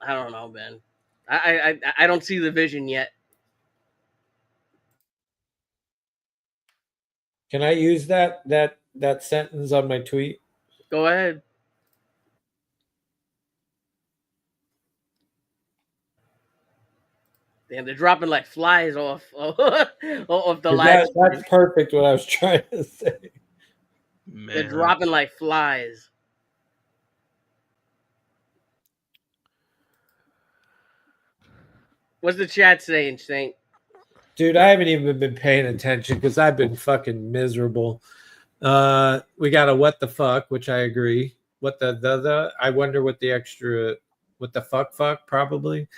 I don't know, man. I don't see the vision yet. Can I use that sentence on my tweet? Go ahead. Damn, they're dropping like flies off of the live stream. That's perfect what I was trying to say. They're dropping like flies. What's the chat saying, Saint? Dude, I haven't even been paying attention because I've been fucking miserable. We got a what the fuck, which I agree. What the I wonder what the extra what the fuck probably.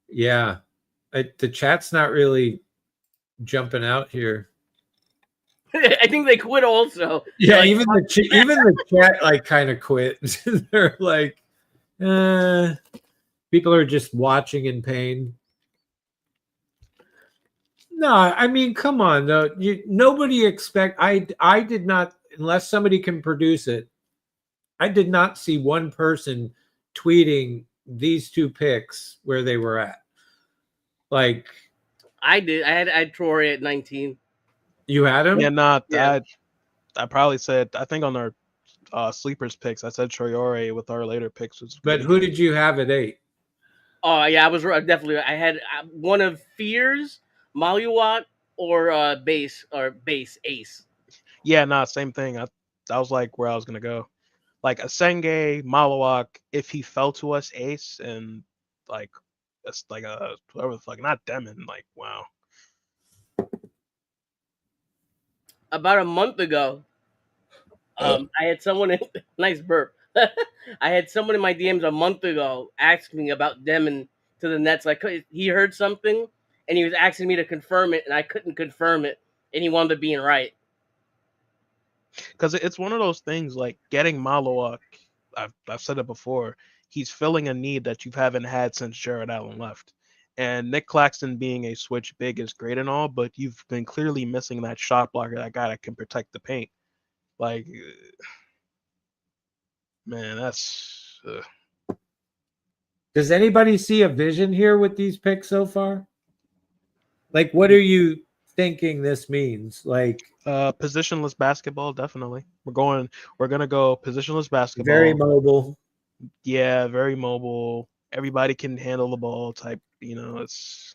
Yeah. The chat's not really jumping out here. I think they quit also. Yeah, Like, even the chat like kind of quit. They're like, people are just watching in pain. No, I mean, come on, though. Nobody expect. I did not, unless somebody can produce it. I did not see one person tweeting these two picks where they were at. Like, I did. I had Troy at 19. You had him? Yeah, I probably said, I think on our sleepers picks, I said Troyore with our later picks. But who did you have at 8? Oh yeah, I was definitely. I had one of Fears, Maluwat, or base Ace. Yeah, same thing. That was like where I was gonna go. Like Asenge, Malawak, if he fell to us, Ace, and like that's like whatever the fuck, not Demon. Like, wow. About a month ago, I had someone in nice burp. I had someone in my DMs a month ago ask me about Demon to the Nets. Like he heard something and he was asking me to confirm it, and I couldn't confirm it, and he wanted to be right. Because it's one of those things like getting Malawak. I've said it before. He's filling a need that you haven't had since Jared Allen left. And Nick Claxton being a switch big is great and all, but you've been clearly missing that shot blocker, that guy that can protect the paint. Like, man, that's. Does anybody see a vision here with these picks so far? Like, what are you thinking this means? Like, positionless basketball, definitely. We're gonna go positionless basketball. Very mobile. Yeah, very mobile. Everybody can handle the ball type. It's.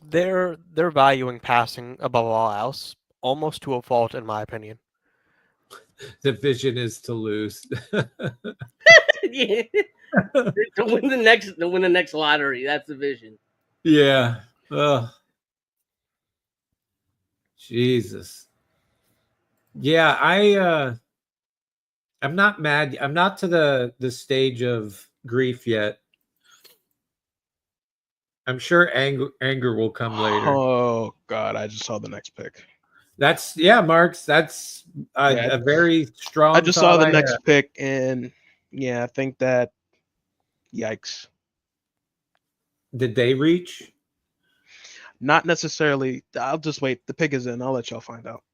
They're valuing passing above all else, almost to a fault, in my opinion. The vision is to lose. Yeah. to win the next lottery. That's the vision. Yeah. Oh. Jesus. Yeah, I'm not mad. I'm not to the stage of grief yet. I'm sure anger will come later. Oh God, I just saw the next pick. That's Marks. That's a very strong. I just saw the next pick, and yeah, I think that. Yikes! Did they reach? Not necessarily. I'll just wait. The pick is in. I'll let y'all find out.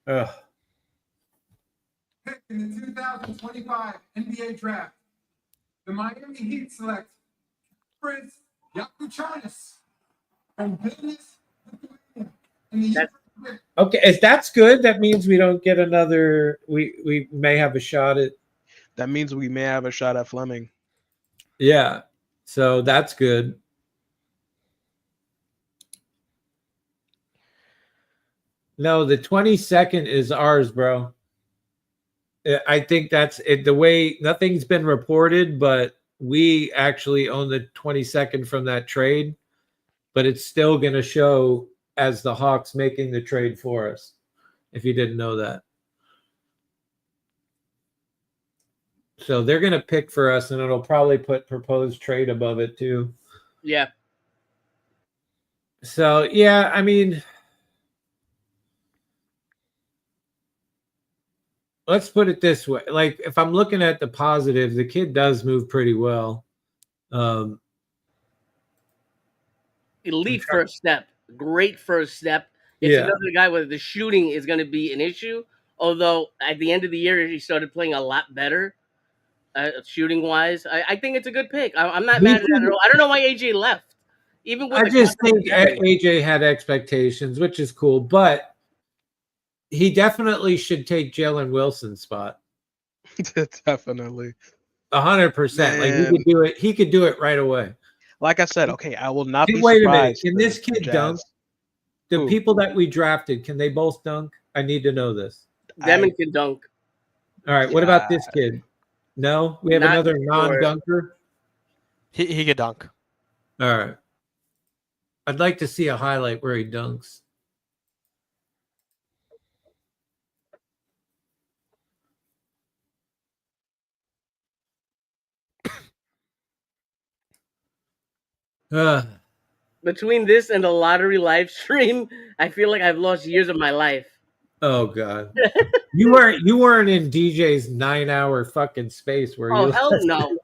Ugh. Pick in the 2025 NBA Draft, the Miami Heat select Prince Yakuchanis from Vilnius, Lithuania. Okay, if that's good, that means we don't get another. We may have a shot at. That means we may have a shot at Fleming. Yeah, so that's good. No, the 22nd is ours, bro. I think that's it. The way nothing's been reported, but we actually own the 22nd from that trade, but it's still going to show as the Hawks making the trade for us, if you didn't know that. So they're going to pick for us, and it'll probably put proposed trade above it too. Yeah. So, yeah, I mean, let's put it this way. Like, if I'm looking at the positive, the kid does move pretty well. Elite first step. Great first step. It's another guy where the shooting is going to be an issue. Although at the end of the year, he started playing a lot better shooting wise. I think it's a good pick. I'm not mad at that at all. I don't know why AJ left. Even with I just think AJ had expectations, which is cool. But He definitely should take Jalen Wilson's spot. Definitely. 100%. Like he Man. could do it. He could do it right away. Like I said, okay, I will not be Wait a minute. surprised. Can this if kid Jazz- dunk? The Who? people that we drafted, can they both dunk? I need to know this. Demon can dunk. All right. What about this kid? No, we have Not another sure. non-dunker. He could dunk. All right. I'd like to see a highlight where he dunks. Between this and the lottery live stream, I feel like I've lost years of my life. Oh God. You weren't in DJ's 9-hour fucking space where Oh you hell no,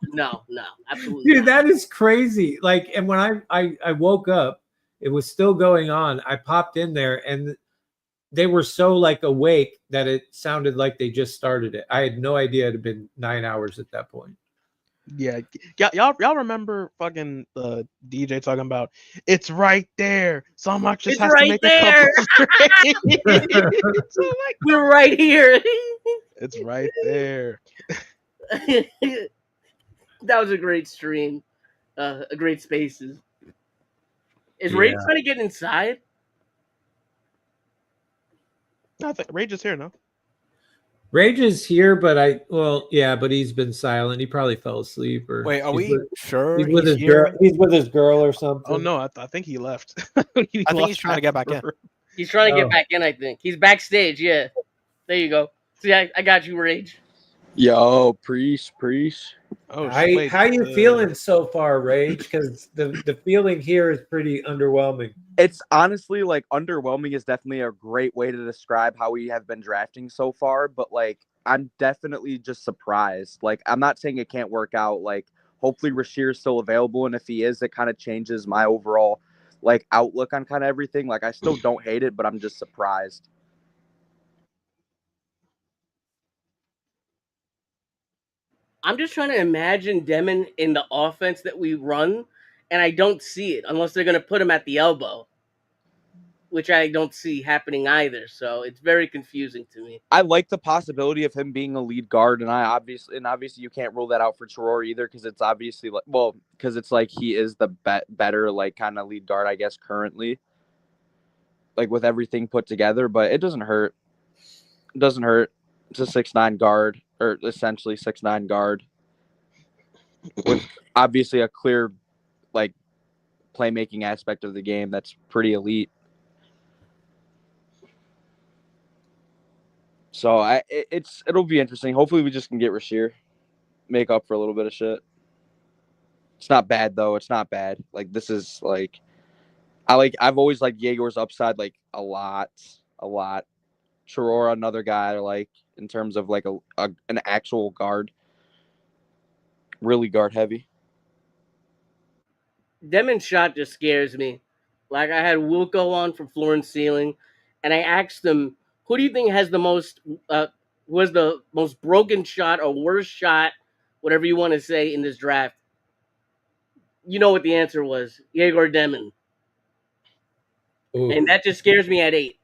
absolutely. Dude, that is crazy. Like, and when I woke up, it was still going on. I popped in there and they were so like awake that it sounded like they just started it. I had no idea it had been 9 hours at that point. Yeah, y'all remember fucking the DJ talking about it's right there. Someone just It's has right to make there. a couple. So like, we're right here. It's right there. That was a great stream. A great spaces. Is Ray Yeah. trying to get inside? I think Rage is here now. Rage is here, but but he's been silent. He probably fell asleep or Wait, are he's we with- sure he's with he's his here? girl. He's with his girl or something. Oh no, I think he left. I think he's trying to get back in. He's trying to Oh. get back in, I think. He's backstage, yeah. There you go. See, I got you, Rage. Yo, priest. Oh, How you feeling so far, Rage? Because the feeling here is pretty underwhelming. It's honestly like underwhelming is definitely a great way to describe how we have been drafting so far, but like I'm definitely just surprised. Like I'm not saying it can't work out. Like hopefully Rashir is still available, and if he is, it kind of changes my overall like outlook on kind of everything. Like I still don't hate it, but I'm just surprised. I'm just trying to imagine Demon in the offense that we run, and I don't see it unless they're going to put him at the elbow, which I don't see happening either. So it's very confusing to me. I like the possibility of him being a lead guard, and obviously you can't rule that out for Terror either because it's obviously because it's like he is the better like kind of lead guard I guess currently, like with everything put together. But it doesn't hurt. It doesn't hurt. It's a 6'9" guard, or essentially 6'9" guard, with obviously a clear like playmaking aspect of the game that's pretty elite. So it'll be interesting. Hopefully we just can get Rashir, make up for a little bit of shit. It's not bad though. It's not bad. Like this is like I've always liked Eigor's upside like a lot. Chirora, another guy I like in terms of like an actual guard, really guard heavy. Demon's shot just scares me. Like I had Wilco on from Floor and Ceiling, and I asked him, "Who do you think has the most, who has the most broken shot or worst shot, whatever you want to say in this draft?" You know what the answer was? Eigor Denim, and that just scares me at 8.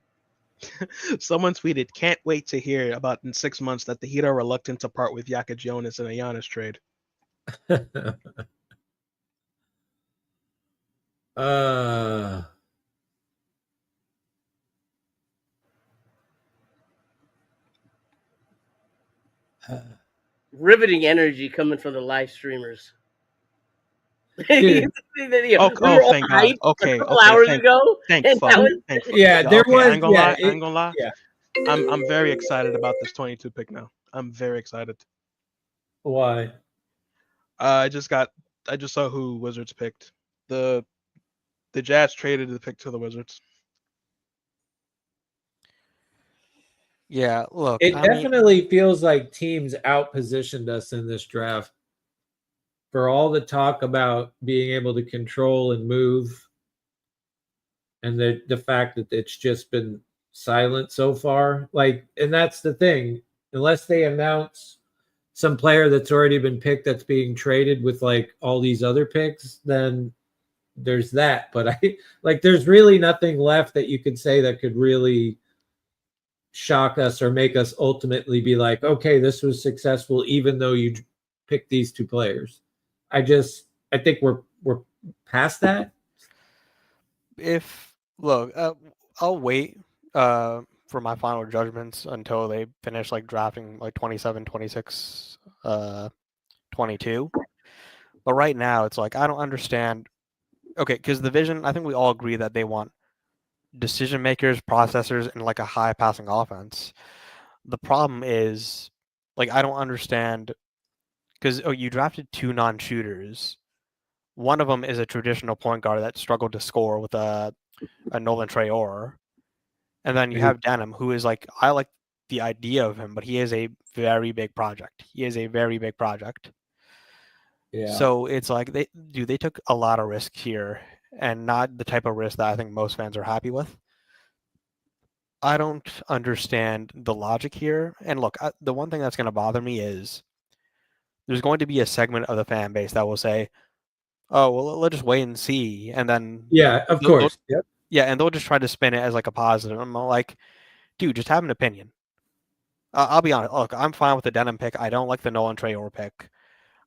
Someone tweeted, "Can't wait to hear about in 6 months that the Heat are reluctant to part with Yaka Jonas in a Giannis trade." Riveting energy coming from the live streamers. Dude. We were Oh, all thank God. hyped Okay, a couple okay, hours thank- ago. thank and fuck. now it's- Thank fuck. Yeah, there okay, was. I ain't gonna Yeah, lie. I ain't gonna lie. yeah. I'm very excited about this 22 pick now. I'm very excited. Why? I just saw who Wizards picked. The Jazz traded the pick to the Wizards. Yeah, look, It I mean, definitely feels like teams outpositioned us in this draft. For all the talk about being able to control and move, and the fact that it's just been silent so far. Like, and that's the thing. Unless they announce some player that's already been picked that's being traded with like all these other picks, then there's that. But there's really nothing left that you could say that could really shock us or make us ultimately be like, okay, this was successful, even though you picked these two players. I think we're past that. I'll wait for my final judgments until they finish like drafting like 27, 26, 22. But right now, it's like I don't understand. Okay, because the vision, I think we all agree that they want decision makers, processors, and like a high passing offense. The problem is, like, I don't understand because you drafted two non-shooters. One of them is a traditional point guard that struggled to score with a Nolan Traore, and then you have Denim, who is like I like the idea of him, but he is a very big project. Yeah. So it's like they took a lot of risk here, and not the type of risk that I think most fans are happy with. I don't understand the logic here. And look, the one thing that's going to bother me is there's going to be a segment of the fan base that will say, "Oh, well, let's just wait and see," and then yeah, of course, yep. Yeah, and they'll just try to spin it as like a positive. I'm like, dude, just have an opinion. I'll be honest. Look, I'm fine with the Denim pick. I don't like the Nolan Traore pick.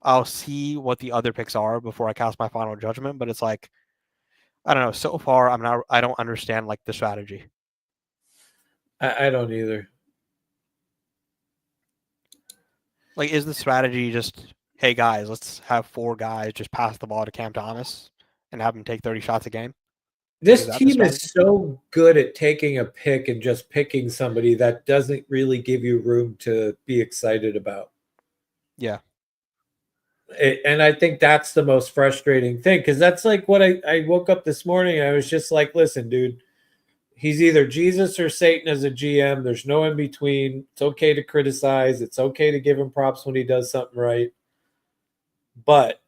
I'll see what the other picks are before I cast my final judgment. But it's like, I don't know. So far, I don't understand like the strategy. I don't either. Like, is the strategy just, hey guys, let's have 4 guys just pass the ball to Cam Thomas and have him take 30 shots a game? This team is so good at taking a pick and just picking somebody that doesn't really give you room to be excited about. Yeah. And I think that's the most frustrating thing, because that's like what I woke up this morning and I was just like, listen, dude, he's either Jesus or Satan as a GM. There's no in between. It's okay to criticize. It's okay to give him props when he does something right. But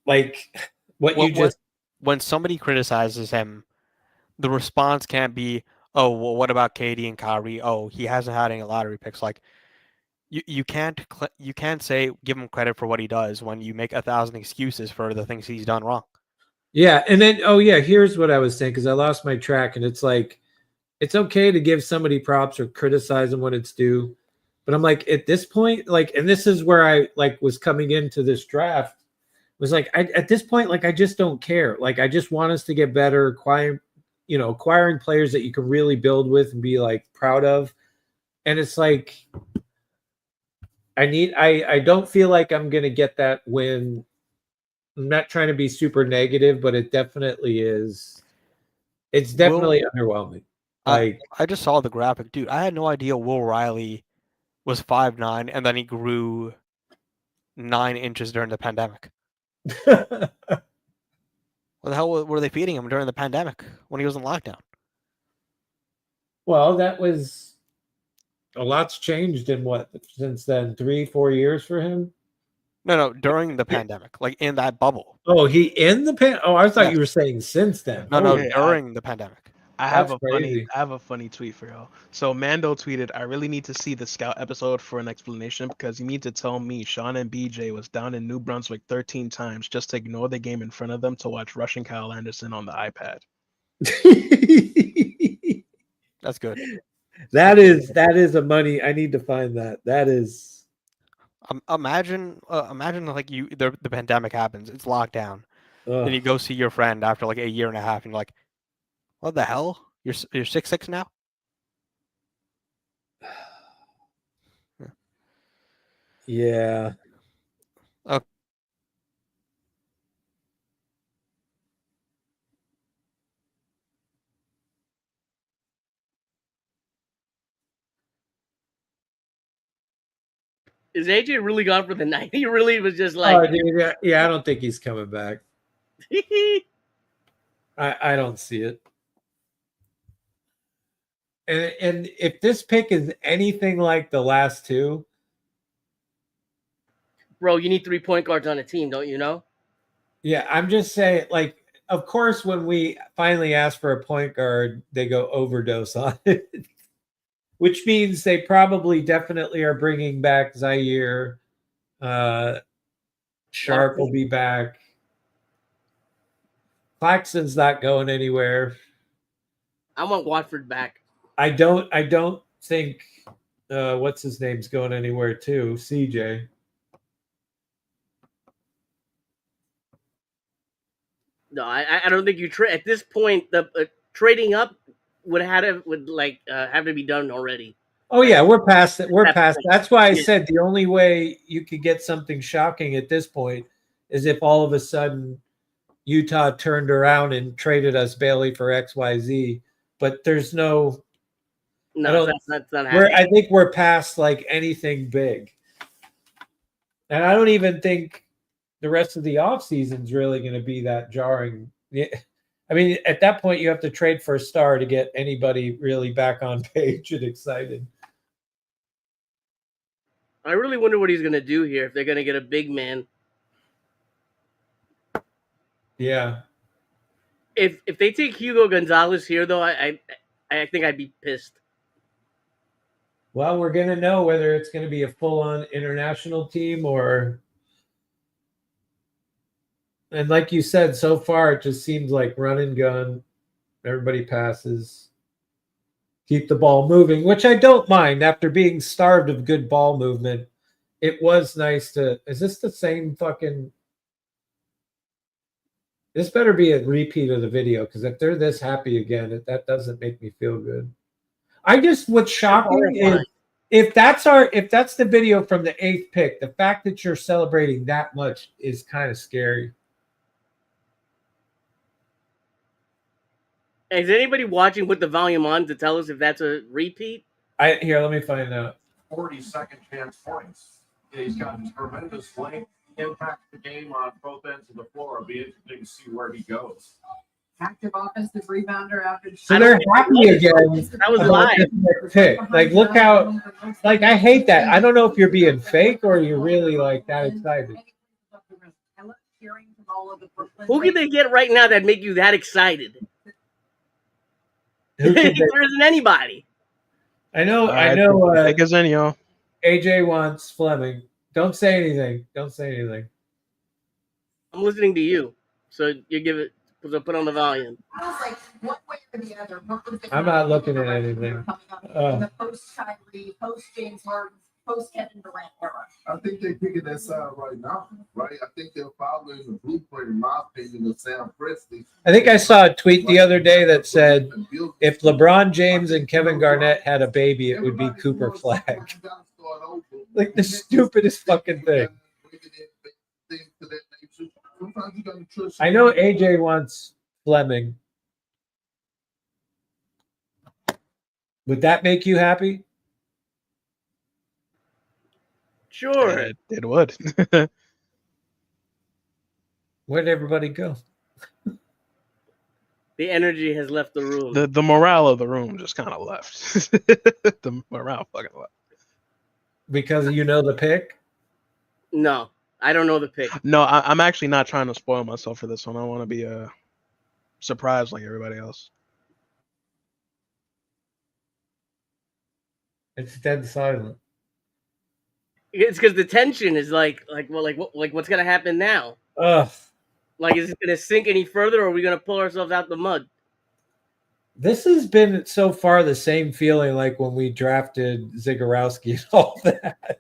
like when somebody criticizes him, the response can't be, oh, well, what about KD and Kyrie? Oh, he hasn't had any lottery picks. Like, you can't say give him credit for what he does when you make 1,000 excuses for the things he's done wrong. Yeah, and then here's what I was saying, because I lost my track, and it's like it's okay to give somebody props or criticize them when it's due, but I'm like at this point, like, and this is where I like was coming into this draft, was like at this point, like I just don't care. Like I just want us to get better, acquiring players that you can really build with and be like proud of, and it's like I don't feel like I'm gonna get that win. I'm not trying to be super negative, but it definitely is. It's definitely underwhelming. I just saw the graphic, dude. I had no idea Will Riley was 5'9", and then he grew 9 inches during the pandemic. What the hell were they feeding him during the pandemic when he was in lockdown? Well, that was a lot's changed in since then, 3-4 years for him. No, during the pandemic, like in that bubble. Oh, I thought you were saying since then. No, during the pandemic. I have a funny tweet for y'all. So Mando tweeted, "I really need to see the Scout episode for an explanation, because you need to tell me Sean and BJ was down in New Brunswick 13 times just to ignore the game in front of them to watch Russian Kyle Anderson on the iPad." That's good. That is a money. I need to find that. That is. Imagine like the pandemic happens. It's locked down. Then you go see your friend after like a year and a half, and you're like, what the hell? You're 6'6" now? Yeah. Okay. Is AJ really gone for the night? He really was just like, dude, yeah, I don't think he's coming back. I don't see it. And if this pick is anything like the last two, bro, you need 3 point guards on a team, don't you know? Yeah, I'm just saying, like, of course, when we finally ask for a point guard, they go overdose on it, which means they probably definitely are bringing back Zaire. Sharp will be back. Claxton's not going anywhere. I want Watford back. I don't think what's his name's going anywhere too. CJ. No, I don't think you trade at this point. The trading up would have to be done already. Oh yeah, we're past it. We're past. That's why I Yeah. said the only way you could get something shocking at this point is if all of a sudden Utah turned around and traded us Bailey for XYZ. But there's no. No, that's not I happening. think we're past like anything big, and I don't even think the rest of the offseason is really going to be that jarring. Yeah. I mean, at that point, you have to trade for a star to get anybody really back on page and excited. I really wonder what he's going to do here if they're going to get a big man. Yeah. If they take Hugo Gonzalez here, though, I think I'd be pissed. Well, we're going to know whether it's going to be a full-on international team or. And like you said, so far it just seems like run and gun. Everybody passes. Keep the ball moving, which I don't mind. After being starved of good ball movement, it was nice to. Is this the same fucking? This better be a repeat of the video because if they're this happy again, that doesn't make me feel good. What's shocking is if that's the video from the 8th pick, the fact that you're celebrating that much is kind of scary. Is anybody watching with the volume on to tell us if that's a repeat? Let me find out. 40-second chance points. He's got tremendous length, impacts the game on both ends of the floor. It'll be interesting to see where he goes. Active offensive rebounder after. So they're happy again. That was live. Pick. Like, look how. Like, I hate that. I don't know if you're being fake or you're really like that excited. Who can they get right now that make you that excited? Who There isn't anybody. I know. Take us in, y'all. AJ wants Fleming. Don't say anything. Don't say anything. I'm listening to you, so you give it. So put on the volume. I was like, one way or the other. I'm not looking at anything. In the post Kyrie, post James Harden, post Kevin Durant era. I think they're picking that side right now, right? I think they're following the blueprint, in my opinion, of Sam Presti. I think I saw a tweet the other day that said if LeBron James and Kevin Garnett had a baby, it would be Cooper Flag. Like the stupidest fucking thing. I know AJ wants Fleming. Would that make you happy? Sure. It would. Where'd everybody go? The energy has left the room. The morale of the room just kind of left. The morale fucking left. Because you know the pick? No, I don't know the pick. No, I'm actually not trying to spoil myself for this one. I want to be surprised like everybody else. It's dead silent. It's because the tension is what's gonna happen now? Ugh. Like, is it gonna sink any further, or are we gonna pull ourselves out the mud? This has been so far the same feeling like when we drafted Zagorowski and all that.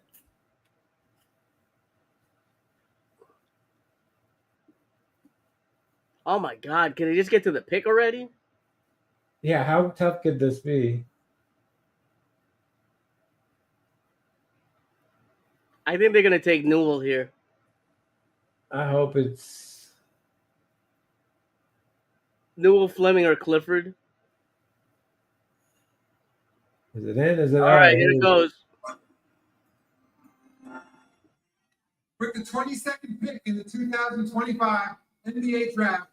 Oh my God! Can they just get to the pick already? Yeah, how tough could this be? I think they're gonna take Newell here. I hope it's Newell, Fleming, or Clifford. Is it in? Is it all right? Here it goes. With the 22nd pick in the 2025 NBA draft,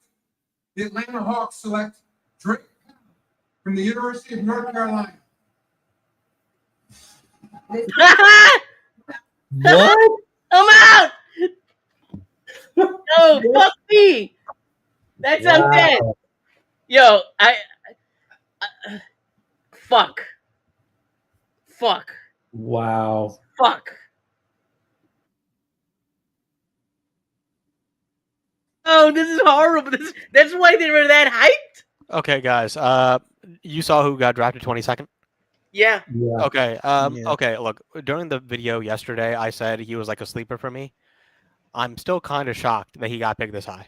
the Atlanta Hawks select Derik Queen from the University of North Carolina. What? I'm out. No, fuck me. That's I'm dead. Yo, fuck. Wow. Fuck. Oh, this is horrible. That's why they were that hyped. Okay, guys. You saw who got drafted 22nd? Yeah. Okay. Yeah. Okay. Look, during the video yesterday, I said he was like a sleeper for me. I'm still kind of shocked that he got picked this high.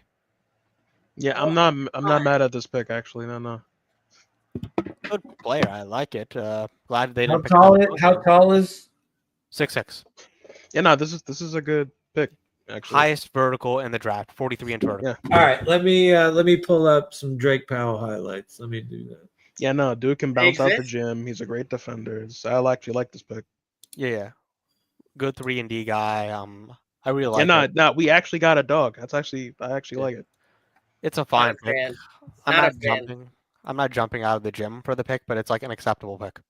Yeah, I'm not mad at this pick actually. No. Good player. I like it. Glad they How didn't pick tall? another. How tall is? 6'6". Yeah, no, this is a good pick actually. Highest vertical in the draft, 43 inch vertical. Yeah. All right, let me pull up some Drake Powell highlights. Let me do that. Yeah, no, dude can They bounce out the exist? gym. He's a great defender. I actually like this pick. Yeah. Good 3-and-D guy. I really Yeah, like it. no, we actually got a dog. I actually like it. It's a Not fine a pick. fan. I'm Not not a fan. jumping. I'm not jumping out of the gym for the pick, but it's like an acceptable pick.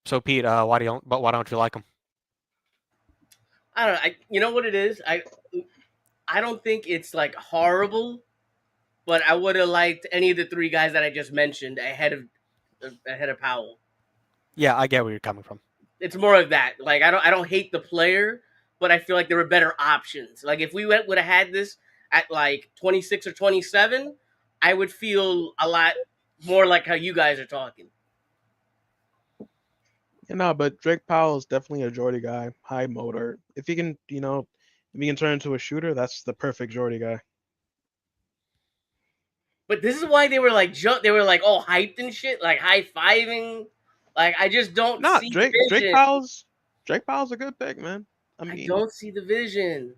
So Pete, why don't you like him? I don't know. You know what it is? I don't think it's like horrible, but I would have liked any of the three guys that I just mentioned ahead of Powell. Yeah, I get where you're coming from. It's more of that. Like I don't hate the player, but I feel like there were better options. Like if we would have had this at like 26 or 27, I would feel a lot more like how you guys are talking. Yeah, no, but Drake Powell is definitely a Jordy guy, high motor. If he can, if he can turn into a shooter, that's the perfect Jordy guy. But this is why they were like all hyped and shit, like high fiving. Like I just don't see Drake vision. Drake Powell's a good pick, man. I don't see the vision.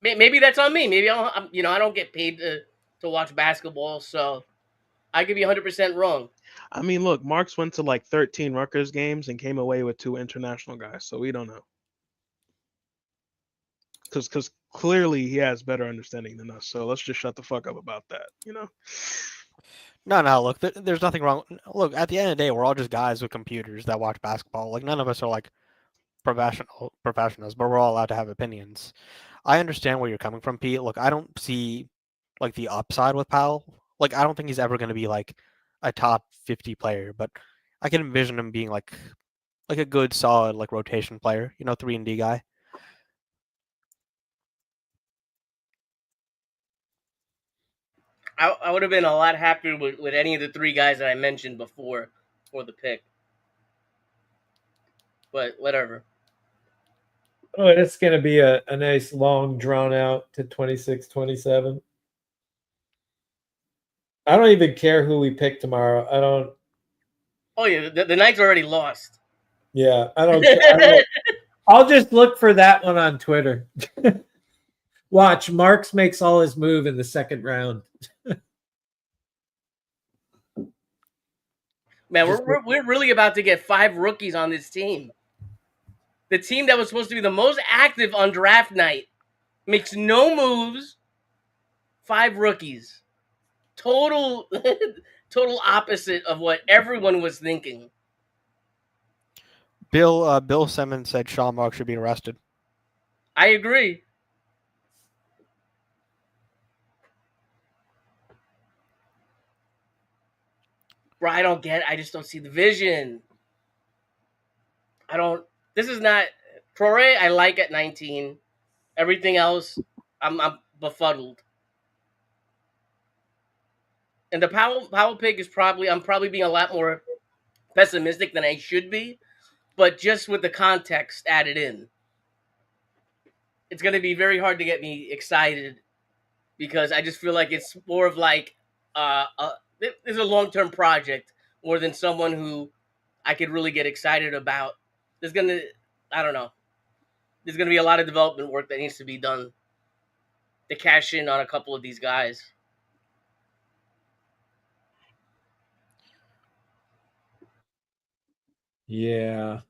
Maybe that's on me. Maybe I don't get paid to watch basketball, so I could be 100% wrong. I mean, look, Marks went to like 13 Rutgers games and came away with 2 international guys, so we don't know. Because clearly he has better understanding than us. So let's just shut the fuck up about that, No. Look, there's nothing wrong. Look, at the end of the day, we're all just guys with computers that watch basketball. Like none of us are like professionals, but we're all allowed to have opinions. I understand where you're coming from, Pete. Look, I don't see like the upside with Powell. Like I don't think he's ever going to be like a top 50 player, but I can envision him being like a good, solid like rotation player. 3-and-D guy. I would have been a lot happier with any of the three guys that I mentioned before for the pick. But whatever. Oh, it's going to be a nice long drawn out to 26, 27. I don't even care who we pick tomorrow. I don't. Oh yeah, the Knights already lost. Yeah, I don't. I'll just look for that one on Twitter. Watch, Marks makes all his move in the second round. Man, we're really about to get 5 rookies on this team. The team that was supposed to be the most active on draft night makes no moves. 5 rookies. Total opposite of what everyone was thinking. Bill Simmons said Sean Marks should be arrested. I agree. Bro, I just don't see the vision. This is not Prore. I like at 19. Everything else, I'm befuddled. And the Powell pick is I'm probably being a lot more pessimistic than I should be, but just with the context added in, it's going to be very hard to get me excited because I just feel like it's more of like this is a long-term project more than someone who I could really get excited about. I don't know. There's going to be a lot of development work that needs to be done to cash in on a couple of these guys. Yeah.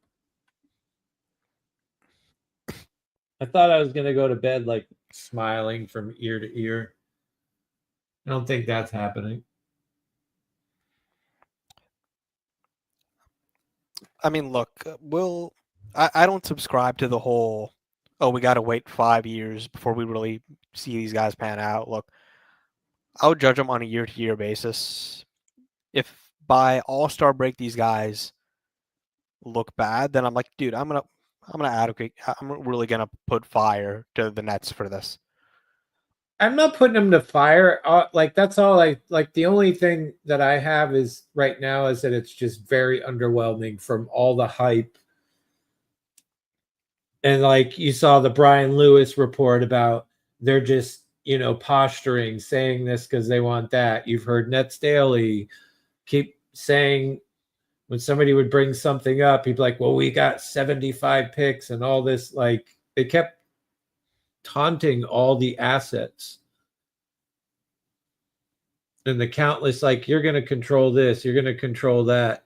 I thought I was going to go to bed like smiling from ear to ear. I don't think that's happening. I mean, look, I don't subscribe to the whole, we got to wait 5 years before we really see these guys pan out. Look, I would judge them on a year-to-year basis. If by All-Star break these guys look bad, then I'm like, dude, I'm gonna advocate. I'm really gonna put fire to the Nets for this. I'm not putting him to fire. Like that's all I like. The only thing that I have is right now is that it's just very underwhelming from all the hype. And like you saw the Brian Lewis report about they're just, posturing, saying this because they want that. You've heard Nets Daily keep saying when somebody would bring something up, he'd be like, well, we got 75 picks and all this. Like they kept taunting all the assets. And the countless, like, you're going to control this, you're going to control that.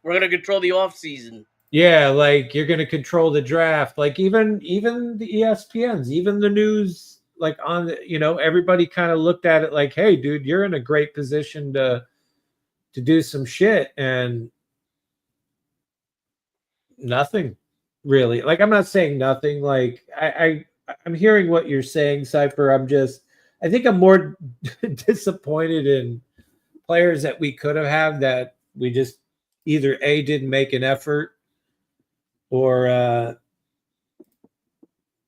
We're going to control the offseason. Yeah, like you're going to control the draft. Like even the ESPNs, even the news, like on the, everybody kind of looked at it like, hey, dude, you're in a great position to do some shit, and nothing really. Like I'm not saying nothing. Like I'm hearing what you're saying, Cypher. I think I'm more disappointed in players that we could have had that we just either A, didn't make an effort, or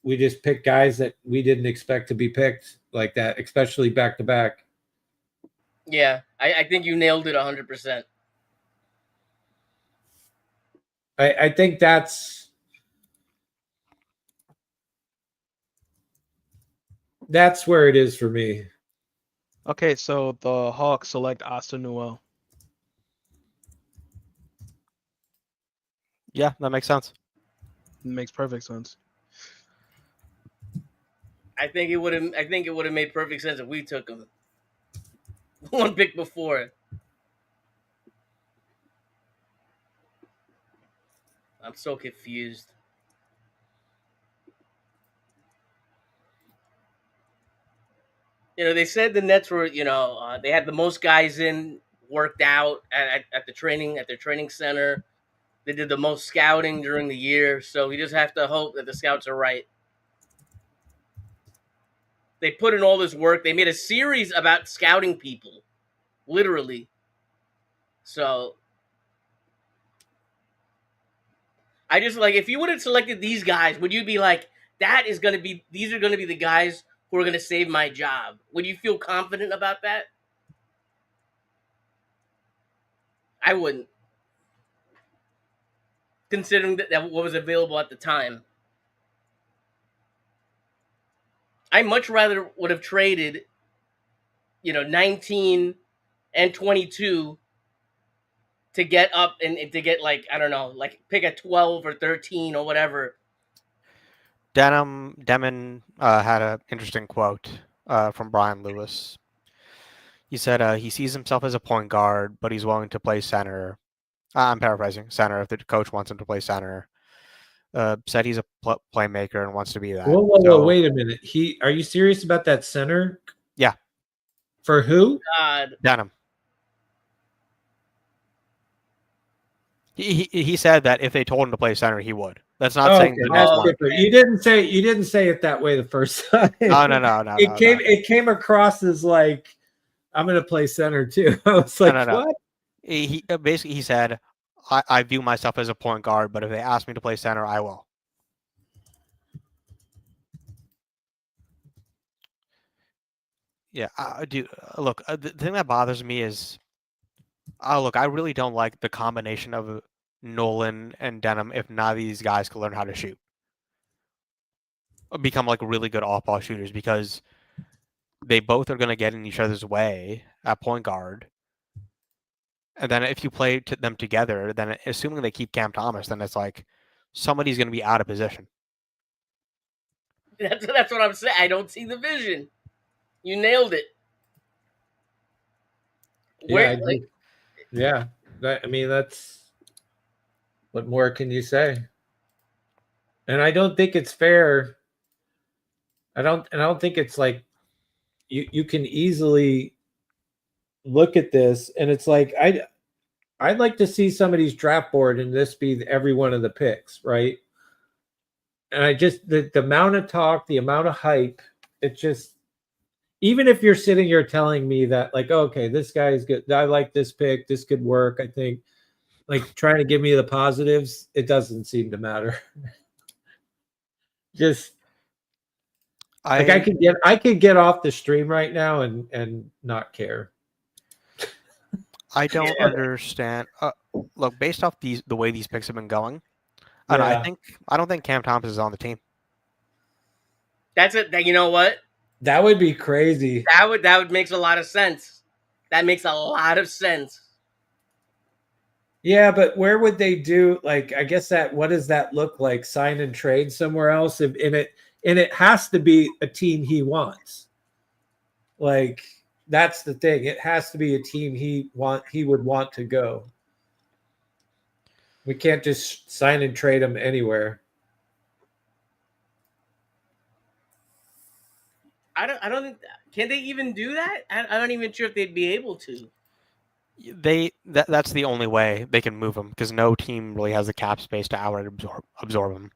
we just picked guys that we didn't expect to be picked like that, especially back to back. Yeah, I think you nailed it 100%. I think that's where it is for me. Okay, so the Hawks select Asta Newell. Yeah, that makes sense. It makes perfect sense. I think it would have made perfect sense if we took him one pick before. I'm so confused. They said the Nets were, they had the most guys worked out at their training center. They did the most scouting during the year, so we just have to hope that the scouts are right. They put in all this work. They made a series about scouting people, literally. So I just if you would have selected these guys, would you be like, these are going to be the guys who are going to save my job? Would you feel confident about that? I wouldn't, considering that what was available at the time. I much rather would have traded, 19 and 22 to get up and to get I don't know, pick a 12 or 13 or whatever. Demon had an interesting quote from Brian Lewis. He said he sees himself as a point guard, but he's willing to play center. I'm paraphrasing, center if the coach wants him to play center. Said he's a playmaker and wants to be that. Whoa, wait a minute. Are you serious about that center? Yeah. For who? God. Denim. He said that if they told him to play center, he would. That's not saying the Nets want. You didn't say it that way the first time. No. It came across as like, I'm going to play center too. I was like, no. What? He basically he said, I view myself as a point guard, but if they ask me to play center, I will. Yeah, dude. Look, the thing that bothers me is, look, I really don't like the combination of Nolan and Denim if none of these guys can learn how to shoot. Become really good off-ball shooters, because they both are going to get in each other's way at point guard. And then if you play them together, then assuming they keep Cam Thomas, then it's like somebody's going to be out of position. That's what I'm saying. I don't see the vision. You nailed it. Yeah, that's what more can you say? And I don't think it's fair. I don't think it's like you can easily look at this and it's like I'd like to see somebody's draft board and this be every one of the picks, right? And I just the amount of talk, the amount of hype, it just, even if you're sitting here telling me that okay, this guy is good, I like this pick, this could work, I think, trying to give me the positives, it doesn't seem to matter. Just I could get off the stream right now and not care. I don't understand. Look, based off the way these picks have been going, and Yeah. I don't think Cam Thompson is on the team. That's it. You know what? That would be crazy. That would makes a lot of sense. That makes a lot of sense. Yeah, but where would they do? Like, I guess what does that look like? Sign and trade somewhere else? And it has to be a team he wants. Like, that's the thing. It has to be a team he would want to go. We can't just sign and trade him anywhere. I don't think. Can they even do that? I don't even sure if they'd be able to. That's the only way they can move him because no team really has the cap space to outright absorb him.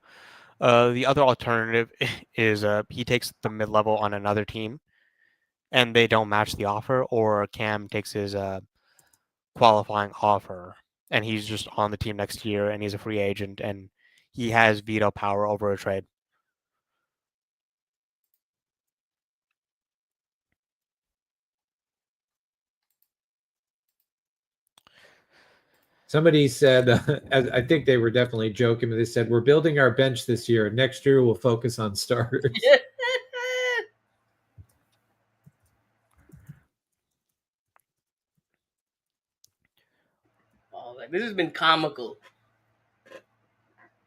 The other alternative is he takes the mid-level on another team, and they don't match the offer, or Cam takes his qualifying offer, and he's just on the team next year, and he's a free agent, and he has veto power over a trade. Somebody said, I think they were definitely joking, but they said, we're building our bench this year. Next year, we'll focus on starters. Oh, this has been comical.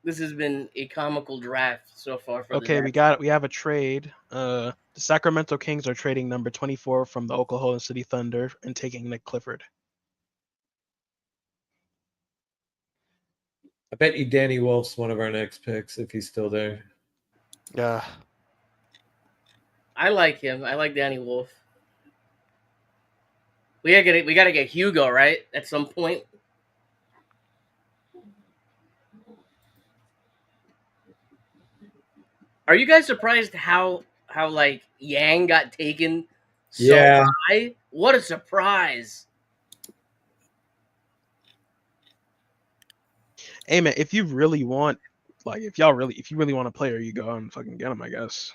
This has been a comical draft so far. For Okay, we have a trade. The Sacramento Kings are trading number 24 from the Oklahoma City Thunder and taking Nick Clifford. I bet you Danny Wolf's one of our next picks if he's still there. Yeah. I like him. I like Danny Wolf. We gotta get Hugo, right? At some point. Are you guys surprised how like Yang got taken so high? What a surprise. Hey man, if you really want, if you really want a player, you go out and fucking get him, I guess.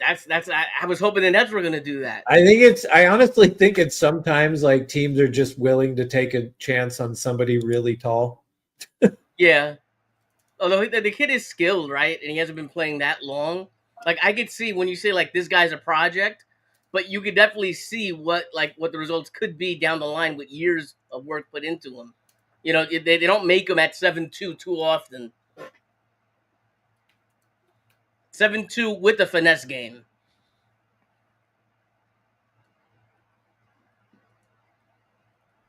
I was hoping the Nets were gonna do that. I honestly think it's sometimes like teams are just willing to take a chance on somebody really tall. Yeah. Although the kid is skilled, right? And he hasn't been playing that long. Like, I could see when you say, like, this guy's a project, but you could definitely see what the results could be down the line with years of work put into him. You know, they don't make him at 7'2" too often. 7'2" with the finesse game.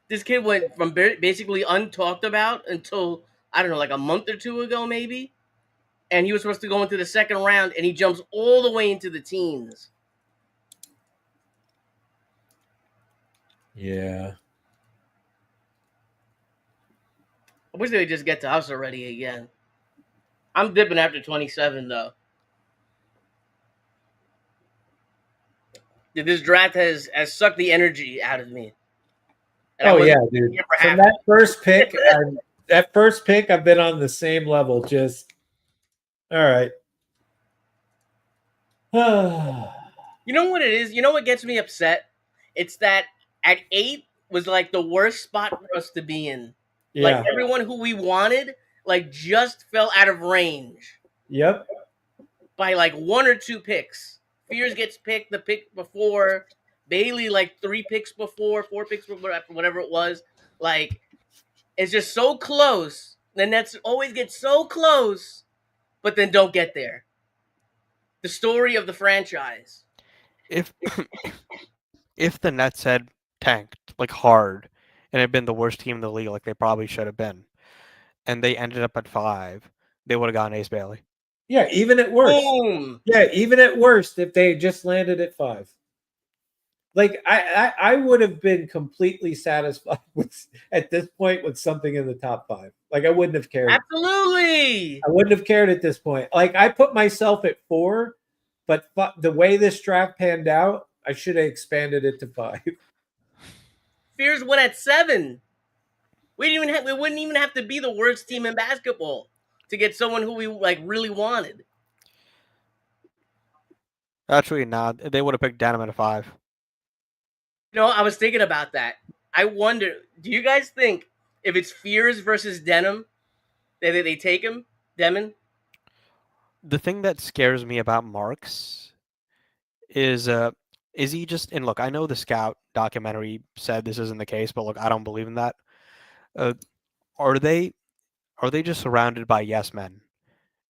This kid went from basically untalked about until, I don't know, like a month or two ago, maybe. And he was supposed to go into the second round, and he jumps all the way into the teens. Yeah. I wish they would just get to us already again. I'm dipping after 27, though. This draft has sucked the energy out of me. And dude. From that first pick, I've been on the same level. Just all right. You know what it is? You know what gets me upset? It's that at 8 was like the worst spot for us to be in. Yeah. Like everyone who we wanted, like just fell out of range. Yep. By like 1 or 2 picks. Fears gets picked the pick before. Bailey like 3 picks before, 4 picks before, whatever it was. Like it's just so close. The Nets always get so close, but then don't get there. The story of the franchise. If the Nets had tanked like hard and had been the worst team in the league, like they probably should have been, and they ended up at 5, they would have gotten Ace Bailey. Yeah, even at worst. Boom. Yeah, even at worst, if they just landed at 5. Like I would have been completely satisfied with at this point with something in the top 5. Like I wouldn't have cared. Absolutely. I wouldn't have cared at this point. Like I put myself at 4, but the way this draft panned out, I should have expanded it to 5. Fears went at 7. We wouldn't even have to be the worst team in basketball to get someone who we like really wanted. Actually, not. They would have picked Denim at a 5. No, I was thinking about that. I wonder, do you guys think if it's Fears versus Denim, that they take him, Demon? The thing that scares me about Marks is he just, and look, I know the Scout documentary said this isn't the case, but look, I don't believe in that. Are they just surrounded by yes men,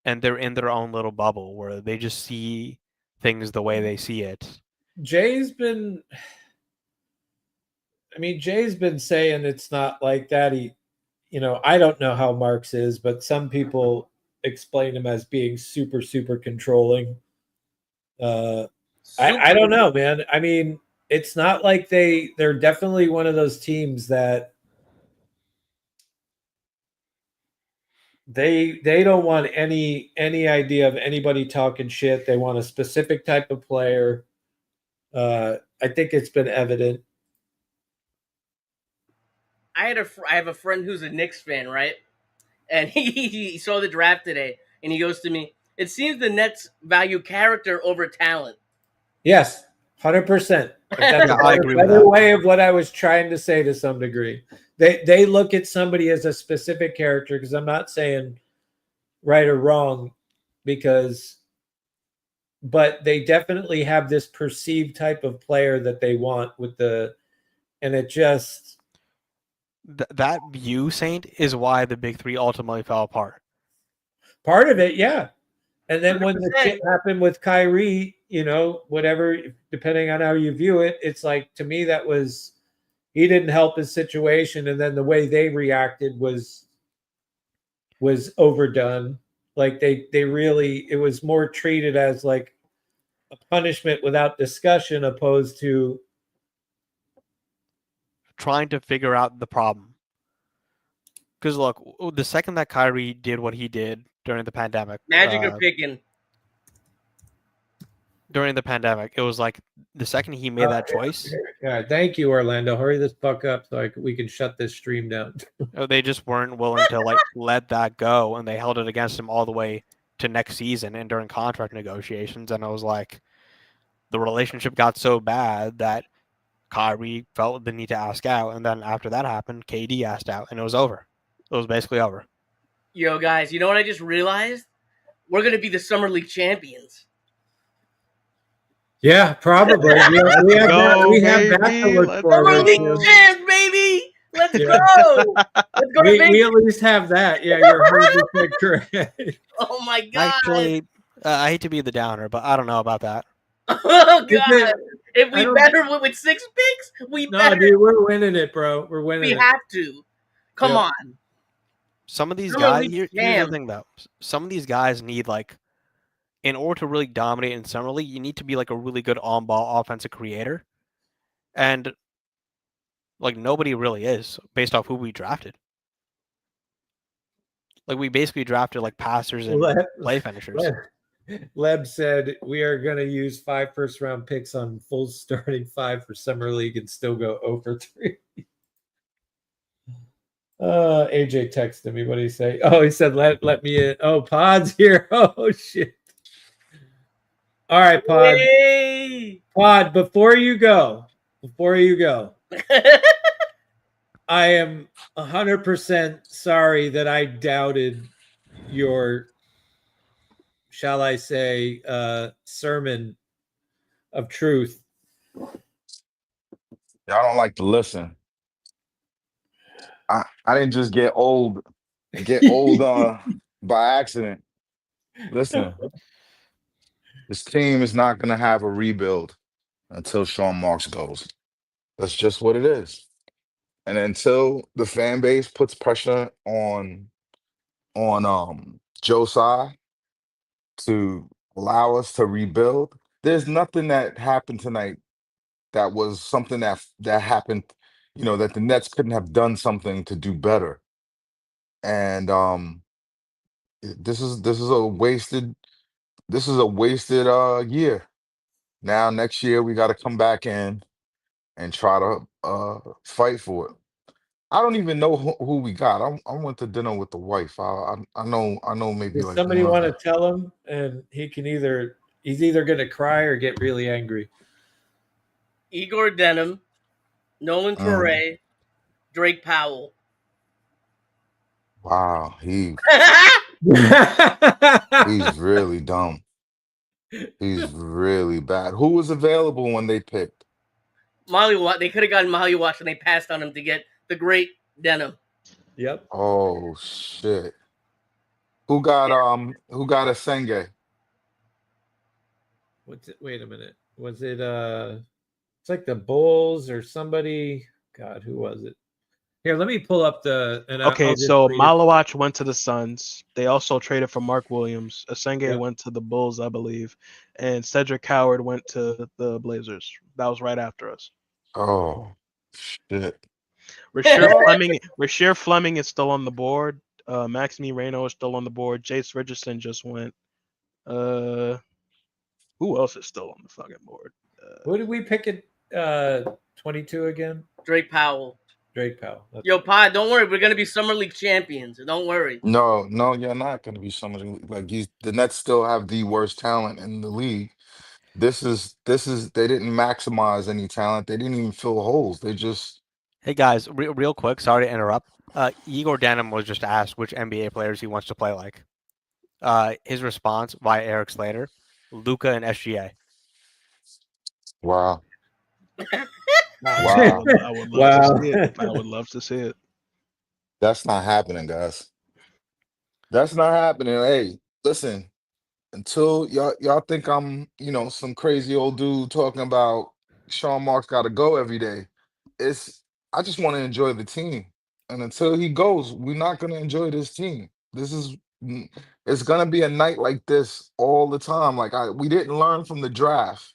and they're in their own little bubble where they just see things the way they see it? Jay's been saying it's not like that. I don't know how Marks is, but some people explain him as being super, super controlling. I don't know, man. I mean, it's not like they're definitely one of those teams that they don't want any idea of anybody talking shit. They want a specific type of player. I think it's been evident. I have a friend who's a Knicks fan, right? And he saw the draft today, and he goes to me, "It seems the Nets value character over talent." Yes, 100%. That's I agree a with better that. way of what I was trying to say to some degree. They look at somebody as a specific character, because I'm not saying right or wrong, but they definitely have this perceived type of player that they want and it just That view, Saint, is why the big three ultimately fell apart. part of it, yeah. And then when the 100%. shit happened with Kyrie, whatever, depending on how you view it, it's like, to me, that was, he didn't help his situation. And then the way they reacted was overdone. Like they really, it was more treated as like a punishment without discussion, opposed to trying to figure out the problem. Because look, the second that Kyrie did what he did during the pandemic, Magic are picking. During the pandemic, it was like the second he made that choice. Yeah, thank you, Orlando. Hurry this fuck up so we can shut this stream down. They just weren't willing to like let that go, and they held it against him all the way to next season and during contract negotiations. And I was like, the relationship got so bad that Kyrie felt the need to ask out, and then after that happened, KD asked out, and it was over. It was basically over. Yo, guys, you know what I just realized? We're gonna be the Summer League champions. Yeah, probably. We have that to look forward Summer League to. champs, baby. Let's Yeah. go. Let's go to We Vegas. at least have that. Yeah, you're 100% correct. Oh my god. Actually, I hate to be the downer, but I don't know about that. Oh god. If we better with 6 picks, we No, better. dude, we're winning it, bro. We're winning We it. have to. Come Yeah. on. Some of these Summer guys, League here's champ. the thing though. Some of these guys need like, in order to really dominate in Summer League, you need to be like a really good on-ball offensive creator. And like nobody really is based off who we drafted. Like we basically drafted like passers and play finishers. Leb said we are going to use 5 first-round picks on full starting 5 for Summer League and still go 0 for 3. AJ texted me. What did he say? Oh, he said, let me in. Oh, Pod's here. Oh, shit. All right, Pod. Yay. Pod, before you go, I am 100% sorry that I doubted your, shall I say, sermon of truth. Y'all don't like to listen. I didn't just get old by accident. Listen, this team is not going to have a rebuild until Sean Marks goes. That's just what it is. And until the fan base puts pressure on Joe Tsai to allow us to rebuild, there's nothing that happened tonight that was something that happened, that the Nets couldn't have done something to do better. And this is a wasted year. Now next year we got to come back in and try to fight for it. I don't even know who we got. I went to dinner with the wife. I know maybe Does like somebody one want other. to tell him? And he can either He's either going to cry or get really angry. Eigor Denim, Nolan Torre, Drake Powell. Wow, he's really dumb. He's really bad. Who was available when they picked? Molly Watt. They could have gotten Molly Watts, and they passed on him to get the great Denim. Yep. Oh shit. Who got a Senge? What's it? Wait a minute. Was it it's like the Bulls or somebody? God, who was it? Here, let me pull up the. Okay, so Malawach went to the Suns. They also traded for Mark Williams. Asenge went to the Bulls, I believe, and Cedric Howard went to the Blazers. That was right after us. Oh shit. Rasheer Fleming is still on the board. Maxime Reno is still on the board. Jace Richardson just went. Who else is still on the fucking board? Who did we pick at 22 again? Drake Powell. Drake Powell. Yo, Pod, don't worry. We're gonna be Summer League champions. Don't worry. No, you're not gonna be somebody like the Nets still have the worst talent in the league. This is they didn't maximize any talent. They didn't even fill holes. They just Hey guys, real quick, sorry to interrupt. Eigor Denim was just asked which NBA players he wants to play like. His response via Eric Slater, Luca and SGA. Wow. Wow. I would love to see it. I would love to see it. That's not happening, guys. That's not happening. Hey, listen, until y'all think I'm, some crazy old dude talking about Sean Marks got to go every day. I just want to enjoy the team. And until he goes, we're not going to enjoy this team. It's going to be a night like this all the time. Like we didn't learn from the draft.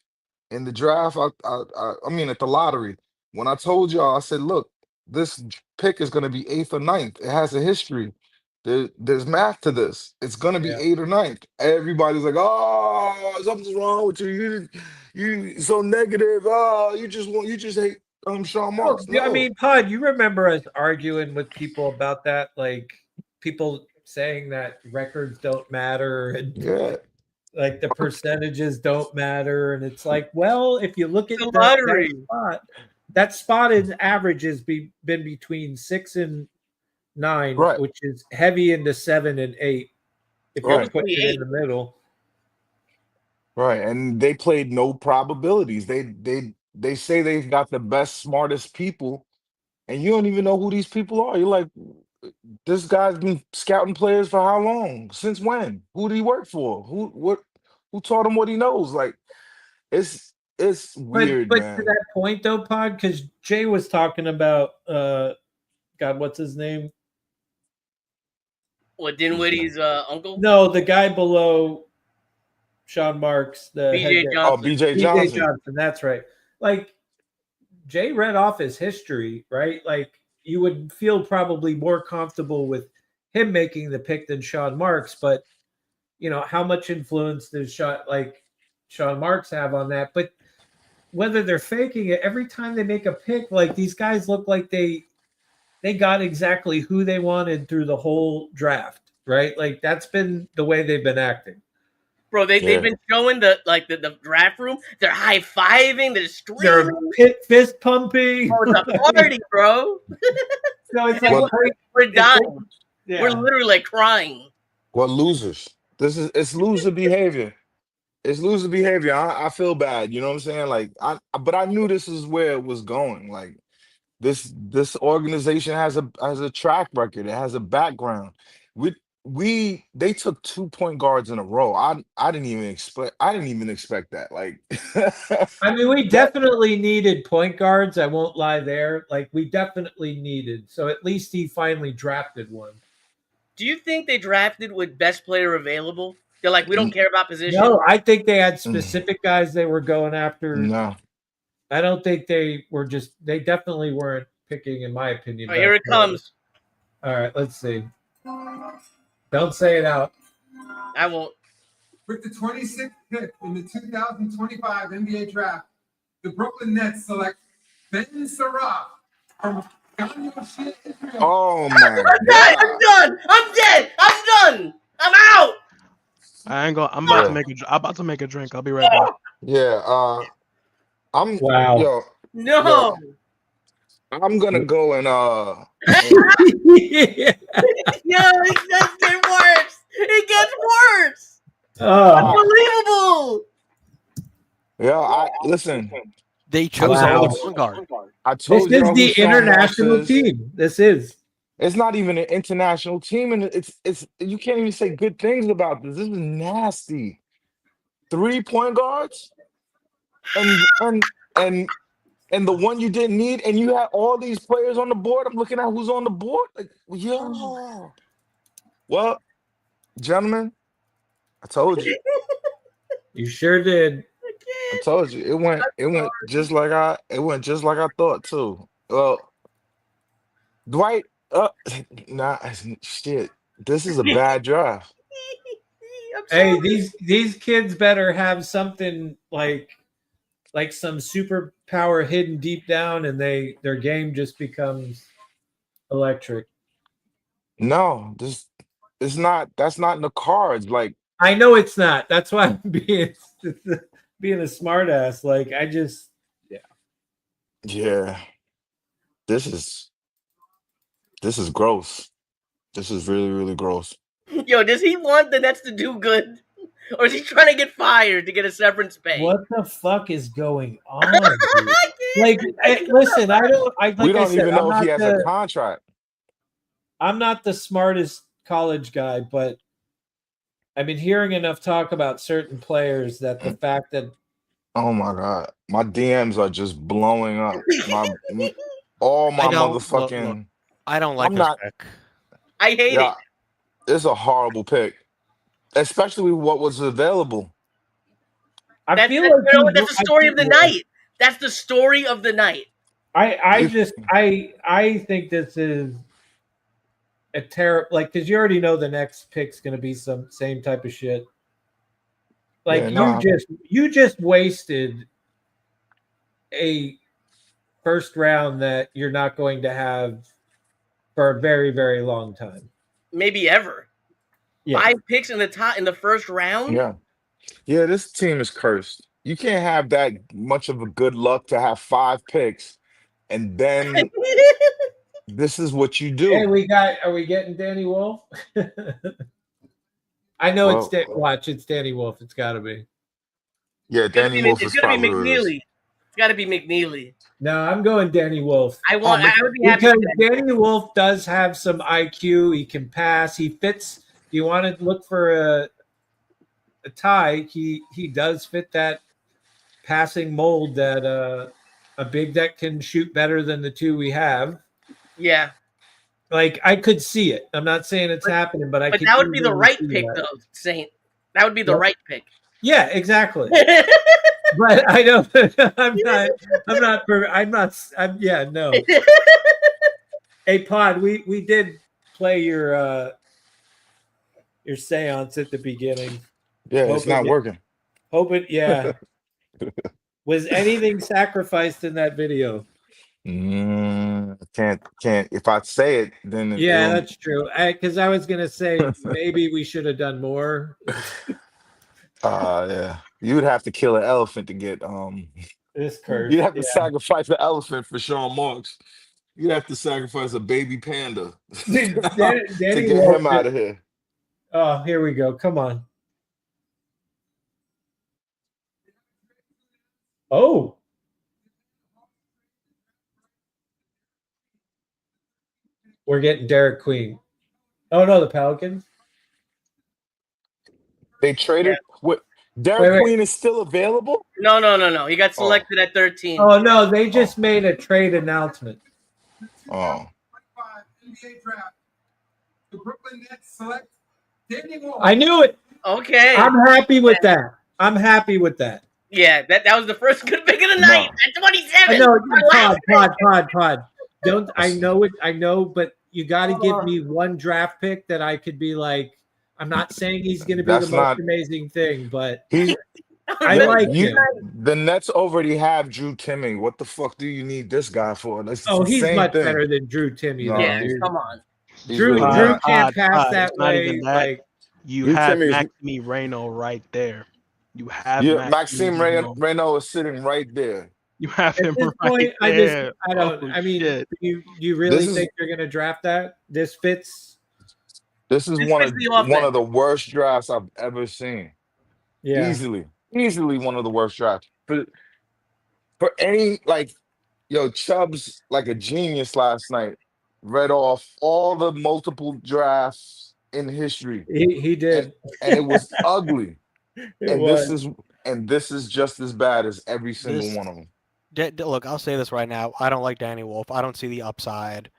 In the draft, I mean, at the lottery, when I told y'all, I said, look, this pick is going to be 8th or 9th. It has a history. There's math to this. It's going to be 8th or 9th. Everybody's like, oh, something's wrong with you. You so negative. Oh, you just hate Sean Marks. I mean, Pod, you remember us arguing with people about that? Like people saying that records don't matter and like the percentages don't matter. And it's like, well, if you look at the lottery that spot in average has been between 6 and 9, which is heavy into 7 and 8. If you're putting it in the middle. Right. And they played no probabilities. They say they've got the best, smartest people, and you don't even know who these people are. You're like, this guy's been scouting players for how long? Since when? Who did he work for? Who taught him what he knows? Like, it's weird, but man. To that point though, Pod, because Jay was talking about God, what's his name? What, Dinwiddie's uncle? No, the guy below Sean Marks, the BJ Johnson. Oh, BJ Johnson. That's right. Like Jay read off his history, right? Like you would feel probably more comfortable with him making the pick than Sean Marks, but how much influence does Sean Marks have on that? But whether they're faking it, every time they make a pick, like these guys look like they got exactly who they wanted through the whole draft, right? Like that's been the way they've been acting. Bro, they've been showing the draft room. They're high-fiving. They're screaming. They're fist pumping. Oh, it's a party, bro. So it's like we're dying. Yeah. We're literally like crying. Well, losers. It's loser behavior. It's loser behavior. I feel bad. You know what I'm saying? Like but I knew this is where it was going. Like this organization has a track record. It has a background. They took 2 point guards in a row. I didn't even expect that. Like I mean, we definitely needed point guards. I won't lie there. Like we definitely needed. So at least he finally drafted one. Do you think they drafted with best player available? They're like, we don't care about position. No, I think they had specific guys they were going after. No. I don't think they definitely weren't picking, in my opinion. All right, here it comes. All right, let's see. Don't say it out. I won't. With the 26th pick in the 2025 NBA Draft, the Brooklyn Nets select Ben Saraf from Israel. Oh my God! I'm done. I'm dead. I'm done. I'm out. I ain't going. I'm about to make a drink. I'll be right back. Yeah. I'm Wow. No. I'm gonna go and Yeah. Yo, it just get worse. It gets worse. Oh. Unbelievable. I listen. They chose Wow. another point guard. I This told is y'all who the Sean Marks international is. team. This is. It's not even an international team, and it's you can't even say good things about this. This is nasty. 3 point guards, and the one you didn't need, and you had all these players on the board. I'm looking at who's on the board. Like, yo. Well, gentlemen, I told you. You sure did. I told you. It went just like I thought too. Well, Dwight, nah, shit. This is a bad draft. Hey, these kids better have something like some superpower hidden deep down, and their game just becomes electric. No, that's not in the cards. Like, I know it's not. That's why I'm being a smart ass. Like, I just yeah, this is gross. This is really, really gross. Yo, does he want the Nets to do good? Or is he trying to get fired to get a severance pay? What the fuck is going on? Like, listen, We don't even know if he has a contract. I'm not the smartest college guy, but I've been hearing enough talk about certain players that the fact that Oh my god, my DMs are just blowing up. All my motherfucking. Look, I don't like this pick. I hate it. It's a horrible pick, especially with what was available. That's the story of the night. That's the story of the night. I think this is a terrible, like, because you already know the next pick's going to be some same type of shit. Like, you just wasted a first round that you're not going to have for a very, very long time. Maybe ever. Yeah. 5 picks in the first round. Yeah. This team is cursed. You can't have that much of a good luck to have 5 picks, and then this is what you do. Hey, are we getting Danny Wolf? I know it's Danny Wolf. It's got to be. Yeah, Danny Wolf is probably McNeely. It's got to be McNeely. No, I'm going Danny Wolf. I would be happy because Danny Wolf does have some IQ. He can pass. He fits. If you want to look for a tie, he does fit that passing mold that a big that can shoot better than the 2 we have. Yeah. Like, I could see it. I'm not saying it's happening, but But that would be the right pick, though, Saint. That would be the right pick. Yeah, exactly. But I don't. No. Hey, Pod, we did play your seance at the beginning. Yeah, it's not working. Yeah. Was anything sacrificed in that video? Can't. If I say it, then that's true. Because I was gonna say maybe we should have done more. Yeah, you would have to kill an elephant to get this curse. You'd have to sacrifice an elephant for Sean Marks. You'd have to sacrifice a baby panda to get him out of here. Oh, here we go. Come on. Oh. We're getting Derik Queen. Oh no, the Pelicans. They traded. What? Derik Queen is still available? No. He got selected at 13. Oh no, they just made a trade announcement. Oh. NBA draft. The Brooklyn Nets select Danny Wolf. I knew it. Okay. I'm happy with that. Yeah, that was the first good pick of the night at 27. I know, Pod. Don't I know it? I know, but you got to give me one draft pick that I could be like. I'm not saying he's going to be the most amazing thing, but I like him. The Nets already have Drew Timming. What the fuck do you need this guy for? He's much better than Drew Timming. No, come on. Drew can't pass that way. You You have tell me, Maxime Reno right there. You have yeah, Maxime Maxime Reno. Reno is sitting right there. You have At him this right point, I there. don't. Oh I mean, shit! do you really This is think you're going to draft that? This fits. this is This one fits of the one offense. of the worst drafts I've ever seen. Yeah. Easily one of the worst drafts for any like. Yo, Chubbs like a genius last night. Read off all the multiple drafts in history, He and did. and it was ugly. It And was. this is just as bad as every single This one of them. look, I'll say this right now. I don't like Danny Wolf. I don't see the upside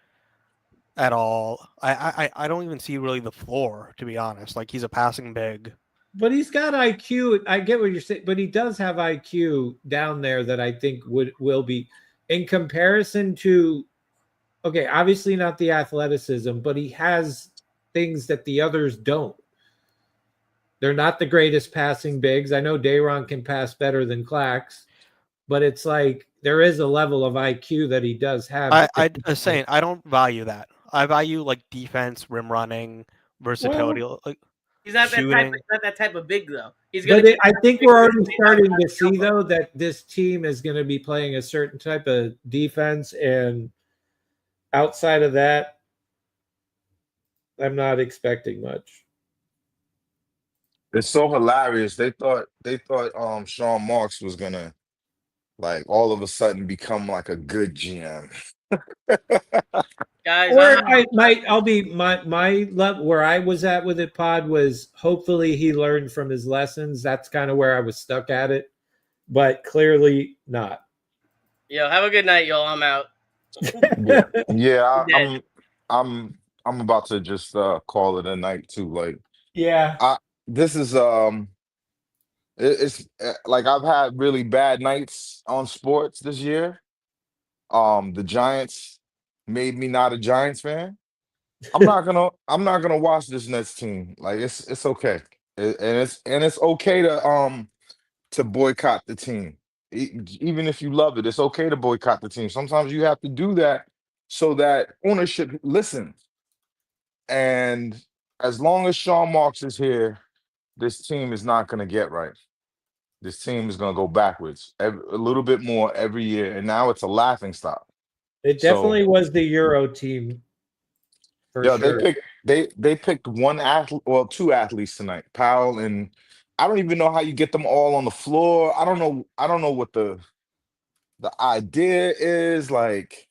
at all. I don't even see really the floor, to be honest. Like, he's a passing big. But he's got IQ. I get what you're saying, but he does have IQ down there that I think will be in comparison to. Okay, obviously not the athleticism, but he has things that the others don't. They're not the greatest passing bigs. I know Dayron can pass better than Clax, but it's like there is a level of IQ that he does have. I was saying I don't value that. I value like defense, rim running, versatility, like He's not shooting. that type of big though. He's gonna. I think we're already starting to see though that this team is going to be playing a certain type of defense, and outside of that, I'm not expecting much. It's so hilarious. They thought Sean Marks was gonna like all of a sudden become like a good GM. Guys, I'll be my level where I was at with it. Pod was hopefully he learned from his lessons. That's kind of where I was stuck at it, but clearly not. Yo, have a good night, y'all. I'm out. Yeah, I'm about to just call it a night too. Like, yeah, this is it's like I've had really bad nights on sports this year. The Giants made me not a Giants fan. I'm not gonna watch this Nets team. Like, it's okay. And it's okay to boycott the team. Even if you love it, it's okay to boycott the team. Sometimes you have to do that so that ownership listens. And as long as Sean Marks is here, this team is not going to get right. This team is going to go backwards a little bit more every year, and now it's a laughing stock. It definitely was the Euro team. For Yeah, sure. they picked one athlete, well, two athletes tonight, Powell, and I don't even know how you get them all on the floor. I don't know what the idea is. Like,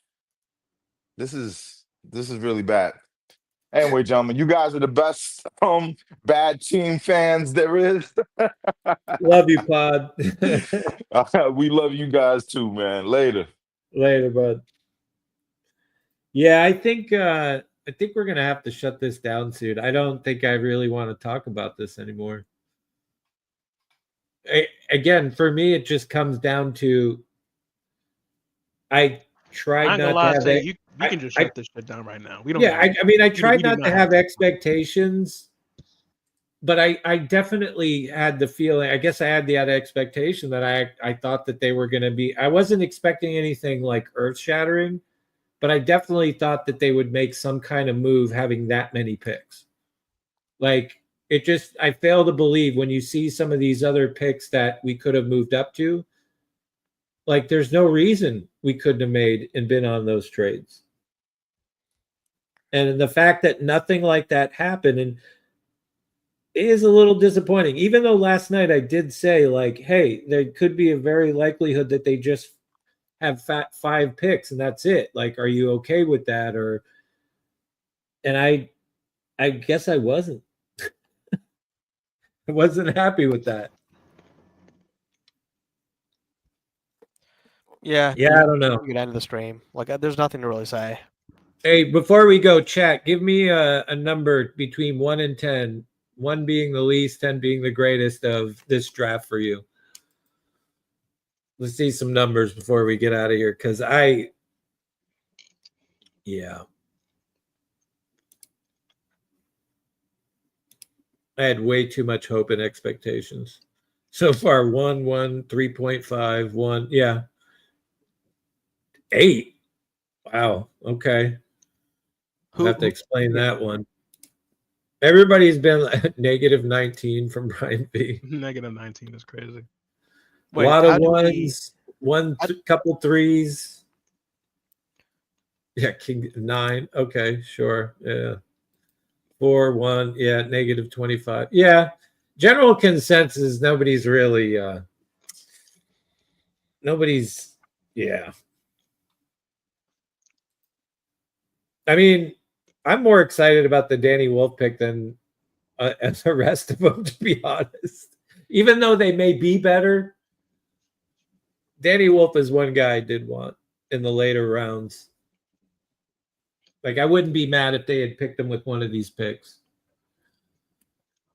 this is really bad. Anyway, gentlemen, you guys are the best bad team fans there is. Love you, Pod. We love you guys too, man. Later, bud. Yeah, I think we're gonna have to shut this down soon. I don't think I really want to talk about this anymore. Again, for me, it just comes down to I tried not to have it. You can just shut this shit down right now. We don't. Yeah, I tried not to have expectations, but I definitely had the feeling. I guess I had the expectation that I thought that they were going to be. I wasn't expecting anything like earth shattering, but I definitely thought that they would make some kind of move having that many picks. Like, it just, I fail to believe when you see some of these other picks that we could have moved up to. Like, there's no reason we couldn't have made and been on those trades. And the fact that nothing like that happened, and it is a little disappointing, even though last night I did say, like, hey, there could be a very likelihood that they just have 5 picks and that's it. Like, are you okay with that? And I guess I wasn't. I wasn't happy with that. Yeah, I don't know. We could end the stream. Like, there's nothing to really say. Hey, before we go, chat, give me a number between 1 and 10. 1 being the least, 10 being the greatest of this draft for you. Let's see some numbers before we get out of here, because I had way too much hope and expectations. So far, 1, 3.5, 1. Yeah. 8. Wow. Okay. I'll have to explain that one. Everybody's been negative 19 from Brian B. Negative 19 is crazy. A lot of ones, couple threes. Yeah, King 9. Okay, sure. Yeah. 4, 1. Yeah, negative 25. Yeah. General consensus, nobody's really yeah. I mean, I'm more excited about the Danny Wolf pick than the rest of them, to be honest. Even though they may be better, Danny Wolf is one guy I did want in the later rounds. Like, I wouldn't be mad if they had picked him with one of these picks.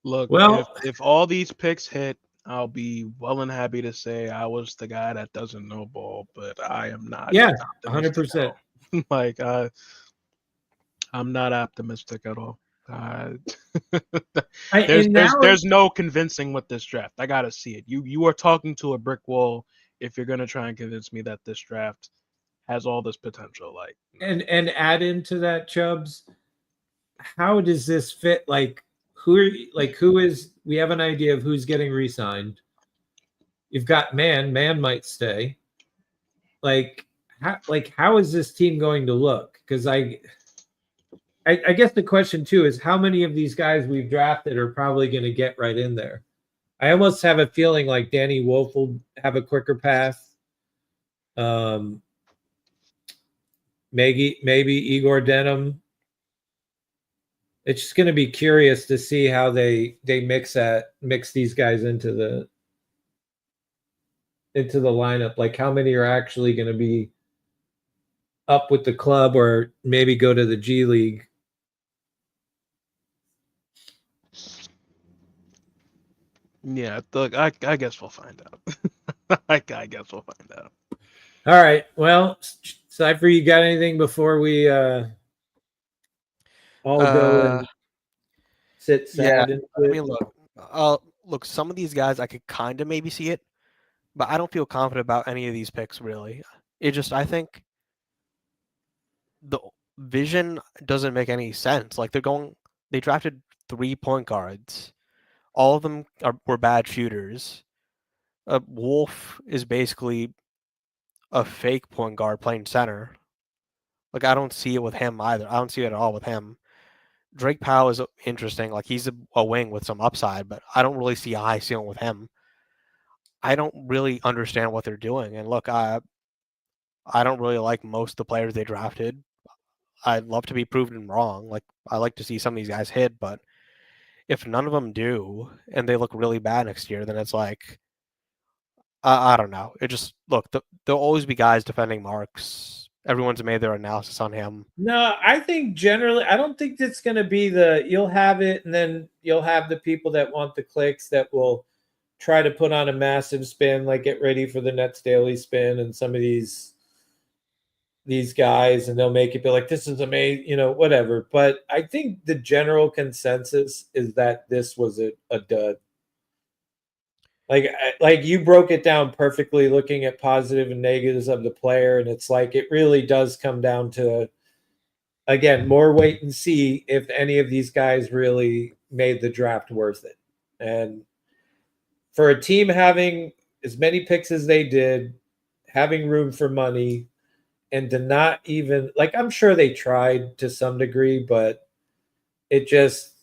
Look, well, if all these picks hit, I'll be well and happy to say I was the guy that doesn't know ball, but I am not. Yeah, 100%. Like, I'm not optimistic at all. There's no convincing with this draft. I gotta see it. You are talking to a brick wall if you're gonna try and convince me that this draft has all this potential. Like, and add into that, Chubbs, how does this fit? Like, who is? We have an idea of who's getting re-signed. You've got Man might stay. Like how is this team going to look? Because I guess the question too is how many of these guys we've drafted are probably going to get right in there. I almost have a feeling like Danny Wolf will have a quicker path. Maybe Eigor Denim. It's just going to be curious to see how they mix these guys into the lineup. Like how many are actually going to be up with the club or maybe go to the G League. Yeah, look, I guess we'll find out. I guess we'll find out. All right. Well, Cypher, you got anything before we all go and sit sad? Yeah, I mean, look, some of these guys I could kind of maybe see it, but I don't feel confident about any of these picks really. I think the vision doesn't make any sense. Like they drafted 3 point guards. All of them were bad shooters. Wolf is basically a fake point guard playing center. Like I don't see it with him either. I don't see it at all with him. Drake Powell is interesting. Like he's a wing with some upside, but I don't really see a high ceiling with him. I don't really understand what they're doing. And look, I don't really like most of the players they drafted. I'd love to be proven wrong. Like I like to see some of these guys hit, but if none of them do and they look really bad next year, then it's like I don't know. It just there'll always be guys defending Marks. Everyone's made their analysis on him. No, I think generally, I don't think it's going to be you'll have it, and then you'll have the people that want the clicks that will try to put on a massive spin, like get ready for the Nets daily spin, and some of these guys, and they'll make it be like, this is amazing, whatever. But I think the general consensus is that this was a dud. Like you broke it down perfectly, looking at positive and negatives of the player, and it's like it really does come down to, again, more wait and see if any of these guys really made the draft worth it. And for a team having as many picks as they did, having room for money, and to not even I'm sure they tried to some degree, but it just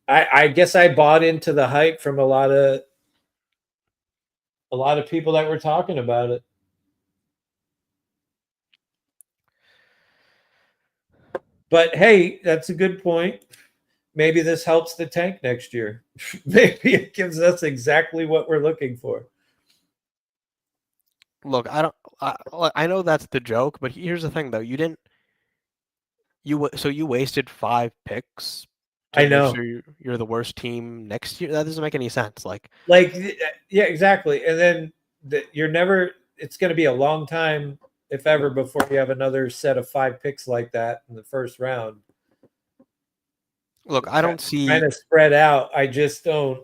I guess I bought into the hype from a lot of people that were talking about it. But hey, that's a good point. Maybe this helps the tank next year. Maybe it gives us exactly what we're looking for. Look, I know that's the joke, but here's the thing though. You wasted 5 picks to I know. make sure you're the worst team next year. That doesn't make any sense. Yeah, exactly. And then it's going to be a long time, if ever, before you have another set of 5 picks like that in the first round. Look, I don't see kind of spread out. I just don't.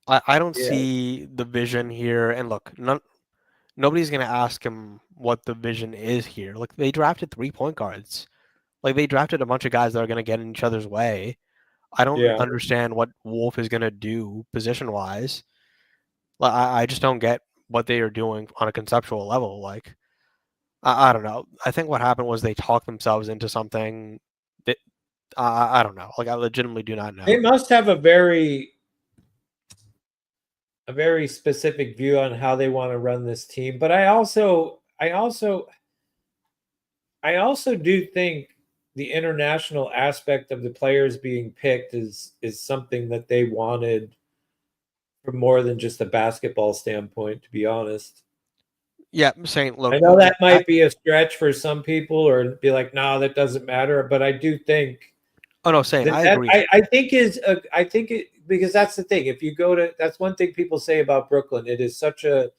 I don't see the vision here. And look, nobody's going to ask him what the vision is here. Like they drafted 3 point guards. Like they drafted a bunch of guys that are going to get in each other's way. I don't understand what Wolf is going to do position-wise. I just don't get what they are doing on a conceptual level. Like, I don't know. I think what happened was they talked themselves into something that I don't know. Like, I legitimately do not know. They must have a very specific view on how they want to run this team. But I also do think the international aspect of the players being picked is something that they wanted from more than just a basketball standpoint, to be honest. Yeah, I'm saying, look, I know that might be a stretch for some people, or be like, no, that doesn't matter. But I do think. Oh no, saying I agree. I think because that's the thing. If you go to, that's one thing people say about Brooklyn. It is such a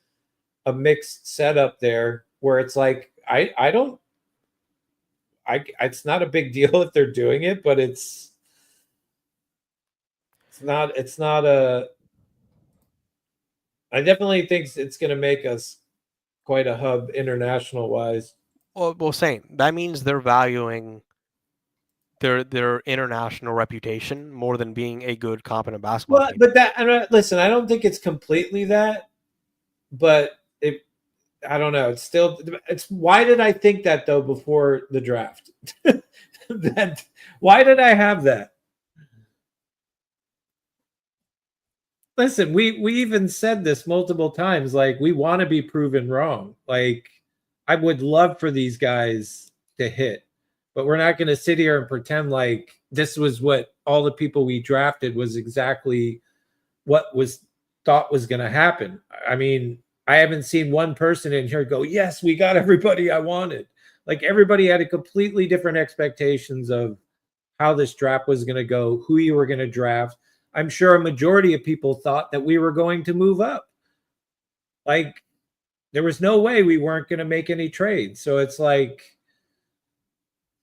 mixed setup there, where it's like it's not a big deal if they're doing it, but it's not a. I definitely think it's going to make us quite a hub international wise. Well, saying that means they're valuing their international reputation more than being a good, competent basketball team. But listen, I don't think it's completely that, but I don't know. It's why did I think that though before the draft? Why did I have that? Listen, we even said this multiple times. Like, we want to be proven wrong. Like, I would love for these guys to hit, but we're not going to sit here and pretend like this was what all the people we drafted was exactly what was thought was going to happen. I mean, I haven't seen one person in here go, yes, we got everybody I wanted. Like, everybody had a completely different expectations of how this draft was going to go, who you were going to draft. I'm sure a majority of people thought that we were going to move up. Like, there was no way we weren't going to make any trades. So it's like,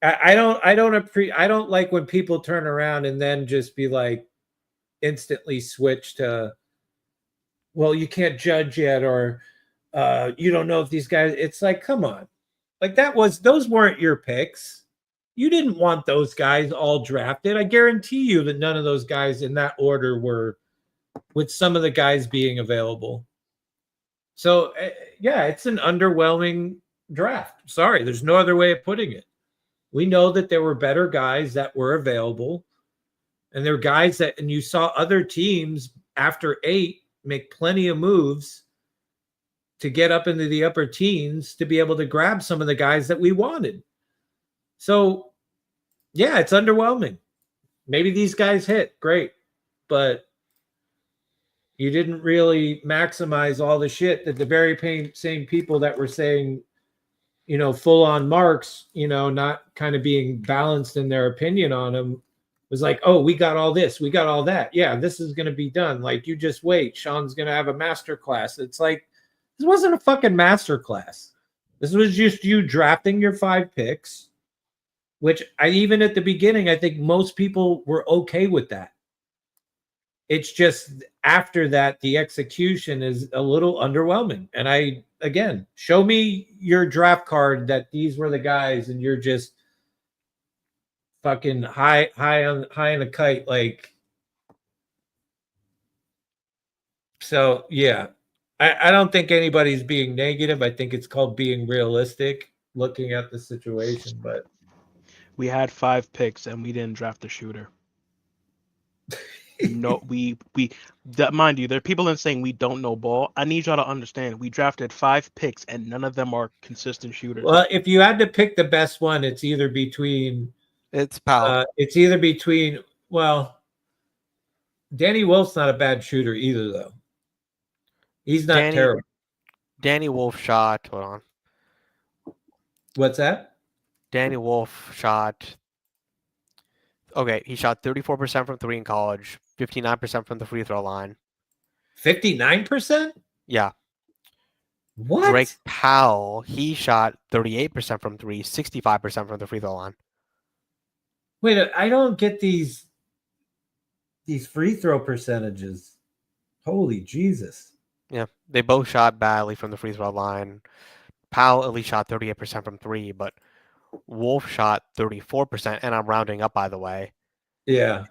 I don't like when people turn around and then just be like, instantly switch to, well, you can't judge yet, or you don't know if these guys. It's like, come on, like those weren't your picks. You didn't want those guys all drafted. I guarantee you that none of those guys in that order were, with some of the guys being available. So, yeah, it's an underwhelming draft. Sorry, there's no other way of putting it. We know that there were better guys that were available, and there were guys that, and you saw other teams after 8 make plenty of moves to get up into the upper teens to be able to grab some of the guys that we wanted. So, yeah, it's underwhelming. Maybe these guys hit, great, but you didn't really maximize all the shit that the very same people that were saying, full on marks, not kind of being balanced in their opinion on them, was like, oh, we got all this, we got all that. Yeah, this is going to be done. Like, you just wait. Sean's going to have a master class. It's like, this wasn't a fucking master class. This was just you drafting your 5 picks, which even at the beginning, I think most people were okay with that. It's just after that, the execution is a little underwhelming. And again, show me your draft card that these were the guys, and you're just fucking high on a kite. Like, so yeah, I don't think anybody's being negative. I think it's called being realistic, looking at the situation. But we had 5 picks and we didn't draft a shooter. No, mind you, there are people saying we don't know ball. I need y'all to understand, we drafted 5 picks and none of them are consistent shooters. Well, if you had to pick the best one, it's either between Powell. Well, Danny Wolf's not a bad shooter either, though. He's not terrible. Danny Wolf shot. Hold on. What's that? Danny Wolf shot. Okay, he shot 34% from 3 in college, 59% from the free throw line. 59%? Yeah. What? Drake Powell, he shot 38% from 3, 65% from the free throw line. Wait, I don't get these free throw percentages. Holy Jesus. Yeah, they both shot badly from the free throw line. Powell at least shot 38% from 3, but Wolf shot 34%, and I'm rounding up, by the way. Yeah.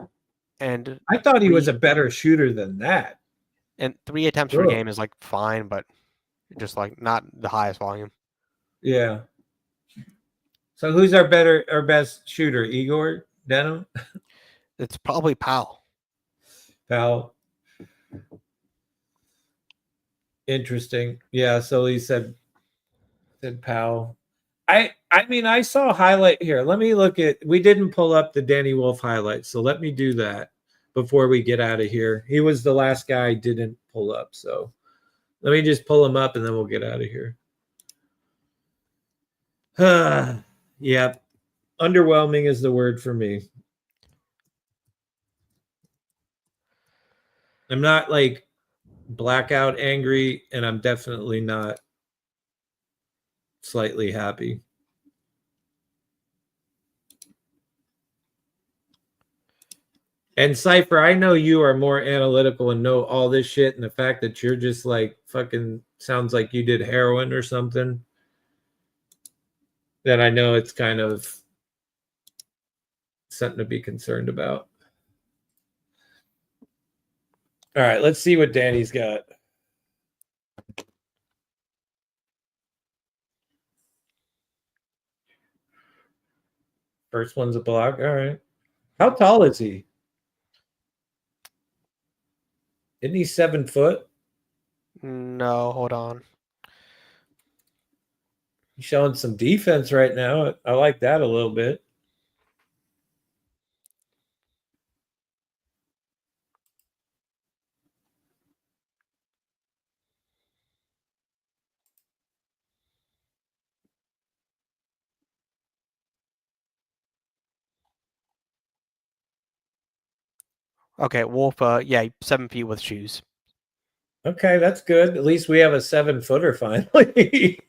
And I thought he was a better shooter than that. And 3 attempts per game is like fine, but just like not the highest volume. Yeah. So who's our best shooter? Eigor Denim? It's probably Powell. Powell. Interesting. Yeah, so he said Powell. I mean, I saw a highlight here. Let me look at. We didn't pull up the Danny Wolf highlight, so let me do that before we get out of here. He was the last guy I didn't pull up, so let me just pull him up and then we'll get out of here. Yeah, underwhelming is the word for me. I'm not like blackout angry, and I'm definitely not slightly happy. And Cypher, I know you are more analytical and know all this shit, and the fact that you're just like fucking sounds like you did heroin or something, then I know it's kind of something to be concerned about. All right, let's see what Danny's got. First one's a block. All right. How tall is he? Isn't he 7 foot? No, hold on. He's showing some defense right now. I like that a little bit. Okay, Wolf, yeah, 7 feet with shoes. Okay, that's good. At least we have a 7-footer finally.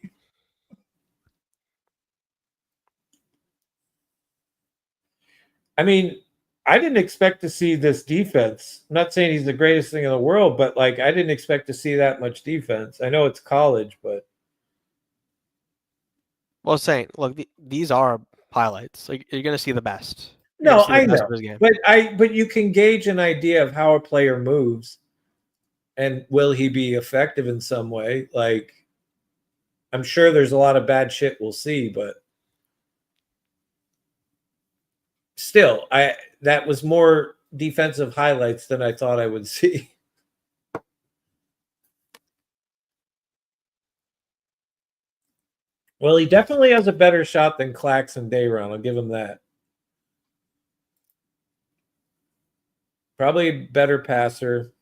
I mean, I didn't expect to see this defense. I'm not saying he's the greatest thing in the world, but like I didn't expect to see that much defense. I know it's college, but Well, saying, look, these are highlights. Like you're gonna see the best. No, I know. But you can gauge an idea of how a player moves, and will he be effective in some way? Like, I'm sure there's a lot of bad shit we'll see, but still, that was more defensive highlights than I thought I would see. Well, he definitely has a better shot than Clax and Dayron. I'll give him that. Probably better passer.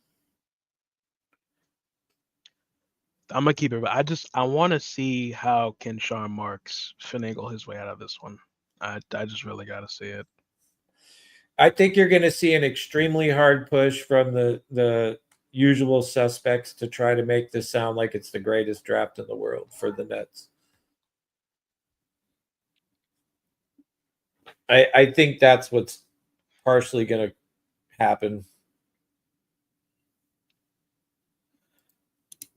I'm gonna keep it. I want to see how can Sean Marks finagle his way out of this one. I just really got to see it. I think you're going to see an extremely hard push from the usual suspects to try to make this sound like it's the greatest draft in the world for the Nets. I think that's what's partially going to happen.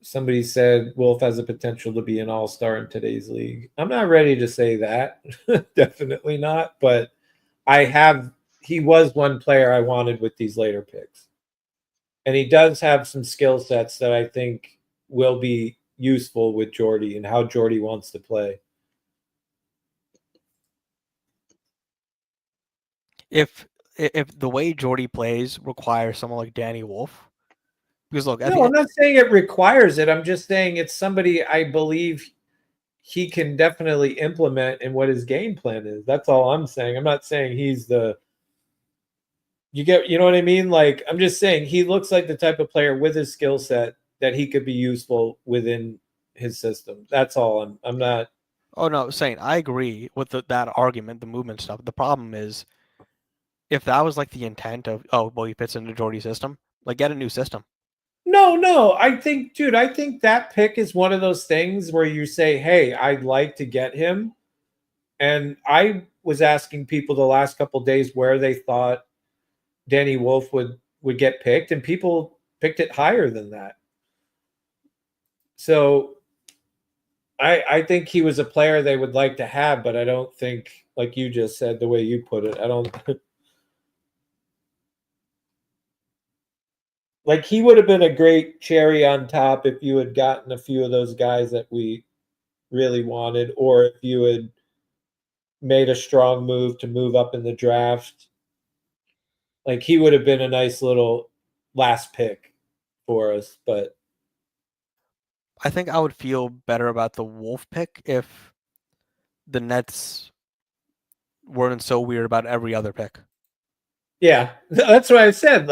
Somebody said Wolf has the potential to be an all-star in today's league. I'm not ready to say that. Definitely not. But he was one player I wanted with these later picks. And he does have some skill sets that I think will be useful with Jordy and how Jordy wants to play. If the way Jordy plays requires someone like Danny Wolf, because look, no, I'm not saying it requires it. I'm just saying it's somebody I believe he can definitely implement in what his game plan is. That's all I'm saying. I'm not saying he's you know what I mean? Like, I'm just saying he looks like the type of player with his skill set that he could be useful within his system. That's all. I'm not. Oh no, saying I agree with that argument, the movement stuff. The problem is, if that was like the intent of, he fits into Jordy's system, like get a new system. No. I think that pick is one of those things where you say, hey, I'd like to get him. And I was asking people the last couple of days where they thought Danny Wolf would get picked, and people picked it higher than that. So I think he was a player they would like to have, but I don't think, like you just said, the way you put it, I don't. Like he would have been a great cherry on top if you had gotten a few of those guys that we really wanted, or if you had made a strong move to move up in the draft. Like he would have been a nice little last pick for us, but I think I would feel better about the Wolf pick if the Nets weren't so weird about every other pick. yeah, that's what I said.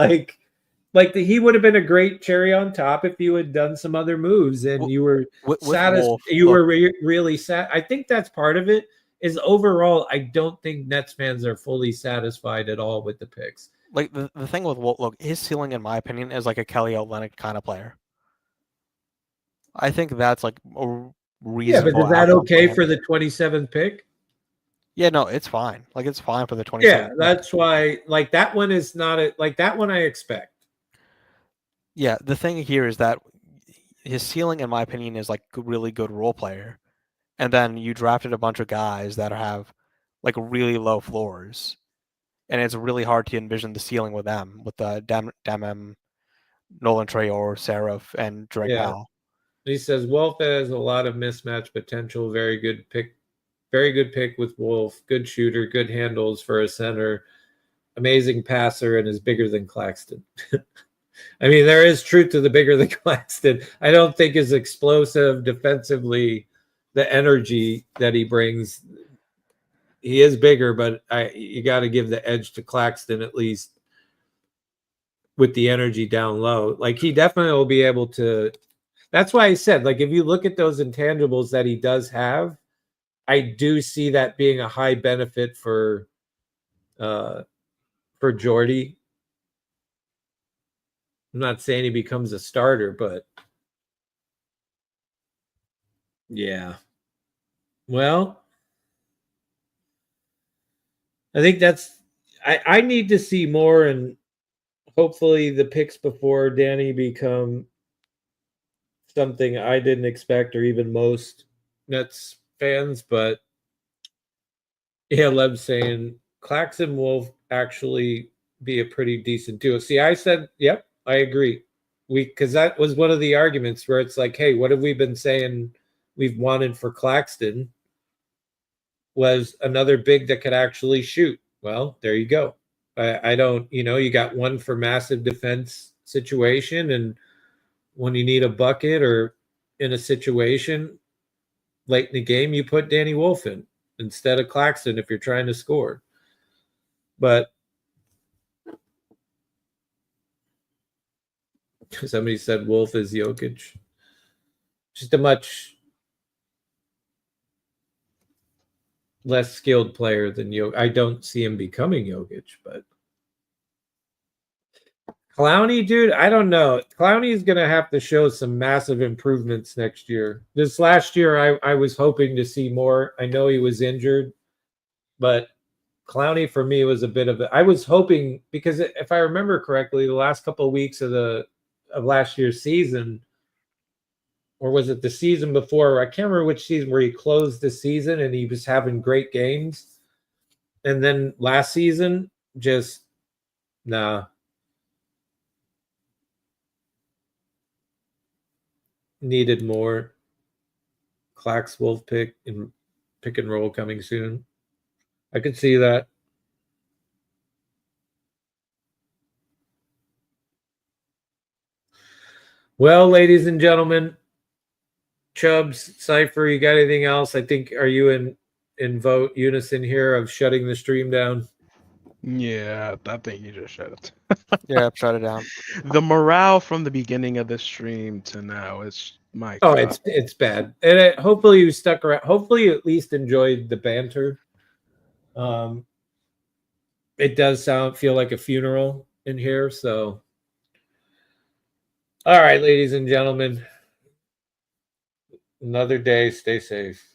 He would have been a great cherry on top if you had done some other moves and you were with satisfied. Wolf, You were really sad. I think that's part of it. Is overall, I don't think Nets fans are fully satisfied at all with the picks. Like the thing with Wolf, look, his ceiling, in my opinion, is like a Kelly Olynyk kind of player. I think that's like a reasonable. Yeah, but is that okay for the 27th pick? Yeah, no, it's fine. Like it's fine for the 27th. Yeah, that's why. Like that one is not like that one. I expect. Yeah, the thing here is that his ceiling, in my opinion, is like a really good role player, and then you drafted a bunch of guys that have like really low floors, and it's really hard to envision the ceiling with them, with the Demem, Nolan Trayor, Seraph, and Drake Powell. He says Wolf has a lot of mismatch potential. Very good pick with Wolf. Good shooter, good handles for a center, amazing passer, and is bigger than Claxton. I mean, there is truth to the bigger than Claxton. I don't think is explosive defensively, the energy that he brings. He is bigger, but you got to give the edge to Claxton at least with the energy down low. Like he definitely will be able to. That's why I said, like, if you look at those intangibles that he does have, I do see that being a high benefit for Jordy. I'm not saying he becomes a starter, but yeah. Well, I think I need to see more, and hopefully the picks before Danny become something I didn't expect, or even most Nets fans. But yeah, Lev's saying Claxton will actually be a pretty decent duo. See, I said, yep, I agree. Because that was one of the arguments where it's like, hey, what have we been saying we've wanted for Claxton? Was another big that could actually shoot. Well, there you go. I don't, you got one for massive defense situation, and when you need a bucket or in a situation late in the game, you put Danny Wolf in instead of Claxton if you're trying to score. But somebody said Wolf is Jokic. Just a much less skilled player than Jokic. I don't see him becoming Jokic, but Clowney, dude, I don't know. Clowney is going to have to show some massive improvements next year. This last year, I was hoping to see more. I know he was injured, but Clowney for me was a bit of I was hoping, because if I remember correctly, the last couple of weeks of last year's season, or was it the season before? I can't remember which season, where he closed the season and he was having great games. And then last season, just nah. Needed more. Clax Wolf pick and roll coming soon. I could see that. Well, ladies and gentlemen, Chubbs, Cypher, you got anything else? I think, are you in vote unison here of shutting the stream down? Yeah, I think you just shut it. Yeah, shut it down. The morale from the beginning of the stream to now is my Oh, God. it's bad. And hopefully you stuck around. Hopefully you at least enjoyed the banter. It does feel like a funeral in here. So, all right, ladies and gentlemen, another day. Stay safe.